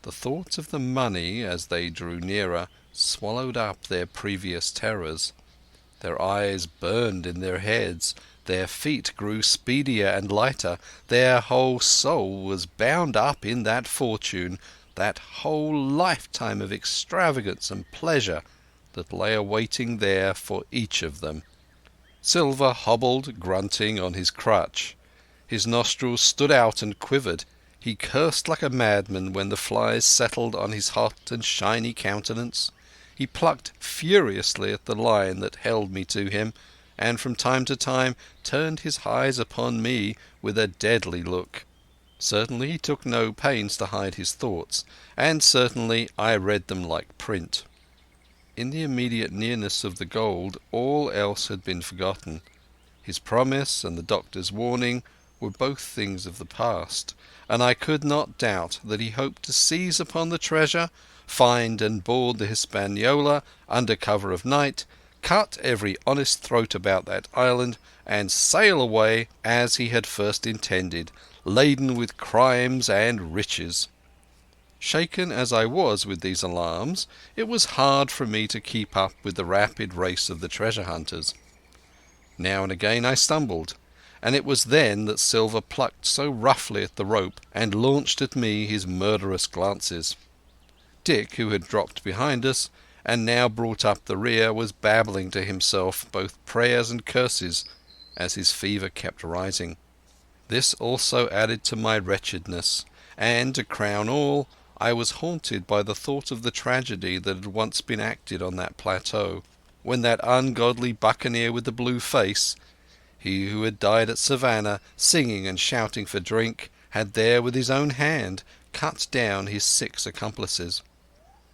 The thought of the money, as they drew nearer, swallowed up their previous terrors. Their eyes burned in their heads, their feet grew speedier and lighter, their whole soul was bound up in that fortune, that whole lifetime of extravagance and pleasure that lay awaiting there for each of them. Silver hobbled, grunting, on his crutch. His nostrils stood out and quivered. He cursed like a madman when the flies settled on his hot and shiny countenance. He plucked furiously at the line that held me to him, and from time to time turned his eyes upon me with a deadly look. Certainly he took no pains to hide his thoughts, and certainly I read them like print. In the immediate nearness of the gold all else had been forgotten. His promise and the doctor's warning were both things of the past, and I could not doubt that he hoped to seize upon the treasure, find and board the Hispaniola under cover of night, cut every honest throat about that island, and sail away as he had first intended, laden with crimes and riches. Shaken as I was with these alarms, it was hard for me to keep up with the rapid race of the treasure hunters. Now and again I stumbled, and it was then that Silver plucked so roughly at the rope and launched at me his murderous glances. Dick, who had dropped behind us and now brought up the rear, was babbling to himself both prayers and curses as his fever kept rising. This also added to my wretchedness, and to crown all, I was haunted by the thought of the tragedy that had once been acted on that plateau, when that ungodly buccaneer with the blue face, he who had died at Savannah singing and shouting for drink, had there with his own hand cut down his 6 accomplices.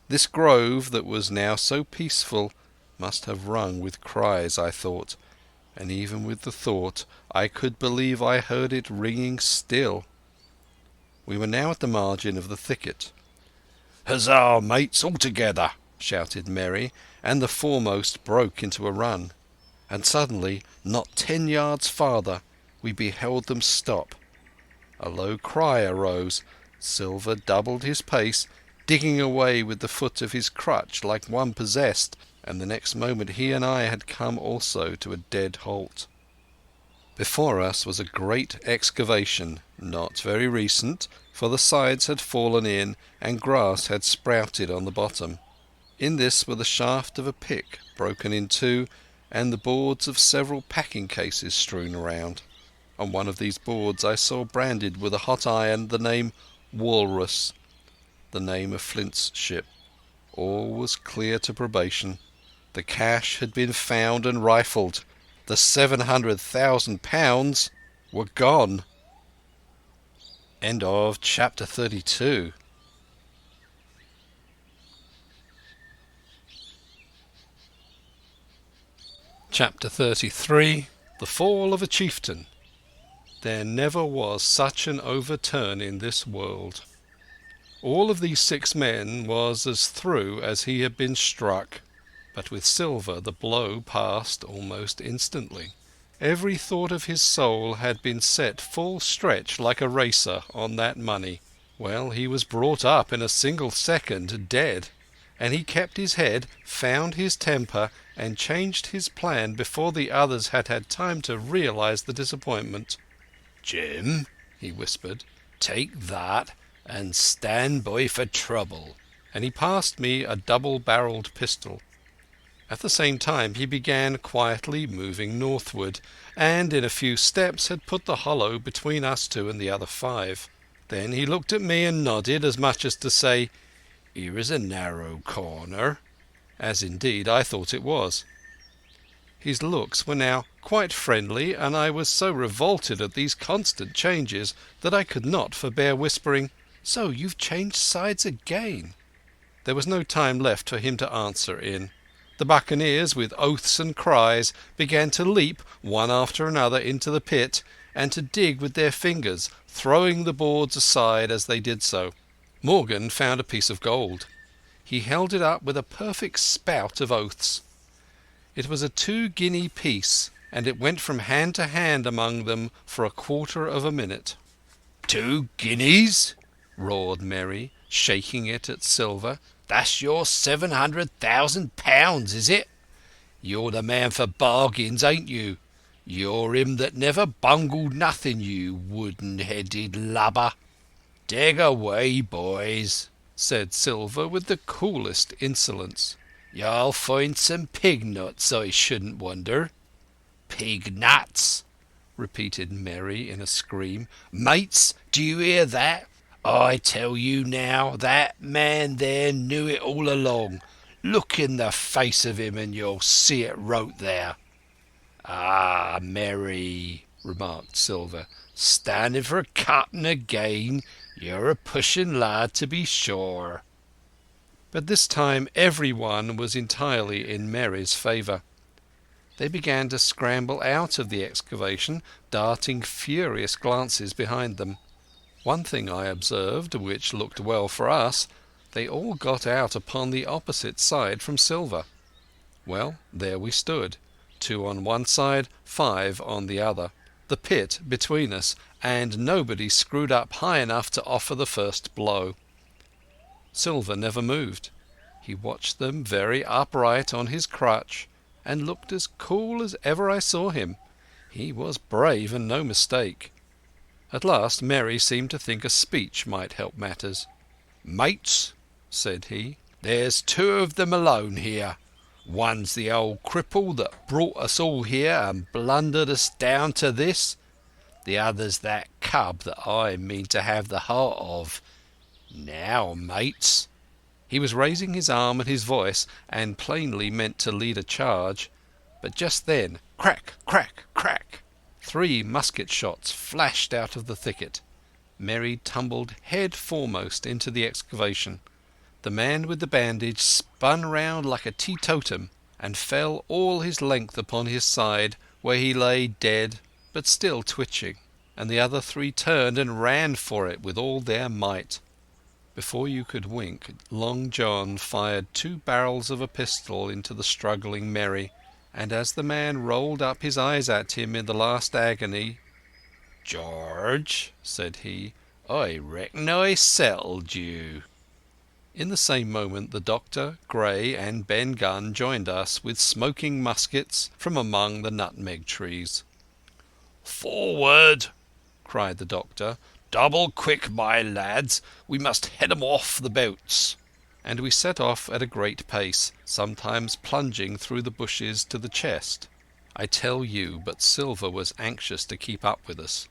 This grove that was now so peaceful must have rung with cries, I thought, and even with the thought I could believe I heard it ringing still. We were now at the margin of the thicket. "Huzzah, mates, all together!" shouted Merry, and the foremost broke into a run. And suddenly, not 10 yards farther, we beheld them stop. A low cry arose. Silver doubled his pace, digging away with the foot of his crutch like one possessed, and the next moment he and I had come also to a dead halt. Before us was a great excavation, not very recent, for the sides had fallen in and grass had sprouted on the bottom. In this were the shaft of a pick broken in two, and the boards of several packing cases strewn around. On one of these boards I saw branded with a hot iron the name Walrus, the name of Flint's ship. All was clear to probation. The cash had been found and rifled. The £700,000 were gone. End of chapter 32. Chapter 33. The Fall of a Chieftain. There never was such an overturn in this world. All of these 6 men was as through as he had been struck, but with Silver the blow passed almost instantly. Every thought of his soul had been set full stretch like a racer on that money. Well, he was brought up in a single second dead, and he kept his head, found his temper, and changed his plan before the others had had time to realize the disappointment. "Jim," he whispered, "take that and stand by for trouble." And he passed me a double-barrelled pistol. At the same time he began quietly moving northward, and in a few steps had put the hollow between us 2 and the other 5. Then he looked at me and nodded, as much as to say, "Here is a narrow corner," as indeed I thought it was. His looks were now quite friendly, and I was so revolted at these constant changes that I could not forbear whispering, "So you've changed sides again." There was no time left for him to answer in. The buccaneers, with oaths and cries, began to leap one after another into the pit, and to dig with their fingers, throwing the boards aside as they did so. Morgan found a piece of gold. He held it up with a perfect spout of oaths. It was a 2-guinea piece, and it went from hand to hand among them for a quarter of a minute. 2 guineas? roared Merry, shaking it at Silver. That's your £700,000, is it? You're the man for bargains, ain't you? You're him that never bungled nothing, you wooden-headed lubber. Dig away, boys, said Silver with the coolest insolence. You'll find some pig nuts, I shouldn't wonder. Pig nuts, repeated Merry in a scream. Mates, do you hear that? I tell you now, that man there knew it all along. Look in the face of him and you'll see it wrote there. Ah, Merry, remarked Silver, standing for cutting again. You're a pushing lad, to be sure. But this time everyone was entirely in Merry's favour. They began to scramble out of the excavation, darting furious glances behind them. One thing I observed, which looked well for us, they all got out upon the opposite side from Silver. Well, there we stood, 2 on one side, 5 on the other, the pit between us, and nobody screwed up high enough to offer the first blow. Silver never moved. He watched them very upright on his crutch, and looked as cool as ever I saw him. He was brave and no mistake. At last Merry seemed to think a speech might help matters. Mates, said he, there's 2 of them alone here. One's the old cripple that brought us all here and blundered us down to this. The other's that cub that I mean to have the heart of. Now, mates. He was raising his arm and his voice, and plainly meant to lead a charge. But just then, crack, crack, crack, 3 musket shots flashed out of the thicket. Merry tumbled head foremost into the excavation. The man with the bandage spun round like a teetotum, and fell all his length upon his side, where he lay dead, but still twitching, and the other 3 turned and ran for it with all their might. Before you could wink, Long John fired 2 barrels of a pistol into the struggling Merry, and as the man rolled up his eyes at him in the last agony, "George," said he, "I reckon I settled you." In the same moment the Doctor, Gray, and Ben Gunn joined us with smoking muskets from among the nutmeg trees. "Forward!" cried the Doctor. "Double quick, my lads. We must head 'em off the boats." And we set off at a great pace, sometimes plunging through the bushes to the chest. I tell you, but Silver was anxious to keep up with us.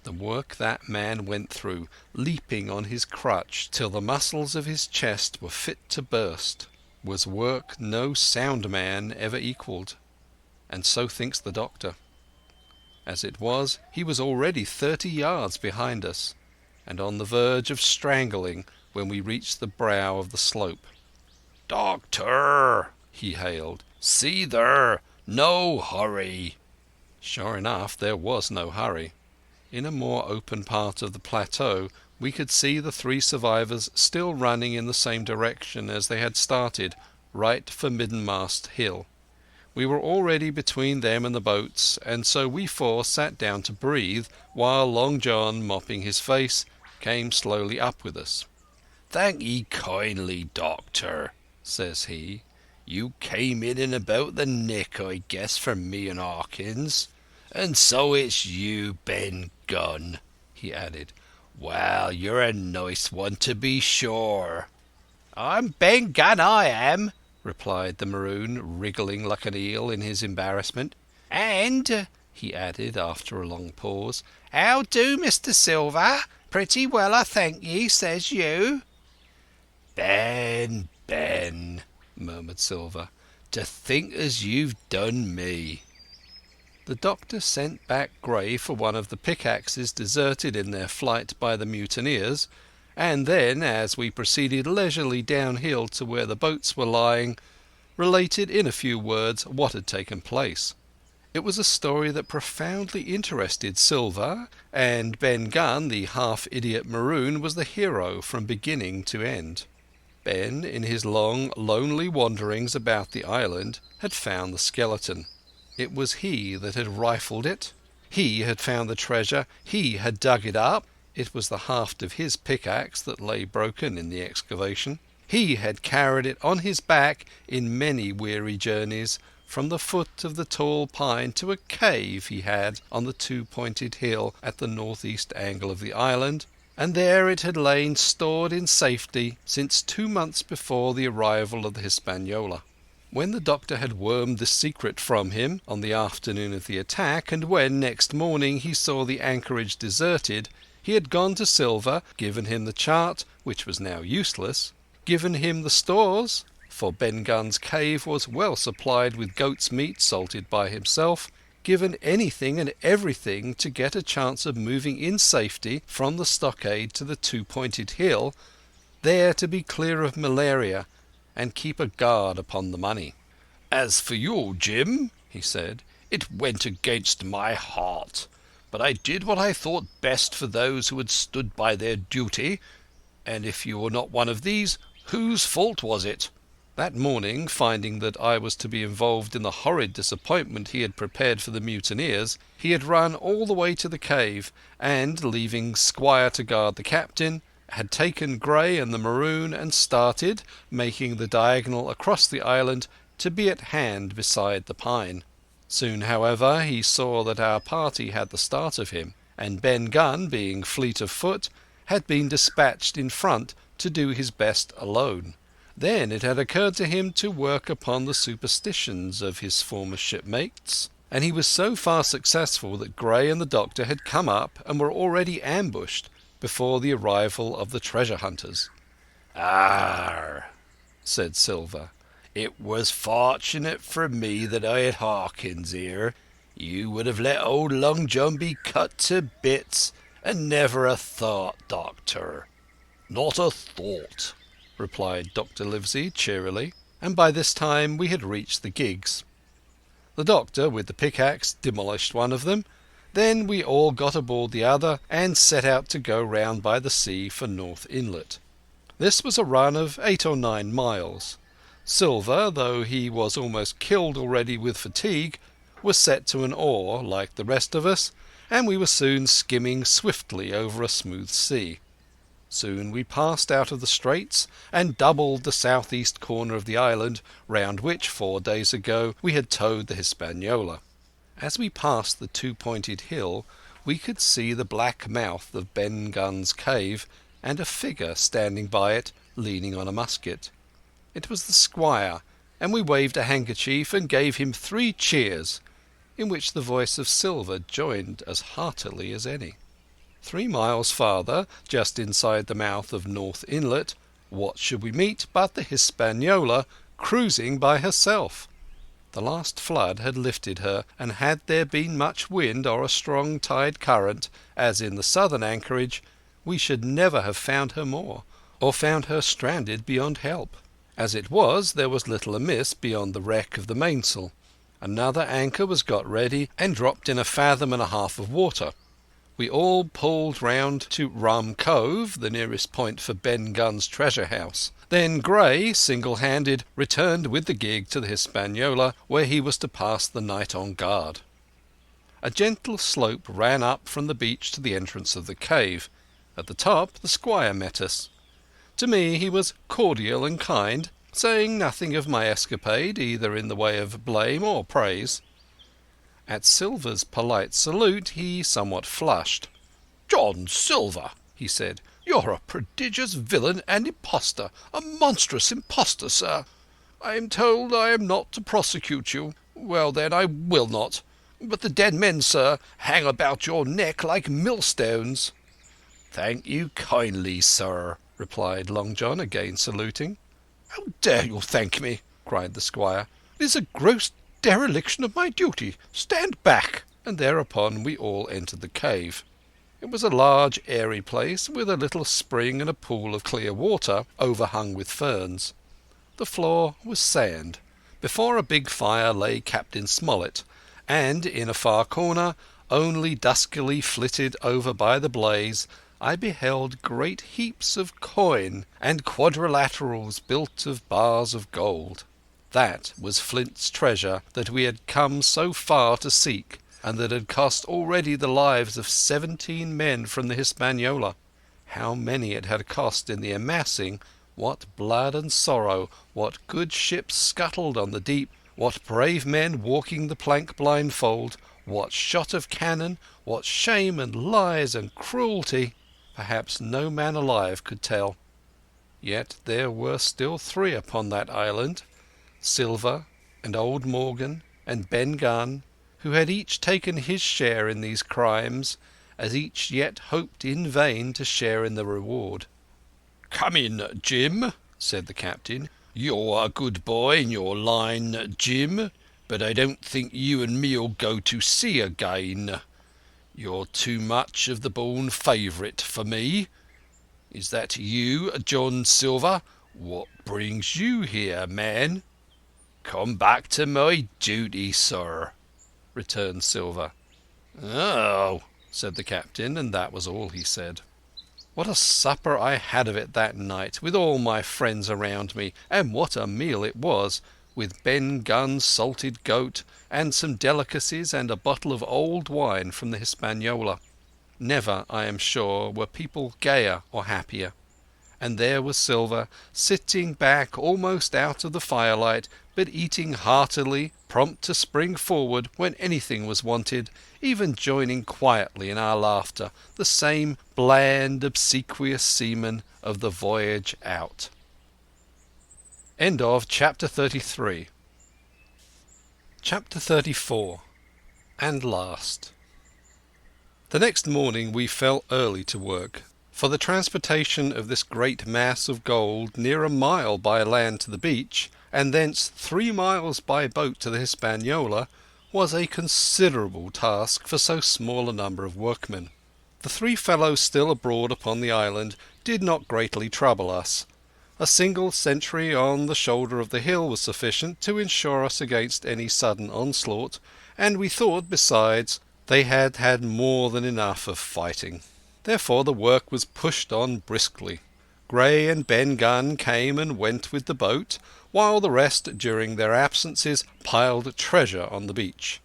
The work that man went through, leaping on his crutch till the muscles of his chest were fit to burst, was work no sound man ever equalled. And so thinks the Doctor. As it was, he was already 30 yards behind us, and on the verge of strangling when we reached the brow of the slope. "Doctor," he hailed, "see there, no hurry." Sure enough, there was no hurry. In a more open part of the plateau we could see the 3 survivors still running in the same direction as they had started, right for Middenmast Hill. We were already between them and the boats, and so we 4 sat down to breathe, while Long John, mopping his face, came slowly up with us. "Thank ye kindly, Doctor," says he. "You came in about the nick, I guess, for me and Hawkins. And so it's you, Ben Gunn," he added. "Well, you're a nice one, to be sure." "I'm Ben Gunn, I am," replied the Maroon, wriggling like an eel in his embarrassment. "And," he added after a long pause, "how do, Mr. Silver? Pretty well, I thank ye, says you." "Ben, Ben," murmured Silver, "to think as you've done me." The Doctor sent back Gray for one of the pickaxes deserted in their flight by the mutineers, and then, as we proceeded leisurely downhill to where the boats were lying, related in a few words what had taken place. It was a story that profoundly interested Silver, and Ben Gunn, the half-idiot Maroon, was the hero from beginning to end. Ben, in his long, lonely wanderings about the island, had found the skeleton. It was he that had rifled it. He had found the treasure. He had dug it up. It was the haft of his pickaxe that lay broken in the excavation. He had carried it on his back in many weary journeys from the foot of the tall pine to a cave he had on the two-pointed hill at the northeast angle of the island, and there it had lain stored in safety since 2 months before the arrival of the Hispaniola. When the doctor had wormed this secret from him on the afternoon of the attack, and when next morning he saw the anchorage deserted, he had gone to Silver, given him the chart, which was now useless, given him the stores, for Ben Gunn's cave was well supplied with goat's meat salted by himself, given anything and everything to get a chance of moving in safety from the stockade to the two-pointed hill, there to be clear of malaria and keep a guard upon the money. "As for you, Jim," he said, "it went against my heart, but I did what I thought best for those who had stood by their duty, and if you were not one of these, whose fault was it?" That morning, finding that I was to be involved in the horrid disappointment he had prepared for the mutineers, he had run all the way to the cave, and, leaving Squire to guard the captain, had taken Gray and the Maroon and started, making the diagonal across the island, to be at hand beside the pine. Soon, however, he saw that our party had the start of him, and Ben Gunn, being fleet of foot, had been dispatched in front to do his best alone. Then it had occurred to him to work upon the superstitions of his former shipmates, and he was so far successful that Gray and the doctor had come up and were already ambushed before the arrival of the treasure hunters. "Arr," said Silver, "it was fortunate for me that I had Hawkins here. You would have let old Long John be cut to bits, and never a thought, Doctor." "Not a thought," replied Dr. Livesey cheerily, and by this time we had reached the gigs. The doctor, with the pickaxe, demolished one of them. Then we all got aboard the other and set out to go round by the sea for North Inlet. This was a run of 8 or 9 miles. Silver, though he was almost killed already with fatigue, was set to an oar like the rest of us, and we were soon skimming swiftly over a smooth sea. Soon we passed out of the straits and doubled the southeast corner of the island, round which 4 days ago we had towed the Hispaniola. As we passed the two-pointed hill, we could see the black mouth of Ben Gunn's cave, and a figure standing by it, leaning on a musket. It was the squire, and we waved a handkerchief and gave him 3 cheers, in which the voice of Silver joined as heartily as any. 3 miles farther, just inside the mouth of North Inlet, what should we meet but the Hispaniola cruising by herself? The last flood had lifted her, and had there been much wind or a strong tide current, as in the southern anchorage, we should never have found her more, or found her stranded beyond help. As it was, there was little amiss beyond the wreck of the mainsail. Another anchor was got ready and dropped in 1.5 fathoms of water. We all pulled round to Rum Cove, the nearest point for Ben Gunn's treasure house. Then Gray, single-handed, returned with the gig to the Hispaniola, where he was to pass the night on guard. A gentle slope ran up from the beach to the entrance of the cave. At the top the squire met us. To me he was cordial and kind, saying nothing of my escapade, either in the way of blame or praise. At Silver's polite salute he somewhat flushed. "John Silver," he said, "you're a prodigious villain and impostor, a monstrous impostor, sir. I am told I am not to prosecute you. Well, then, I will not. But the dead men, sir, hang about your neck like millstones." "Thank you kindly, sir," replied Long John, again saluting. "How dare you thank me?" cried the squire. "It is a gross dereliction of my duty. Stand back." And thereupon we all entered the cave. It was a large, airy place, with a little spring and a pool of clear water, overhung with ferns. The floor was sand. Before a big fire lay Captain Smollett, and in a far corner, only duskily flitted over by the blaze, I beheld great heaps of coin and quadrilaterals built of bars of gold. That was Flint's treasure that we had come so far to seek, and that had cost already the lives of 17 men from the Hispaniola. How many it had cost in the amassing, what blood and sorrow, what good ships scuttled on the deep, what brave men walking the plank blindfold, what shot of cannon, what shame and lies and cruelty, perhaps no man alive could tell. Yet there were still 3 upon that island, Silver and old Morgan and Ben Gunn, who had each taken his share in these crimes, as each yet hoped in vain to share in the reward. "Come in, Jim," said the captain. "You're a good boy in your line, Jim, but I don't think you and me'll go to sea again. You're too much of the born favourite for me. Is that you, John Silver? What brings you here, man?" "Come back to my duty, sir," returned Silver. "Oh," said the captain, and that was all he said. What a supper I had of it that night, with all my friends around me, and what a meal it was, with Ben Gunn's salted goat, and some delicacies, and a bottle of old wine from the Hispaniola. Never, I am sure, were people gayer or happier. And there was Silver, sitting back almost out of the firelight, but eating heartily, prompt to spring forward when anything was wanted, even joining quietly in our laughter, the same bland, obsequious seaman of the voyage out. End of Chapter 33. Chapter 34. And last. The next morning we fell early to work, for the transportation of this great mass of gold near a mile by land to the beach, and thence 3 miles by boat to the Hispaniola, was a considerable task for so small a number of workmen. The 3 fellows still abroad upon the island did not greatly trouble us. A single sentry on the shoulder of the hill was sufficient to ensure us against any sudden onslaught, and we thought, besides, they had had more than enough of fighting. Therefore the work was pushed on briskly. Gray and Ben Gunn came and went with the boat, while the rest, during their absences, piled treasure on the beach.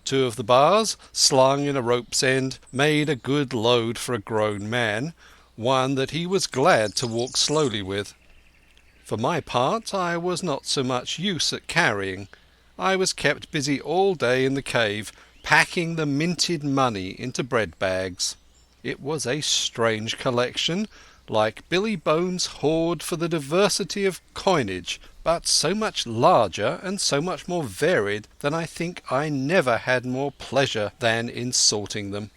2 of the bars, slung in a rope's end, made a good load for a grown man, one that he was glad to walk slowly with. For my part, I was not so much use at carrying. I was kept busy all day in the cave, packing the minted money into bread bags. It was a strange collection, like Billy Bones' hoard for the diversity of coinage, but so much larger and so much more varied that I think I never had more pleasure than in sorting them.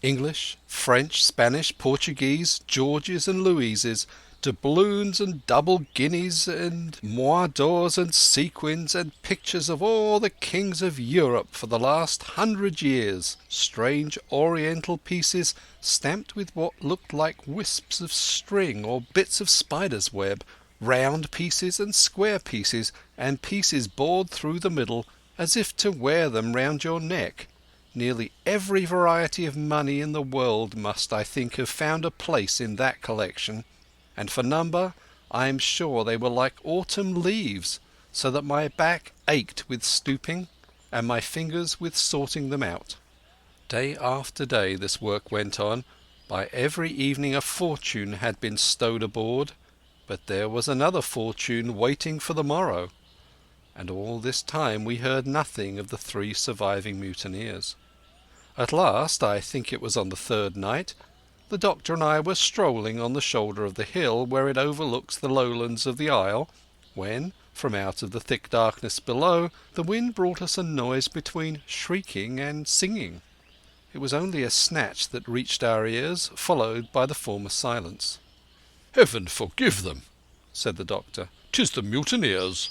English, French, Spanish, Portuguese, Georges and Louises, doubloons and double guineas and mois d'ors and sequins and pictures of all the kings of Europe for the last 100 years, strange oriental pieces stamped with what looked like wisps of string or bits of spider's web, round pieces and square pieces, and pieces bored through the middle as if to wear them round your neck. Nearly every variety of money in the world must, I think, have found a place in that collection, and for number I am sure they were like autumn leaves, so that my back ached with stooping and my fingers with sorting them out. Day after day this work went on. By every evening a fortune had been stowed aboard, but there was another fortune waiting for the morrow. And all this time we heard nothing of the 3 surviving mutineers. At last, I think it was on the 3rd night, the doctor and I were strolling on the shoulder of the hill where it overlooks the lowlands of the isle, when, from out of the thick darkness below, the wind brought us a noise between shrieking and singing. It was only a snatch that reached our ears, followed by the former silence. "Heaven forgive them," said the doctor. "'Tis the mutineers."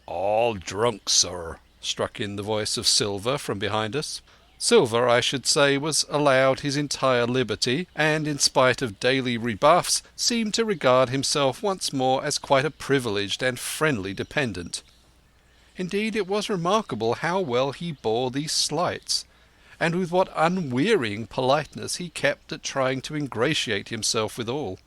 "All drunk, sir," struck in the voice of Silver from behind us. Silver, I should say, was allowed his entire liberty, and in spite of daily rebuffs seemed to regard himself once more as quite a privileged and friendly dependent. Indeed, it was remarkable how well he bore these slights, and with what unwearying politeness he kept at trying to ingratiate himself with all.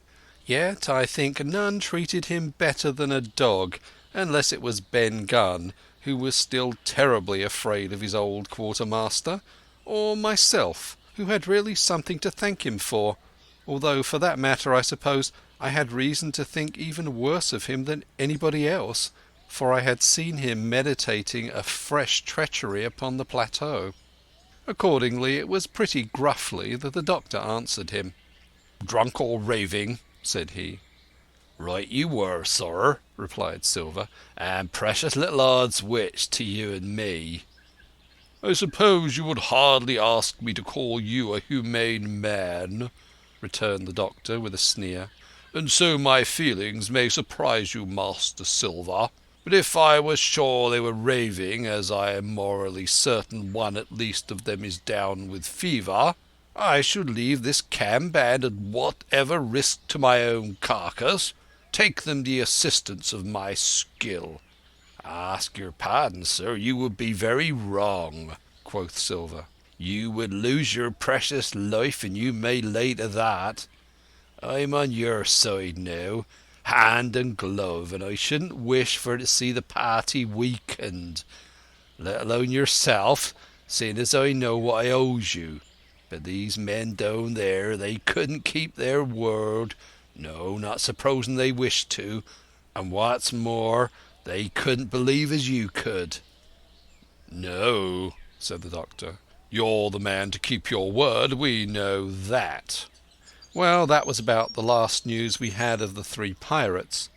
Yet I think none treated him better than a dog, unless it was Ben Gunn, who was still terribly afraid of his old quartermaster, or myself, who had really something to thank him for, although for that matter I suppose I had reason to think even worse of him than anybody else, for I had seen him meditating a fresh treachery upon the plateau. Accordingly it was pretty gruffly that the doctor answered him. "Drunk or raving?" said he. "Right you were, sir," replied Silver, "and precious little odds which to you and me." "I suppose you would hardly ask me to call you a humane man," returned the doctor with a sneer, "and so my feelings may surprise you, Master Silver. But if I was sure they were raving, as I am morally certain one at least of them is down with fever, I should leave this cam band at whatever risk to my own carcass, take them the assistance of my skill." "Ask your pardon, sir, you would be very wrong," quoth Silver. "You would lose your precious life, and you may lay to that. I'm on your side now, hand and glove, and I shouldn't wish for to see the party weakened, let alone yourself, seeing as I know what I owes you. But these men down there, they couldn't keep their word, no, not supposing they wished to, and what's more, they couldn't believe as you could." "No," said the doctor. "You're the man to keep your word, we know that." Well, that was about the last news we had of the three pirates.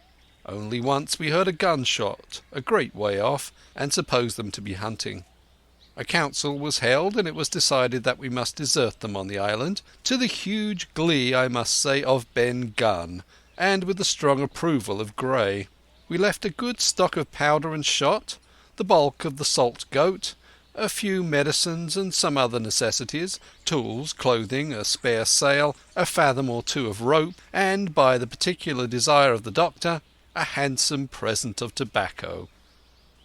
Only once we heard a gunshot a great way off, and supposed them to be hunting. A council was held, and it was decided that we must desert them on the island, to the huge glee, I must say, of Ben Gunn, and with the strong approval of Gray. We left a good stock of powder and shot, the bulk of the salt goat, a few medicines and some other necessities, tools, clothing, a spare sail, a fathom or two of rope, and, by the particular desire of the doctor, a handsome present of tobacco.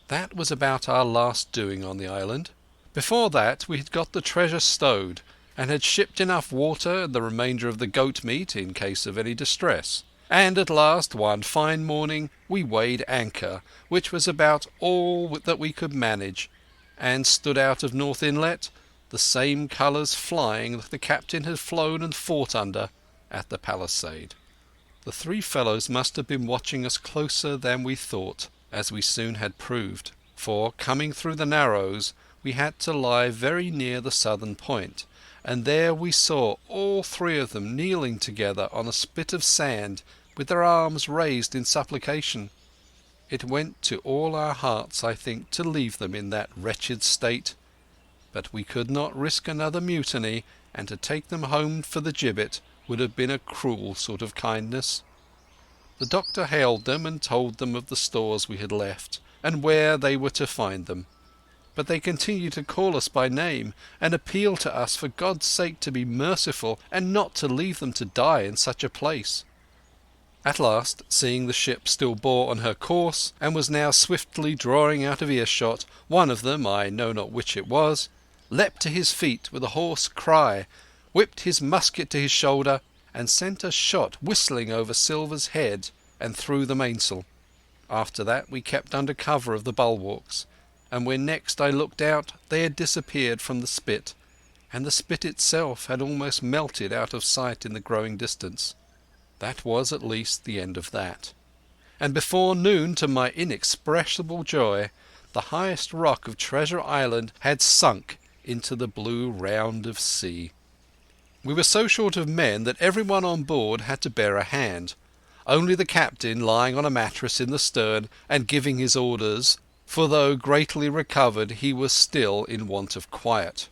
That was about our last doing on the island. Before that we had got the treasure stowed, and had shipped enough water and the remainder of the goat meat in case of any distress. And at last, one fine morning, we weighed anchor, which was about all that we could manage, and stood out of North Inlet, the same colours flying that the captain had flown and fought under at the palisade. The three fellows must have been watching us closer than we thought, as we soon had proved, for, coming through the Narrows, we had to lie very near the southern point, and there we saw all three of them kneeling together on a spit of sand, with their arms raised in supplication. It went to all our hearts, I think, to leave them in that wretched state, but we could not risk another mutiny, and to take them home for the gibbet would have been a cruel sort of kindness. The doctor hailed them and told them of the stores we had left, and where they were to find them. But they continued to call us by name, and appeal to us for God's sake to be merciful, and not to leave them to die in such a place. At last, seeing the ship still bore on her course, and was now swiftly drawing out of earshot, one of them, I know not which it was, leapt to his feet with a hoarse cry, whipped his musket to his shoulder, and sent a shot whistling over Silver's head and through the mainsail. After that we kept under cover of the bulwarks, and when next I looked out they had disappeared from the spit, and the spit itself had almost melted out of sight in the growing distance. That was at least the end of that. And before noon, to my inexpressible joy, the highest rock of Treasure Island had sunk into the blue round of sea. We were so short of men that everyone on board had to bear a hand, only the captain lying on a mattress in the stern and giving his orders, for though greatly recovered he was still in want of quiet.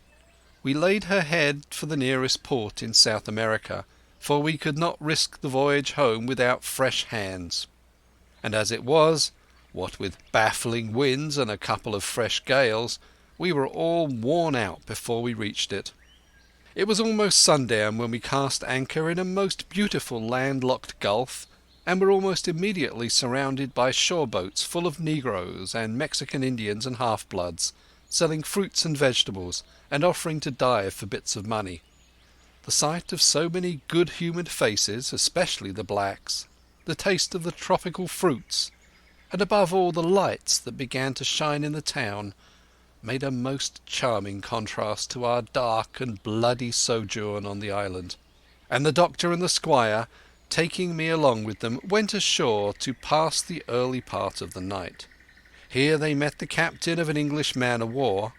We laid her head for the nearest port in South America, for we could not risk the voyage home without fresh hands. And as it was, what with baffling winds and a couple of fresh gales, we were all worn out before we reached it. It was almost sundown when we cast anchor in a most beautiful landlocked gulf, and were almost immediately surrounded by shore boats full of negroes and Mexican Indians and half-bloods, selling fruits and vegetables, and offering to dive for bits of money. The sight of so many good-humoured faces, especially the blacks, the taste of the tropical fruits, and above all the lights that began to shine in the town, made a most charming contrast to our dark and bloody sojourn on the island. And the doctor and the squire, taking me along with them, went ashore to pass the early part of the night. Here they met the captain of an English man-of-war,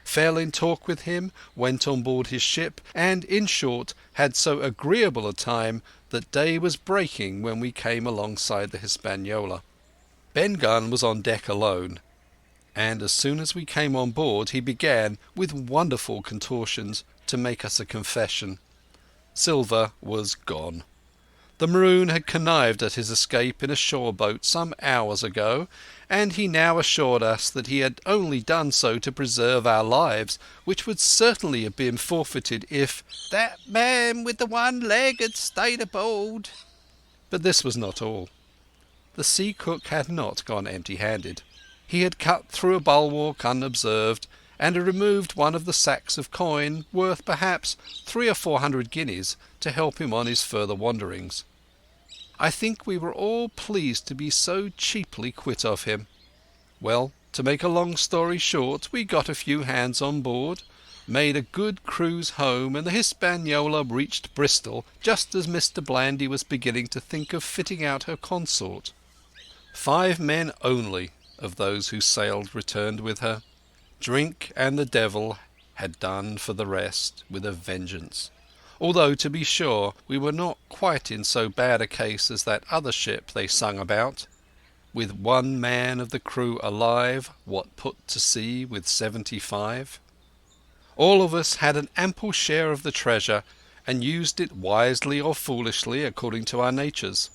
fell in talk with him, went on board his ship, and, in short, had so agreeable a time that day was breaking when we came alongside the Hispaniola. Ben Gunn was on deck alone, and as soon as we came on board he began, with wonderful contortions, to make us a confession. Silver was gone. The Maroon had connived at his escape in a shore boat some hours ago, and he now assured us that he had only done so to preserve our lives, which would certainly have been forfeited if "that man with the one leg had stayed aboard." But this was not all. The sea cook had not gone empty-handed. He had cut through a bulwark unobserved, and had removed one of the sacks of coin, worth perhaps 300 or 400 guineas, to help him on his further wanderings. I think we were all pleased to be so cheaply quit of him. Well, to make a long story short, we got a few hands on board, made a good cruise home, and the Hispaniola reached Bristol just as Mr. Blandy was beginning to think of fitting out her consort. 5 men only of those who sailed returned with her. Drink and the devil had done for the rest with a vengeance. Although, to be sure, we were not quite in so bad a case as that other ship they sung about, with 1 man of the crew alive, what put to sea with 75. All of us had an ample share of the treasure, and used it wisely or foolishly according to our natures.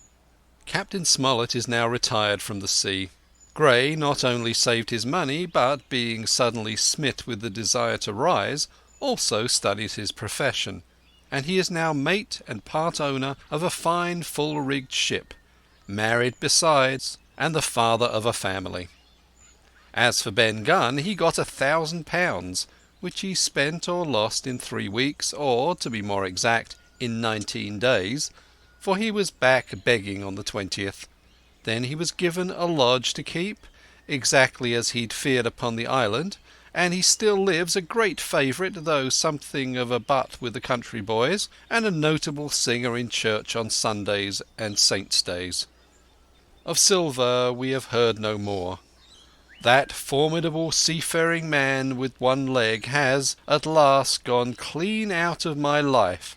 Captain Smollett is now retired from the sea. Gray not only saved his money, but, being suddenly smit with the desire to rise, also studied his profession, and he is now mate and part owner of a fine full-rigged ship, married besides, and the father of a family. As for Ben Gunn, he got £1,000, which he spent or lost in 3 weeks, or, to be more exact, in 19 days, for he was back begging on the 20th. Then he was given a lodge to keep, exactly as he'd feared upon the island, and he still lives a great favourite, though something of a butt with the country boys, and a notable singer in church on Sundays and saints' days. Of Silver we have heard no more. That formidable seafaring man with 1 leg has, at last, gone clean out of my life,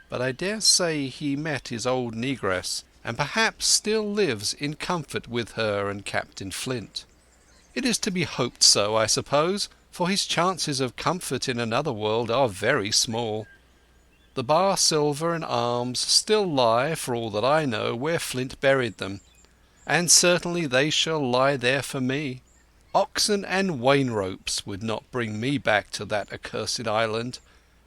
but I dare say he met his old negress, and perhaps still lives in comfort with her and Captain Flint. It is to be hoped so, I suppose, for his chances of comfort in another world are very small. The bar silver and arms still lie, for all that I know, where Flint buried them, and certainly they shall lie there for me. Oxen and wain ropes would not bring me back to that accursed island,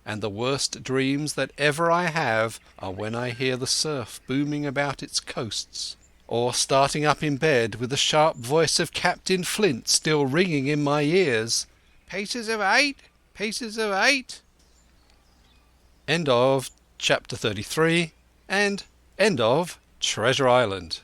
and the worst dreams that ever I have are when I hear the surf booming about its coasts, or starting up in bed with the sharp voice of Captain Flint still ringing in my ears. "Pieces of 8, pieces of 8. End of Chapter 33 and end of Treasure Island.